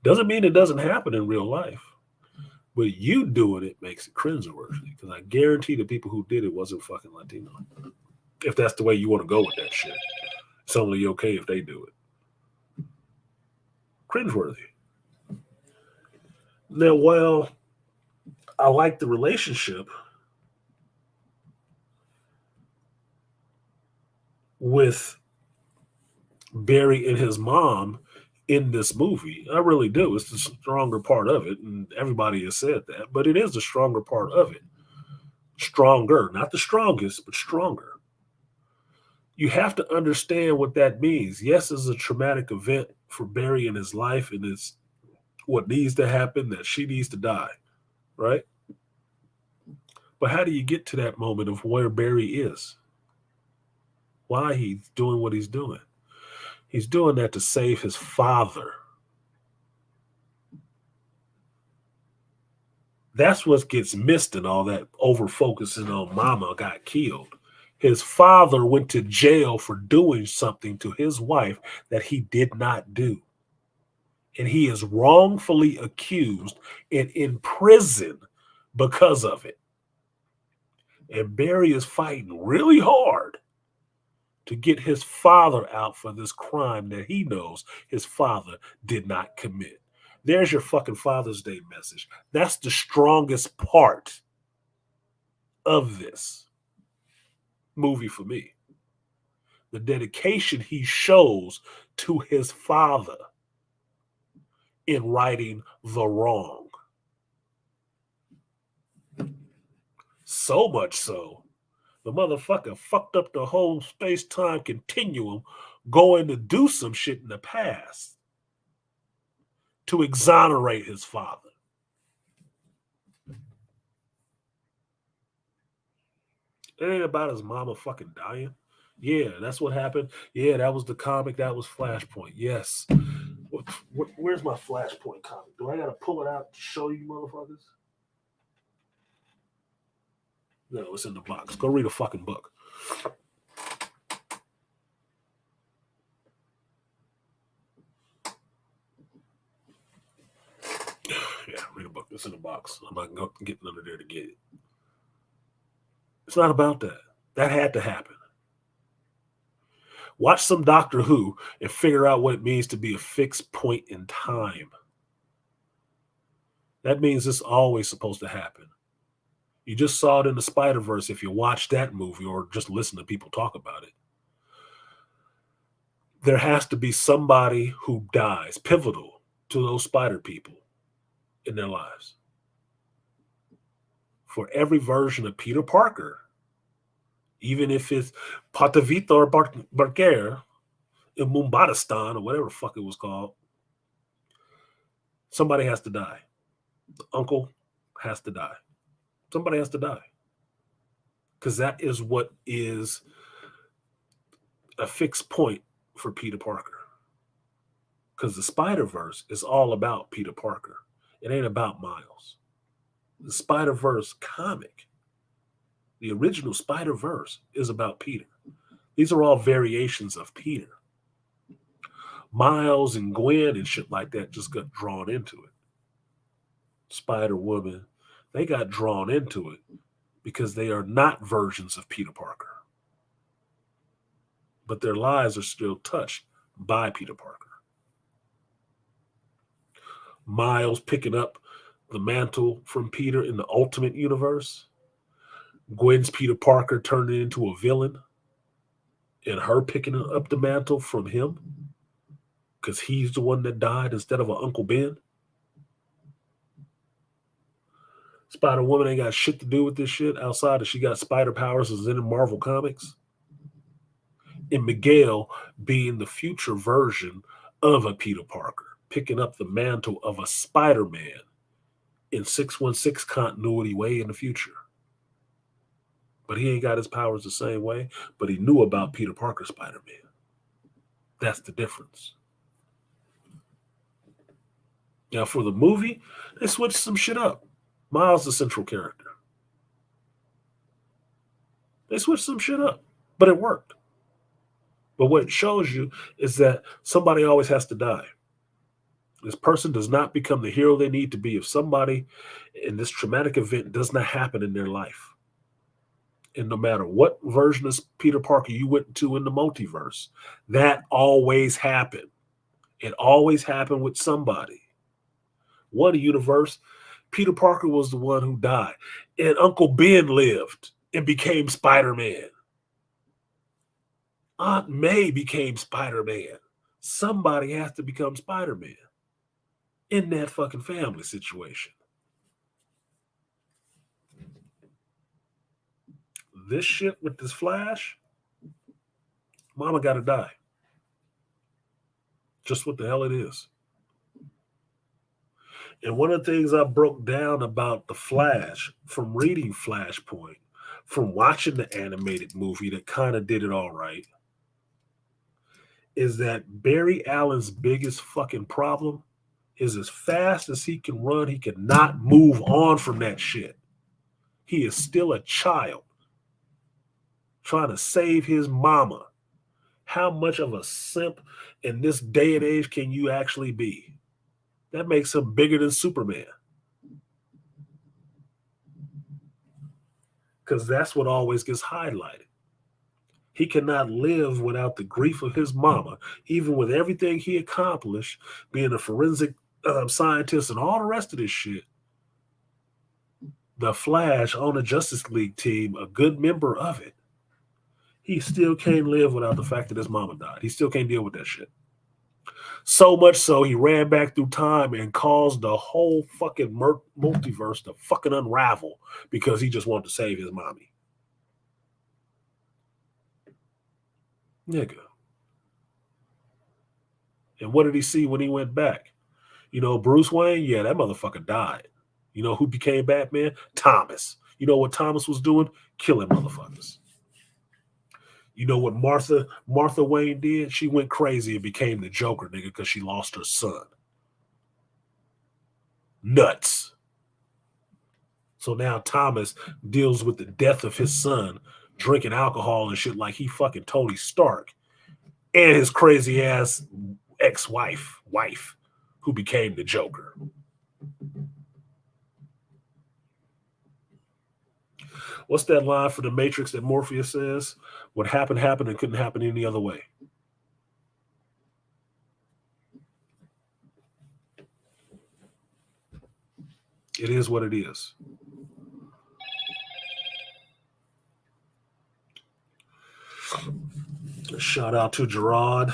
A: Doesn't mean it doesn't happen in real life, but you doing it makes it cringeworthy because I guarantee the people who did it wasn't fucking Latino. If that's the way you want to go with that shit. It's only okay if they do it. Cringeworthy. Now, while I like the relationship, with Barry and his mom in this movie. I really do. It's the stronger part of it, and everybody has said that, but it is the stronger part of it. Stronger, not the strongest, but stronger. You have to understand what that means. Yes, it's a traumatic event for Barry in his life, and it's what needs to happen, that she needs to die, right? But how do you get to that moment of where Barry is? Why he's doing what he's doing? He's doing that to save his father. That's what gets missed in all that over focusing on mama got killed. His father went to jail for doing something to his wife that he did not do. And he is wrongfully accused and in prison because of it. And Barry is fighting really hard to get his father out for this crime that he knows his father did not commit. There's your fucking Father's Day message. That's the strongest part of this movie for me. The dedication he shows to his father in righting the wrong. So much so, the motherfucker fucked up the whole space-time continuum going to do some shit in the past to exonerate his father. It ain't about his mama fucking dying. Yeah, that's what happened. Yeah, that was the comic. That was Flashpoint. Yes. Where's my Flashpoint comic? Do I gotta pull it out to show you motherfuckers? No, it's in the box. Go read a fucking book. Yeah, read a book. It's in the box. I'm not getting under there to get it. It's not about that. That had to happen. Watch some Doctor Who and figure out what it means to be a fixed point in time. That means it's always supposed to happen. You just saw it in the Spider-Verse if you watch that movie or just listen to people talk about it. There has to be somebody who dies, pivotal to those spider people in their lives. For every version of Peter Parker, even if it's Patavito Barker in Mumbadistan or whatever the fuck it was called, somebody has to die. The uncle has to die. Somebody has to die. Because that is what is a fixed point for Peter Parker. Because the Spider-Verse is all about Peter Parker. It ain't about Miles. The Spider-Verse comic, the original Spider-Verse, is about Peter. These are all variations of Peter. Miles and Gwen and shit like that just got drawn into it. Spider-Woman, they got drawn into it because they are not versions of Peter Parker. But their lives are still touched by Peter Parker. Miles picking up the mantle from Peter in the Ultimate Universe. Gwen's Peter Parker turning into a villain. And her picking up the mantle from him. Because he's the one that died instead of Uncle Ben. Spider-Woman ain't got shit to do with this shit outside of she got spider powers as in Marvel Comics. And Miguel being the future version of a Peter Parker, picking up the mantle of a Spider-Man in 616 continuity way in the future. But he ain't got his powers the same way, but he knew about Peter Parker Spider-Man. That's the difference. Now for the movie, they switched some shit up. Miles the central character. They switched some shit up, but it worked. But what it shows you is that somebody always has to die. This person does not become the hero they need to be if somebody in this traumatic event does not happen in their life. And no matter what version of Peter Parker you went to in the multiverse, that always happened. It always happened with somebody. One universe, Peter Parker was the one who died. And Uncle Ben lived and became Spider-Man. Aunt May became Spider-Man. Somebody has to become Spider-Man in that fucking family situation. This shit with this Flash, mama gotta die. Just what the hell it is. And one of the things I broke down about the Flash from reading Flashpoint, from watching the animated movie that kind of did it all right, is that Barry Allen's biggest fucking problem is as fast as he can run, he cannot move on from that shit. He is still a child trying to save his mama. How much of a simp in this day and age can you actually be? That makes him bigger than Superman. Because that's what always gets highlighted. He cannot live without the grief of his mama, even with everything he accomplished, being a forensic scientist and all the rest of this shit. The Flash on the Justice League team, a good member of it, he still can't live without the fact that his mama died. He still can't deal with that shit. So much so, he ran back through time and caused the whole fucking multiverse to fucking unravel because he just wanted to save his mommy. Nigga. And what did he see when he went back? You know, Bruce Wayne? Yeah, that motherfucker died. You know who became Batman? Thomas. You know what Thomas was doing? Killing motherfuckers. You know what Martha Wayne did? She went crazy and became the Joker, nigga, because she lost her son. Nuts. So now Thomas deals with the death of his son, drinking alcohol and shit like he fucking Tony Stark, and his crazy ass wife, who became the Joker. What's that line for the Matrix that Morpheus says? What happened happened and couldn't happen any other way. It is what it is. Shout out to Gerard.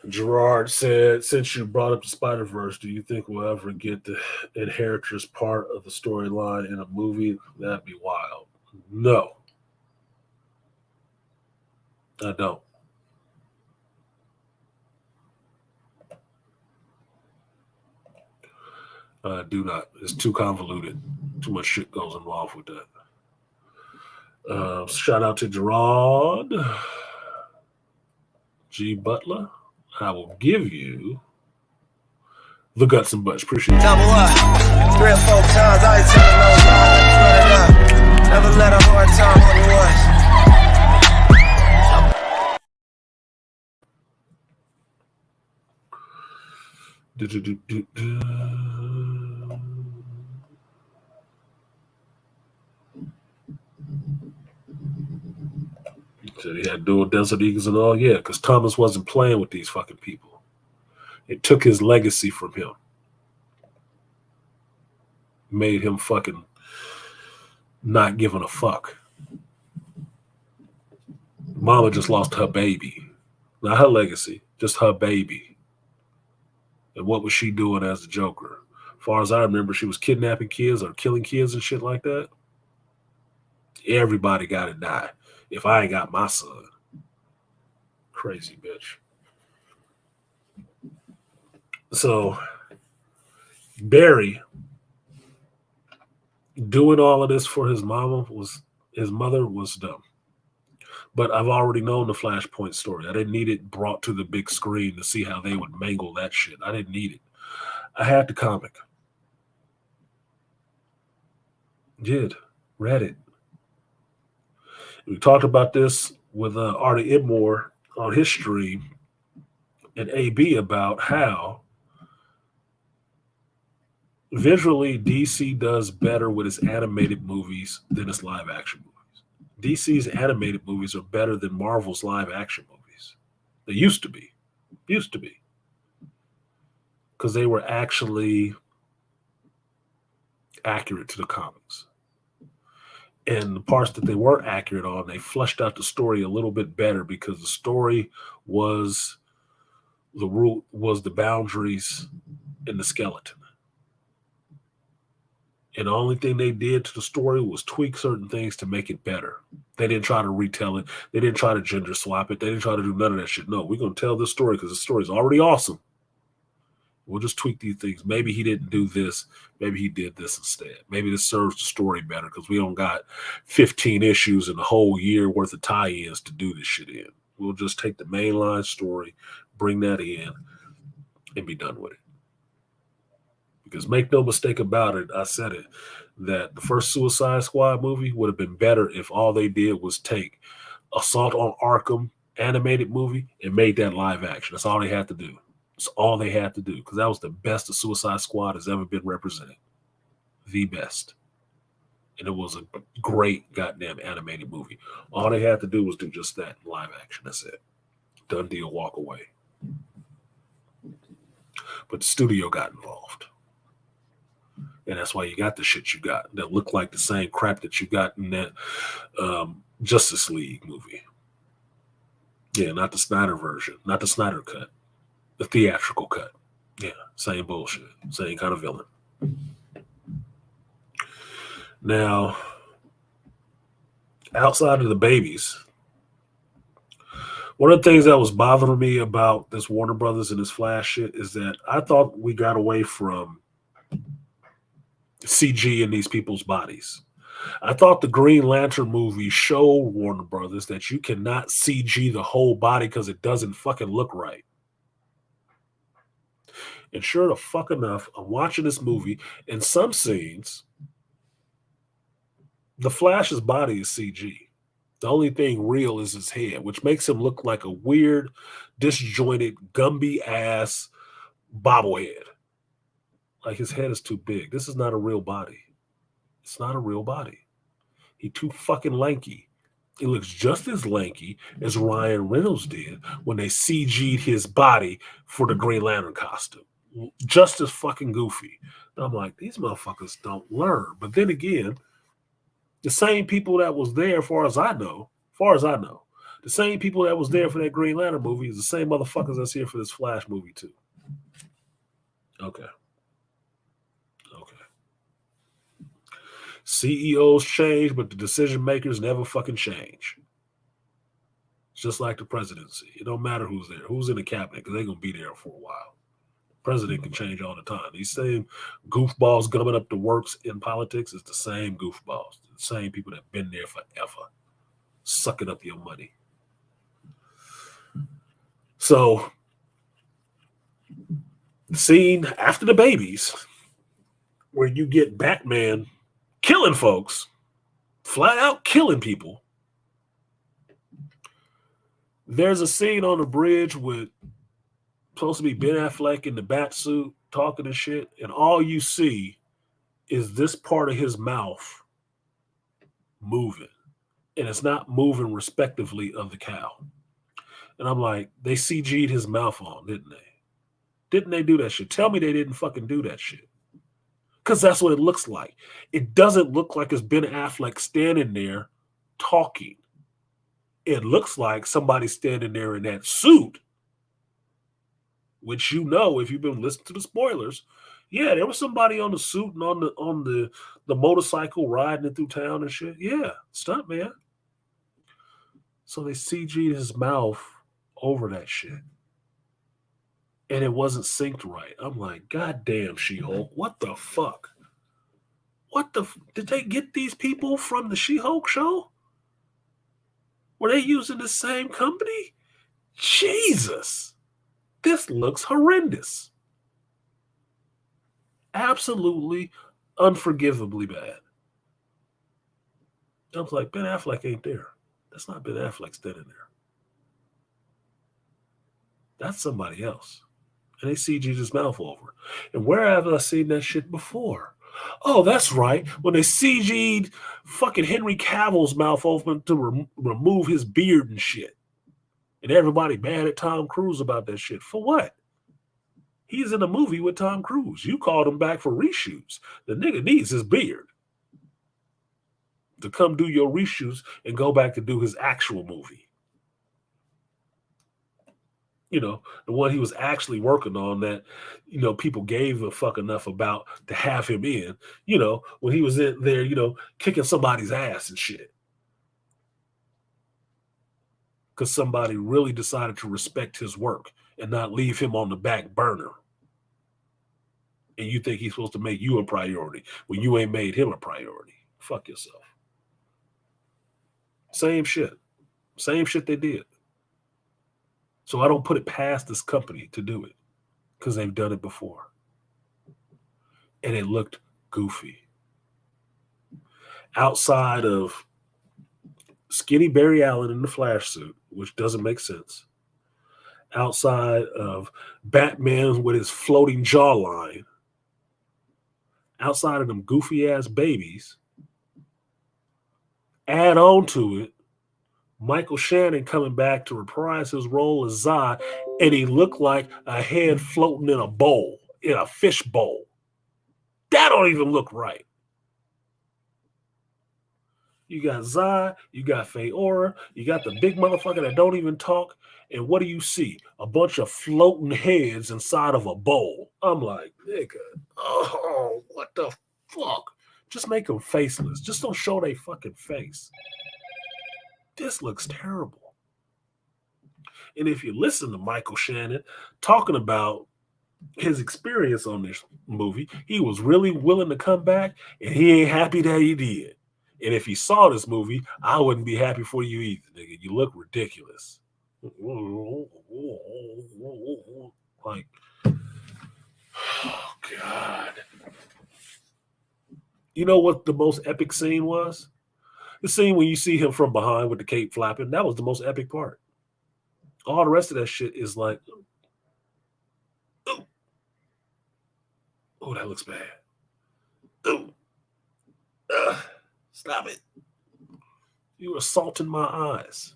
A: Gerard said, since you brought up the Spider-Verse, do you think we'll ever get the Inheritors part of the storyline in a movie? That'd be wild. No. I don't. I do not. It's too convoluted. Too much shit goes involved with that. Shout out to Gerard. G. Butler. I will give you the guts and butts. Appreciate it.
C: Double up. 3 or 4 times. I ain't telling no lies. Run it up. Never let a hard time on the was.
A: Said he had dual desert eagles and all. Yeah, because Thomas wasn't playing with these fucking people. It took his legacy from him. Made him fucking not giving a fuck. Mama just lost her baby. Not her legacy, just her baby. And what was she doing as the Joker? As far as I remember, she was kidnapping kids or killing kids and shit like that. Everybody got to die if I ain't got my son. Crazy bitch. So Barry doing all of this for his mother was dumb. But I've already known the Flashpoint story. I didn't need it brought to the big screen to see how they would mangle that shit. I didn't need it. I had the comic. Did. Read it. We talked about this with Artie Idmore on his stream and AB about how visually DC does better with its animated movies than its live action movies. DC's animated movies are better than Marvel's live action movies. They used to be. because they were actually accurate to the comics. And the parts that they weren't accurate on, they fleshed out the story a little bit better because the story was the boundaries in the skeleton. And the only thing they did to the story was tweak certain things to make it better. They didn't try to retell it. They didn't try to gender swap it. They didn't try to do none of that shit. No, we're going to tell this story because the story is already awesome. We'll just tweak these things. Maybe he didn't do this. Maybe he did this instead. Maybe this serves the story better because we don't got 15 issues and a whole year worth of tie-ins to do this shit in. We'll just take the mainline story, bring that in, and be done with it. Because make no mistake about it, I said it, that the first Suicide Squad movie would have been better if all they did was take Assault on Arkham animated movie and made that live action. That's all they had to do. That's all they had to do because that was the best the Suicide Squad has ever been represented. The best. And it was a great goddamn animated movie. All they had to do was do just that live action. That's it. Done deal, walk away. But the studio got involved. And that's why you got the shit you got that look like the same crap that you got in that Justice League movie. Yeah, not the Snyder version, not the Snyder cut, the theatrical cut. Yeah, same bullshit, same kind of villain. Now, outside of the babies, one of the things that was bothering me about this Warner Brothers and this Flash shit is that I thought we got away from CG in these people's bodies. I thought the Green Lantern movie showed Warner Brothers that you cannot CG the whole body because it doesn't fucking look right. And sure the fuck enough, I'm watching this movie, and some scenes, the Flash's body is CG. The only thing real is his head, which makes him look like a weird, disjointed, Gumby-ass bobblehead. Like his head is too big. This is not a real body. It's not a real body. He's too fucking lanky. He looks just as lanky as Ryan Reynolds did when they CG'd his body for the Green Lantern costume. Just as fucking goofy. And I'm like, these motherfuckers don't learn. But then again, the same people that was there, far as I know, the same people that was there for that Green Lantern movie is the same motherfuckers that's here for this Flash movie too. Okay. CEOs change, but the decision makers never fucking change. It's just like the presidency. It don't matter who's there, who's in the cabinet, because they're going to be there for a while. President can change all the time. These same goofballs gumming up the works in politics is the same goofballs, the same people that have been there forever, sucking up your money. So, the scene after the babies, where you get Batman killing folks, flat out killing people. There's a scene on the bridge with supposed to be Ben Affleck in the bat suit talking and shit, and all you see is this part of his mouth moving, and it's not moving respectively of the cow. And I'm like, they CG'd his mouth on, didn't they? Didn't they do that shit? Tell me they didn't fucking do that shit. Because that's what it looks like. It doesn't look like it's Ben Affleck standing there talking. It looks like somebody standing there in that suit, which you know if you've been listening to the spoilers. Yeah, there was somebody on the suit and on the motorcycle riding it through town and shit. Yeah, stunt man. So they CG'd his mouth over that shit. And it wasn't synced right. I'm like, God damn, She-Hulk, what the fuck? Did they get these people from the She-Hulk show? Were they using the same company? Jesus, this looks horrendous. Absolutely, unforgivably bad. I was like, Ben Affleck ain't there. That's not Ben Affleck standing there. That's somebody else. And they CG'd his mouth over. And where have I seen that shit before? Oh, that's right. When they CG'd fucking Henry Cavill's mouth open to remove his beard and shit. And everybody mad at Tom Cruise about that shit. For what? He's in a movie with Tom Cruise. You called him back for reshoots. The nigga needs his beard to come do your reshoots and go back to do his actual movie. You know, the one he was actually working on that, you know, people gave a fuck enough about to have him in, you know, when he was in there, you know, kicking somebody's ass and shit. Because somebody really decided to respect his work and not leave him on the back burner. And you think he's supposed to make you a priority when you ain't made him a priority. Fuck yourself. Same shit. Same shit they did. So I don't put it past this company to do it because they've done it before. And it looked goofy. Outside of skinny Barry Allen in the Flash suit, which doesn't make sense. Outside of Batman with his floating jawline. Outside of them goofy ass babies. Add on to it Michael Shannon coming back to reprise his role as Zod, and he looked like a head floating in a bowl, in a fish bowl. That don't even look right. You got Zod, you got Feora, you got the big motherfucker that don't even talk, and what do you see? A bunch of floating heads inside of a bowl. I'm like, nigga, oh, what the fuck? Just make them faceless. Just don't show their fucking face. This looks terrible. And if you listen to Michael Shannon talking about his experience on this movie, he was really willing to come back, and he ain't happy that he did. And if he saw this movie, I wouldn't be happy for you either, nigga. You look ridiculous. Like, oh, God. You know what the most epic scene was? The scene when you see him from behind with the cape flapping, that was the most epic part. All the rest of that shit is like, ooh. Oh, that looks bad. Ooh. Stop it. You are salting my eyes.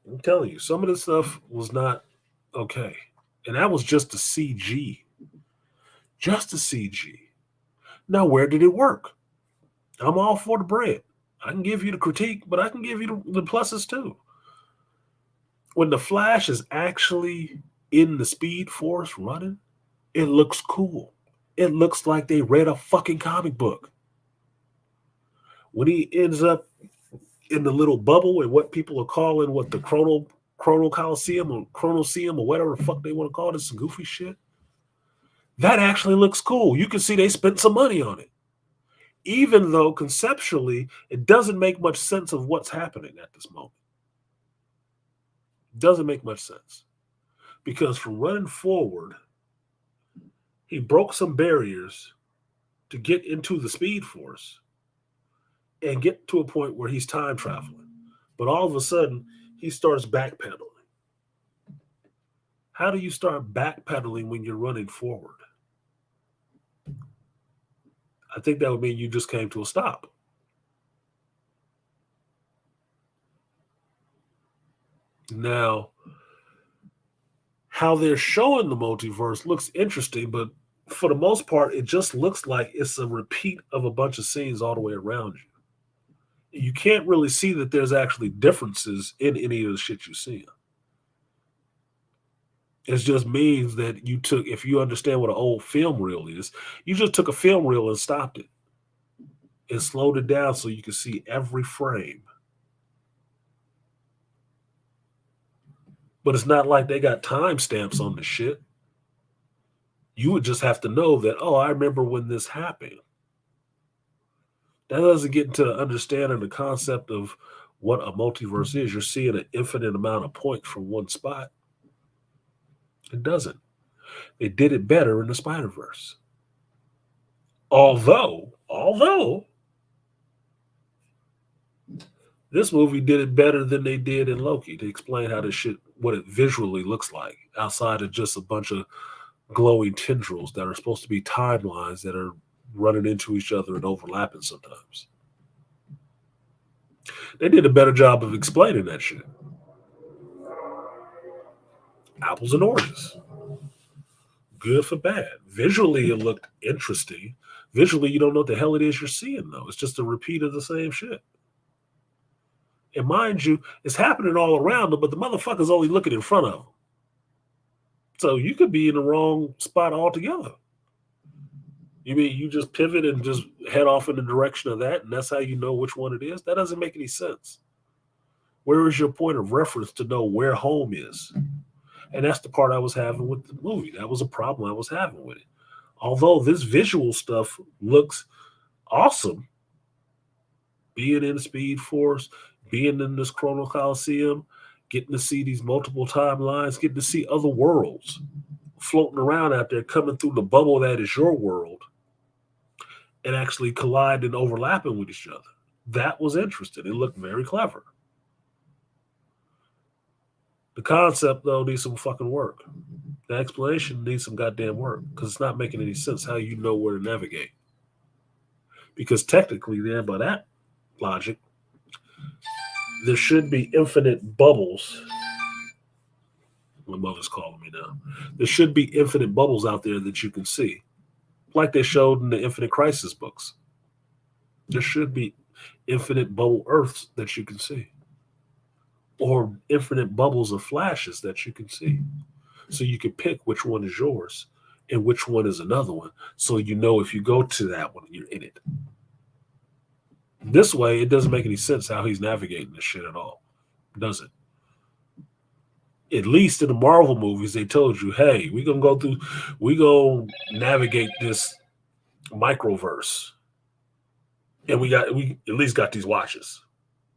A: I'm telling you, some of this stuff was not okay. And that was just the CG. Just the CG. Now, where did it work? I'm all for the bread. I can give you the critique, but I can give you the pluses too. When the Flash is actually in the Speed Force running, it looks cool. It looks like they read a fucking comic book. When he ends up in the little bubble and what people are calling what the Chrono Coliseum or Chronoseum or whatever the fuck they want to call this goofy shit, that actually looks cool. You can see they spent some money on it. Even though conceptually it doesn't make much sense of what's happening at this moment. It doesn't make much sense. Because from running forward, he broke some barriers to get into the Speed Force and get to a point where he's time traveling. But all of a sudden, he starts backpedaling. How do you start backpedaling when you're running forward? I think that would mean you just came to a stop. Now, how they're showing the multiverse looks interesting, but for the most part, it just looks like it's a repeat of a bunch of scenes all the way around you. You can't really see that there's actually differences in any of the shit you see. It just means that you took, if you understand what an old film reel is, you just took a film reel and stopped it and slowed it down so you can see every frame. But it's not like they got timestamps on the shit. You would just have to know that, oh, I remember when this happened. That doesn't get into understanding the concept of what a multiverse is. You're seeing an infinite amount of points from one spot. It doesn't. They did it better in the Spider-Verse. Although this movie did it better than they did in Loki to explain how this shit, what it visually looks like, outside of just a bunch of glowing tendrils that are supposed to be timelines that are running into each other and overlapping sometimes. They did a better job of explaining that shit. Apples and oranges. Good for bad. Visually, it looked interesting. Visually, you don't know what the hell it is you're seeing, though. It's just a repeat of the same shit. And mind you, it's happening all around them, but the motherfucker's only looking in front of them. So you could be in the wrong spot altogether. You mean you just pivot and just head off in the direction of that, and that's how you know which one it is? That doesn't make any sense. Where is your point of reference to know where home is? And that's the part I was having with the movie. That was a problem I was having with it. Although this visual stuff looks awesome, being in Speed Force, being in this Chrono Coliseum, getting to see these multiple timelines, getting to see other worlds floating around out there, coming through the bubble that is your world, and actually colliding and overlapping with each other. That was interesting. It looked very clever. The concept, though, needs some fucking work. The explanation needs some goddamn work because it's not making any sense how you know where to navigate. Because technically, then, by that logic, there should be infinite bubbles. My mother's calling me now. There should be infinite bubbles out there that you can see, like they showed in the Infinite Crisis books. There should be infinite bubble Earths that you can see, or infinite bubbles of flashes that you can see. So you can pick which one is yours and which one is another one. So you know if you go to that one, you're in it. This way, it doesn't make any sense how he's navigating this shit at all, does it? At least in the Marvel movies, they told you, hey, we're going to navigate this microverse. And we at least got these watches.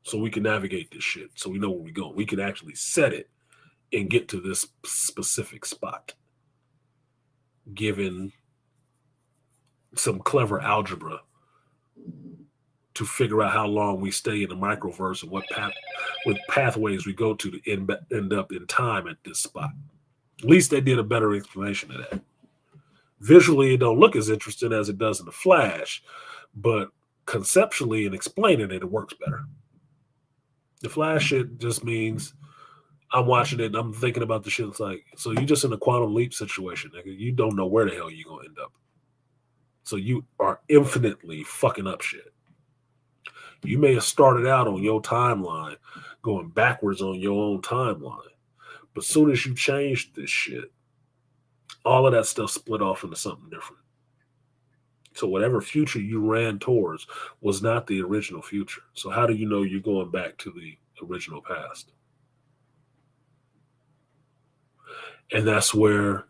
A: So we can navigate this shit. So we know where we're going. We can actually set it and get to this specific spot, given some clever algebra to figure out how long we stay in the microverse and what pathways we go to end up in time at this spot. At least they did a better explanation of that. Visually, it don't look as interesting as it does in The Flash, but conceptually and explaining it works better. The Flash shit just means I'm watching it and I'm thinking about the shit. It's like, so you just in a quantum leap situation, nigga. You don't know where the hell you're going to end up. So you are infinitely fucking up shit. You may have started out on your timeline, going backwards on your own timeline. But as soon as you changed this shit, all of that stuff split off into something different. So whatever future you ran towards was not the original future. So how do you know you're going back to the original past? And that's where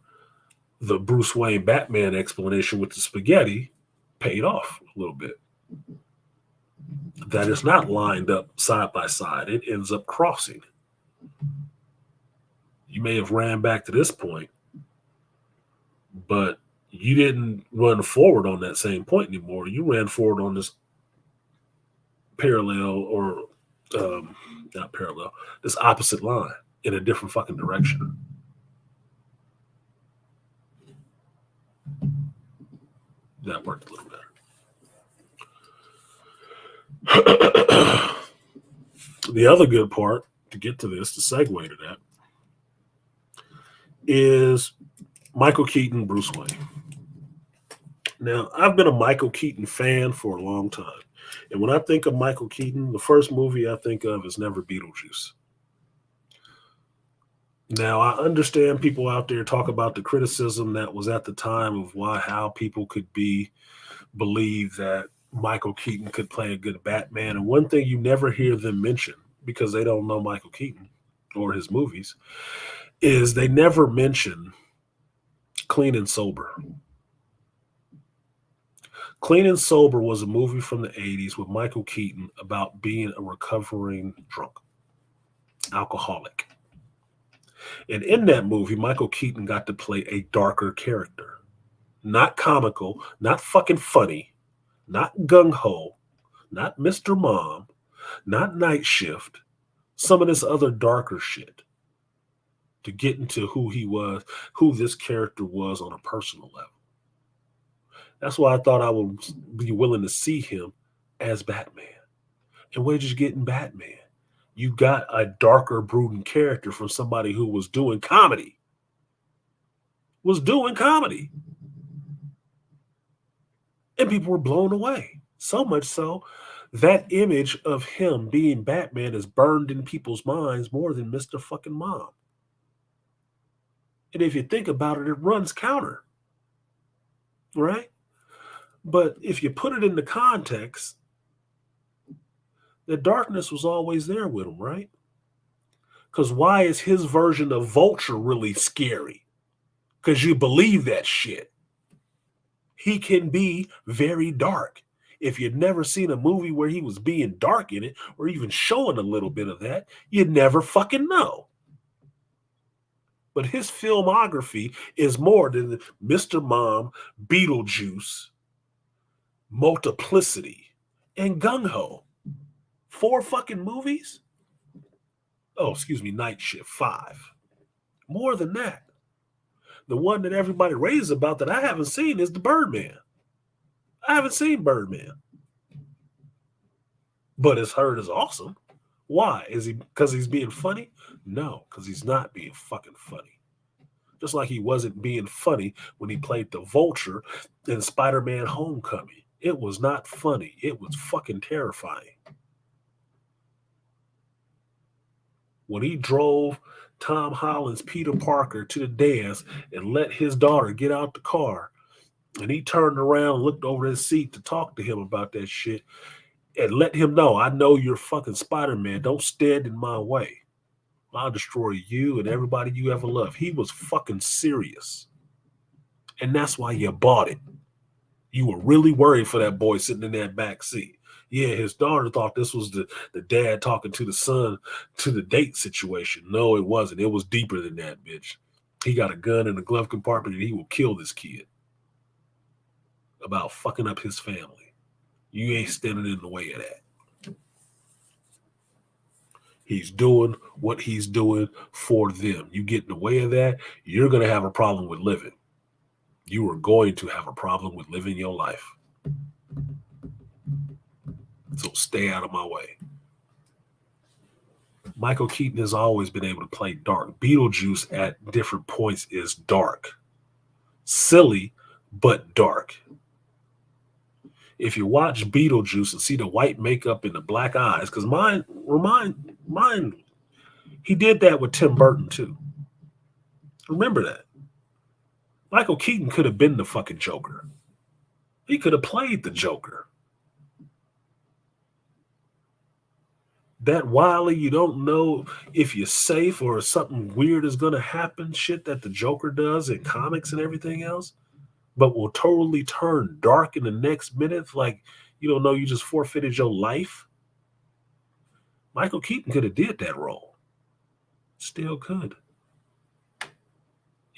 A: the Bruce Wayne Batman explanation with the spaghetti paid off a little bit. That is not lined up side by side. It ends up crossing. You may have ran back to this point, but you didn't run forward on that same point anymore. You ran forward on this parallel or not parallel, this opposite line in a different fucking direction. That worked a little better. The other good part to get to this, to segue to that, is Michael Keaton, Bruce Wayne. Now, I've been a Michael Keaton fan for a long time. And when I think of Michael Keaton, the first movie I think of is never Beetlejuice. Now, I understand people out there talk about the criticism that was at the time of how people could believe that Michael Keaton could play a good Batman. And one thing you never hear them mention, because they don't know Michael Keaton or his movies, is they never mention Clean and Sober. Clean and Sober was a movie from the 80s with Michael Keaton about being a recovering drunk, alcoholic. And in that movie, Michael Keaton got to play a darker character. Not comical, not fucking funny, not gung-ho, not Mr. Mom, not Night Shift, some of this other darker shit to get into who he was, who this character was on a personal level. That's why I thought I would be willing to see him as Batman. And what did you get in Batman? You got a darker, brooding character from somebody who was doing comedy. And people were blown away. So much so, that image of him being Batman is burned in people's minds more than Mr. fucking Mom. And if you think about it, it runs counter. Right? But if you put it into context, the darkness was always there with him, right? Because why is his version of Vulture really scary? Because you believe that shit. He can be very dark. If you'd never seen a movie where he was being dark in it, or even showing a little bit of that, you'd never fucking know. But his filmography is more than Mr. Mom, Beetlejuice, Multiplicity, and Gung Ho. 4 fucking movies? Oh, excuse me, Night Shift, 5. More than that. The one that everybody raves about that I haven't seen is the Birdman. I haven't seen Birdman. But it's heard as awesome. Why? Is he because he's being funny? No, because he's not being fucking funny. Just like he wasn't being funny when he played the Vulture in Spider-Man Homecoming. It was not funny. It was fucking terrifying. When he drove Tom Holland's Peter Parker to the dance and let his daughter get out the car, and he turned around and looked over his seat to talk to him about that shit and let him know, I know you're fucking Spider-Man. Don't stand in my way. I'll destroy you and everybody you ever loved. He was fucking serious. And that's why you bought it. You were really worried for that boy sitting in that back seat. Yeah, his daughter thought this was the dad talking to the son to the date situation. No, it wasn't. It was deeper than that, bitch. He got a gun in the glove compartment and he will kill this kid about fucking up his family. You ain't standing in the way of that. He's doing what he's doing for them. You get in the way of that, you're going to have a problem with living. You are going to have a problem with living your life. So stay out of my way. Michael Keaton has always been able to play dark. Beetlejuice at different points is dark. Silly, but dark. If you watch Beetlejuice and see the white makeup and the black eyes, because mine, he did that with Tim Burton too. Remember that. Michael Keaton could have been the fucking Joker. He could have played the Joker. That wily, you don't know if you're safe or something weird is going to happen, shit that the Joker does in comics and everything else, but will totally turn dark in the next minute, like you don't know you just forfeited your life. Michael Keaton could have did that role. Still could.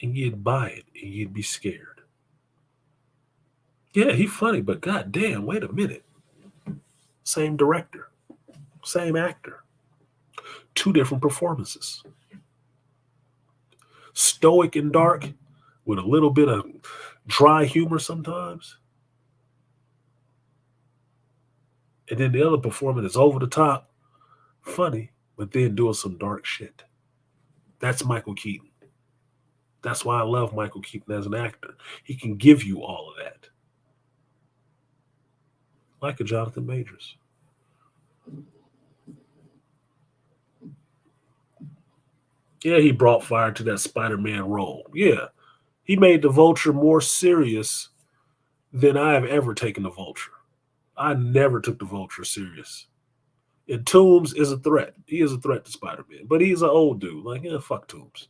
A: And you'd buy it and you'd be scared. Yeah, he's funny, but goddamn, wait a minute. Same director. Same actor. 2 different performances. Stoic and dark with a little bit of dry humor sometimes. And then the other performance is over the top, funny, but then doing some dark shit. That's Michael Keaton. That's why I love Michael Keaton as an actor. He can give you all of that. Like a Jonathan Majors. Yeah, he brought fire to that Spider-Man role. Yeah, he made the Vulture more serious than I have ever taken the Vulture. I never took the Vulture serious. And Toombs is a threat. He is a threat to Spider-Man. But he's an old dude. Like, yeah, fuck Toombs.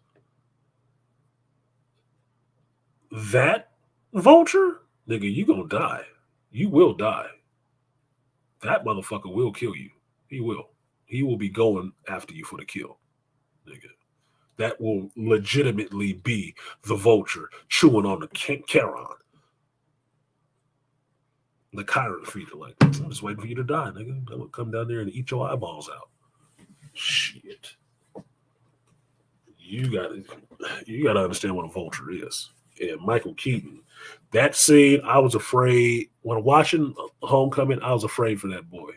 A: That Vulture? Nigga, you gonna die. You will die. That motherfucker will kill you. He will. He will be going after you for the kill. Nigga. That will legitimately be the Vulture chewing on the Charon. The Chiron feeder, like, I'm just waiting for you to die, nigga. I'm gonna come down there and eat your eyeballs out. Shit. You gotta understand what a Vulture is. And Michael Keaton. That scene, I was afraid when watching Homecoming. I was afraid for that boy.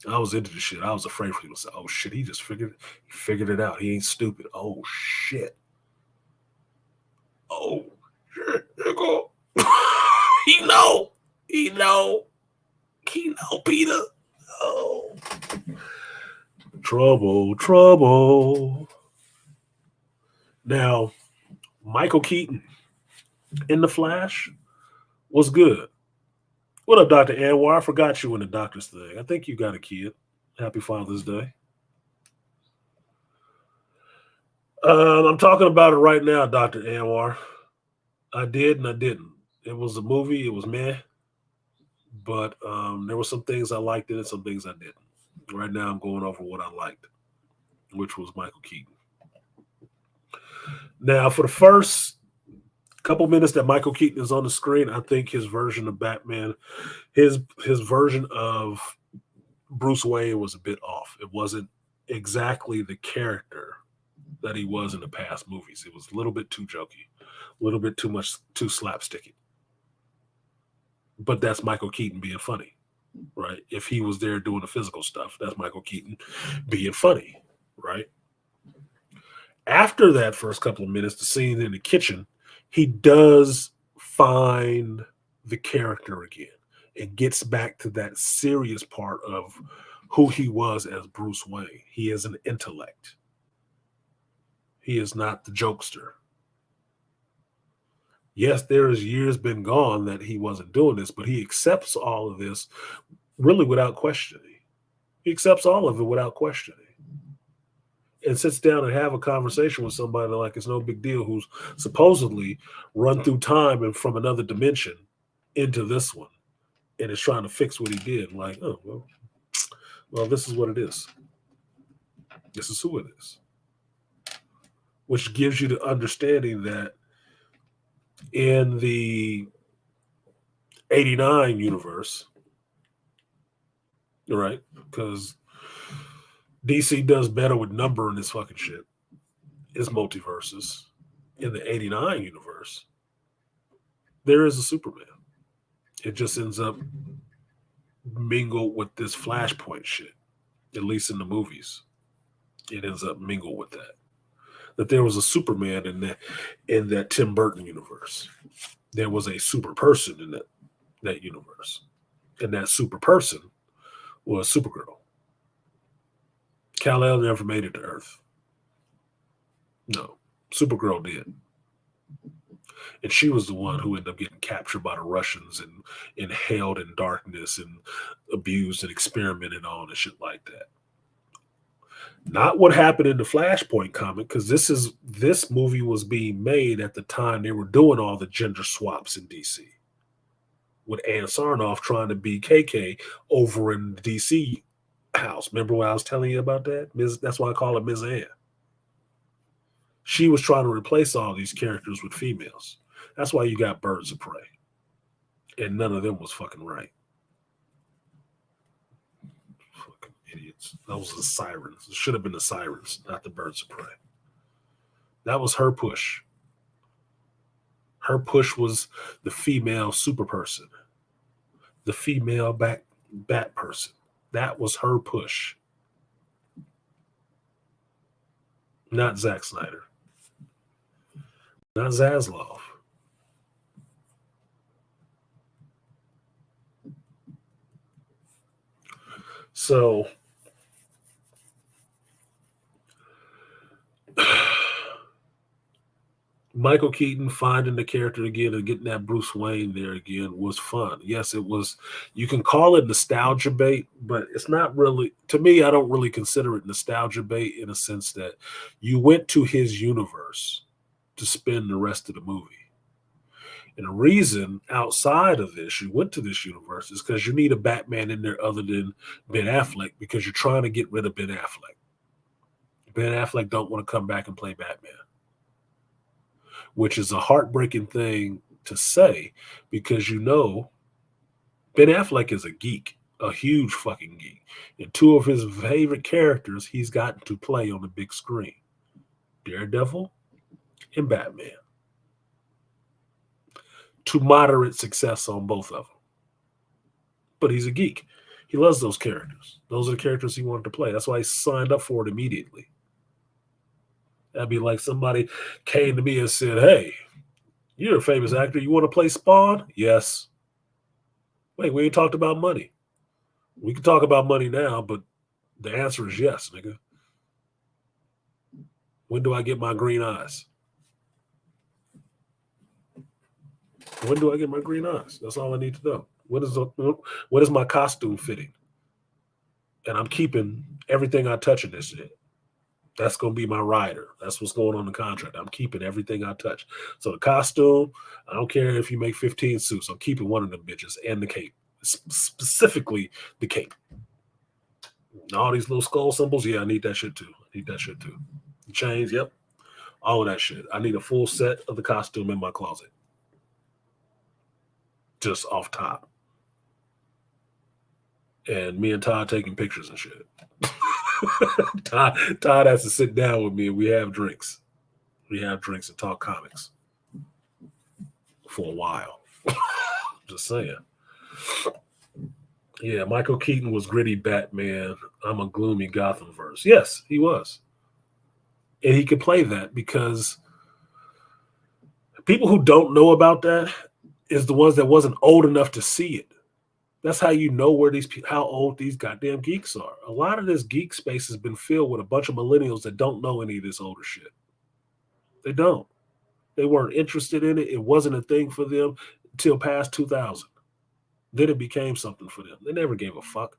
A: I was into the shit. I was afraid for him. Oh shit, he figured it out. He ain't stupid. Oh shit. Oh shit, nigga. he know. He know. He know, Peter. Oh. Trouble, trouble. Now, Michael Keaton in The Flash was good. What up, Dr. Anwar? I forgot you in the doctor's thing. I think you got a kid. Happy Father's Day. I'm talking about it right now, Dr. Anwar. I did and I didn't. It was a movie. It was meh. But there were some things I liked in it, some things I didn't. Right now I'm going over what I liked, which was Michael Keaton. Now, for the first couple minutes that Michael Keaton is on the screen, I think his version of Batman, his version of Bruce Wayne was a bit off. It wasn't exactly the character that he was in the past movies. It was a little bit too jokey, a little bit too slapsticky. But that's Michael Keaton being funny, right? If he was there doing the physical stuff, that's Michael Keaton being funny, right? After that first couple of minutes, the scene in the kitchen, he does find the character again and gets back to that serious part of who he was as Bruce Wayne. He is an intellect. He is not the jokester. Yes, there is years been gone that he wasn't doing this, but he accepts all of this really without questioning. He accepts all of it without questioning. And sits down and have a conversation with somebody like it's no big deal, who's supposedly run through time and from another dimension into this one and is trying to fix what he did. Like, oh, well, this is what it is. This is who it is. Which gives you the understanding that in the 89 universe, right? Because DC does better with numbering this fucking shit. It's multiverses. In the 89 universe, there is a Superman. It just ends up mingled with this Flashpoint shit, at least in the movies. It ends up mingled with that. That there was a Superman in that Tim Burton universe. There was a super person in that universe. And that super person was Supergirl. Kal-El never made it to Earth. No, Supergirl did. And she was the one who ended up getting captured by the Russians and held in darkness and abused and experimented on and shit like that. Not what happened in the Flashpoint comic, because this movie was being made at the time they were doing all the gender swaps in DC. With Ann Sarnoff trying to be KK over in the DC house. Remember what I was telling you about that? That's why I call her Ms. Ann. She was trying to replace all these characters with females. That's why you got Birds of Prey. And none of them was fucking right. Fucking idiots. Those were the Sirens. It should have been the Sirens, not the Birds of Prey. That was her push. Her push was the female super person. The female bat person. That was her push. Not Zack Snyder. Not Zaslav. So Michael Keaton finding the character again and getting that Bruce Wayne there again was fun. Yes, it was. You can call it nostalgia bait, but it's not really, to me, I don't really consider it nostalgia bait in a sense that you went to his universe to spend the rest of the movie. And the reason outside of this, you went to this universe is because you need a Batman in there other than Ben Affleck, because you're trying to get rid of Ben Affleck. Ben Affleck don't want to come back and play Batman, which is a heartbreaking thing to say, because you know Ben Affleck is a geek, a huge fucking geek. And two of his favorite characters he's gotten to play on the big screen, Daredevil and Batman. to moderate success on both of them. But he's a geek. He loves those characters. Those are the characters he wanted to play. That's why he signed up for it immediately. That'd be like somebody came to me and said, hey, you're a famous actor. You want to play Spawn? Yes. Wait, we ain't talked about money. We can talk about money now, but the answer is yes, nigga. When do I get my green eyes? When do I get my green eyes? That's all I need to know. What is my costume fitting? And I'm keeping everything I touch in this shit. That's going to be my rider. That's what's going on in the contract. I'm keeping everything I touch. So the costume, I don't care if you make 15 suits. I'm keeping one of them bitches and the cape. Specifically the cape. And all these little skull symbols, yeah, I need that shit too. The chains, yep. All of that shit. I need a full set of the costume in my closet. Just off top. And me and Todd taking pictures and shit. Todd has to sit down with me and we have drinks. We have drinks and talk comics for a while. Just saying. Yeah, Michael Keaton was gritty Batman. I'm a gloomy Gothamverse. Yes, he was. And he could play that because people who don't know about that is the ones that wasn't old enough to see it. That's how you know how old these goddamn geeks are. A lot of this geek space has been filled with a bunch of millennials that don't know any of this older shit. They don't. They weren't interested in it. It wasn't a thing for them until past 2000. Then it became something for them. They never gave a fuck.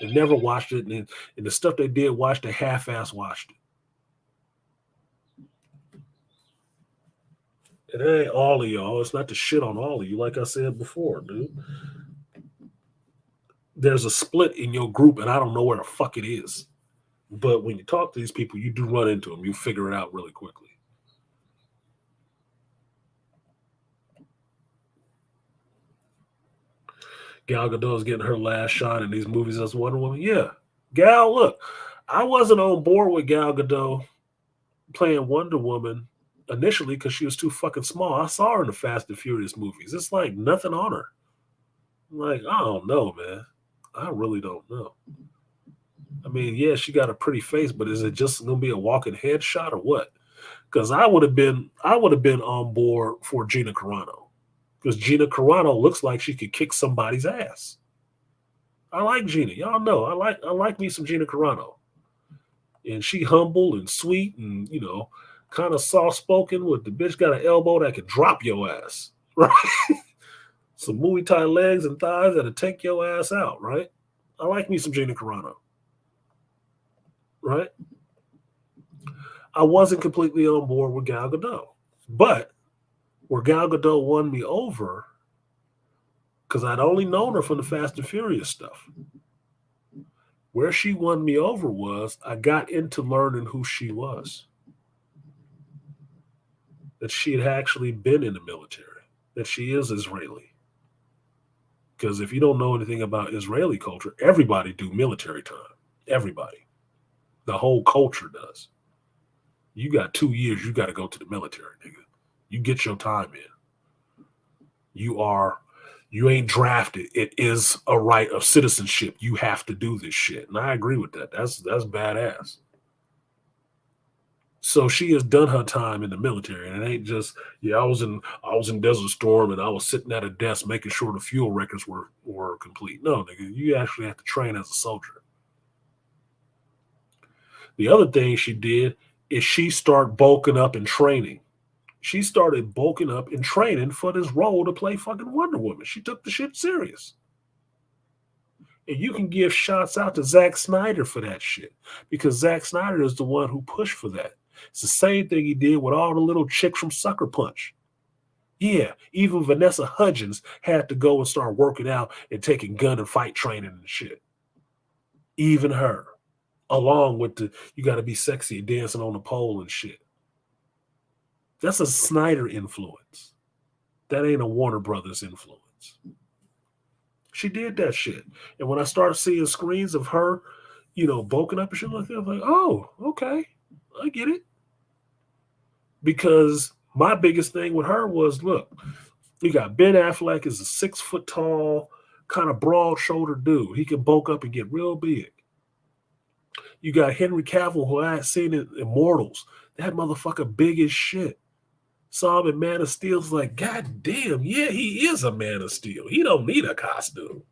A: They never watched it. And the stuff they did watch, they half-ass watched it. It ain't all of y'all. It's not to shit on all of you, like I said before, dude. There's a split in your group, and I don't know where the fuck it is. But when you talk to these people, you do run into them. You figure it out really quickly. Gal Gadot's getting her last shot in these movies as Wonder Woman. Yeah. Gal, look, I wasn't on board with Gal Gadot playing Wonder Woman initially because she was too fucking small. I saw her in the Fast and Furious movies. It's like nothing on her. Like, I don't know, man. I really don't know. I mean, yeah, she got a pretty face, but is it just gonna be a walking headshot or what? Because I would have been on board for Gina Carano. Because Gina Carano looks like she could kick somebody's ass. I like Gina. Y'all know. I like me some Gina Carano. And she humble and sweet and, you know, kind of soft-spoken with the bitch got an elbow that could drop your ass. Right? Some Muay Thai legs and thighs that'll take your ass out, right? I like me some Gina Carano. Right? I wasn't completely on board with Gal Gadot. But where Gal Gadot won me over, because I'd only known her from the Fast and Furious stuff. Where she won me over was I got into learning who she was. That she had actually been in the military. That she is Israeli. Because if you don't know anything about Israeli culture, everybody do military time. Everybody. The whole culture does. You got 2 years, you got to go to the military, nigga. You get your time in. You ain't drafted. It is a right of citizenship. You have to do this shit. And I agree with that. That's badass. So she has done her time in the military, and it ain't just, yeah, I was in Desert Storm and I was sitting at a desk making sure the fuel records were complete. No, nigga, you actually have to train as a soldier. The other thing she did is she started bulking up and training. She started bulking up and training for this role to play fucking Wonder Woman. She took the shit serious. And you can give shots out to Zack Snyder for that shit, because Zack Snyder is the one who pushed for that. It's the same thing he did with all the little chicks from Sucker Punch. Yeah, even Vanessa Hudgens had to go and start working out and taking gun and fight training and shit. Even her. Along with you got to be sexy and dancing on the pole and shit. That's a Snyder influence. That ain't a Warner Brothers influence. She did that shit. And when I started seeing screens of her, you know, bulking up and shit like that, I'm like, oh, okay, I get it. Because my biggest thing with her was, look, You got Ben Affleck is a 6 foot tall, kind of broad shouldered dude. He can bulk up and get real big. You got Henry Cavill, who I had seen in Immortals. That motherfucker big as shit. Saw him in Man of Steel's like, God damn, yeah, he is a Man of Steel. He don't need a costume.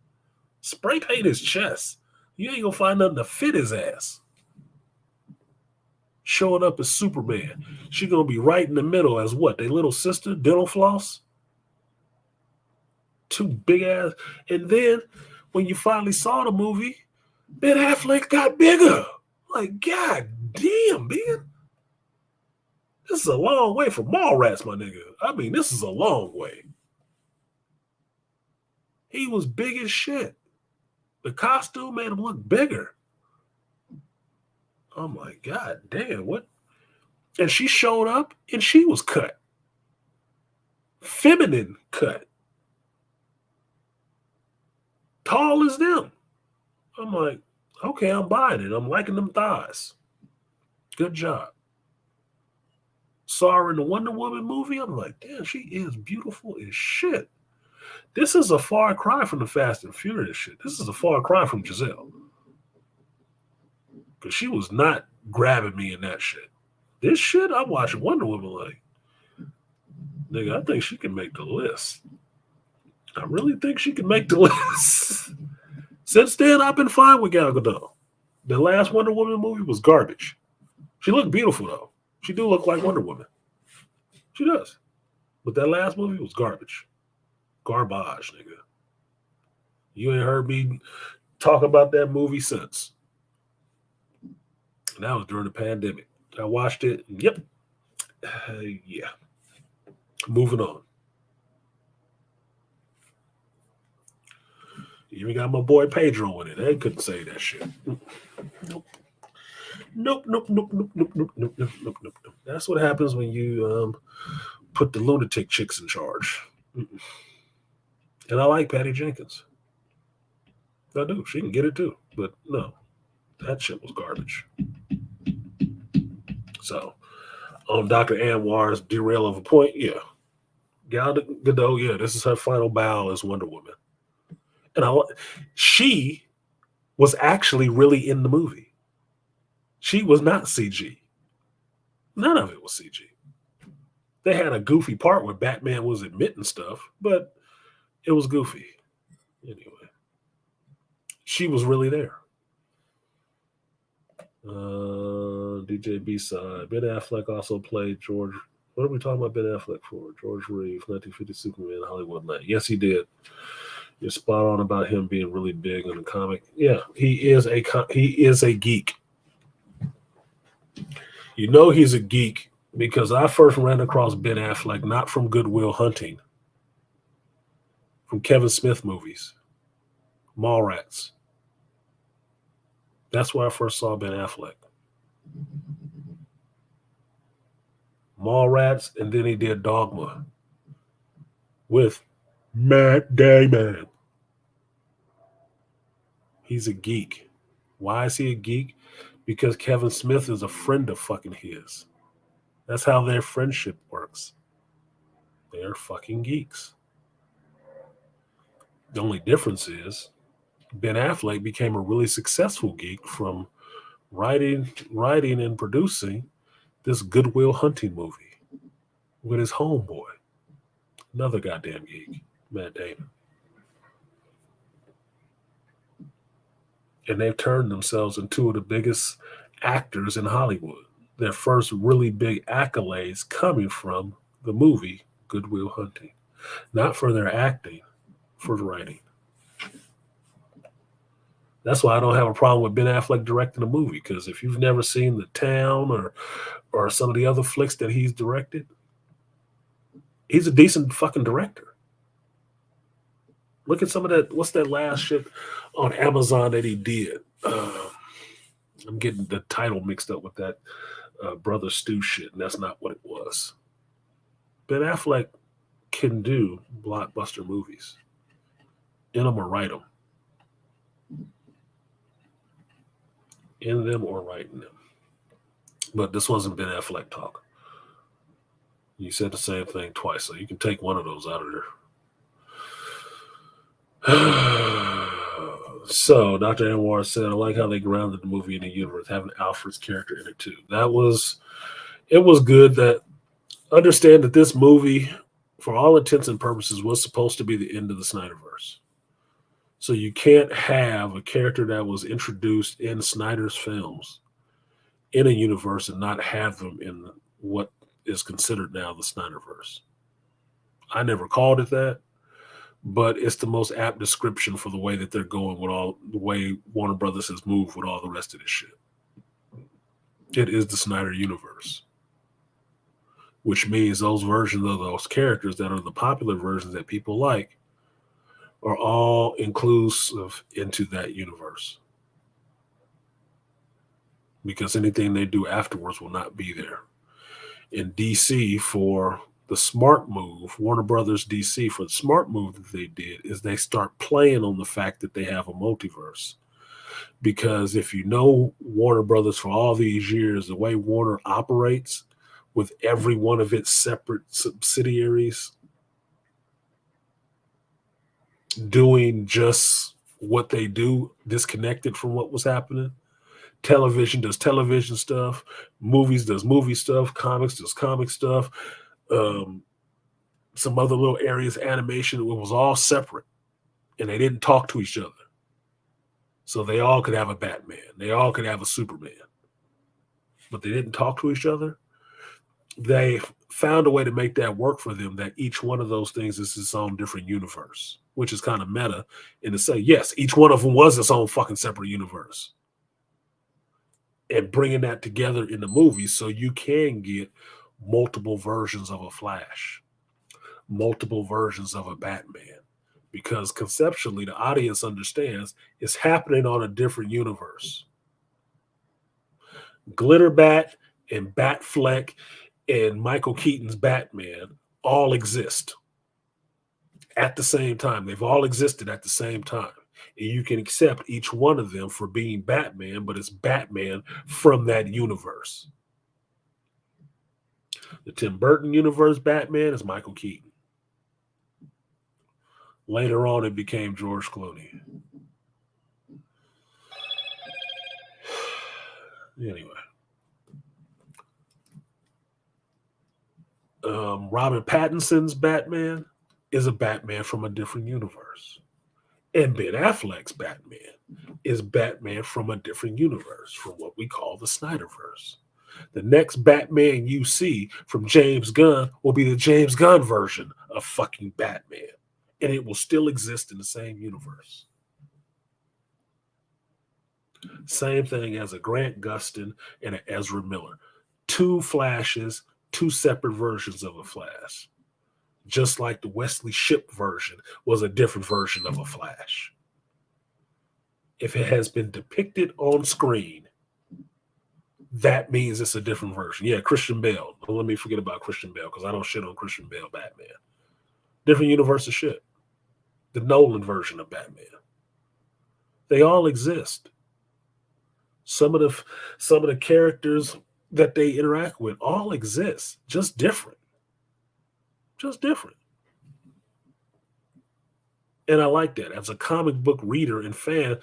A: Spray paint his chest. You ain't gonna find nothing to fit his ass. Showing up as Superman. She gonna be right in the middle as what? Their little sister, Dental Floss? 2 big ass. And then when you finally saw the movie, Ben Affleck got bigger. Like, God damn, man. This is a long way from Mallrats, my nigga. I mean, this is a long way. He was big as shit. The costume made him look bigger. I'm like, God damn, what? And she showed up and she was cut. Feminine cut. Tall as them. I'm like, okay, I'm buying it. I'm liking them thighs. Good job. Saw her in the Wonder Woman movie. I'm like, damn, she is beautiful as shit. This is a far cry from the Fast and Furious shit. This is a far cry from Giselle. Because she was not grabbing me in that shit. This shit, I'm watching Wonder Woman like, nigga, I think she can make the list. I really think she can make the list. Since then, I've been fine with Gal Gadot. The last Wonder Woman movie was garbage. She looked beautiful, though. She do look like Wonder Woman. She does. But that last movie was garbage. Garbage, nigga. You ain't heard me talk about that movie since. And that was during the pandemic. I watched it. Yep. Yeah. Moving on. You even got my boy Pedro in it. They couldn't say that shit. Nope. Nope. That's what happens when you put the lunatic chicks in charge. And I like Patty Jenkins. I do. She can get it too. But no, that shit was garbage. So, on Dr. Anwar's derail of a point, yeah. Gal Gadot, yeah, this is her final bow as Wonder Woman. And she was actually really in the movie. She was not CG. None of it was CG. They had a goofy part where Batman was admitting stuff, but it was goofy. Anyway, she was really there. DJ B-side. Ben Affleck also played George. What are we talking about Ben Affleck for? George Reeves, 1950 Superman, Hollywood Night. Yes, he did. You're spot on about him being really big in the comic. Yeah, he is a geek. You know he's a geek because I first ran across Ben Affleck not from Good Will Hunting, from Kevin Smith movies, Mallrats. That's where I first saw Ben Affleck. Mallrats, and then he did Dogma with Matt Damon. He's a geek. Why is he a geek? Because Kevin Smith is a friend of fucking his. That's how their friendship works. They're fucking geeks. The only difference is Ben Affleck became a really successful geek from writing and producing this Good Will Hunting movie with his homeboy. Another goddamn geek, Matt Damon. And they've turned themselves into two of the biggest actors in Hollywood. Their first really big accolades coming from the movie Good Will Hunting. Not for their acting, for writing. That's why I don't have a problem with Ben Affleck directing a movie, because if you've never seen The Town or some of the other flicks that he's directed, he's a decent fucking director. Look at some of that. What's that last shit on Amazon that he did? I'm getting the title mixed up with that Brother Stu shit, and that's not what it was. Ben Affleck can do blockbuster movies. In them or write them. In them or writing them. But this wasn't Ben Affleck talk. You said the same thing twice, so you can take one of those out of there. So Dr. Anwar said, I like how they grounded the movie in the universe, having Alfred's character in it too. It was good. That understand that this movie, for all intents and purposes, was supposed to be the end of the Snyderverse. So you can't have a character that was introduced in Snyder's films in a universe and not have them in what is considered now the Snyderverse. I never called it that, but it's the most apt description for the way that they're going with all the way Warner Brothers has moved with all the rest of this shit. It is the Snyder universe, which means those versions of those characters that are the popular versions that people like are all inclusive into that universe. Because anything they do afterwards will not be there. In DC, for the smart move, Warner Brothers DC, for the smart move that they did, is they start playing on the fact that they have a multiverse. Because if you know Warner Brothers for all these years, the way Warner operates with every one of its separate subsidiaries doing just what they do, disconnected from what was happening. Television does television stuff, movies does movie stuff, comics does comic stuff, some other little areas, animation, it was all separate, and they didn't talk to each other. So they all could have a Batman, they all could have a Superman, but they didn't talk to each other. They found a way to make that work for them, that each one of those things is its own different universe, which is kind of meta, and to say, yes, each one of them was its own fucking separate universe. And bringing that together in the movie so you can get multiple versions of a Flash, multiple versions of a Batman, because conceptually the audience understands it's happening on a different universe. Glitterbat and Batfleck and Michael Keaton's Batman all exist at the same time. They've all existed at the same time. And you can accept each one of them for being Batman, but it's Batman from that universe. The Tim Burton universe Batman is Michael Keaton. Later on, it became George Clooney. Anyway. Robert Pattinson's Batman is a Batman from a different universe. And Ben Affleck's Batman is Batman from a different universe, from what we call the Snyderverse. The next Batman you see from James Gunn will be the James Gunn version of fucking Batman. And it will still exist in the same universe. Same thing as a Grant Gustin and an Ezra Miller. Two Flashes, two separate versions of a Flash. Just like the Wesley Shipp version was a different version of a Flash. If it has been depicted on screen, that means it's a different version. Yeah, Christian Bale. Don't let me forget about Christian Bale, because I don't shit on Christian Bale Batman. Different universe of shit. The Nolan version of Batman. They all exist. Some of the characters that they interact with all exist, just different. Just different. And I like that. As a comic book reader and fan,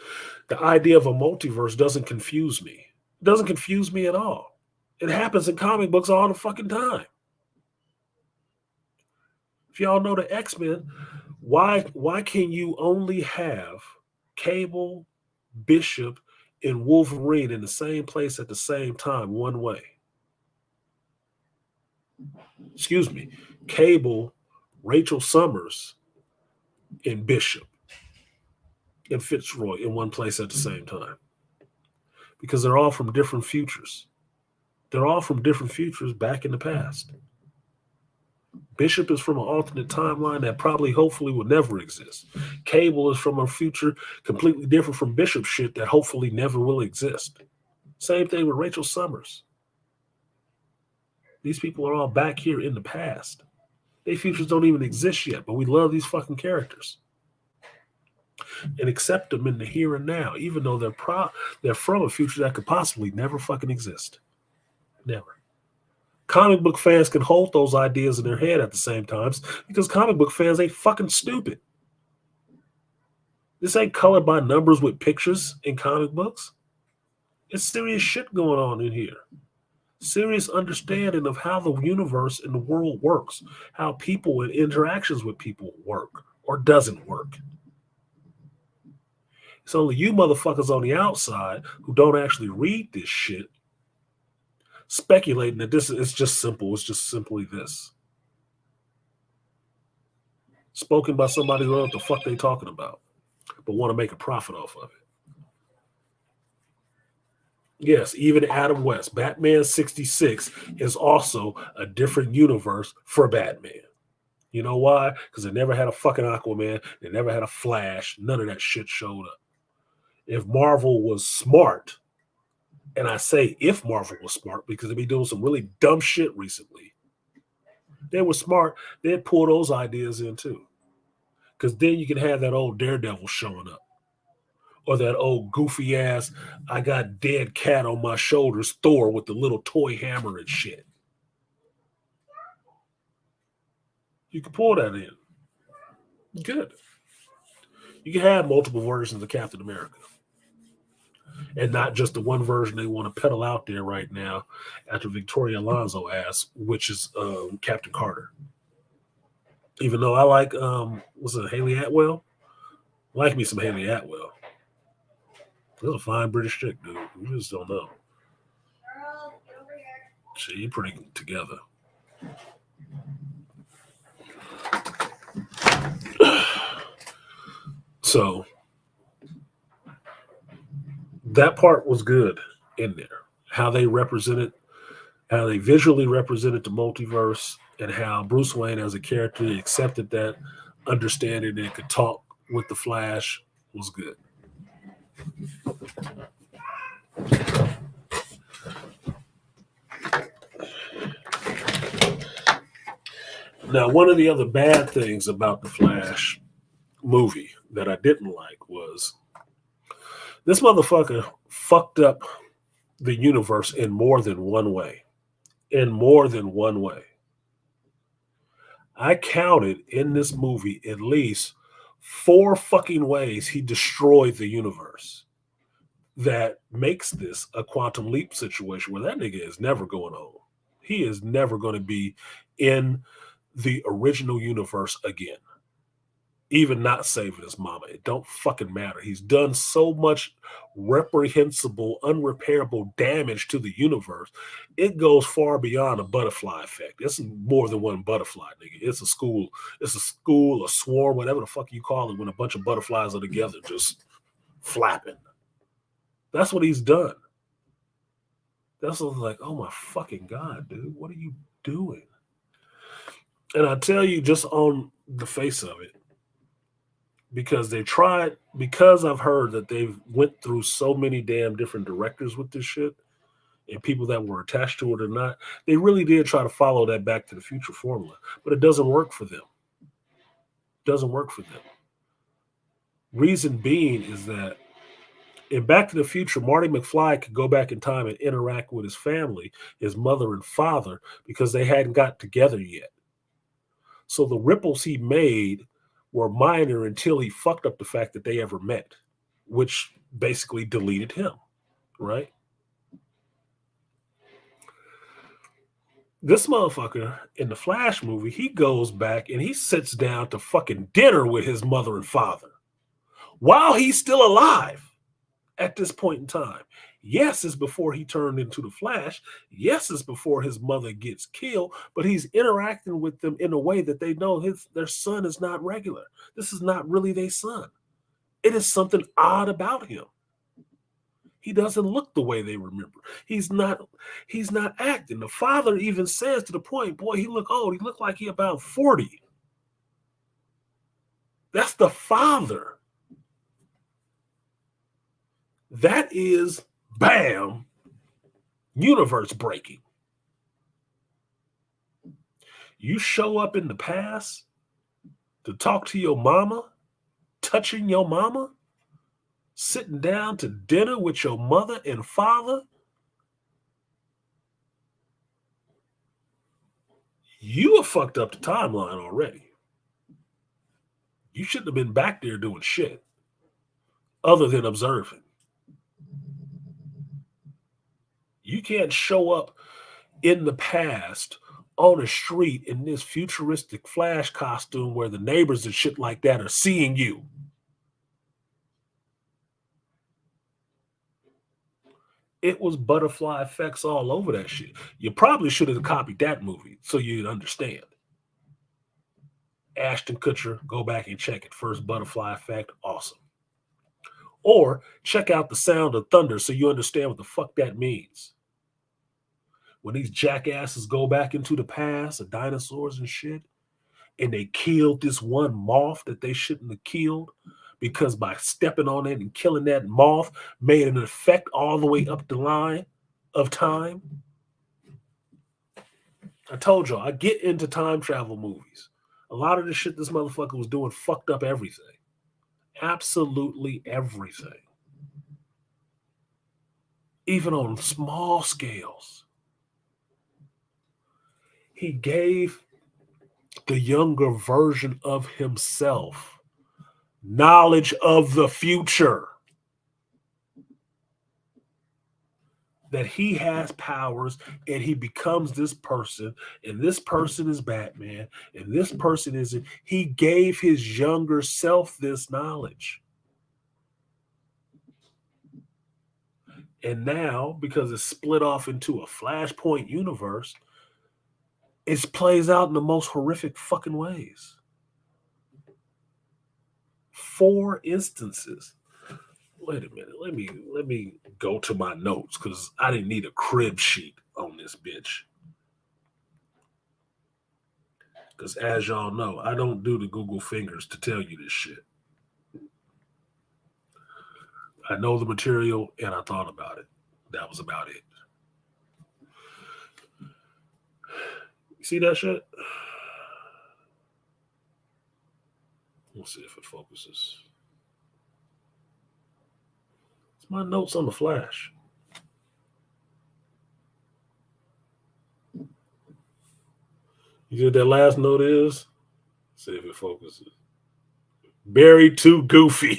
A: the idea of a multiverse doesn't confuse me. It doesn't confuse me at all. It happens in comic books all the fucking time. If y'all know the X-Men, why can you only have Cable, Bishop, and Wolverine in the same place at the same time, one way? Excuse me. Cable, Rachel Summers, and Bishop and Fitzroy in one place at the same time. Because they're all from different futures. They're all from different futures back in the past. Bishop is from an alternate timeline that probably, hopefully, will never exist. Cable is from a future completely different from Bishop shit that hopefully never will exist. Same thing with Rachel Summers. These people are all back here in the past. Their futures don't even exist yet, but we love these fucking characters. And accept them in the here and now, even though they're from a future that could possibly never fucking exist. Never. Comic book fans can hold those ideas in their head at the same times because comic book fans ain't fucking stupid. This ain't colored by numbers with pictures in comic books. It's serious shit going on in here. Serious understanding of how the universe and the world works, how people and interactions with people work or doesn't work. It's only you motherfuckers on the outside who don't actually read this shit speculating that this is just simple. It's just simply this. Spoken by somebody who don't know what the fuck they talking about, but want to make a profit off of it. Yes, even Adam West, Batman 66 is also a different universe for Batman. You know why? Because they never had a fucking Aquaman. They never had a Flash. None of that shit showed up. If Marvel was smart, and I say if Marvel was smart because they've been doing some really dumb shit recently, they were smart, they'd pull those ideas in too. Because then you can have that old Daredevil showing up. Or that old goofy ass, I got dead cat on my shoulders Thor with the little toy hammer and shit. You can pull that in. Good. You can have multiple versions of Captain America. And not just the one version they want to peddle out there right now after Victoria Alonso asked, which is Captain Carter. Even though I like, what's it, Haley Atwell? I like me some Haley Atwell. She's a fine British chick, dude. You just don't know. She pretty together. So that part was good in there. How they represented, how they visually represented the multiverse, and how Bruce Wayne as a character accepted that understanding and could talk with the Flash was good. Now, one of the other bad things about the Flash movie that I didn't like was this motherfucker fucked up the universe in more than one way. In more than one way. I counted in this movie at least 4 fucking ways he destroyed the universe. That makes this a quantum leap situation where that nigga is never going home. He is never going to be in the original universe again. Even not saving his mama. It don't fucking matter. He's done so much reprehensible, unrepairable damage to the universe. It goes far beyond a butterfly effect. It's more than one butterfly, nigga. It's a school, a swarm, whatever the fuck you call it, when a bunch of butterflies are together just flapping. That's what he's done. That's what I was like, oh my fucking God, dude. What are you doing? And I tell you, just on the face of it, because I've heard that they've went through so many damn different directors with this shit and people that were attached to it or not, they really did try to follow that Back to the Future formula, but it doesn't work for them. It doesn't work for them. Reason being is that in Back to the Future, Marty McFly could go back in time and interact with his family, his mother and father, because they hadn't got together yet. So the ripples he made were minor until he fucked up the fact that they ever met, which basically deleted him, right? This motherfucker in the Flash movie, he goes back and he sits down to fucking dinner with his mother and father while he's still alive at this point in time. Yes, it's before he turned into the Flash. Yes, it's before his mother gets killed, but he's interacting with them in a way that they know their son is not regular. This is not really their son. It is something odd about him. He doesn't look the way they remember. He's not acting. The father even says to the point, boy, he look old. He looked like he about 40. That's the father. That is, bam, universe breaking. You show up in the past to talk to your mama, touching your mama, sitting down to dinner with your mother and father. You have fucked up the timeline already. You shouldn't have been back there doing shit. other than observing. You can't show up in the past on a street in this futuristic Flash costume where the neighbors and shit like that are seeing you. It was butterfly effects all over that shit. You probably should have copied that movie so you'd understand. Ashton Kutcher, go back and check it. First butterfly effect, awesome. Or check out The Sound of Thunder so you understand what the fuck that means. When these jackasses go back into the past, the dinosaurs and shit, and they killed this one moth that they shouldn't have killed because by stepping on it and killing that moth made an effect all the way up the line of time. I told y'all, I get into time travel movies. A lot of the shit this motherfucker was doing fucked up everything. Absolutely everything. Even on small scales. He gave the younger version of himself knowledge of the future. That he has powers and he becomes this person, and this person is Batman, and this person isn't. He gave his younger self this knowledge. And now, because it's split off into a Flashpoint universe, it plays out in the most horrific fucking ways. 4 instances. Wait a minute. Let me go to my notes because I didn't need a crib sheet on this bitch. Because as y'all know, I don't do the Google fingers to tell you this shit. I know the material and I thought about it. That was about it. You see that shit? We'll see if it focuses. It's my notes on the Flash. You see what that last note is? See if it focuses. Barry too goofy.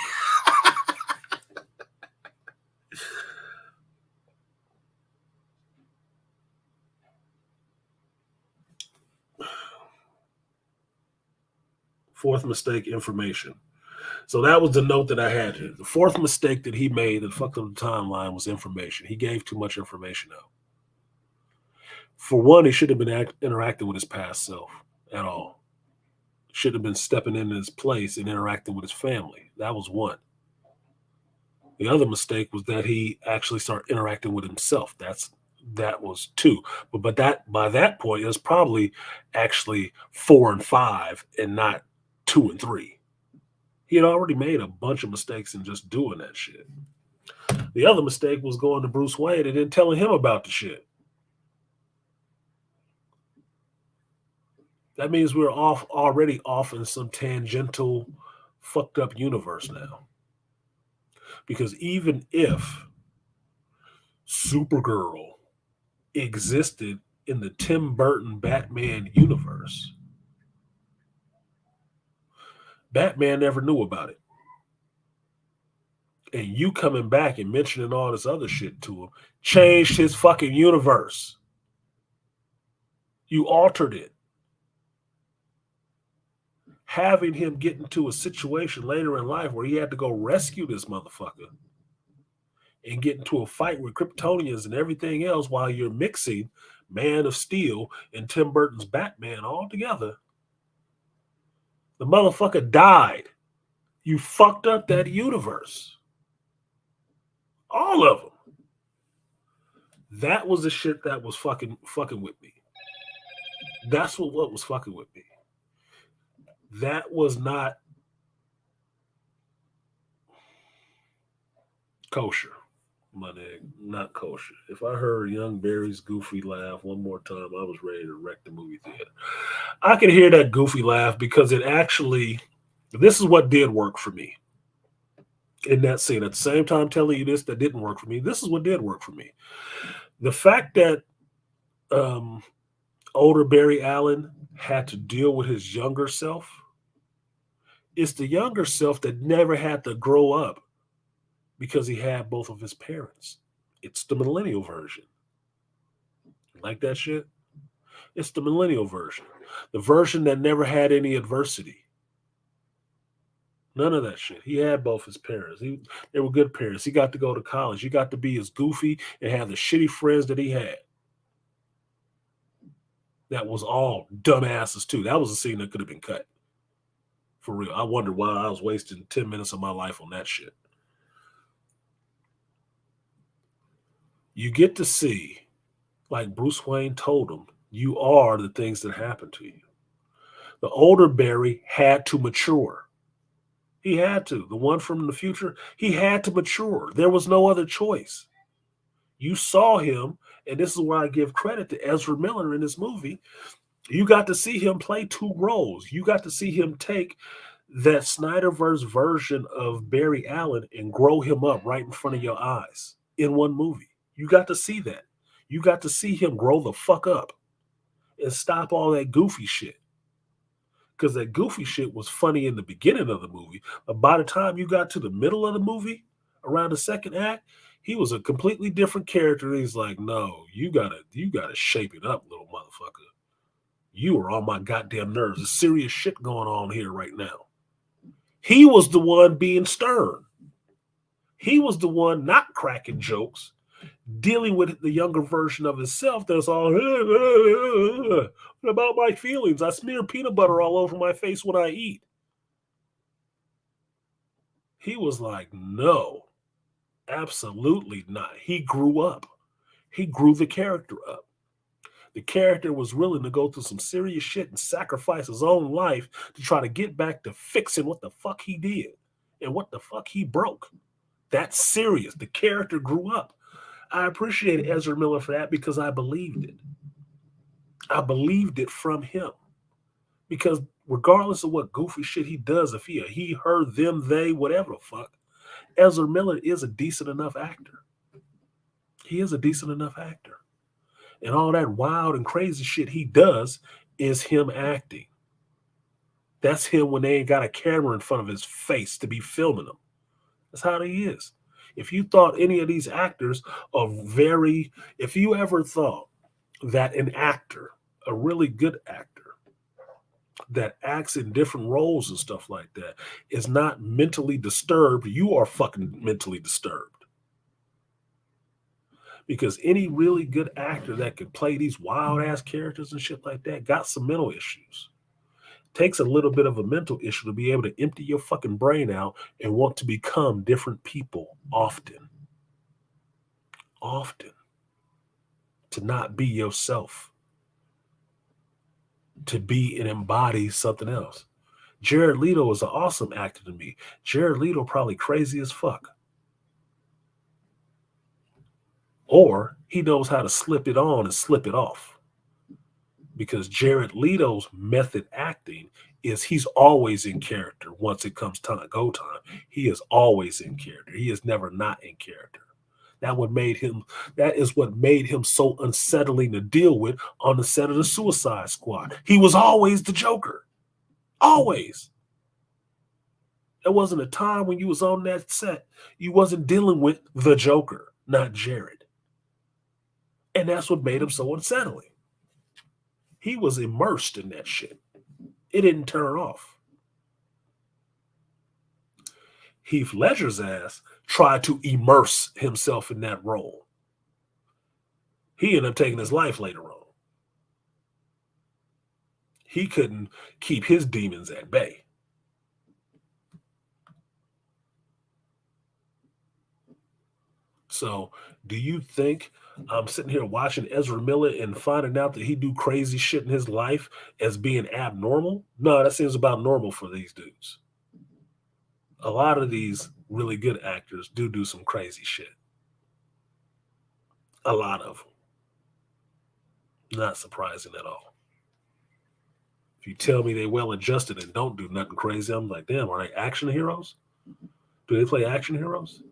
A: Fourth mistake, information. So that was the note that I had here. The fourth mistake that he made that fucked up the timeline was information. He gave too much information out. For one, he should have been interacting with his past self at all. Should have been stepping in his place and interacting with his family. That was one. The other mistake was that he actually started interacting with himself. That was 2. But that by that point, it was probably actually 4 and 5 and not 2 and 3. He had already made a bunch of mistakes in just doing that shit. The other mistake was going to Bruce Wayne and then telling him about the shit. That means we're already off in some tangential, fucked up universe now. Because even if Supergirl existed in the Tim Burton Batman universe, Batman never knew about it. And you coming back and mentioning all this other shit to him changed his fucking universe. You altered it. Having him get into a situation later in life where he had to go rescue this motherfucker and get into a fight with Kryptonians and everything else while you're mixing Man of Steel and Tim Burton's Batman all together. The motherfucker died. You fucked up that universe. All of them. That was the shit that was fucking with me. That's what was fucking with me. That was not kosher, my nigga. Not kosher. If I heard young Barry's goofy laugh one more time, I was ready to wreck the movie theater. I could hear that goofy laugh because it actually, this is what did work for me in that scene. At the same time telling you this, that didn't work for me. This is what did work for me. The fact that older Barry Allen had to deal with his younger self. It's the younger self that never had to grow up because he had both of his parents. It's the millennial version. Like that shit? It's the millennial version. The version that never had any adversity. None of that shit. He had both his parents. They were good parents. He got to go to college. He got to be as goofy and have the shitty friends that he had. That was all dumbasses too. That was a scene that could have been cut. For real. I wonder why I was wasting 10 minutes of my life on that shit. You get to see, like Bruce Wayne told him, you are the things that happen to you. The older Barry had to mature. He had to. The one from the future, he had to mature. There was no other choice. You saw him, and this is why I give credit to Ezra Miller in this movie. You got to see him play two roles. You got to see him take that Snyderverse version of Barry Allen and grow him up right in front of your eyes in one movie. You got to see that. You got to see him grow the fuck up and stop all that goofy shit. Because that goofy shit was funny in the beginning of the movie. But by the time you got to the middle of the movie, around the second act, he was a completely different character. He's like, no, you gotta shape it up, little motherfucker. You are on my goddamn nerves. There's serious shit going on here right now. He was the one being stern. He was the one not cracking jokes, dealing with the younger version of himself that's all about my feelings. I smear peanut butter all over my face when I eat. He was like, no, absolutely not. He grew up. He grew the character up. The character was willing to go through some serious shit and sacrifice his own life to try to get back to fixing what the fuck he did and what the fuck he broke. That's serious. The character grew up. I appreciate Ezra Miller for that because I believed it. I believed it from him. Because regardless of what goofy shit he does, if he, her, them, they, whatever the fuck, Ezra Miller is a decent enough actor. He is a decent enough actor. And all that wild and crazy shit he does is him acting. That's him when they ain't got a camera in front of his face to be filming him. That's how he is. If you thought any of these actors are if you ever thought that an actor, a really good actor, that acts in different roles and stuff like that is not mentally disturbed, you are fucking mentally disturbed. Because any really good actor that could play these wild ass characters and shit like that got some mental issues. Takes a little bit of a mental issue to be able to empty your fucking brain out and want to become different people often. Often. To not be yourself. To be and embody something else. Jared Leto is an awesome actor to me. Jared Leto probably crazy as fuck. Or he knows how to slip it on and slip it off. Because Jared Leto's method acting is he's always in character once it comes go time. He is always in character. He is never not in character. That is what made him so unsettling to deal with on the set of the Suicide Squad. He was always the Joker. Always. There wasn't a time when you was on that set, you wasn't dealing with the Joker, not Jared. And that's what made him so unsettling. He was immersed in that shit. It didn't turn off. Heath Ledger's ass tried to immerse himself in that role. He ended up taking his life later on. He couldn't keep his demons at bay. So, do you think I'm sitting here watching Ezra Miller and finding out that he do crazy shit in his life as being abnormal? No, that seems about normal for these dudes. A lot of these really good actors do some crazy shit. A lot of them. Not surprising at all. If you tell me they well adjusted and don't do nothing crazy, I'm like, damn, are they action heroes? Do they play action heroes?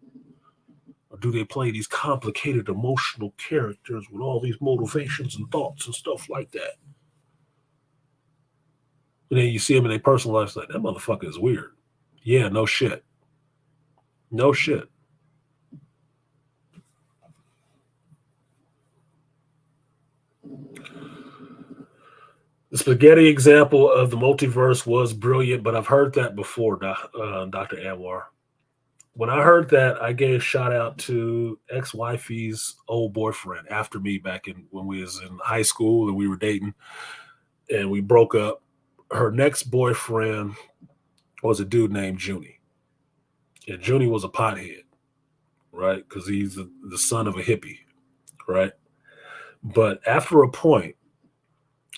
A: Or do they play these complicated emotional characters with all these motivations and thoughts and stuff like that? And then you see them in their personal life, like, that motherfucker is weird. Yeah, no shit. No shit. The spaghetti example of the multiverse was brilliant, but I've heard that before, Dr. Anwar. When I heard that, I gave shout out to ex-wifey's old boyfriend after me back in when we was in high school and we were dating and we broke up. Her next boyfriend was a dude named Junie. And Junie was a pothead, right? Because he's the son of a hippie, right? But after a point,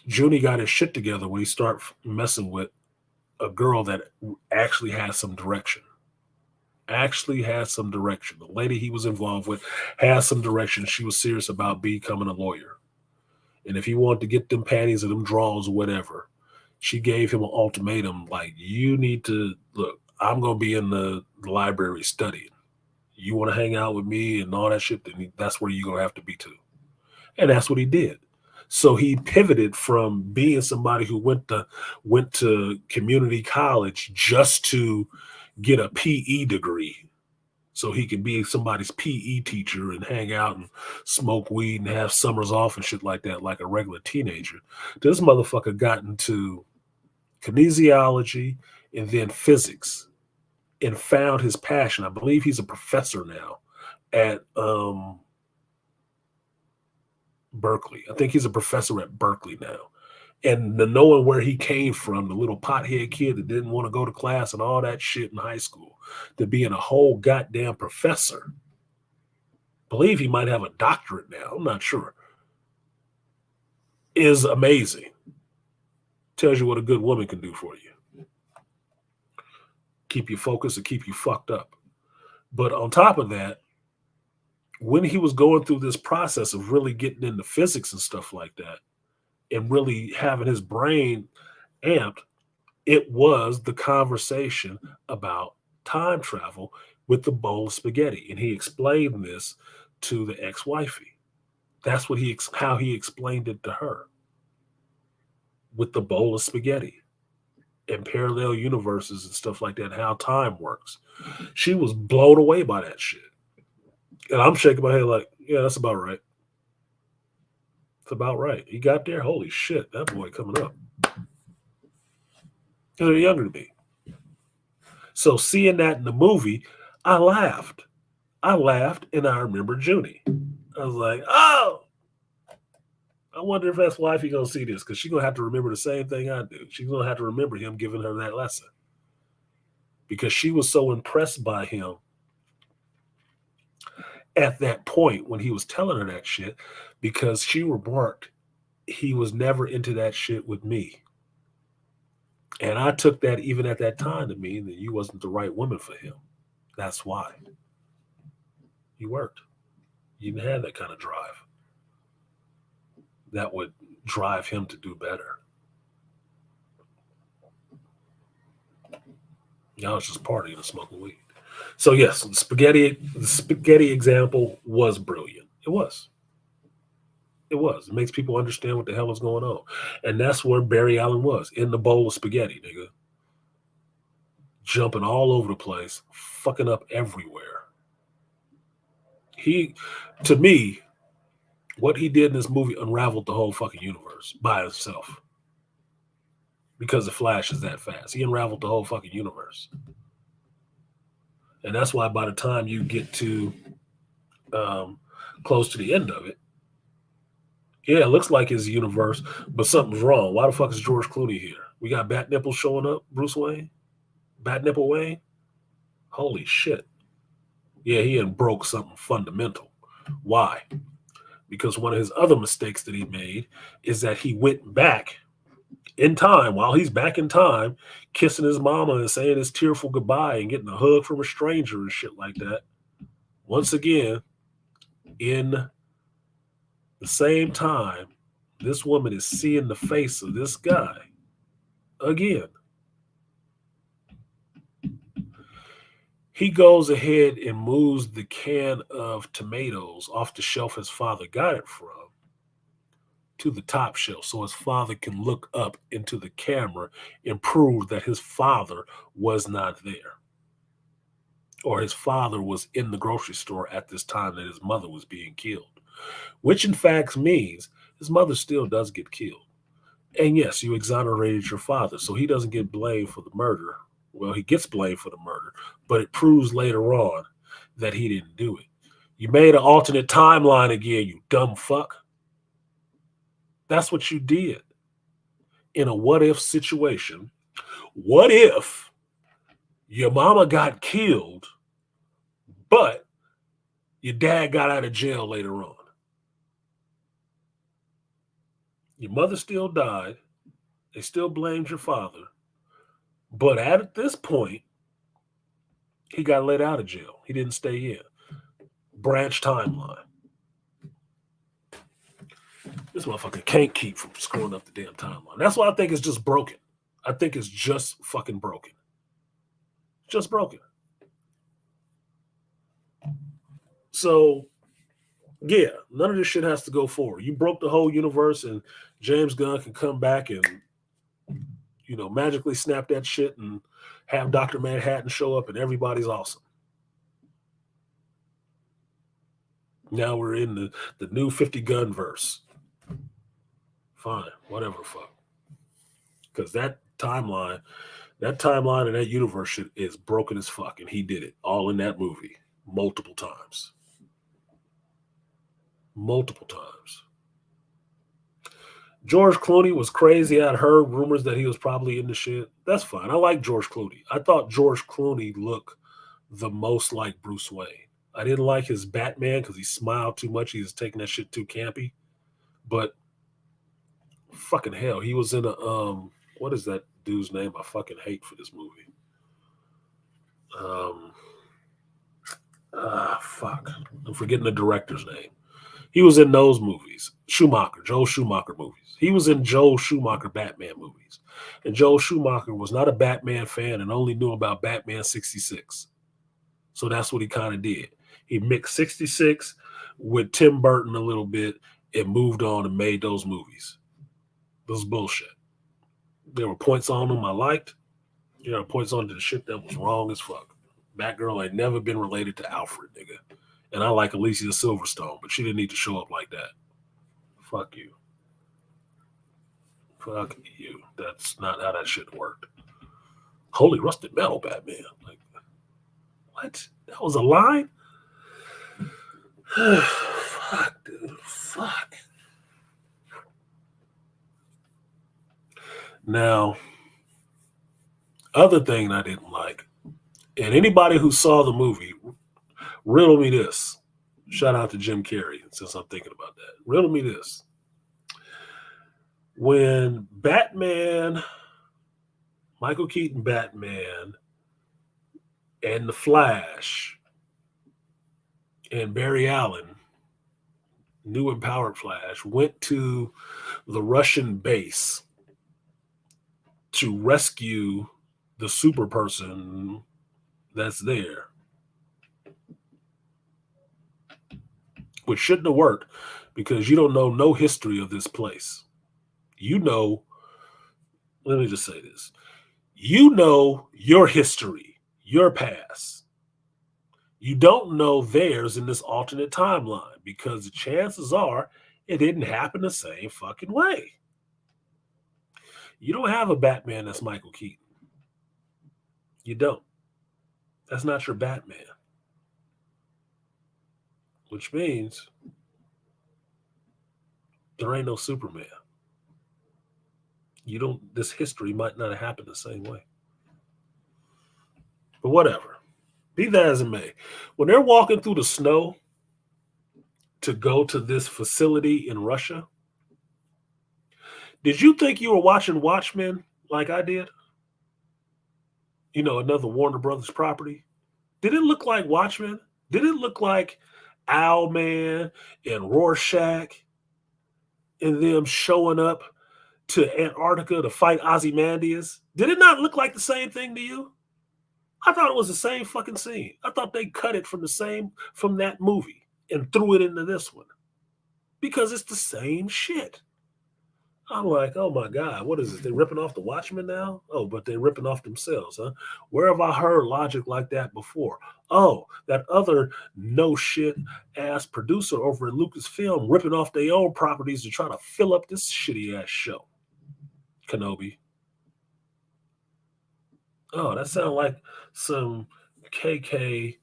A: Junie got his shit together when he started messing with a girl that actually had some direction. Actually had some direction. The lady he was involved with had some direction. She was serious about becoming a lawyer. And if he wanted to get them panties or them draws or whatever, she gave him an ultimatum like, you need to look, I'm going to be in the library studying. You want to hang out with me and all that shit, then that's where you're going to have to be too. And that's what he did. So he pivoted from being somebody who went to community college just to get a PE degree so he could be somebody's PE teacher and hang out and smoke weed and have summers off and shit like that, like a regular teenager. This motherfucker got into kinesiology and then physics and found his passion. I believe he's a professor now at Berkeley. I think he's a professor at Berkeley now. And the knowing where he came from, the little pothead kid that didn't want to go to class and all that shit in high school, to being a whole goddamn professor. Believe he might have a doctorate now. I'm not sure. Is amazing. Tells you what a good woman can do for you. Keep you focused and keep you fucked up. But on top of that, when he was going through this process of really getting into physics and stuff like that, and really having his brain amped, it was the conversation about time travel with the bowl of spaghetti. And he explained this to the ex-wifey. That's what how he explained it to her. With the bowl of spaghetti and parallel universes and stuff like that, how time works. She was blown away by that shit. And I'm shaking my head like, yeah, that's about right. It's about right. He got there. Holy shit, that boy coming up. They're younger than me. So seeing that in the movie, I laughed. And I remember Junie. I was like, oh, I wonder if that's wifey gonna see this, because she's gonna have to remember the same thing I do. She's gonna have to remember him giving her that lesson. Because she was so impressed by him at that point when he was telling her that shit, because she remarked he was never into that shit with me. And I took that even at that time to mean that you wasn't the right woman for him. That's why. You weren't. You didn't have that kind of drive that would drive him to do better. Y'all was just partying and smoking weed. So yes, the spaghetti example was brilliant. It was. It makes people understand what the hell is going on. And that's where Barry Allen was, in the bowl of spaghetti, nigga. Jumping all over the place, fucking up everywhere. To me, what he did in this movie unraveled the whole fucking universe by himself. Because the Flash is that fast. He unraveled the whole fucking universe. And that's why by the time you get to close to the end of it, yeah, it looks like his universe, but something's wrong. Why the fuck is George Clooney here? We got Bat Nipple showing up, Bruce Wayne? Bat Nipple Wayne? Holy shit. Yeah, he had broke something fundamental. Why? Because one of his other mistakes that he made is that he went back in time, while he's back in time, kissing his mama and saying his tearful goodbye and getting a hug from a stranger and shit like that. Once again, in the same time, this woman is seeing the face of this guy again. He goes ahead and moves the can of tomatoes off the shelf his father got it from to the top shelf so his father can look up into the camera and prove that his father was not there. Or his father was in the grocery store at this time that his mother was being killed. Which in fact means his mother still does get killed. And yes, you exonerated your father, so he doesn't get blamed for the murder. Well, he gets blamed for the murder, but it proves later on that he didn't do it. You made an alternate timeline again, you dumb fuck. That's what you did. In a what if situation, what if your mama got killed, but your dad got out of jail later on? Your mother still died. They still blamed your father. But at this point, he got let out of jail. He didn't stay in. Branch timeline. This motherfucker can't keep from screwing up the damn timeline. That's why I think it's just broken. I think it's just fucking broken. Just broken. So, yeah, none of this shit has to go forward. You broke the whole universe, and James Gunn can come back and, you know, magically snap that shit and have Dr. Manhattan show up, and everybody's awesome. Now we're in the new 50 gun verse. Fine, whatever, fuck. Because that timeline and that universe shit is broken as fuck, and he did it all in that movie multiple times. Multiple times. George Clooney was crazy. I heard rumors that he was probably in the shit. That's fine. I like George Clooney. I thought George Clooney looked the most like Bruce Wayne. I didn't like his Batman because he smiled too much. He was taking that shit too campy. But fucking hell, he was in a what is that dude's name I fucking hate for this movie? Fuck. I'm forgetting the director's name. He was in those movies. Joel Schumacher movies. He was in Joel Schumacher Batman movies. And Joel Schumacher was not a Batman fan and only knew about Batman 66. So that's what he kind of did. He mixed 66 with Tim Burton a little bit and moved on and made those movies. This is bullshit. There were points on them I liked. There were points on the shit that was wrong as fuck. Batgirl ain't never been related to Alfred, nigga. And I like Alicia Silverstone, but she didn't need to show up like that. Fuck you. Fuck you. That's not how that shit worked. Holy rusted metal, Batman. Like, what? That was a line? Fuck, dude. Fuck. Now, other thing I didn't like, and anybody who saw the movie, riddle me this. Shout out to Jim Carrey, since I'm thinking about that. Riddle me this. When Batman, Michael Keaton Batman, and The Flash, and Barry Allen, new empowered Flash, went to the Russian base to rescue the super person that's there, which shouldn't have worked because you don't know no history of this place. You know, let me just say this. You know your history, your past. You don't know theirs in this alternate timeline because the chances are it didn't happen the same fucking way. You don't have a Batman that's Michael Keaton. You don't. That's not your Batman. Which means there ain't no Superman. This history might not have happened the same way. But whatever. Be that as it may. When they're walking through the snow to go to this facility in Russia, did you think you were watching Watchmen like I did? You know, another Warner Brothers property. Did it look like Watchmen? Did it look like Owlman and Rorschach and them showing up to Antarctica to fight Ozymandias? Did it not look like the same thing to you? I thought it was the same fucking scene. I thought they cut it from that movie and threw it into this one because it's the same shit. I'm like, oh my God, what is this? They ripping off the Watchmen now? Oh, but they're ripping off themselves, huh? Where have I heard logic like that before? Oh, that other no shit ass producer over at Lucasfilm ripping off their own properties to try to fill up this shitty ass show. Kenobi. Oh, that sounds like some KK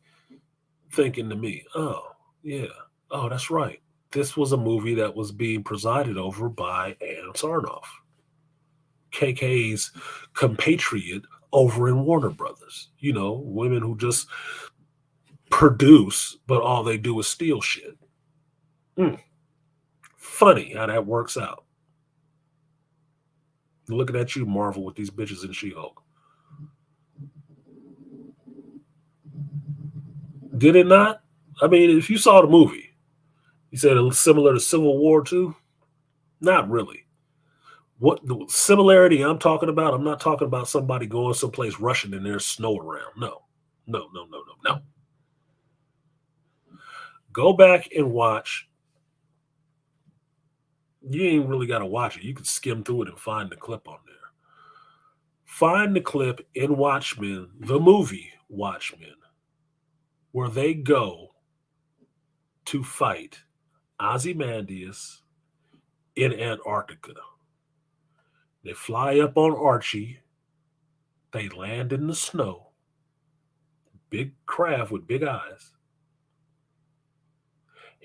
A: thinking to me. Oh, yeah. Oh, that's right. This was a movie that was being presided over by Ann Sarnoff, KK's compatriot over in Warner Brothers. You know, women who just produce, but all they do is steal shit. Funny how that works out. Looking at you, Marvel, with these bitches in She-Hulk. Did it not? I mean, if you saw the movie, you said it's similar to Civil War 2? Not really. What the similarity I'm talking about, I'm not talking about somebody going someplace rushing and there's snow around. No. No. Go back and watch. You ain't really got to watch it. You can skim through it and find the clip on there. Find the clip in Watchmen, the movie Watchmen, where they go to fight Ozymandias in Antarctica. They fly up on Archie. They land in the snow. Big craft with big eyes.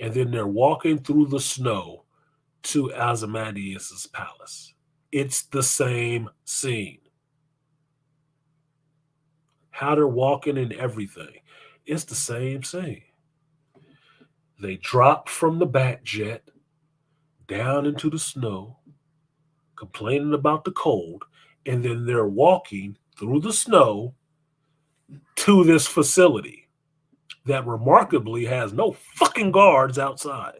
A: And then they're walking through the snow to Ozymandias' palace. It's the same scene. How they're walking and everything. It's the same scene. They drop from the bat jet down into the snow, complaining about the cold, and then they're walking through the snow to this facility that remarkably has no fucking guards outside.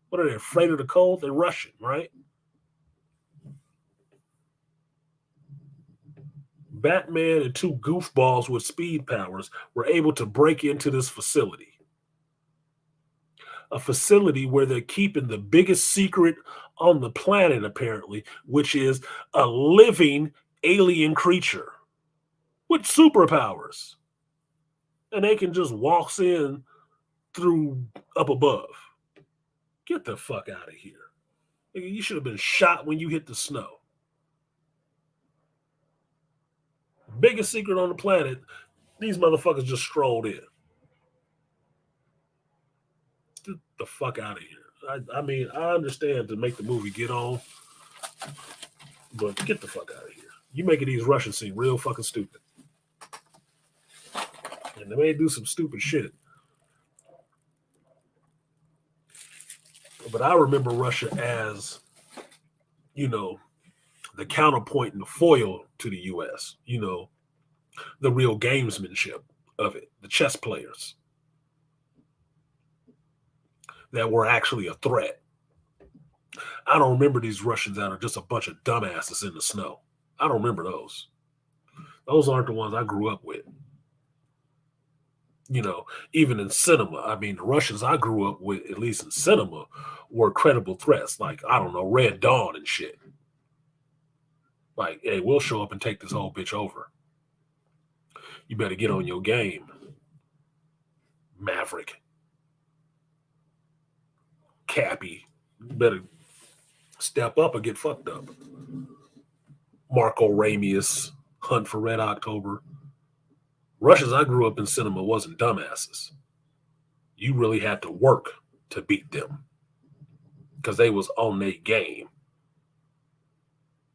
A: What are they, afraid of the cold? They're Russian, right? Batman and two goofballs with speed powers were able to break into this facility. A facility where they're keeping the biggest secret on the planet, apparently, which is a living alien creature with superpowers. And they can just walk in through up above. Get the fuck out of here. You should have been shot when you hit the snow. Biggest secret on the planet, these motherfuckers just strolled in. Get the fuck out of here. I mean, I understand to make the movie get on, but get the fuck out of here. You making these Russians seem real fucking stupid. And they may do some stupid shit. But I remember Russia as, you know, the counterpoint and the foil to the U.S., you know, the real gamesmanship of it, the chess players that were actually a threat. I don't remember these Russians that are just a bunch of dumbasses in the snow. I don't remember those. Those aren't the ones I grew up with. You know, even in cinema, I mean, the Russians I grew up with, at least in cinema, were credible threats. Like, I don't know, Red Dawn and shit. Like, hey, we'll show up and take this whole bitch over. You better get on your game, Maverick. Cappy. You better step up or get fucked up. Marco Ramius, Hunt for Red October. Russians I grew up in cinema wasn't dumbasses. You really had to work to beat them because they was on their game.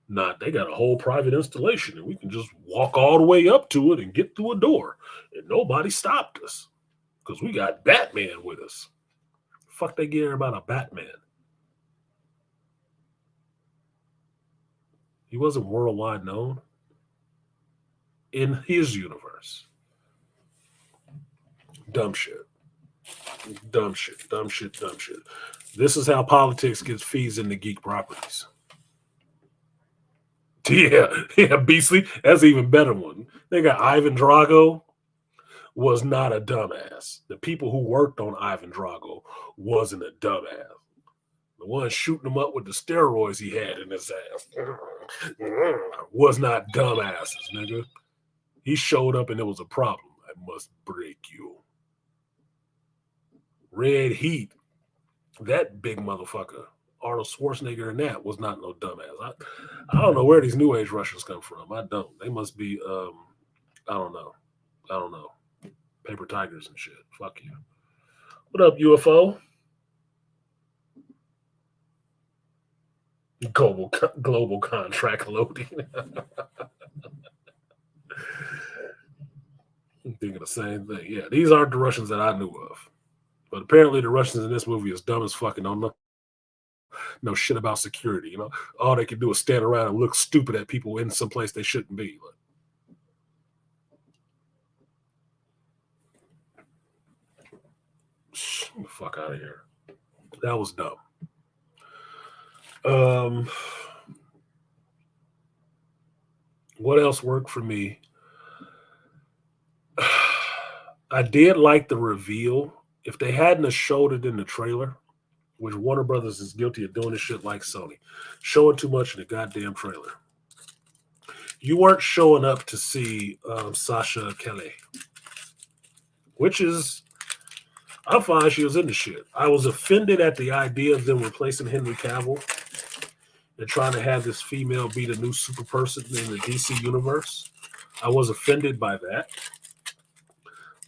A: Not, they got a whole private installation and we can just walk all the way up to it and get through a door and nobody stopped us because we got Batman with us. Fuck they care about a Batman. He wasn't worldwide known in his universe. Dumb shit. This is how politics gets feeds into geek properties. Yeah, beastly. That's an even better one. They got Ivan Drago was not a dumbass. The people who worked on Ivan Drago wasn't a dumbass. The one shooting him up with the steroids he had in his ass was not dumbasses, nigga. He showed up and there was a problem. I must break you. Red Heat, that big motherfucker Arnold Schwarzenegger in that was not no dumbass. I don't know where these New Age Russians come from. I don't. They must be, I don't know. Paper tigers and shit. Fuck you. What up, UFO? Global contract loading. I'm thinking the same thing. Yeah, these aren't the Russians that I knew of. But apparently the Russians in this movie is dumb as fucking don't know shit about security. You know, all they can do is stand around and look stupid at people in some place they shouldn't be. Like, get the fuck out of here. That was dumb. What else worked for me? I did like the reveal. If they hadn't have showed it in the trailer, which Warner Brothers is guilty of doing this shit like Sony, showing too much in the goddamn trailer. You weren't showing up to see Sasha Kelly, which is, I'm fine. She was in the shit. I was offended at the idea of them replacing Henry Cavill and trying to have this female be the new super person in the DC universe. I was offended by that.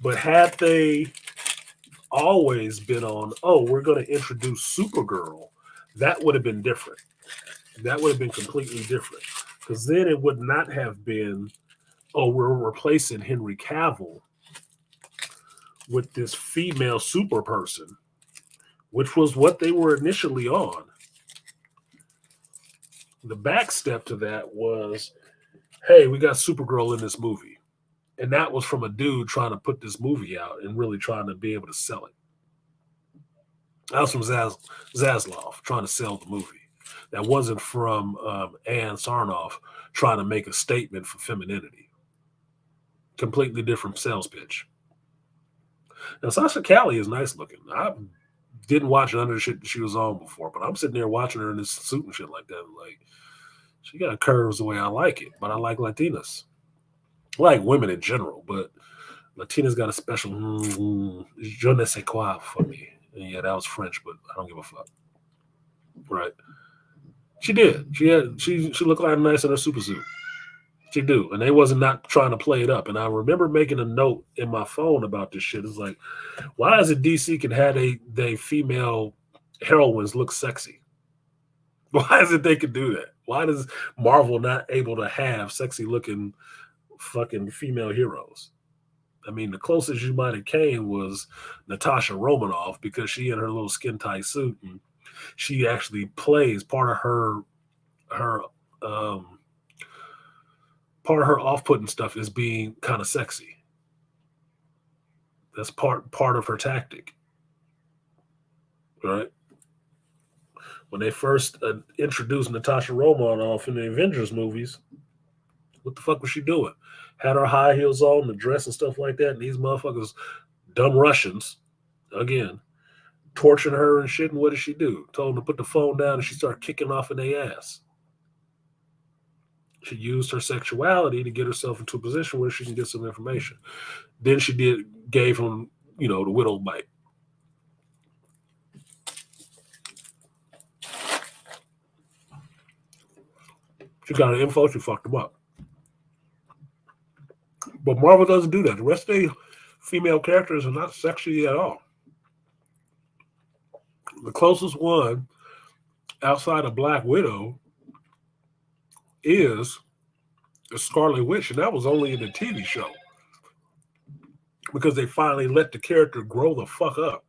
A: But had they always been on, oh, we're going to introduce Supergirl, that would have been different. That would have been completely different. Because then it would not have been, oh, we're replacing Henry Cavill with this female super person, which was what they were initially on. The back step to that was, hey, we got Supergirl in this movie. And that was from a dude trying to put this movie out and really trying to be able to sell it. That was from Zaslav trying to sell the movie. That wasn't from Ann Sarnoff trying to make a statement for femininity. Completely different sales pitch. Now, Sasha Callie is nice looking. I didn't watch none of the shit that she was on before, but I'm sitting there watching her in this suit and shit like that. Like, she got curves the way I like it, but I like Latinas. I like women in general, but Latinas got a special je ne sais quoi for me. And yeah, that was French, but I don't give a fuck. Right? She did. She looked like nice in her super suit. She do. And they wasn't not trying to play it up. And I remember making a note in my phone about this shit. It's like, why is it DC can have they female heroines look sexy? Why is it they could do that? Why does Marvel not able to have sexy looking fucking female heroes? I mean, the closest you might have came was Natasha Romanoff, because she in her little skin tight suit, and she actually plays part of her off-putting stuff is being kind of sexy. That's part of her tactic, right? When they first introduced Natasha Romanoff in the Avengers movies, what the fuck was she doing? Had her high heels on, the dress and stuff like that, and these motherfuckers, dumb Russians, again, torturing her and shit, and what did she do? Told them to put the phone down, and she started kicking off in their ass. She used her sexuality to get herself into a position where she can get some information. Then she gave him, the widow bite. She got her info, she fucked him up. But Marvel doesn't do that. The rest of the female characters are not sexy at all. The closest one outside of Black Widow is the Scarlet Witch, and that was only in the TV show because they finally let the character grow the fuck up,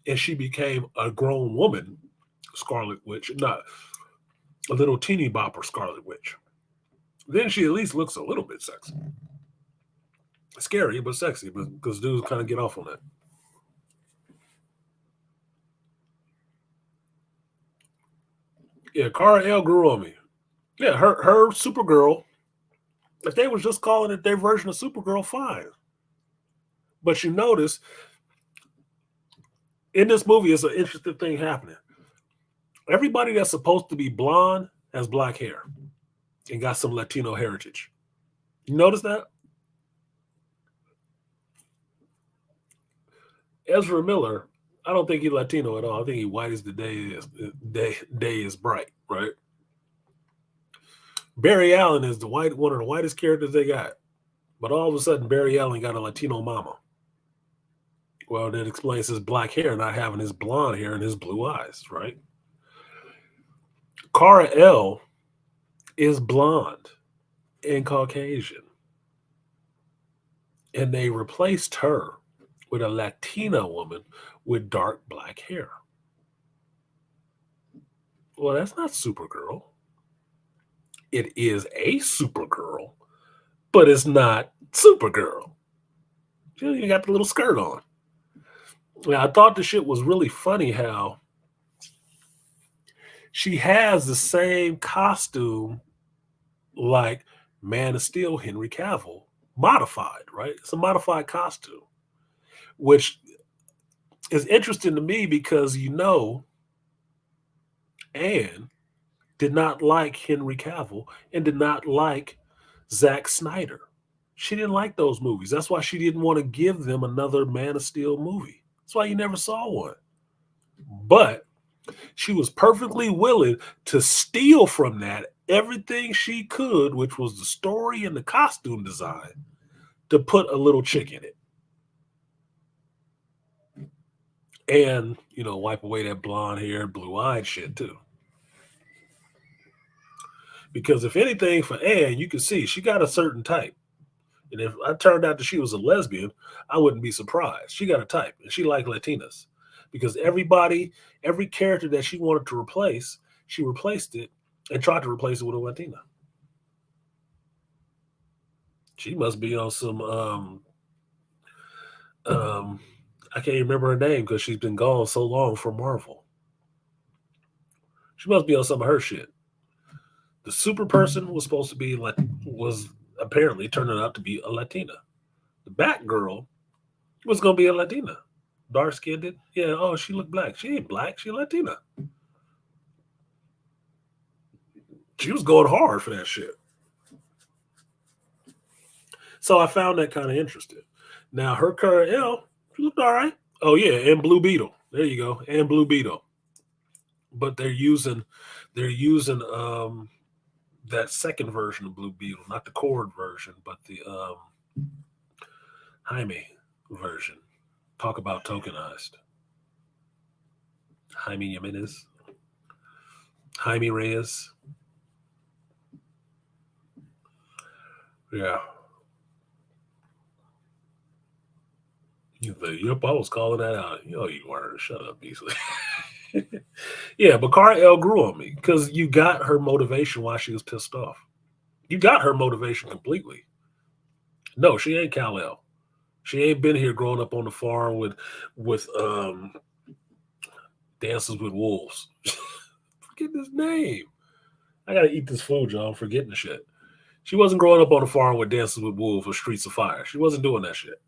A: and she became a grown woman, Scarlet Witch, not a little teeny bopper Scarlet Witch. Then she at least looks a little bit sexy. Scary, but sexy, because dudes kind of get off on that. Yeah, Cara L grew on me. Yeah, her Supergirl, if they was just calling it their version of Supergirl, fine. But you notice, in this movie, it's an interesting thing happening. Everybody that's supposed to be blonde has black hair and got some Latino heritage. You notice that? Ezra Miller, I don't think he's Latino at all. I think he's white as the day is bright, right? Barry Allen is one of the whitest characters they got. But all of a sudden, Barry Allen got a Latino mama. Well, that explains his black hair not having his blonde hair and his blue eyes, right? Cara L is blonde and Caucasian. And they replaced her with a Latina woman with dark black hair. Well, that's not Supergirl. It is a Supergirl, but it's not Supergirl. She even got the little skirt on. Now, I thought the shit was really funny how she has the same costume like Man of Steel Henry Cavill, modified, right? It's a modified costume, which is interesting to me because Anne did not like Henry Cavill and did not like Zack Snyder. She didn't like those movies. That's why she didn't want to give them another Man of Steel movie. That's why you never saw one. But she was perfectly willing to steal from that everything she could, which was the story and the costume design, to put a little chick in it. And, wipe away that blonde hair, blue-eyed shit, too. Because if anything, for Anne, you can see she got a certain type. And if I turned out that she was a lesbian, I wouldn't be surprised. She got a type, and she liked Latinas. Because every character that she wanted to replace, she replaced it and tried to replace it with a Latina. She must be on some, I can't remember her name because she's been gone so long from Marvel. She must be on some of her shit. The super person was supposed to be was apparently turning out to be a Latina. The Batgirl was going to be a Latina. Dark skinned. Yeah, oh, she looked black. She ain't black. She Latina. She was going hard for that shit. So I found that kind of interesting. Now, her current L, she looked all right. Oh, yeah, and Blue Beetle. There you go. And Blue Beetle. But they're using that second version of Blue Beetle, not the Cord version, but the Jaime version. Talk about tokenized. Jaime Jimenez. Jaime Reyes. Yeah. Yep, I was calling that out. You weren't. Shut up, Beasley. Yeah, but Cara L grew on me because you got her motivation while she was pissed off. You got her motivation completely. No, she ain't Kal-El. She ain't been here growing up on the farm with Dances with Wolves. Forget his name. I gotta eat this food, y'all. I'm forgetting the shit. She wasn't growing up on the farm with Dances with Wolves or Streets of Fire. She wasn't doing that shit.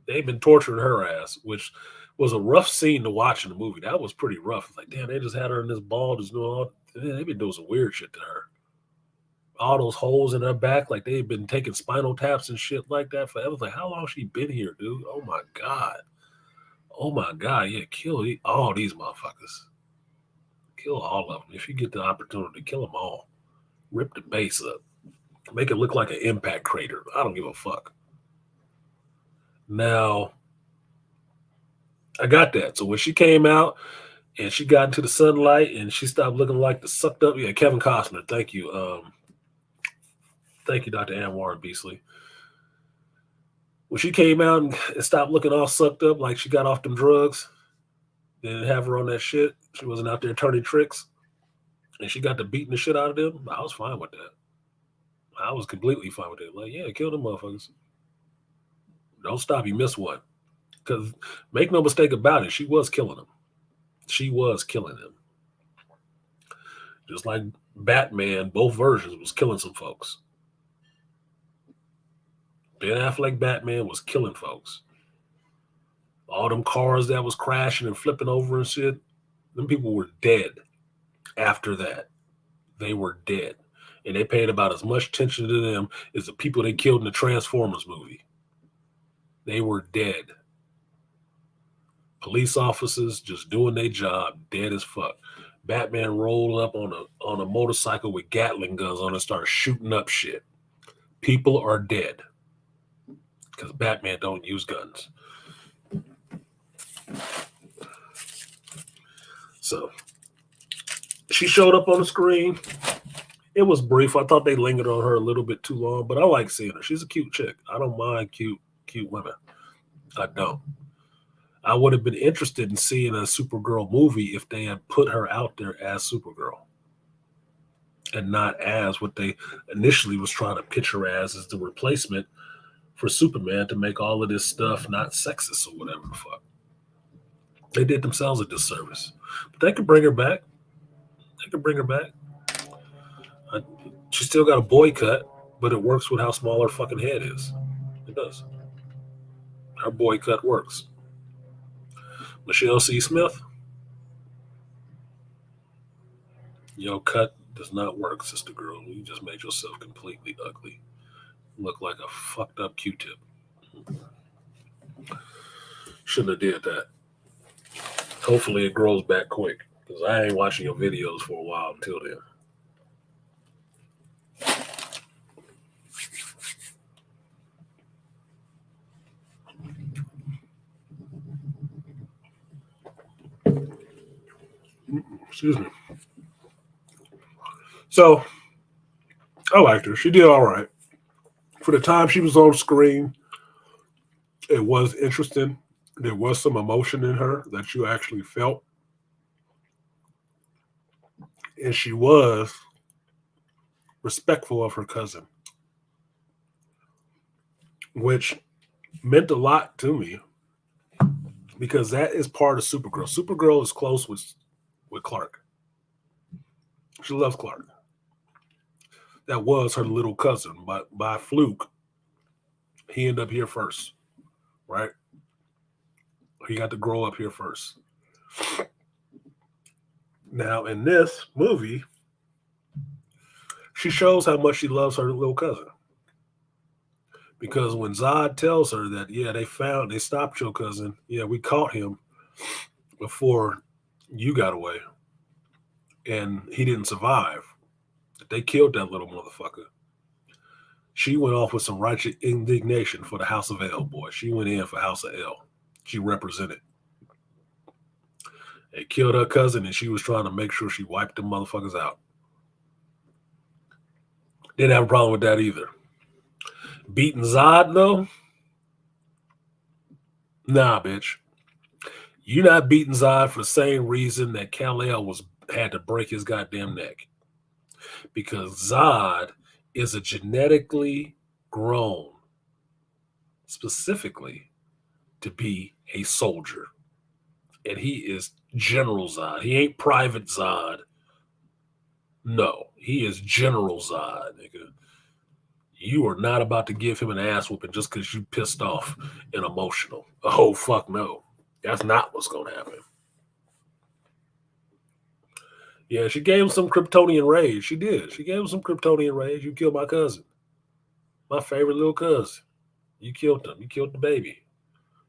A: They've been torturing her ass, which was a rough scene to watch in the movie. That was pretty rough. It's like, damn, they just had her in this ball, just doing all. They've been doing some weird shit to her. All those holes in her back, like they've been taking spinal taps and shit like that forever. Like, how long she been here, dude? Oh my god. Oh my god. Yeah, kill all these motherfuckers. Kill all of them. If you get the opportunity, kill them all. Rip the base up. Make it look like an impact crater. I don't give a fuck. Now, I got that. So when she came out and she got into the sunlight and she stopped looking like the sucked up. Yeah, Kevin Costner. Thank you. Thank you, Dr. Anwar Beasley. When she came out and stopped looking all sucked up like she got off them drugs, they didn't have her on that shit. She wasn't out there turning tricks. And she got to beating the shit out of them. I was fine with that. I was completely fine with it. Like, yeah, kill them motherfuckers. Don't stop. You miss one. Because make no mistake about it, she was killing them. She was killing them. Just like Batman, both versions was killing some folks. Ben Affleck Batman was killing folks. All them cars that was crashing and flipping over and shit, them people were dead after that. They were dead. And they paid about as much attention to them as the people they killed in the Transformers movie. They were dead. Police officers just doing their job, dead as fuck. Batman rolled up on a motorcycle with Gatling guns on and started shooting up shit. People are dead because Batman don't use guns. So she showed up on the screen. It was brief. I thought they lingered on her a little bit too long, but I like seeing her. She's a cute chick. I don't mind cute women. I don't. I would have been interested in seeing a Supergirl movie if they had put her out there as Supergirl and not as what they initially was trying to pitch her as the replacement for Superman to make all of this stuff not sexist or whatever the fuck. They did themselves a disservice. But they could bring her back. She still got a boy cut, but it works with how small her fucking head is. It does. Her boy cut works. Michelle C. Smith, your cut does not work, sister girl. You just made yourself completely ugly. You look like a fucked up Q-tip. Shouldn't have did that. Hopefully it grows back quick, because I ain't watching your videos for a while until then. Excuse me. So, I liked her. She did all right. For the time she was on screen, it was interesting. There was some emotion in her that you actually felt. And she was respectful of her cousin, which meant a lot to me because that is part of Supergirl. Supergirl is close with Clark. She loves Clark. That was her little cousin, but by fluke, he ended up here first, right? He got to grow up here first. Now, in this movie, she shows how much she loves her little cousin. Because when Zod tells her that, yeah, they stopped your cousin. Yeah, we caught him before you got away. And he didn't survive. They killed that little motherfucker. She went off with some righteous indignation for the House of L, boy. She went in for House of L. She represented. They killed her cousin, and she was trying to make sure she wiped them motherfuckers out. Didn't have a problem with that either. Beating Zod, though? Nah, bitch. You're not beating Zod for the same reason that Kal-El had to break his goddamn neck. Because Zod is a genetically grown, specifically to be a soldier. And he is General Zod. He ain't Private Zod. No, he is General Zod, nigga. You are not about to give him an ass whooping just because you pissed off and emotional. Oh, fuck no. That's not what's going to happen. Yeah, she gave him some Kryptonian rage. She did. She gave him some Kryptonian rage. You killed my cousin. My favorite little cousin. You killed him. You killed the baby.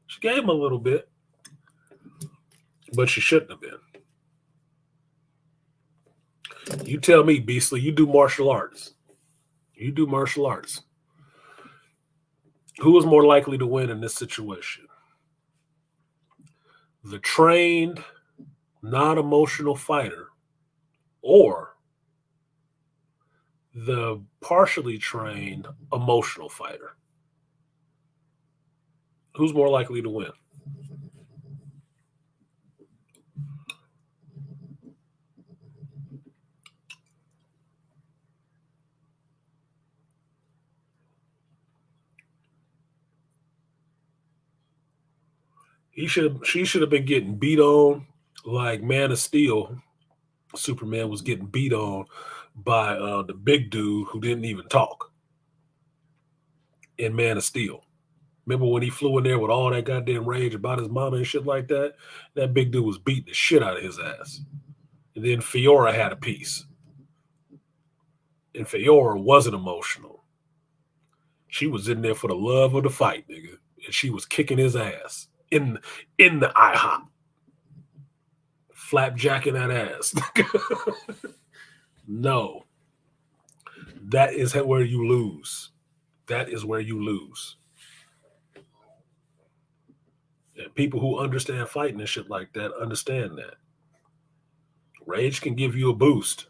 A: She gave him a little bit. But she shouldn't have been. You tell me, Beastly, you do martial arts. You do martial arts. Who is more likely to win in this situation? The trained, non-emotional fighter or the partially trained, emotional fighter? Who's more likely to win? She should have been getting beat on like Man of Steel. Superman was getting beat on by the big dude who didn't even talk in Man of Steel. Remember when he flew in there with all that goddamn rage about his mama and shit like that? That big dude was beating the shit out of his ass. And then Fiora had a piece. And Fiora wasn't emotional. She was in there for the love of the fight, nigga. And she was kicking his ass in the IHOP. flapjacking that ass. No, that is where you lose. That is where you lose. And people who understand fighting and shit like that understand that. Rage can give you a boost,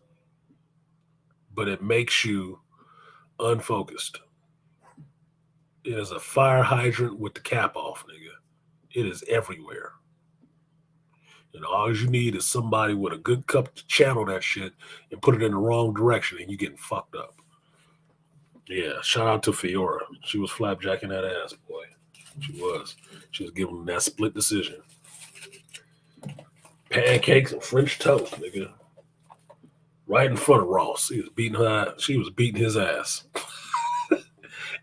A: but it makes you unfocused. It is a fire hydrant with the cap off, nigga. It is everywhere. And all you need is somebody with a good cup to channel that shit and put it in the wrong direction, and you getting fucked up. Yeah, shout out to Fiora. She was flapjacking that ass, boy. She was. She was giving them that split decision. Pancakes and French toast, nigga. Right in front of Ross. She was beating his ass.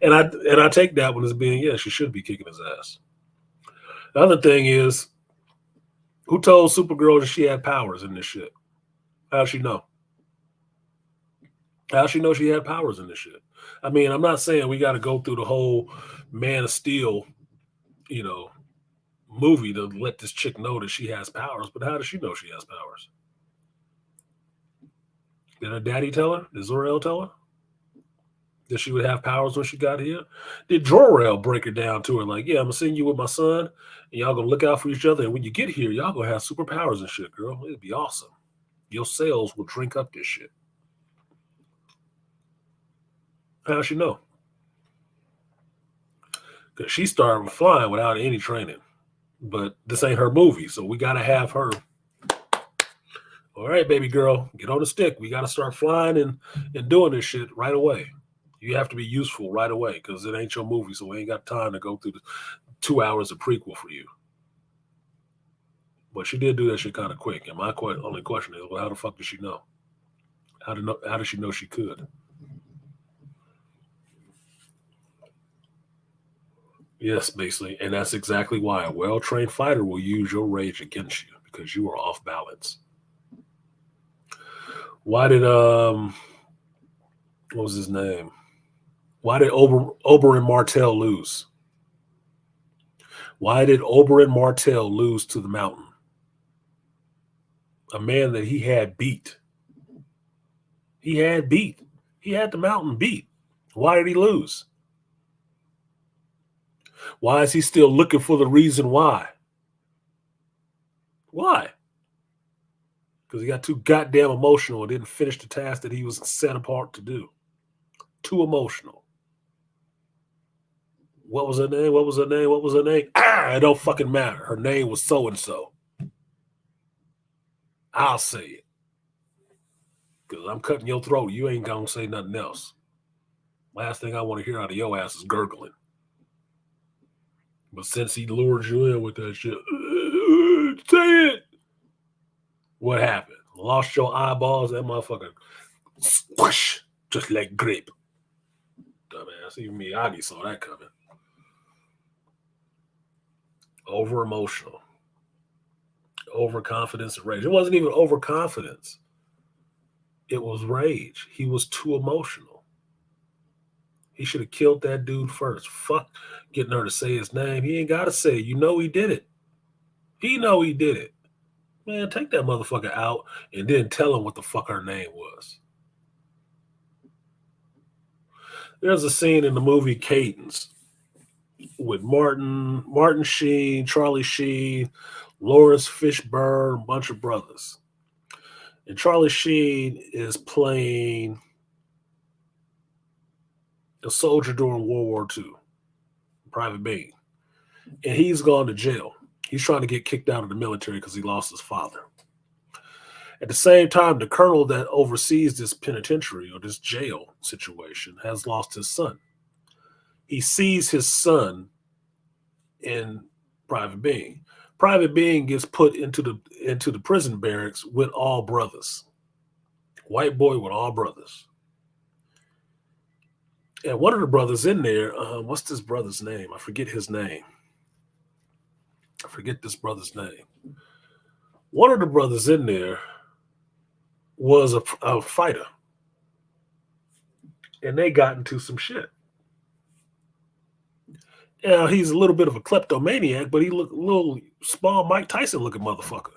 A: and I take that one as being, yeah, she should be kicking his ass. The other thing is, who told Supergirl that she had powers in this shit? How'd she know? How'd she know she had powers in this shit? I mean, I'm not saying we got to go through the whole Man of Steel, movie to let this chick know that she has powers, but how does she know she has powers? Did her daddy tell her? Did Zor-El tell her that she would have powers when she got here? Did Jor-El break her down to her like, yeah, I'm going to send you with my son, and y'all going to look out for each other, and when you get here, y'all going to have superpowers and shit, girl. It'd be awesome. Your cells will drink up this shit. How does she know? Because she started flying without any training. But this ain't her movie, so we got to have her. All right, baby girl, get on the stick. We got to start flying and doing this shit right away. You have to be useful right away because it ain't your movie, so we ain't got time to go through the 2 hours of prequel for you. But she did do that shit kind of quick. And my only question is, well, how the fuck did she know? How did she know she could? Yes, basically. And that's exactly why a well-trained fighter will use your rage against you because you are off balance. Why did, what was his name? Why did Oberyn Martell lose? Why did Oberyn Martell lose to the Mountain? A man that he had beat. He had the Mountain beat. Why did he lose? Why is he still looking for the reason why? Why? Because he got too goddamn emotional and didn't finish the task that he was set apart to do. Too emotional. What was her name? What was her name? What was her name? It don't fucking matter. Her name was so-and-so. I'll say it. Because I'm cutting your throat. You ain't going to say nothing else. Last thing I want to hear out of your ass is gurgling. But since he lured you in with that shit, say it. What happened? Lost your eyeballs? That motherfucker squish, just like grape. Dumbass. Even Miyagi saw that coming. Over emotional. Overconfidence and rage. It wasn't even overconfidence. It was rage. He was too emotional. He should have killed that dude first. Fuck getting her to say his name. He ain't got to say it. You know he did it. He know he did it. Man, take that motherfucker out and then tell him what the fuck her name was. There's a scene in the movie Cadence with Martin Sheen, Charlie Sheen, Lawrence Fishburne, a bunch of brothers. And Charlie Sheen is playing a soldier during World War II, Private Bean. And he's gone to jail. He's trying to get kicked out of the military because he lost his father. At the same time, the colonel that oversees this penitentiary or this jail situation has lost his son. He sees his son in Private Bean. Private Bean gets put into the prison barracks with all brothers. White boy with all brothers. And one of the brothers in there, what's this brother's name? I forget his name. I forget this brother's name. One of the brothers in there was a fighter. And they got into some shit. Yeah, he's a little bit of a kleptomaniac, but he looked a little small Mike Tyson looking motherfucker.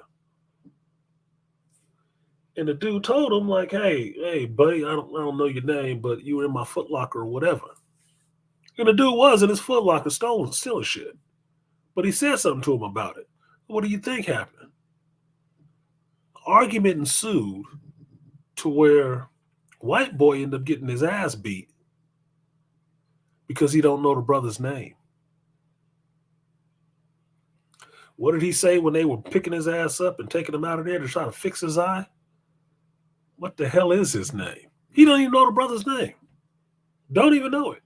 A: And the dude told him, like, hey, buddy, I don't know your name, but you were in my Foot Locker or whatever. And the dude was in his Foot Locker stealing shit. But he said something to him about it. What do you think happened? Argument ensued to where white boy ended up getting his ass beat because he don't know the brother's name. What did he say when they were picking his ass up and taking him out of there to try to fix his eye? What the hell is his name? He don't even know the brother's name. Don't even know it.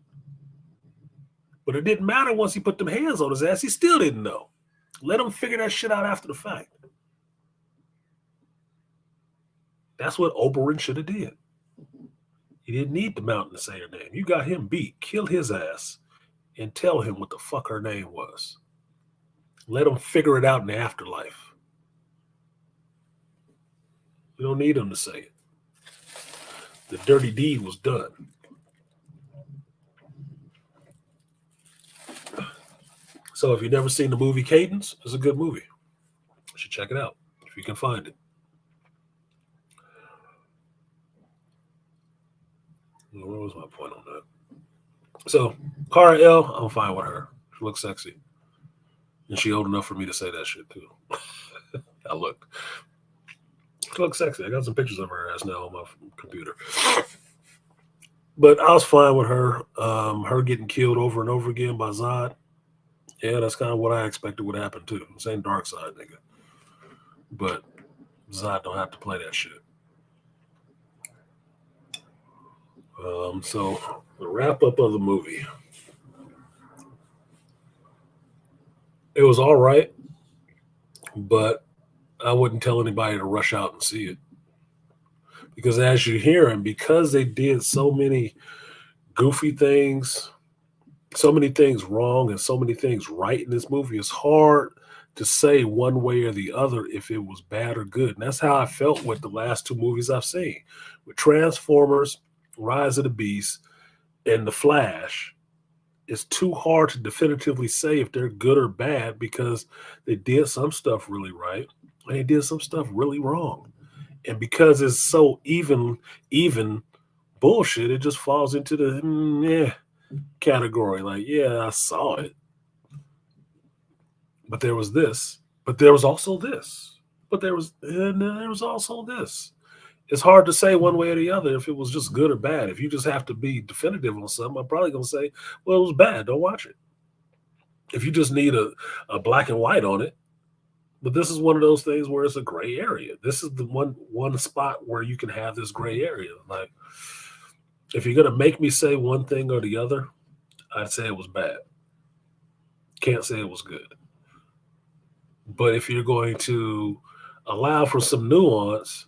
A: But it didn't matter once he put them hands on his ass. He still didn't know. Let him figure that shit out after the fact. That's what Oberyn should have did. He didn't need the mountain to say her name. You got him beat. Kill his ass and tell him what the fuck her name was. Let him figure it out in the afterlife. You don't need him to say it. The dirty deed was done. So if you've never seen the movie Cadence, it's a good movie. You should check it out if you can find it. What was my point on that? So, Cara L, I'm fine with her. She looks sexy. And she old enough for me to say that shit, too. I looked. She looks sexy. I got some pictures of her ass now on my computer. But I was fine with her. Her getting killed over and over again by Zod. Yeah, that's kind of what I expected would happen, too. Same dark side, nigga. But Zod don't have to play that shit. So the wrap up of the movie. It was all right, but I wouldn't tell anybody to rush out and see it. Because as you hear him, because they did so many goofy things, so many things wrong and so many things right in this movie, it's hard to say one way or the other if it was bad or good. And that's how I felt with the last two movies I've seen. With Transformers, Rise of the Beast, and The Flash, it's too hard to definitively say if they're good or bad because they did some stuff really right and they did some stuff really wrong. And because it's so even bullshit, it just falls into the category. Like, yeah, I saw it. But there was this. But there was also this. But there was also this. It's hard to say one way or the other if it was just good or bad. If you just have to be definitive on something, I'm probably going to say, well, it was bad. Don't watch it. If you just need a black and white on it. But this is one of those things where it's a gray area. This is the one spot where you can have this gray area. Like, if you're going to make me say one thing or the other, I'd say it was bad. Can't say it was good. But if you're going to allow for some nuance,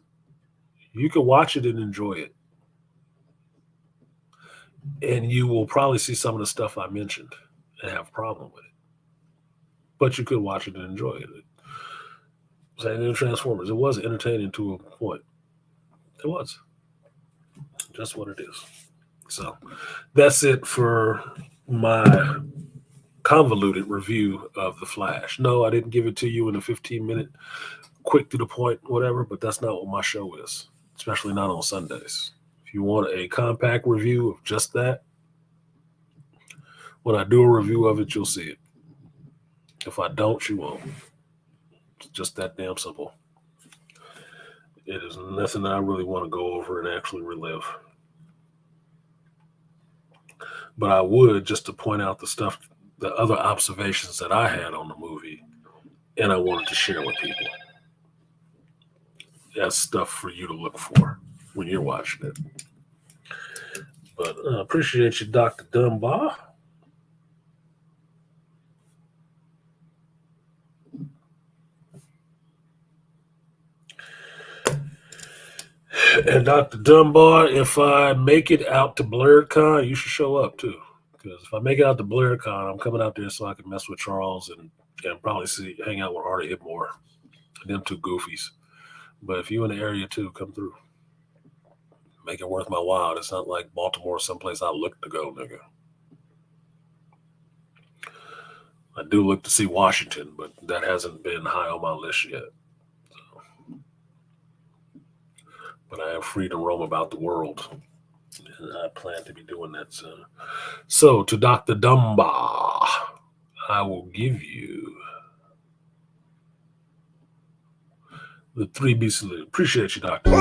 A: you can watch it and enjoy it. And you will probably see some of the stuff I mentioned and have a problem with it. But you could watch it and enjoy it. Same in Transformers. It was entertaining to a point. It was. Just what it is. So that's it for my convoluted review of The Flash. No, I didn't give it to you in a 15-minute, quick to the point, whatever, but that's not what my show is, especially not on Sundays. If you want a compact review of just that, when I do a review of it, you'll see it. If I don't, you won't. It's just that damn simple. It is nothing that I really want to go over and actually relive. But I would, just to point out the other observations that I had on the movie, and I wanted to share with people. That's stuff for you to look for when you're watching it. But I appreciate you, Dr. Dunbar. And Dr. Dunbar, if I make it out to BlurredCon, you should show up too. Because if I make it out to BlurredCon, I'm coming out there so I can mess with Charles and probably hang out with Artie Hipmore and them two goofies. But if you're in the area too, come through. Make it worth my while. It's not like Baltimore, someplace I look to go, nigga. I do look to see Washington, but that hasn't been high on my list yet. So. but I am free to roam about the world, and I plan to be doing that soon. So, to Dr. Dumba, I will give you the 3B salute. Appreciate you, Doctor.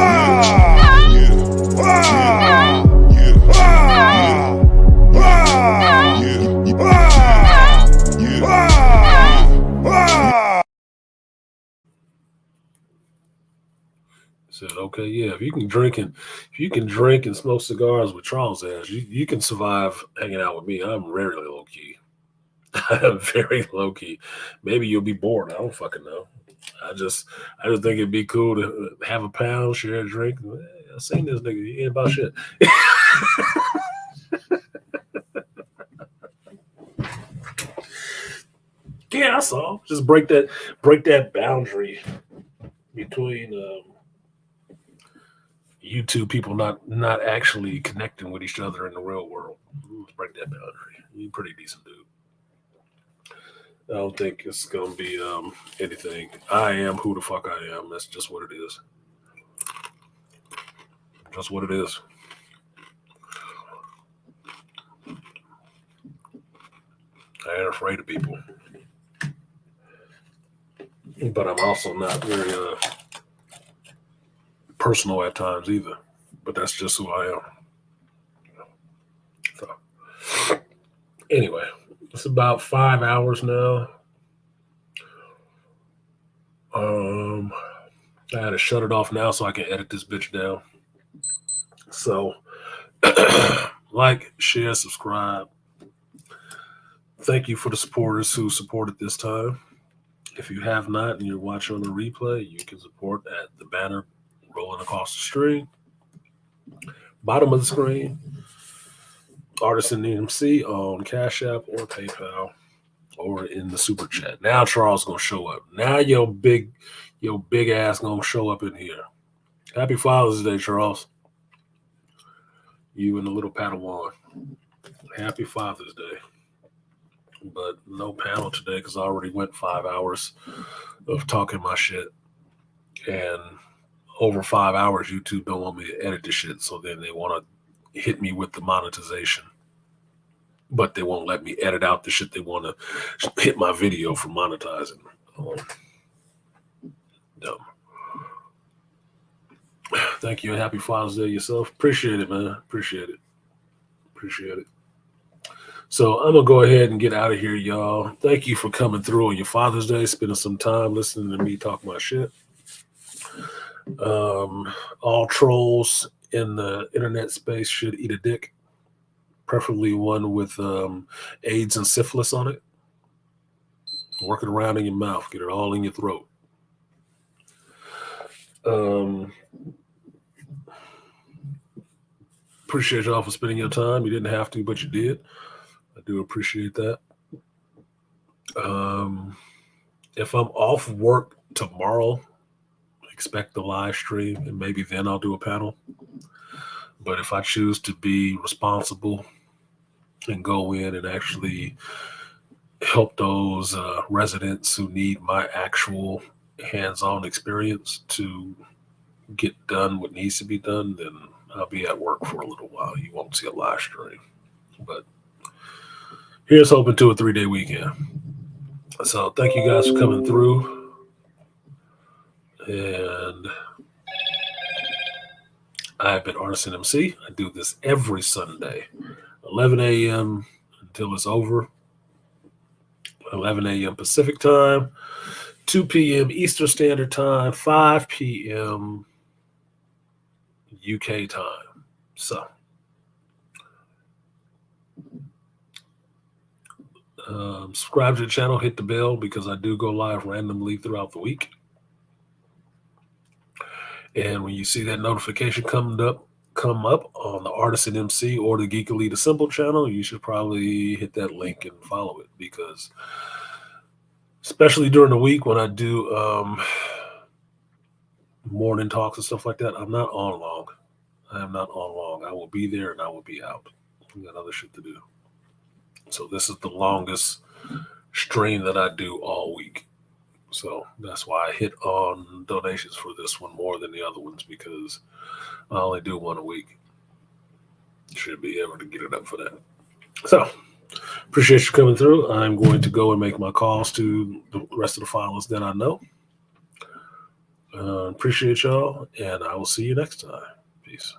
A: Said, okay, yeah. If you can drink and smoke cigars with Charles ass, you can survive hanging out with me. I'm rarely low key. I'm very low key. Maybe you'll be bored. I don't fucking know. I just think it'd be cool to have a pound, share a drink. I seen this nigga. He ain't about shit. Yeah, I saw. Just break that boundary between you two people not actually connecting with each other in the real world. Let's break that boundary. You're a pretty decent dude. I don't think it's gonna be anything. I am who the fuck I am. That's just what it is. That's what it is. I ain't afraid of people, but I'm also not very personal at times either. But that's just who I am. So, anyway, it's about 5 hours now. I had to shut it off now so I can edit this bitch down. So, like, share, subscribe. Thank you for the supporters who supported this time. If you have not and you're watching on the replay, you can support at the banner rolling across the screen. Bottom of the screen, artisanmc on Cash App or PayPal or in the super chat. Now Charles gonna show up. Now your big ass gonna show up in here. Happy Father's Day, Charles. You and the little Padawan. Happy Father's Day. But no panel today because I already went 5 hours of talking my shit. And over 5 hours, YouTube don't want me to edit the shit. So then they want to hit me with the monetization. But they won't let me edit out the shit they want to hit my video for monetizing. Dumb. Thank you and happy Father's Day yourself. Appreciate it, man. Appreciate it. So I'm going to go ahead and get out of here, y'all. Thank you for coming through on your Father's Day, spending some time listening to me talk my shit. All trolls in the internet space should eat a dick, preferably one with AIDS and syphilis on it. Work it around in your mouth. Get it all in your throat. Appreciate y'all for spending your time. You didn't have to, but you did. I do appreciate that. If I'm off work tomorrow, expect the live stream, and maybe then I'll do a panel. But if I choose to be responsible and go in and actually help those residents who need my actual hands-on experience to get done what needs to be done, then I'll be at work for a little while. You won't see a live stream. But here's hoping to a 3-day weekend. So thank you guys for coming through. And I've been Artisan MC. I do this every Sunday, 11 a.m. until it's over. 11 a.m. Pacific time, 2 p.m. Eastern Standard Time, 5 p.m. UK time. So, subscribe to the channel, hit the bell because I do go live randomly throughout the week. And when you see that notification come up on the Artisan MC or the Geek Assemble channel, you should probably hit that link and follow it because especially during the week when I do morning talks and stuff like that, I'm not on long. I am not on long. I will be there and I will be out. I got other shit to do. So this is the longest stream that I do all week. So that's why I hit on donations for this one more than the other ones, because I only do one a week. Should be able to get it up for that. So appreciate you coming through. I'm going to go and make my calls to the rest of the finalists that I know. Appreciate y'all, and I will see you next time. Peace.